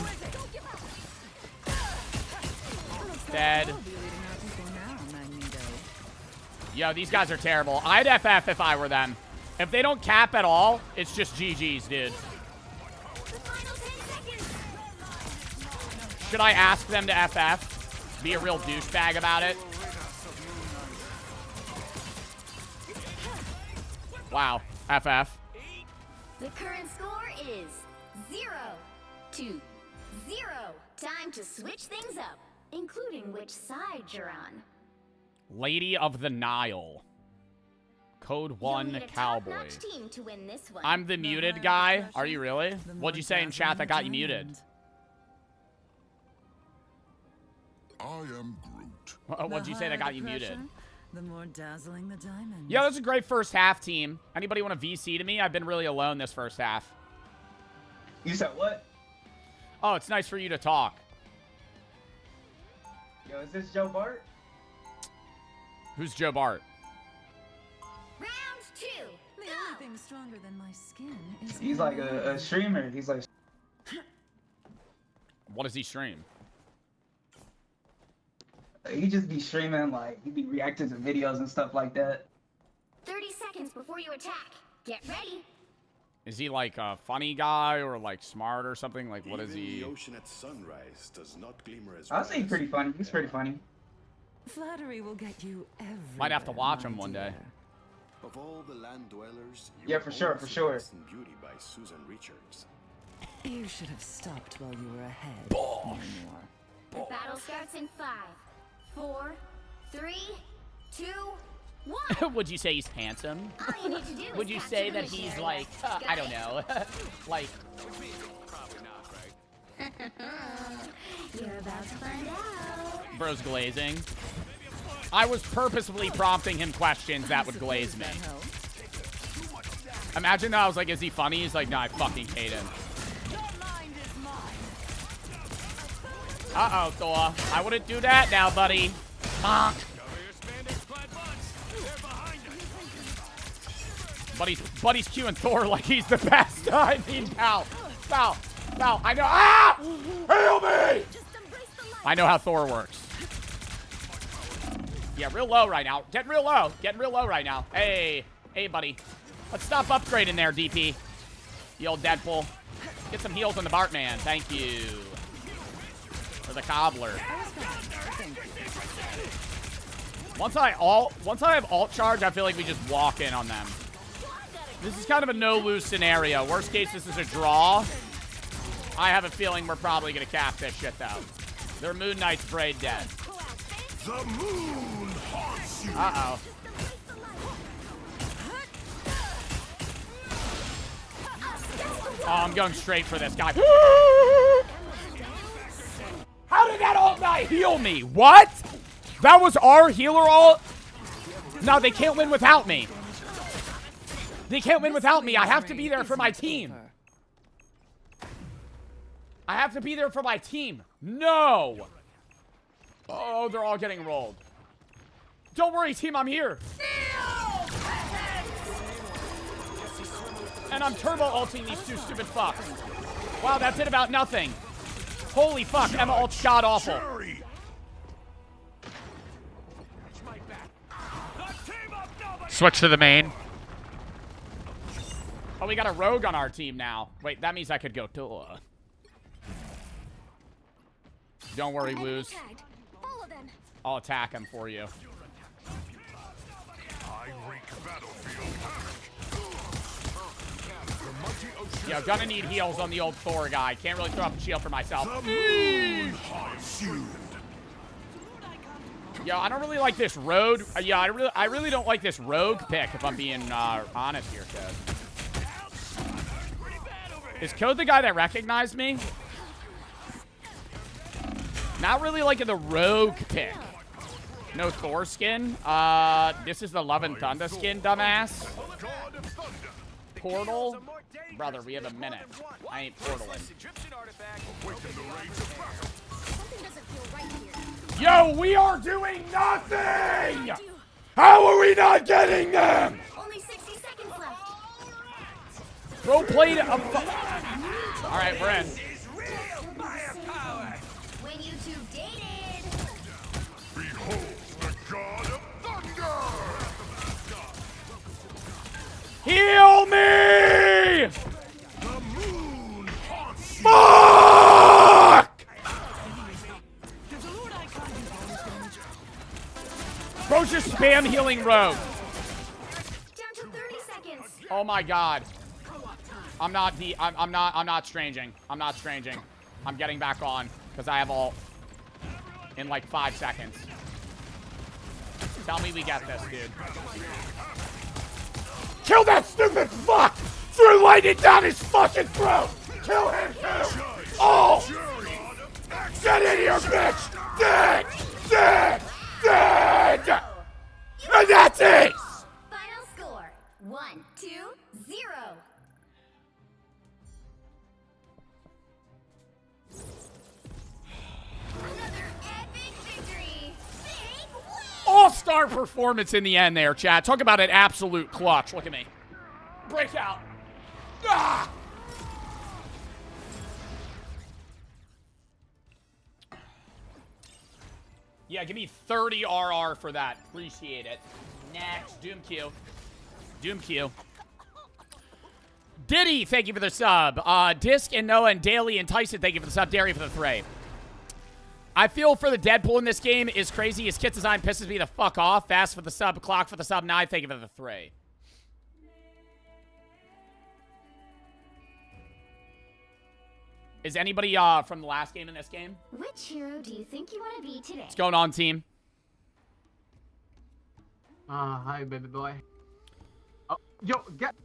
Dead. Yo, these guys are terrible. I'd FF if I were them. If they don't cap at all, it's just GG's, dude. Should I ask them to FF? Be a real douchebag about it? Wow. FF. The current score is 0-0. Time to switch things up, including which side you're on. Lady of the Nile. Code 1 Cowboy. Team to win this one. I'm the muted guy. Are you really? What'd you say in chat that got you muted? I am Groot. What'd you say that got you muted? The more dazzling the diamond. Yeah, that's a great first half, team. Anybody want to VC to me? I've been really alone this first half. You said what? Oh, it's nice for you to talk. Yo, is this Joe Bart? Who's Joe Bart? Round 2. The only thing stronger than my skin is. He's like a streamer. He's like. What does he stream? He just be streaming, like, he be reacting to videos and stuff like that. 30 seconds before you attack. Get ready. Is he like a funny guy or like smart or something? Like, what is he? The ocean at sunrise does not glimmer as I'll say he's pretty funny. He's pretty funny. Flattery will get you everywhere. Might have to watch him one day. Of all the land dwellers, yeah, for sure, for sure. Beauty by Susan Richards. You should have stopped while you were ahead. The battle starts in 5, 4, 3, 2, 1. Would you say he's handsome? All you need to do is Would you say that he's like, I don't know, like... Probably not, right? You're about to find out. Bro's glazing. I was purposefully prompting him questions that would glaze me. Imagine that I was like, is he funny? He's like, no, I fucking hate him. Uh-oh, Thor. I wouldn't do that now, buddy. Bonk. Buddy's queuing Thor like he's the best. I mean, pal. I know. Ah! Heal me! I know how Thor works. Yeah, real low right now. Getting real low right now. Hey, buddy. Let's stop upgrading there, DP. The old Deadpool. Get some heals on the Bartman. Thank you. For the cobbler. Once I have alt charge, I feel like we just walk in on them. This is kind of a no-lose scenario. Worst case, this is a draw. I have a feeling we're probably gonna cap this shit though. Their Moon Knight's braid dead. The moon haunts you. Uh-oh. Oh, I'm going straight for this guy. How did that ult not heal me? What? That was our healer ult? No, they can't win without me. They can't win without me. I have to be there for my team. I have to be there for my team. No. Oh, they're all getting rolled. Don't worry, team, I'm here. And I'm turbo ulting these two stupid fucks. Wow, that did about nothing. Holy fuck, Emma ult's god awful. Switch to the main. Oh, we got a rogue on our team now. Wait, that means I could go to. Don't worry, Luz. I'll attack him for you. Yeah, gonna need heals on the old Thor guy. Can't really throw up a shield for myself. Yeah, I don't really like this rogue. Yeah, I really don't like this rogue pick, if I'm being honest here, Code. Is Code the guy that recognized me? Not really liking the rogue pick. No Thor skin. This is the Love and Thunder skin, dumbass. Portal? Brother, we have a minute. I ain't portaling. Yo, we are doing nothing! How are we not getting them? Only 60 seconds left. Bro played a... Alright, we're in. When you two dated. Behold the god of thunder! Heal me! The moon haunts you! Fuck! Bro's just spam healing rogue. Down to 30 seconds. Oh my god. I'm not stranging. I'm not stranging. I'm getting back on because I have all in like 5 seconds. Tell me we get this, dude. Kill that stupid fuck! Threw lightning down his fucking throat! Kill him too! Oh! Get in here, bitch! Dead! Dead! Dead! And that's it! Final score 1-2-0. Another epic victory. Big win. All-star performance in the end there, chat. Talk about an absolute clutch. Look at me. Breakout. Ah! Yeah, give me 30 RR for that. Appreciate it. Next. Doom Q. Doom Q. Diddy, thank you for the sub. Disc and Noah and Daly and Tyson, thank you for the sub. Dairy for the 3. I feel for the Deadpool in this game is crazy. His kit design pisses me the fuck off. Fast for the sub. Clock for the sub. 9, thank you for the 3. Is anybody from the last game in this game? Which hero do you think you want to be today? What's going on, team? Hi, baby boy. Oh, yo, get.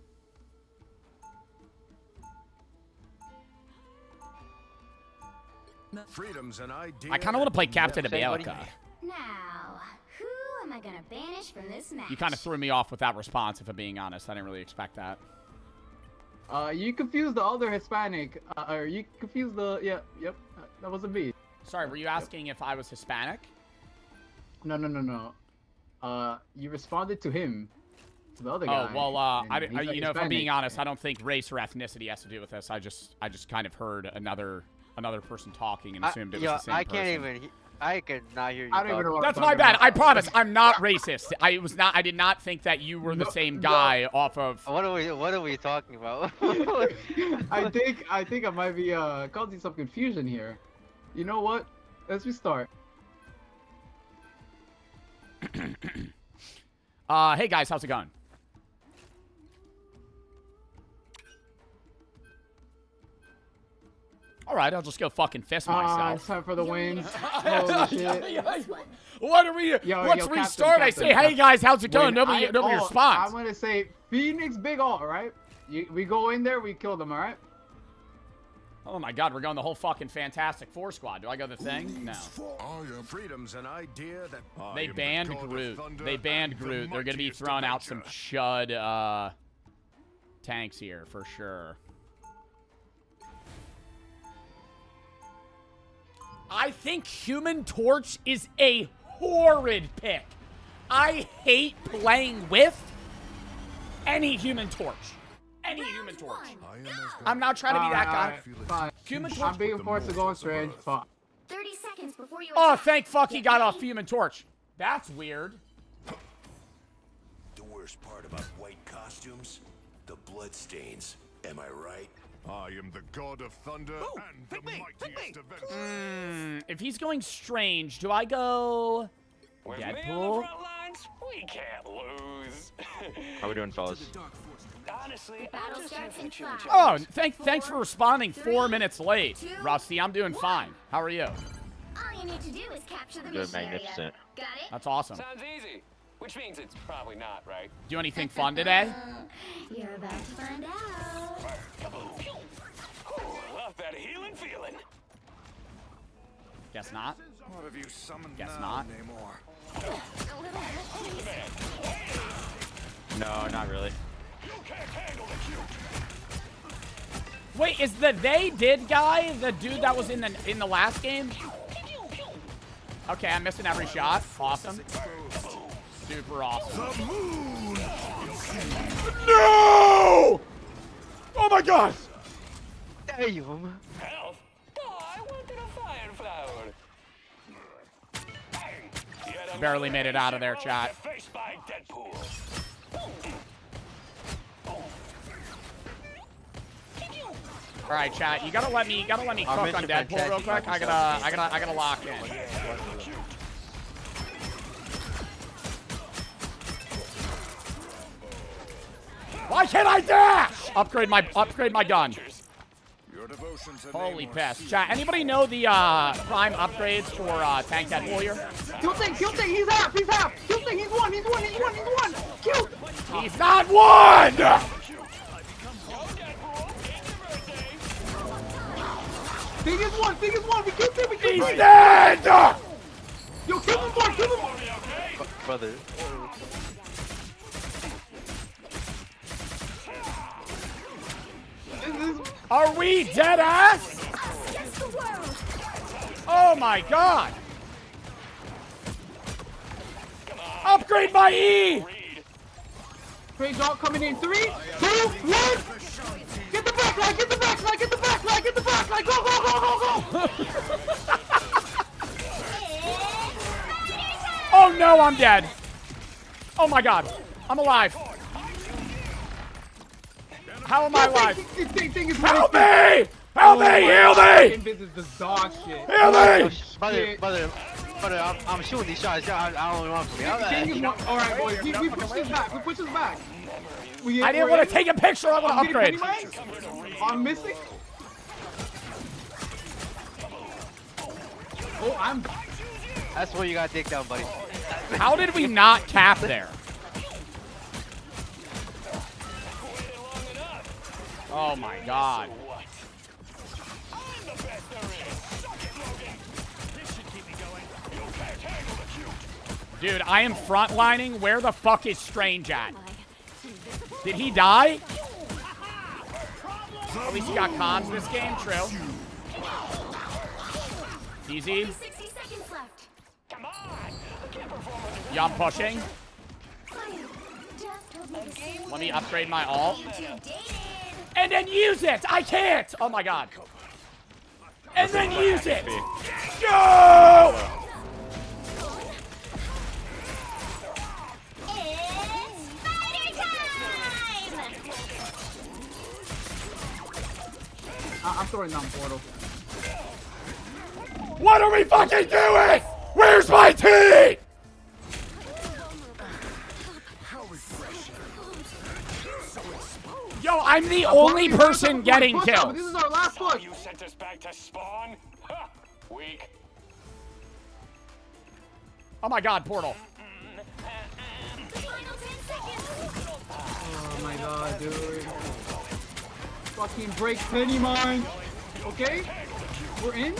Freedom's an idea. I kind of want to play Captain America. Now, who am I gonna banish from this match? You kind of threw me off with that response, if I'm being honest. I didn't really expect that. You confused the other Hispanic. Or you confused the. Yep. That was a B. Sorry, were you asking if I was Hispanic? No. You responded to him. To the other guy. Oh, well, you know, if I'm being honest, I don't think race or ethnicity has to do with this. I just kind of heard another person talking and assumed it was the same person. I could not hear you. I don't even know what That's I'm my talking bad. about. I promise. I'm not racist. I did not think that you were the same guy off of. What are we talking about? I think I might be causing some confusion here. You know what? Let's restart. Hey guys, how's it going? All right, I'll just go fucking fist myself. It's time for the wins. Holy shit. What are we? Let's restart. I say, hey guys, how's it going? Nobody responds. I'm gonna say Phoenix big ult, right? We go in there, we kill them, all right? Oh my god, we're going the whole fucking Fantastic Four squad. Do I go the thing? No. Freedom's an idea that They banned Groot. They banned Groot. They're gonna be throwing out some chud tanks here for sure. I think Human Torch is a horrid pick. I hate playing with any Human Torch. Any Human Torch. I'm not trying to be that guy. Fine. Human Torch. I'm being forced to go strange. Fuck. 30 seconds before you Oh, thank fuck he got off Human Torch. That's weird. the worst part about white costumes? The bloodstains. Am I right? I am the god of thunder and the mightiest avenger. If he's going strange, do I go Deadpool? We can't lose. How we doing, fellas? Honestly, battle starts in 5. Oh, thanks for responding 4 minutes late, Rusty. I'm doing fine. How are you? All you need to do is capture the Good, mission area. magnificent. Got it? That's awesome. sounds easy. Which means it's probably not, right? Do anything fun today? You're about to find out. Love that healing feeling. Guess not. What have you summoned Guess now not. anymore? A little No, not really. You can't handle the cute. Wait, is the they did guy the dude that was in the last game? Okay, I'm missing every shot. Awesome. Super awesome. The moon! No! Oh my god! Damn. Health? Oh, I wanted a fire flower. Barely made it out of there, chat. Faced by Deadpool. All right, chat. You gotta let me cook on Deadpool real quick. I gotta lock in. Why can't I dash? Upgrade my gun. Holy piss. Chat, anybody know the prime upgrades for Tank Deadpool here? Kill thing, he's half. Kill thing, he's one. Kill. He's not one! Thing is one. We killed him. He's dead! Yo, kill him one. Brother. Are we dead ass? Oh my god! Upgrade my E! Trade dog coming in 3, 2, 1. Get the back line. Go. Oh no, I'm dead. Oh my god. I'm alive. How am I alive? Help me! Help me! Heal me! This is the dog shit. Heal me! Brother, I'm shooting these shots. I don't want to be out there. Alright, boys. We push this back. I didn't want to take a picture. I want to upgrade. I'm missing. Oh, I'm. That's where you gotta dig down, buddy. How did we not cap there? Oh my god. Dude, I am frontlining. Where the fuck is Strange at? Did he die? At least he got cons this game, true. Easy. Yeah, I'm pushing. Let me upgrade my ult. And then use it! I can't! Oh my god. And then use it! Go! I'm throwing down portal. What are we fucking doing? Where's my tea? Yo, I'm the only person getting killed. This is our last push. You sent us back to spawn? Ha! Weak. Oh my god, portal. Oh my god, dude. Fucking break Penny mine. Okay, we're in.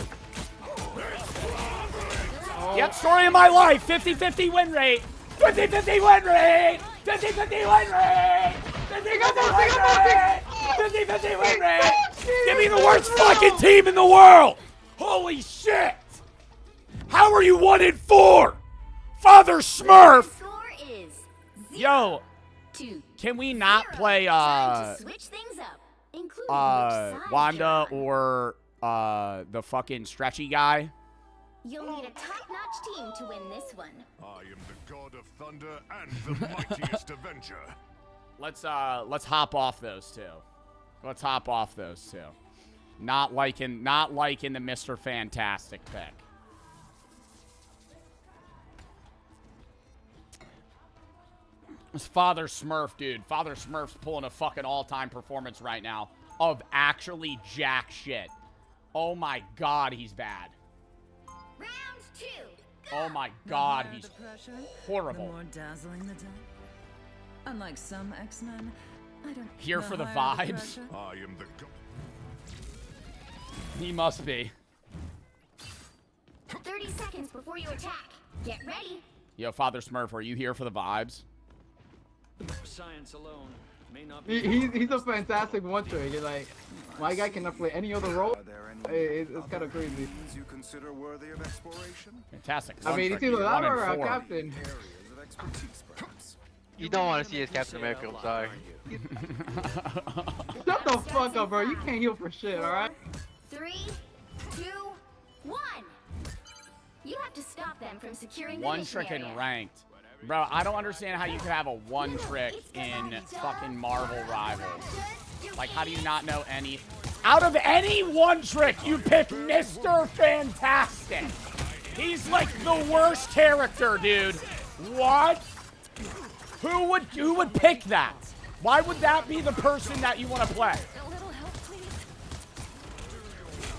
Oh. Yep, story of my life. 50-50 win rate. 50-50 win rate. 50-50 win rate. 50-50 win rate. Give me the worst fucking team in the world. Holy shit. How are you 1-4? Father Smurf. Yo, can we not play Wanda or the fucking stretchy guy? You'll need a top-notch team to win this one. I am the god of thunder and the mightiest avenger. Let's hop off those two. Let's hop off those two. Not liking the Mr. Fantastic pick. It's Father Smurf, dude. Father Smurf's pulling a fucking all-time performance right now of actually jack shit. Oh my god, he's bad. Round 2. Oh my god, he's horrible. The more dazzling the dawn. Unlike some X-Men, I don't Here for the higher vibes. I am the god. He must be. 30 seconds before you attack. Get ready. Yo, Father Smurf, are you here for the vibes? Science alone may not He's a fantastic one-trick. He's like, my guy cannot play any other role. It's kind of crazy. You consider worthy of exploration? Fantastic. I mean, he's either that or a captain. You don't want to see his Captain America, I'm sorry. Shut the fuck up, bro. You can't heal for shit, alright? 3, 2, 1. You have to stop them from securing the One mission trick area. and ranked. Bro, I don't understand how you could have a one trick in fucking Marvel Rivals. Like, how do you not know any? Out of any one trick, you pick Mr. Fantastic. He's like the worst character, dude. What? Who would pick that? Why would that be the person that you want to play?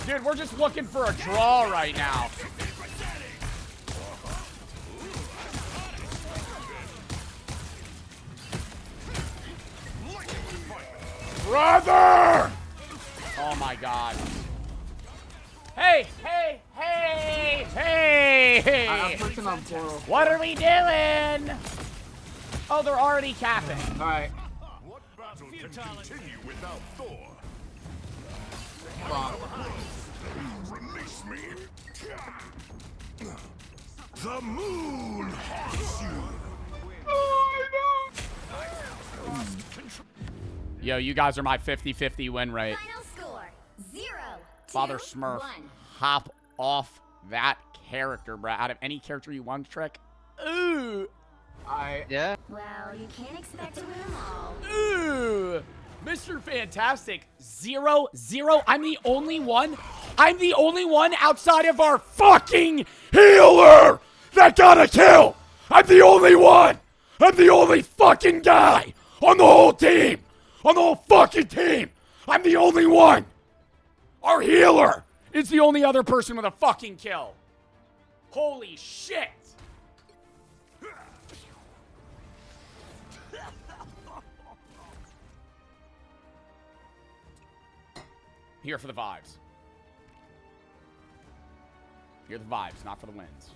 Dude, we're just looking for a draw right now. Brother! Oh my god. Hey, hey, hey, hey! I'm pushing on Portal. What are we doing? Oh, they're already capping. Alright. What battle can continue without Thor? Release me. The moon haunts you. Yo, you guys are my 50-50 win rate. Final score 0. Father Smurf, hop off that character, bro. Out of any character you want to trick. Ooh. Yeah. Well, you can't expect to win them all. Ooh. Mr. Fantastic, 0-0. I'm the only one. I'm the only one outside of our fucking healer that got a kill. I'm the only one. I'm the only fucking guy on the whole team. On the whole fucking team. I'm the only one. Our healer is the only other person with a fucking kill. Holy shit. Here for the vibes. Here are the vibes, not for the wins.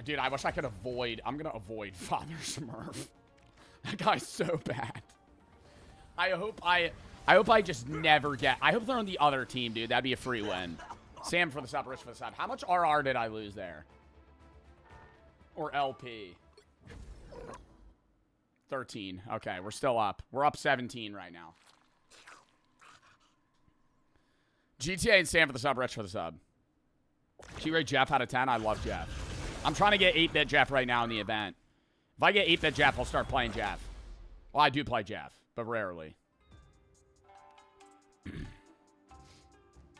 Dude, I wish I could avoid. I'm gonna avoid Father Smurf. That guy's so bad. I hope I just never get. I hope they're on the other team, dude. That'd be a free win. Sam for the sub, Rich for the sub. How much RR did I lose there? Or LP? 13. Okay, we're still up. We're up 17 right now. GTA and Sam for the sub, Rich for the sub. She rate Jeff out of 10. I love Jeff. I'm trying to get 8-bit Jeff right now in the event. If I get 8-bit Jeff, I'll start playing Jeff. Well, I do play Jeff, but rarely.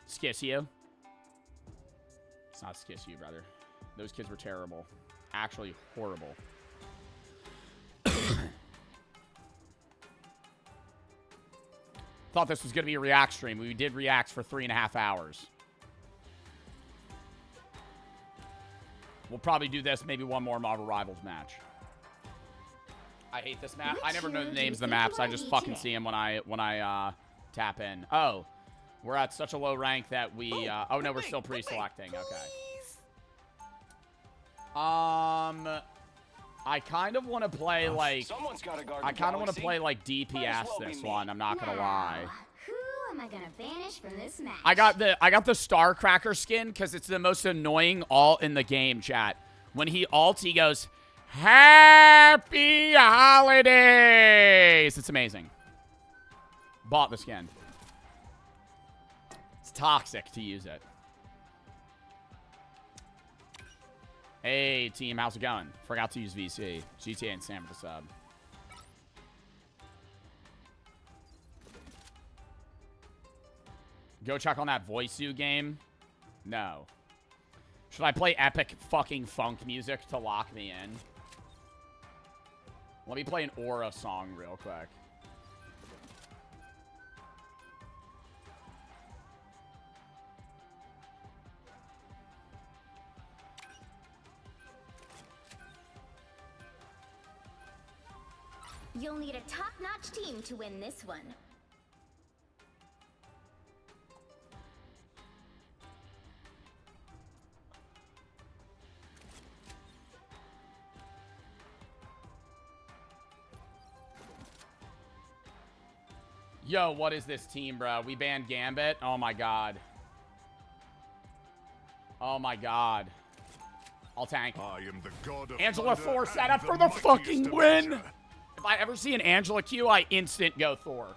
Skissio? It's not Skissio, brother. Those kids were terrible. Actually horrible. Thought this was going to be a react stream. We did reacts for 3.5 hours. We'll probably do this, maybe one more Marvel Rivals match. I hate this map. I never know the names of the maps. I just fucking see them when I tap in. Oh, we're at such a low rank that we. Oh no, we're still pre-selecting. Okay. I kind of want to play like. I kind of want to play like DPS this one. I'm not gonna lie. Who am I gonna banish from this match? I got the Starcracker skin because it's the most annoying alt in the game, chat. When he ults, he goes, "Happy holidays!" It's amazing. Bought the skin. It's toxic to use it. Hey, team, how's it going? Forgot to use VC. GTA and Sam for the sub. Go check on that Voice-U game? No. Should I play epic fucking funk music to lock me in? Let me play an Aura song real quick. You'll need a top-notch team to win this one. Yo, what is this team, bro? We banned Gambit? Oh my god. Oh my god. I'll tank. I am the god of Angela 4 set up for the fucking win! If I ever see an Angela Q, I instant go Thor.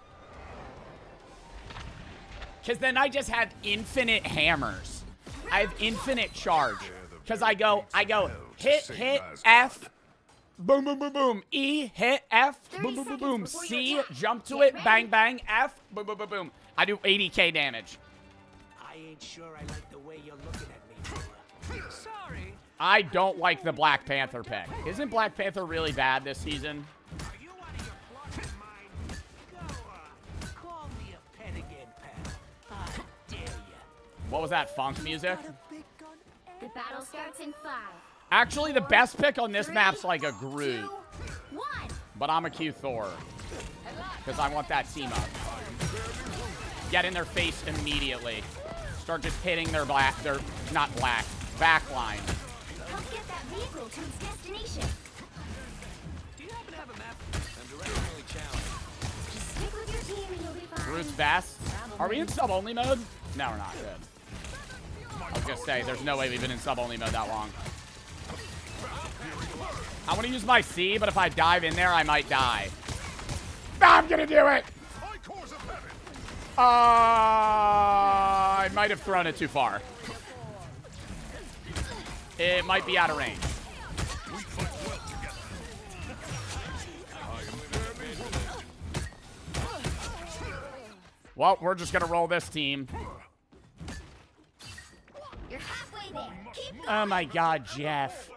Because then I just have infinite hammers. I have infinite charge. Because I go, hit, F, boom, boom, boom, boom. E, hit, F, boom, boom, boom, boom. C, jump to it, bang, bang, F, boom, boom, boom, boom. I do 80k damage. I ain't sure I like the way you're looking at me, Sorry. I don't like the Black Panther pick. Isn't Black Panther really bad this season? What was that, funk music? The battle starts in 5. Actually, the best pick on this map's like a Groot. 2, 1. But I'm a Q Thor. Because I want that team up. Get in their face immediately. Start just hitting their back line. Help get that vehicle to its destination. Do you happen to have a map? I'm directionally challenged. Just stick with your team and you'll be fine. Groot's best. Are we in sub-only mode? No, we're not. Good. I was gonna say, there's no way we've been in sub-only mode that long. I want to use my C, but if I dive in there, I might die. I'm gonna do it! I might have thrown it too far. It might be out of range. Well, we're just gonna roll this team. You're halfway there. Keep going. Oh my god, Jeff.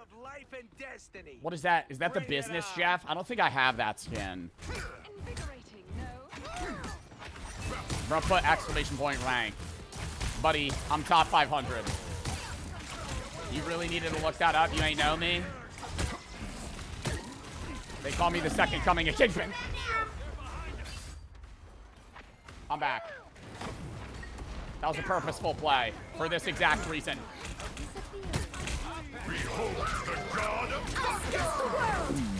What is that? Is that the business, Jeff? I don't think I have that skin. I'm gonna put exclamation point rank. Buddy, I'm top 500. You really needed to look that up? You ain't know me? They call me the second coming of Kingpin. I'm back. That was a purposeful play for this exact reason. Behold the god of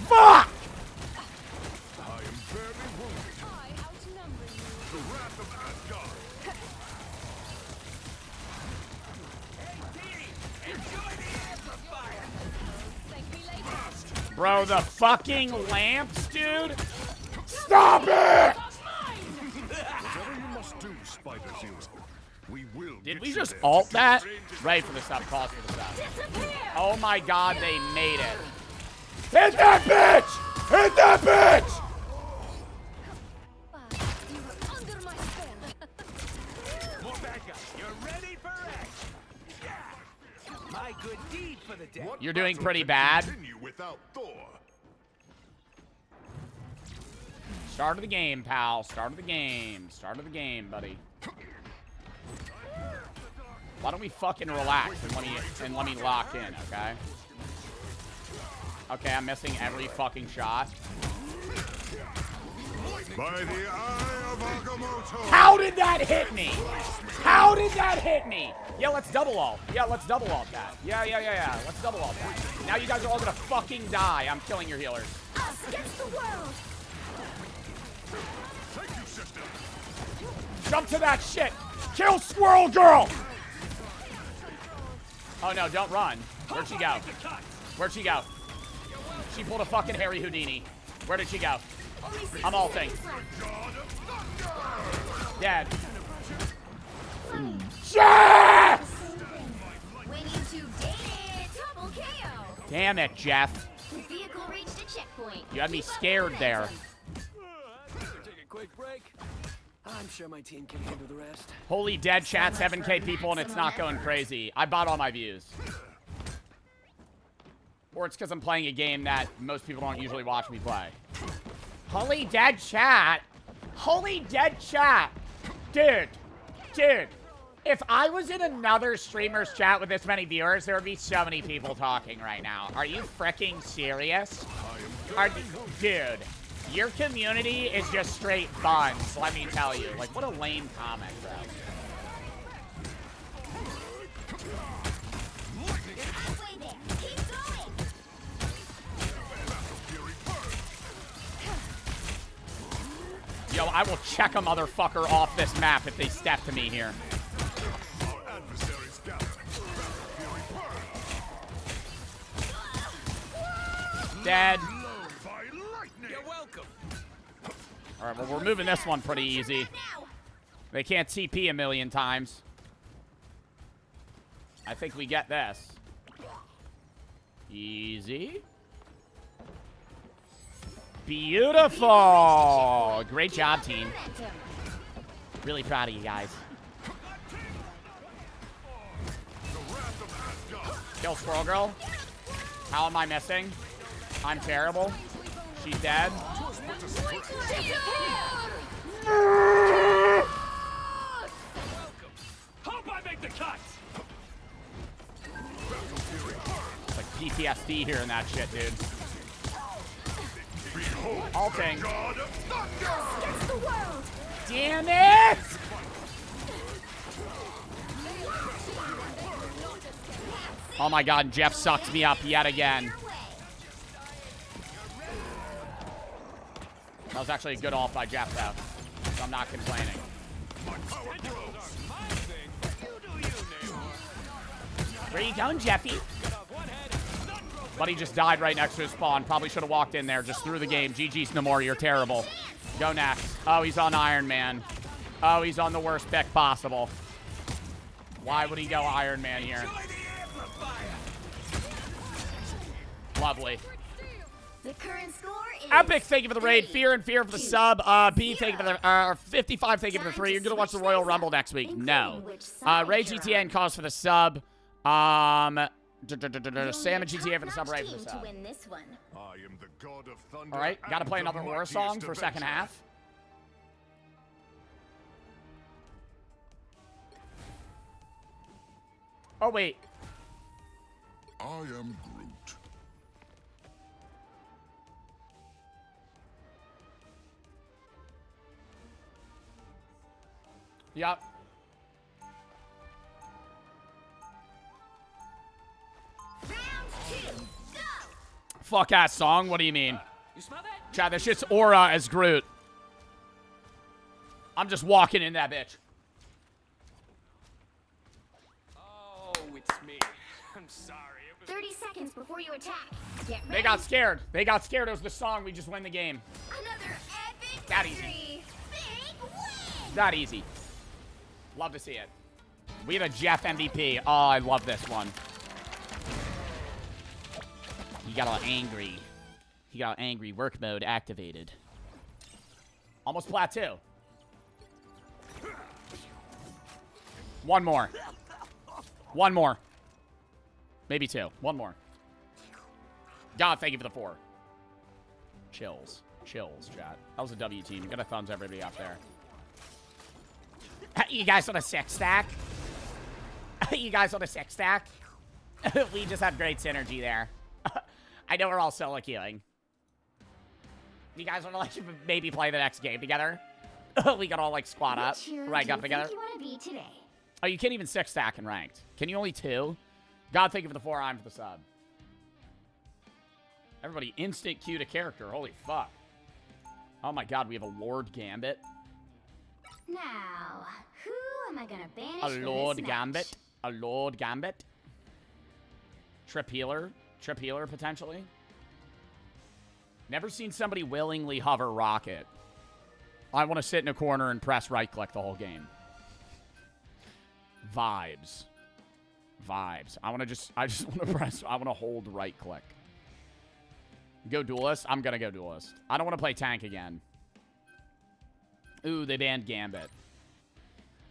Fuck! I am very wounded. The wrath of Asgard. Bro, the fucking lamps, dude! Stop it! Whatever you must do, Spider-Zero. We will. Did we just alt that? Right for the sub, pause for the sub. Oh my god, they made it. Hit that bitch! Hit that bitch! More backup. You're ready for action. Yeah. My good deed for the day. You're doing pretty bad. Continue without Thor. Start of the game, pal. Start of the game. Start of the game, buddy. Why don't we fucking relax and let me lock in, okay? Okay, I'm missing every fucking shot. By the eye of Agamotto. How did that hit me? How did that hit me? Yeah, let's double ult. Yeah, let's double ult that. Yeah. Let's double ult that. Now you guys are all gonna fucking die. I'm killing your healers. Us against the world. Thank you, sister. Jump to that shit. Kill Squirrel Girl. Oh no, don't run. Where'd she go? Where'd she go? She pulled a fucking Harry Houdini. Where did she go? I'm ulting. Dead. Yeah! When you two dated, double KO. Damn it, Jeff. The vehicle reached a checkpoint. You had me scared there. Take a quick break. I'm sure my team can handle the rest. Holy dead chat, 7K people, and it's not going crazy. I bought all my views. Or it's because I'm playing a game that most people don't usually watch me play. Holy dead chat. Holy dead chat. Dude. If I was in another streamer's chat with this many viewers, there would be so many people talking right now. Are you freaking serious? Dude, your community is just straight buns, let me tell you. Like, what a lame comment, bro. Yo, I will check a motherfucker off this map if they step to me here. Dead. You're welcome. All right, well, we're moving this one pretty easy. They can't TP a million times. I think we get this. Easy. Beautiful. Great job, team. Really proud of you guys. Kill Squirrel Girl. How am I missing? I'm terrible. She's dead. Hope I make the cut. It's like PTSD hearing that shit, dude. Ulting. Damn it! Oh my god, Jeff sucks me up yet again. That was actually a good ult by Jeff, though. So I'm not complaining. Where you going, Jeffy? Buddy just died right next to his spawn. Probably should have walked in there. Just threw the game. GG's no more. You're terrible. Go next. Oh, he's on Iron Man. Oh, he's on the worst pick possible. Why would he go Iron Man here? Lovely. The current score is Epic, thank you for the raid. Fear and Fear for the sub. B, thank you for the 55, thank you for the 3. You're gonna watch the Royal Rumble next week? No. Ray GTA and cause for the sub. Sam and GTA for the sub. Right for the sub. All right, gotta play another war song for second half. Oh wait. I am Groot. Yep. Fuck ass song. What do you mean? You smell that? Chad, that shit's aura as Groot. I'm just walking in that bitch. Oh, it's me. I'm sorry. 30 seconds before you attack. Get ready. They got scared. They got scared. It was the song. We just win the game. Another epic That easy. victory. Big win. That easy. Love to see it. We have a Jeff MVP. Oh, I love this one. He got all angry. He got all angry. Work mode activated. Almost plateau. One more. One more. Maybe two. One more. God, thank you for the 4. Chills. Chills, chat. That was a W team. You got a thumbs everybody up there. You guys on a 6 stack? You guys on a 6 stack? We just have great synergy there. I know we're all solo queuing. You guys want to like maybe play the next game together? We can all like squat up, rank up together. You want to be today? Oh, you can't even 6-stack in ranked. Can you only 2? God, thank you for the 4 I'm for the sub. Everybody instant queue to character. Holy fuck. Oh my god, we have a Lord Gambit. Now, who am I gonna banish? A Lord Gambit. A Lord Gambit. Trip healer. Trip healer, potentially. Never seen somebody willingly hover rocket. I want to sit in a corner and press right-click the whole game. Vibes. Vibes. I just want to press, I want to hold right-click. Go duelist? I'm going to go duelist. I don't want to play tank again. Ooh, they banned Gambit.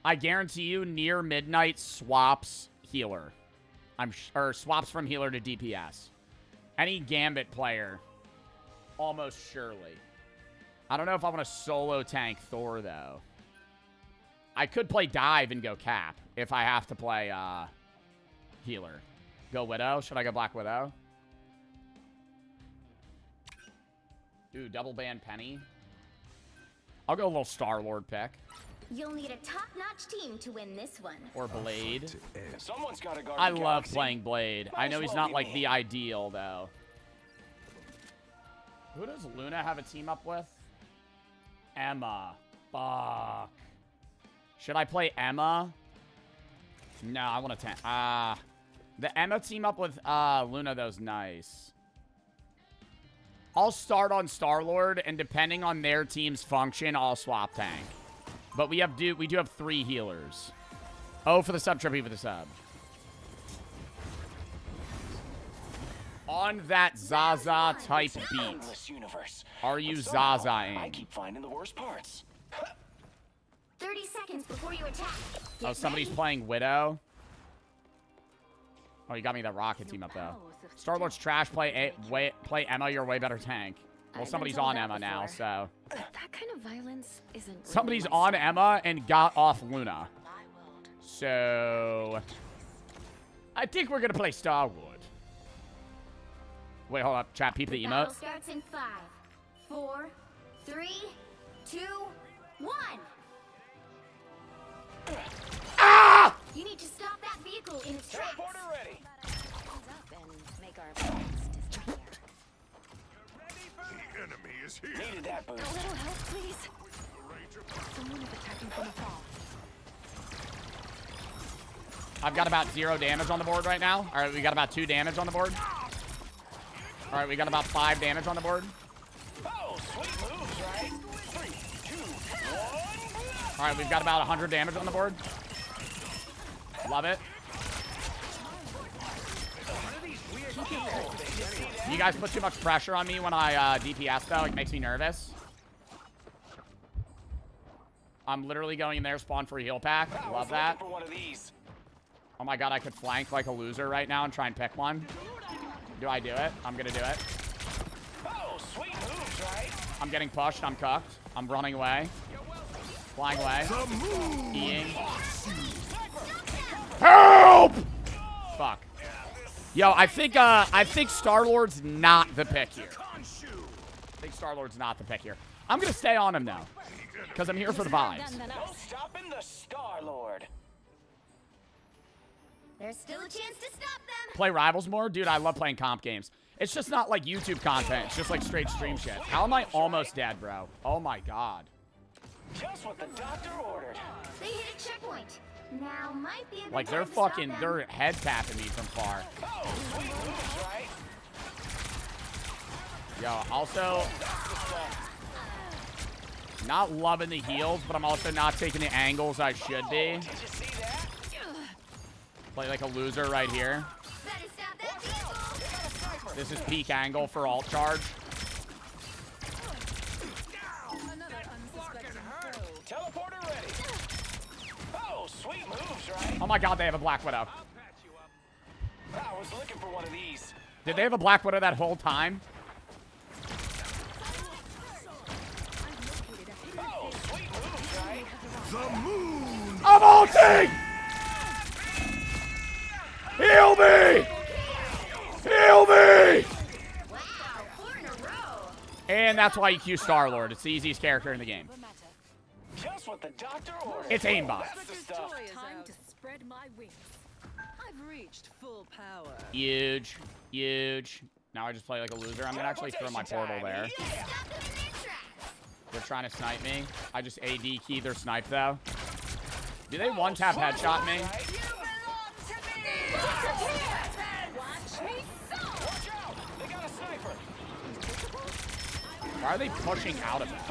I guarantee you near midnight swaps healer. Or swaps from healer to DPS. Any Gambit player, almost surely. I don't know if I want to solo tank Thor, though. I could play dive and go cap if I have to play healer. Go Widow? Should I go Black Widow? Ooh, double ban Penny. I'll go a little Star-Lord pick. You'll need a top-notch team to win this one. Or Blade. Someone's got to guard I the love galaxy. playing Blade. I know he's not like the ideal, though. Who does Luna have a team up with? Emma. Fuck. Should I play Emma? No, I want to the Emma team up with Luna, though's nice. I'll start on Star-Lord, and depending on their team's function, I'll swap tank. But we do have 3 healers. Oh, for the sub, Trippy for the sub. On that Zaza type beat. Are you Zaza-ing? I keep finding the worst parts. 30 seconds before you attack. Oh, somebody's playing Widow. Oh, you got me that rocket team up, though. Star-Lord's trash. Play Emma. You're a way better tank. Well, somebody's on Emma now, so. That kind of violence isn't. Somebody's on Emma and got off Luna. So. I think we're going to play Starwood. Wait, hold up. Chat, peep the emote. Battle starts in 5, 4, 3, 2, 1. Ah! You need to stop that vehicle in its tracks. Teleporter ready. The enemy is here. Needed that boost. A little help, please. Someone is attacking from afar. I've got about 0 damage on the board right now. All right, we got about 2 damage on the board. All right, we got about 5 damage on the board. Oh, sweet moves, right? 3, 2, 1. All right, we've got about 100 damage on the board. Love it. You guys put too much pressure on me when I DPS, though. It makes me nervous. I'm literally going in there, spawn for a heal pack. Love that. Oh my god, I could flank like a loser right now and try and pick one. Do I do it? I'm gonna do it. Oh, sweet moves, right? I'm getting pushed. I'm cooked. I'm running away. Flying away. Eating. Help! Fuck. Yo, I think Star-Lord's not the pick here. I think Star-Lord's not the pick here. I'm gonna stay on him though, because I'm here for the vibes. No stopping the Star-Lord. There's still a chance to stop them. Play Rivals more? Dude, I love playing comp games. It's just not like YouTube content. It's just like straight stream shit. How am I almost dead, bro? Oh my god. Just what the doctor ordered. They hit a checkpoint. Now might be a good Like they're time to stop fucking, them. they're head tapping me from far. Oh, sweet moves, right? Yo, also, not loving the heals, but I'm also not taking the angles I should be. Did you see that? Play like a loser right here. Better stop that vehicle. This is peak angle for alt charge. Teleporter ready. Oh, sweet moves, right? Oh my god, they have a Black Widow. I was looking for one of these. Did they have a Black Widow that whole time? Oh, sweet moves, right? The moon. I'm ulting! Heal me! Heal me! Wow, 4 in a row. And that's why you Q Star-Lord. It's the easiest character in the game. Just what the doctor ordered. It's aimbot. That's the stuff. Time to spread my wings. I've reached full power. Huge. Huge. Now I just play like a loser. I'm gonna actually throw my portal there. They're trying to snipe me. I just AD key their snipe though. Do they one-tap headshot me? Why are they pushing out of that?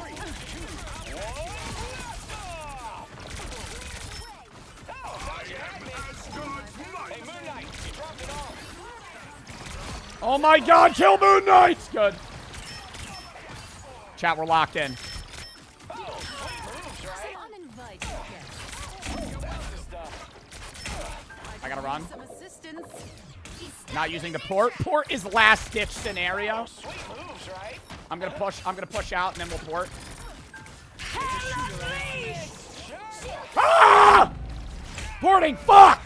Oh my god, kill Moon Knight! Good. Chat, we're locked in. I gotta run. Not using the port. Port is last ditch scenario. I'm gonna push out and then we'll port. Ah! Porting, fuck!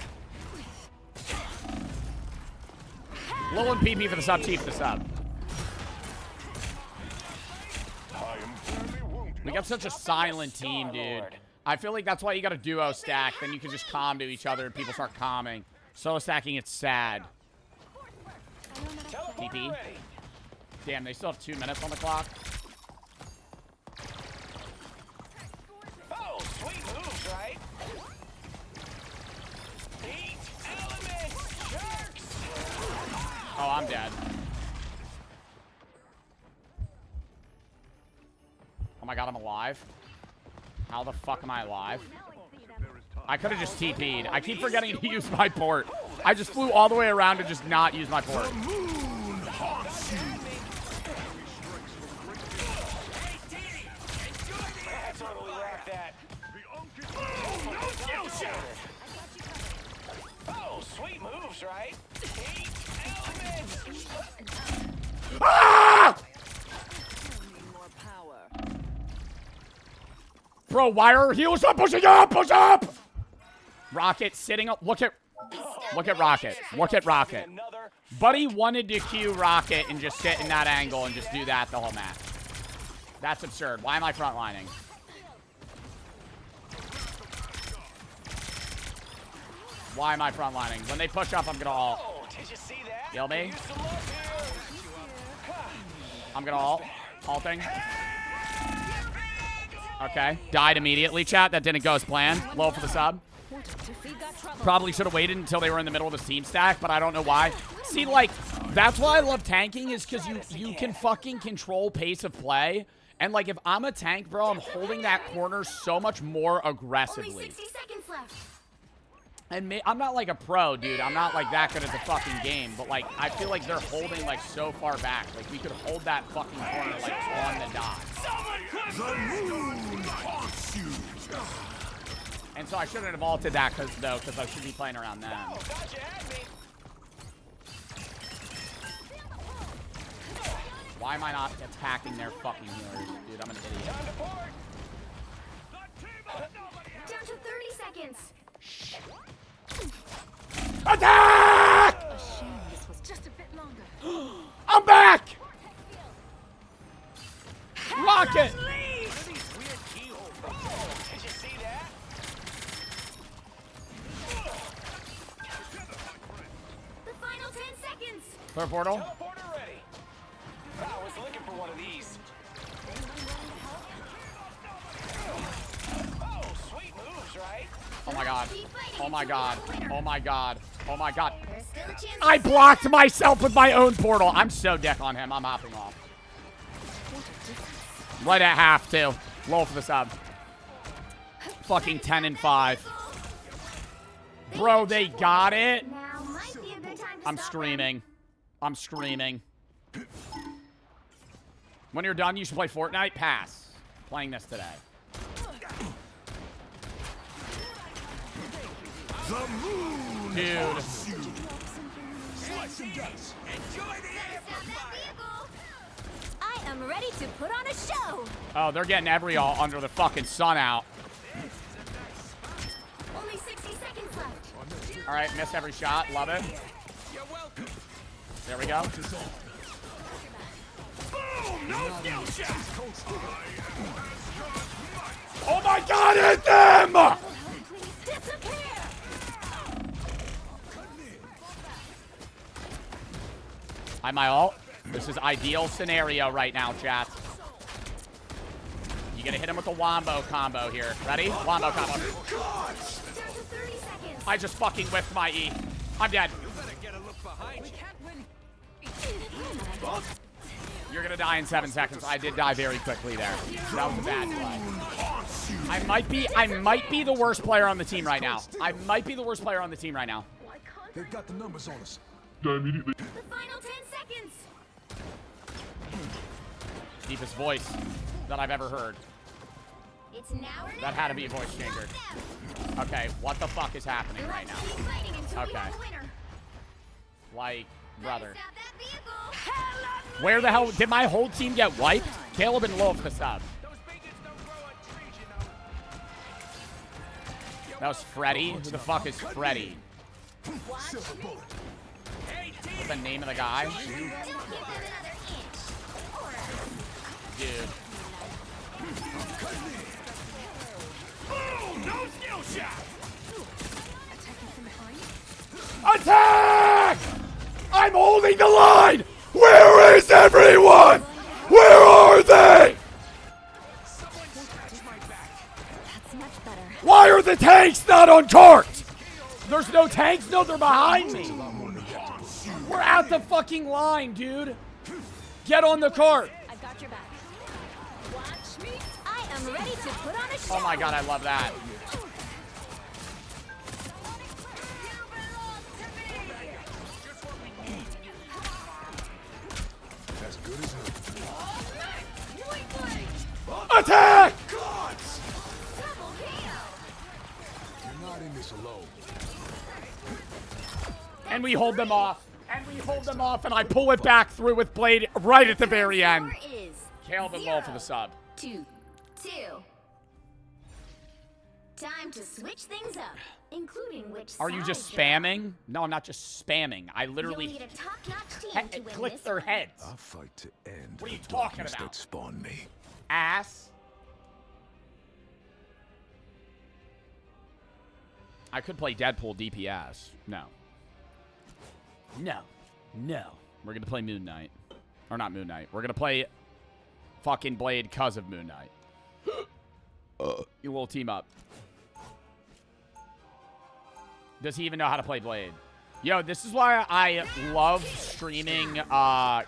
Low and PP for the sub, Chief for the sub. We got such a silent team, dude. I feel like that's why you got a duo stack. Then you can just calm to each other and people start calming. Solo stacking, it's sad. TP. Damn, they still have 2 minutes on the clock. Oh, sweet moves, right? Heat elements, jerks. Oh, I'm dead. Oh my god, I'm alive. How the fuck am I alive? I could have just TP'd. I keep forgetting to use my port. I just flew all the way around to just not use my port. Oh, sweet moves, right? Heat elements. Ah! Bro, why are heals not pushing up? Push up! Rocket sitting up. Look at Rocket. Look at Rocket. Buddy wanted to Q Rocket and just sit in that angle and just do that the whole match. That's absurd. Why am I frontlining? Why am I frontlining? When they push up, I'm gonna ult. Yell me. I'm gonna ult. Ulting. Okay. Died immediately, chat. That didn't go as planned. Low for the sub. Probably should have waited until they were in the middle of the team stack, but I don't know why. See, like, that's why I love tanking is because you can fucking control pace of play. And, like, if I'm a tank, bro, I'm holding that corner so much more aggressively. Only 60 seconds left. And I'm not like a pro, dude. I'm not like that good at the fucking game. But like, I feel like they're holding like so far back. Like we could hold that fucking corner like on the dot. And so I shouldn't have ulted that because I should be playing around them. Why am I not attacking their fucking healers, dude? I'm an idiot. Down to 30 seconds. Shh. Attack! A shame this was just a bit longer. I'm back! Rocket! Did you see that? The final 10 seconds. Clear portal. Teleporter ready. I was looking for one of these. Oh, sweet moves, right? Oh my god. Oh my god. Oh my god. Oh my god. I blocked myself with my own portal. I'm so deck on him. I'm hopping off. Right at half, too. Low for the sub. Fucking 10 and 5. Bro, they got it. I'm streaming. I'm streaming. When you're done, you should play Fortnite. Pass. Playing this today. The moon Dude. Slice and dice. Enjoy the I am ready to put on a show. Oh, they're getting every all under the fucking sun out. Only 60 seconds left. All right, missed every shot. Love it. There we go. Oh my god, hit them! I'm my ult. This is ideal scenario right now, chat. You gotta hit him with the wombo combo here. Ready? Wombo combo. I just fucking whiffed my E. I'm dead. You're gonna die in 7 seconds. I did die very quickly there. That was a bad play. I might be the worst player on the team right now. I might be the worst player on the team right now. They've got the numbers on us. Die immediately. The final 10 seconds. Deepest voice that I've ever heard. It's now or never. That had to be a voice changer. Okay, what the fuck is happening right now? Okay. Like, brother. Where the hell did my whole team get wiped? Caleb and Loaf the sub. That was Freddy? Who the fuck is Freddy? What's the name of the guy? Dude. Attack! I'm holding the line! Where is everyone? Where are they? Why are the tanks not on cart? There's no tanks? No, they're behind me. We're at the fucking line, dude. Get on the cart. I've got your back. Watch me. I am ready to put on a show. Oh my god, I love that. As good as new. Attack! You're not in this alone. And we hold them off. And we hold them off, and I pull it back through with Blade right at the very end. Caleb and Lowell for the sub. 2-2. Time to switch things up, including which Are you just spamming? No, I'm not just spamming. I literally click their heads. I'll fight to end. What are you talking about? That spawned me. Ass. I could play Deadpool DPS. No. No. No. We're going to play Moon Knight. Or not Moon Knight. We're going to play fucking Blade because of Moon Knight. You will team up. Does he even know how to play Blade? Yo, this is why I love streaming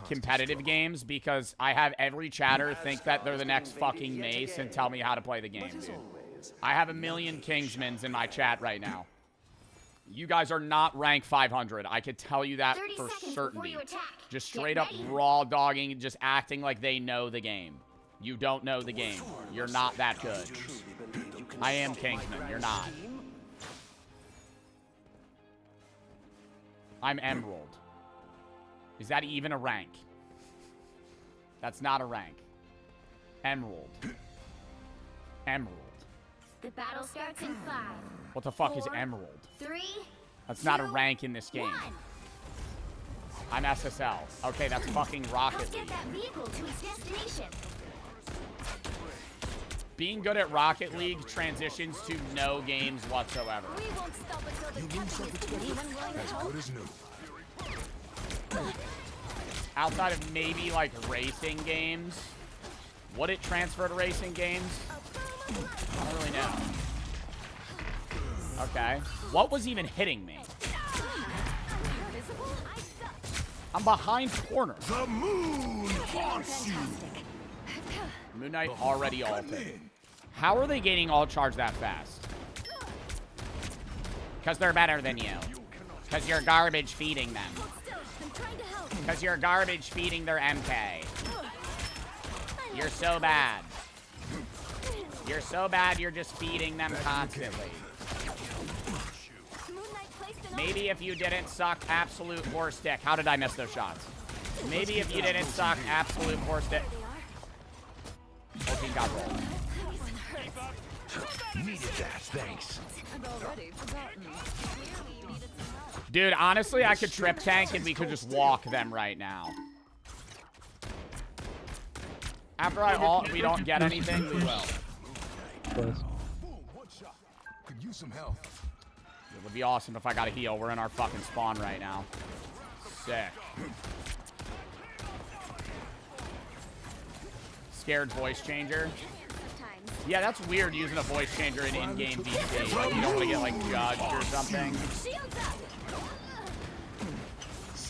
competitive games, because I have every chatter think that they're the next fucking Mace and tell me how to play the game, dude. I have 1 million Kingsmans in my chat right now. You guys are not rank 500. I could tell you that for certainty. Just straight up raw dogging, just acting like they know the game. You don't know the game. You're not that good. I am Kingsman. You're not. I'm Emerald. Is that even a rank? That's not a rank. Emerald. Emerald. The battle starts in 5. What the fuck is Emerald? 3. That's not a rank in this game. 1. I'm SSL. Okay, that's fucking Rocket Let's League. get that vehicle to its destination. Being good at Rocket League transitions to no games whatsoever. We won't stop until the captain is anyone willing to As help. good as new. Outside of maybe like racing games. Would it transfer to racing games? I don't really know. Okay. What was even hitting me? I'm behind corner. The moon haunts you. Moon Knight already ulted. How are they gaining all charge that fast? Because they're better than you. Because you're garbage feeding them. Because you're garbage feeding their MK. You're so bad. You're so bad you're just feeding them constantly. Maybe if you didn't suck absolute horse dick. How did I miss those shots? Maybe if you didn't suck absolute horse dick. Okay, got rolled. Needed that, thanks. Dude, honestly, I could trip tank and we could just walk them right now. After we don't get anything, we will. Boom, one shot. Could use some help. It would be awesome if I got a heal. We're in our fucking spawn right now. Sick. Scared voice changer. Yeah, that's weird using a voice changer in in-game VC. Like, you don't want to get, like, judged or something.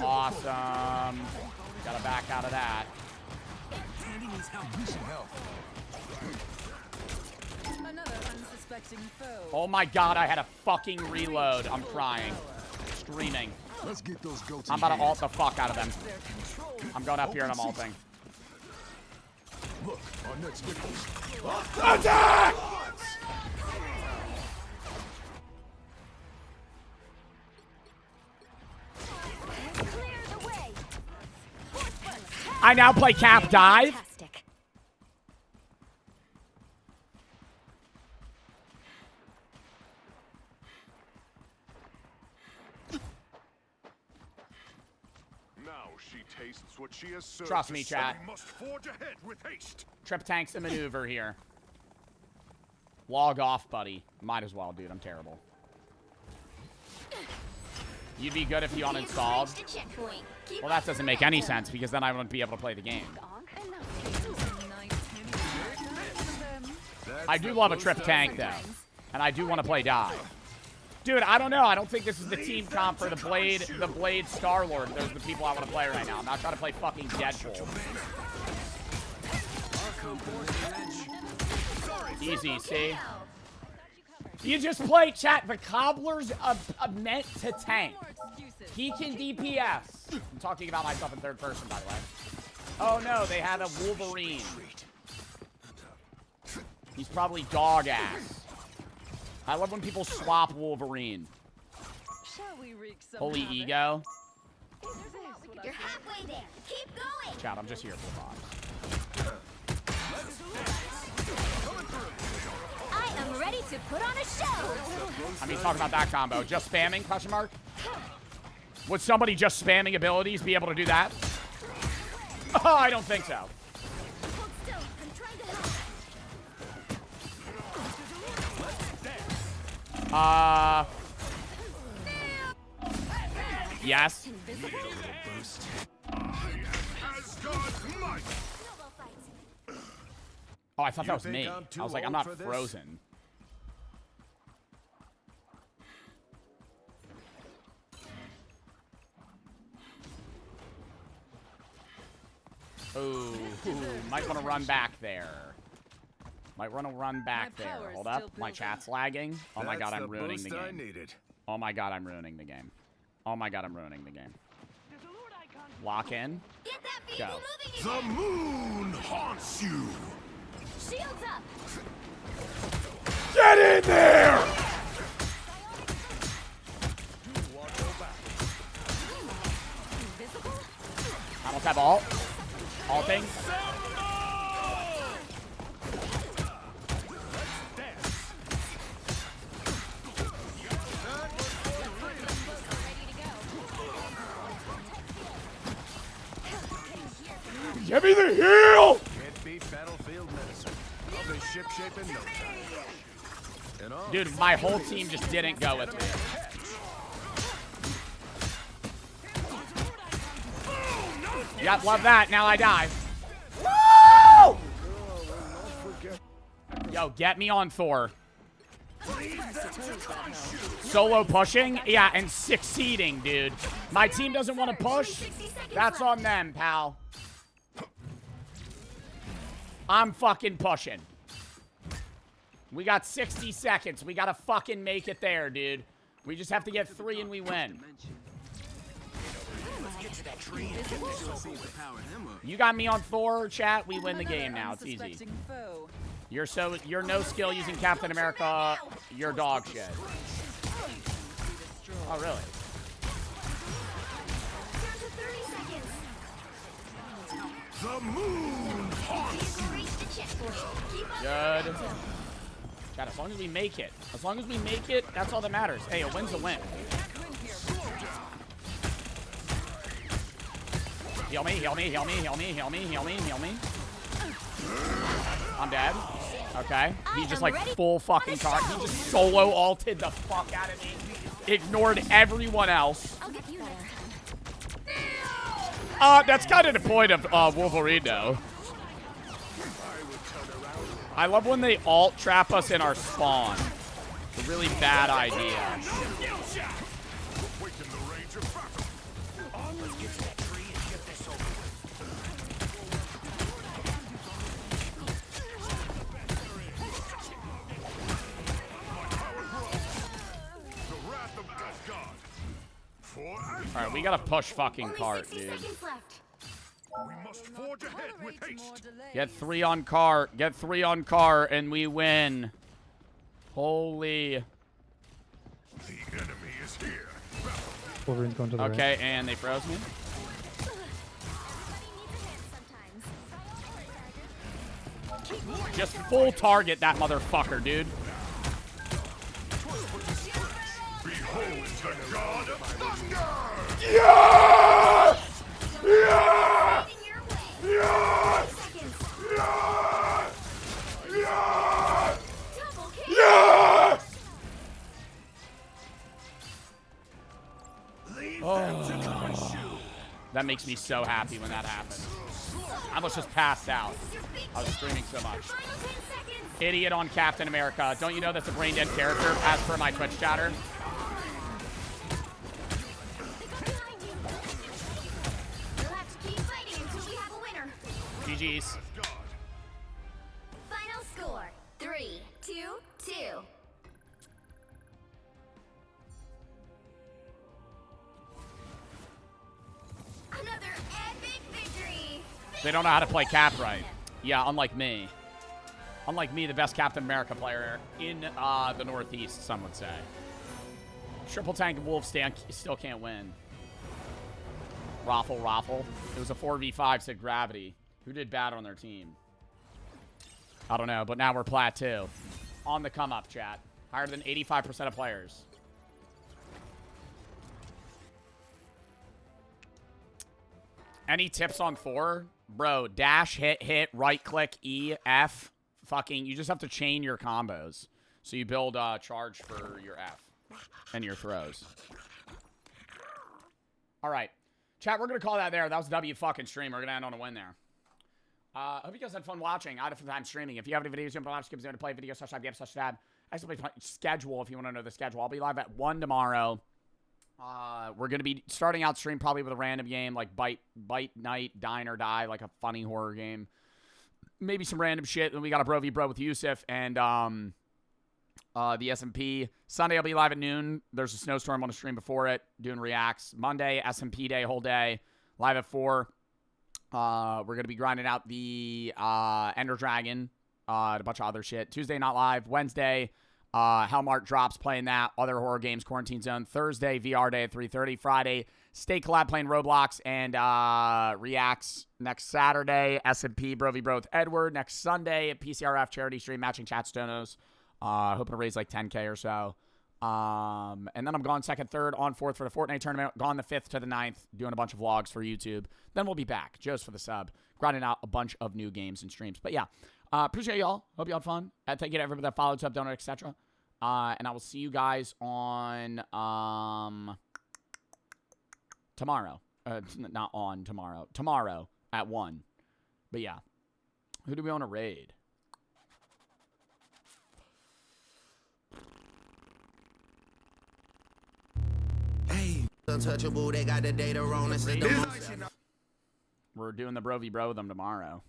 Awesome. Gotta back out of that. Oh my god, I had a fucking reload. I'm crying. Screaming. Let's get those goats. I'm about to ult the fuck out of them. I'm going up here and I'm ulting. Look, our next victim. Attack! I now play Cap Dive. Now she tastes what she has served. Trust me, chat. We must forge ahead with haste. Trip tanks a maneuver here. Log off, buddy. Might as well, dude. I'm terrible. You'd be good if you uninstalled. Well, that doesn't make any sense because then I wouldn't be able to play the game. I do love a trip tank, though. And I do want to play dive. Dude, I don't know. I don't think this is the team comp for the Blade Star-Lord. Those are the people I want to play right now. I'm not trying to play fucking Deadpool. Easy, see? You just play, chat. The Cobbler's meant to tank. He can DPS. I'm talking about myself in third person, by the way. Oh, no. They have a Wolverine. He's probably dog ass. I love when people swap Wolverine. Holy ego. You're halfway there. Keep going. Chat, I'm just here for vibes. I am ready to put on a show. I mean, talk about that combo. Just spamming, question mark? Would somebody just spamming abilities be able to do that? Oh, I don't think so. Yes. Oh, I thought that was me. I was like, I'm not frozen. Ooh, might want to run back there. Might want to run back there. Hold up. My chat's lagging. Oh my god, I'm ruining the game. Oh my god, I'm ruining the game. Oh my god, I'm ruining the game. Lock in. Go. The moon haunts you. Shields up. Get in there! I almost have ult. Ulting. Give me the heal! Can't beat battlefield medicine. I'll be ship-shape in no time. Dude, my whole team just didn't go with me. Yep, love that. Now I die. Woo! Yo, get me on Thor. Solo pushing? Yeah, and succeeding, dude. My team doesn't want to push. That's on them, pal. I'm fucking pushing. We got 60 seconds. We gotta fucking make it there, dude. We just have to get 3 and we win. You got me on Thor, chat. We win the game now. It's easy. You're no skill using Captain America. You're dog shit. Oh, really? The moon haunts you. Good. Chat, as long as we make it. As long as we make it, that's all that matters. Hey, a win's a win. Heal me, heal me, heal me, heal me, heal me, heal me, heal me. I'm dead. Okay. He just like full fucking card. He just solo ulted the fuck out of me. Ignored everyone else. That's kind of the point of Wolverine, though. I love when they alt trap us in our spawn. It's a really bad idea. Alright, we gotta push fucking cart, dude. We must forge ahead with haste. Get 3 on cart. Get 3 on cart, and we win. Holy. The enemy is here. Wolverine's going to the okay, and they froze me. Just full target that motherfucker, dude. Behold the god of thunder! Yes! Yes! Yes! Yes! Yes! Yes! Oh. That makes me so happy when that happens. I almost just passed out. I was screaming so much. Idiot on Captain America. Don't you know that's a brain dead character as per my Twitch chatter? GG's. Final score 3-2-2. Another epic victory. They don't know how to play Cap right. Yeah, unlike me. Unlike me, the best Captain America player in the Northeast, some would say. Triple tank Wolf still can't win. Raffle, raffle. It was a 4v5, said Gravity. Who did bad on their team? I don't know, but now we're plateau. On the come up, chat. Higher than 85% of players. Any tips on 4? Bro, dash, hit, right click, E, F. Fucking, you just have to chain your combos. So you build charge for your F and your throws. All right. Chat, we're going to call that there. That was a W fucking stream. We're going to end on a win there. Hope you guys had fun watching. I had a fun time streaming. If you have any videos you want to watch, give us a play video /tab. Actually, schedule if you want to know the schedule. I'll be live at 1 tomorrow. We're going to be starting out stream probably with a random game like Bite Night, Dine or Die, like a funny horror game. Maybe some random shit. Then we got a Bro v Bro with Yusuf and the SMP. Sunday, I'll be live at noon. There's a snowstorm on the stream before it, doing reacts. Monday, SMP day, whole day. Live at 4. We're going to be grinding out the Ender Dragon, and a bunch of other shit. Tuesday, not live. Wednesday, Hellmart drops, playing that. Other horror games, Quarantine Zone. Thursday, VR day at 3:30. Friday, Stay Collab playing Roblox and reacts. Next Saturday, SMP Bro v Bro with Edward. Next Sunday, PCRF charity stream, matching chat stonos. Hoping to raise like 10K or so. And then I'm gone 2nd, 3rd, on 4th for the Fortnite tournament. Gone the 5th to the 9th, doing a bunch of vlogs for YouTube. Then we'll be back. Joe's for the sub. Grinding out a bunch of new games and streams. But yeah, appreciate y'all. Hope y'all had fun. Thank you to everybody that followed, sub, donor, etc. And I will see you guys on tomorrow. Not on tomorrow. Tomorrow at 1. But yeah. Who do we want to raid? Hey, untouchable, they got the data wrong. We're doing the Bro v Bro with them tomorrow.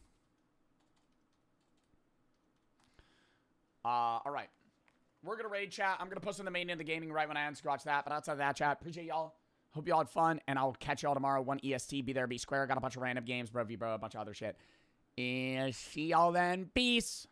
All right. We're going to raid chat. I'm going to post in the main in the gaming right when I end. Scratch that. But outside of that, chat, appreciate y'all. Hope y'all had fun. And I'll catch y'all tomorrow. 1 EST. Be there, be square. Got a bunch of random games. Bro v Bro. A bunch of other shit. And see y'all then. Peace.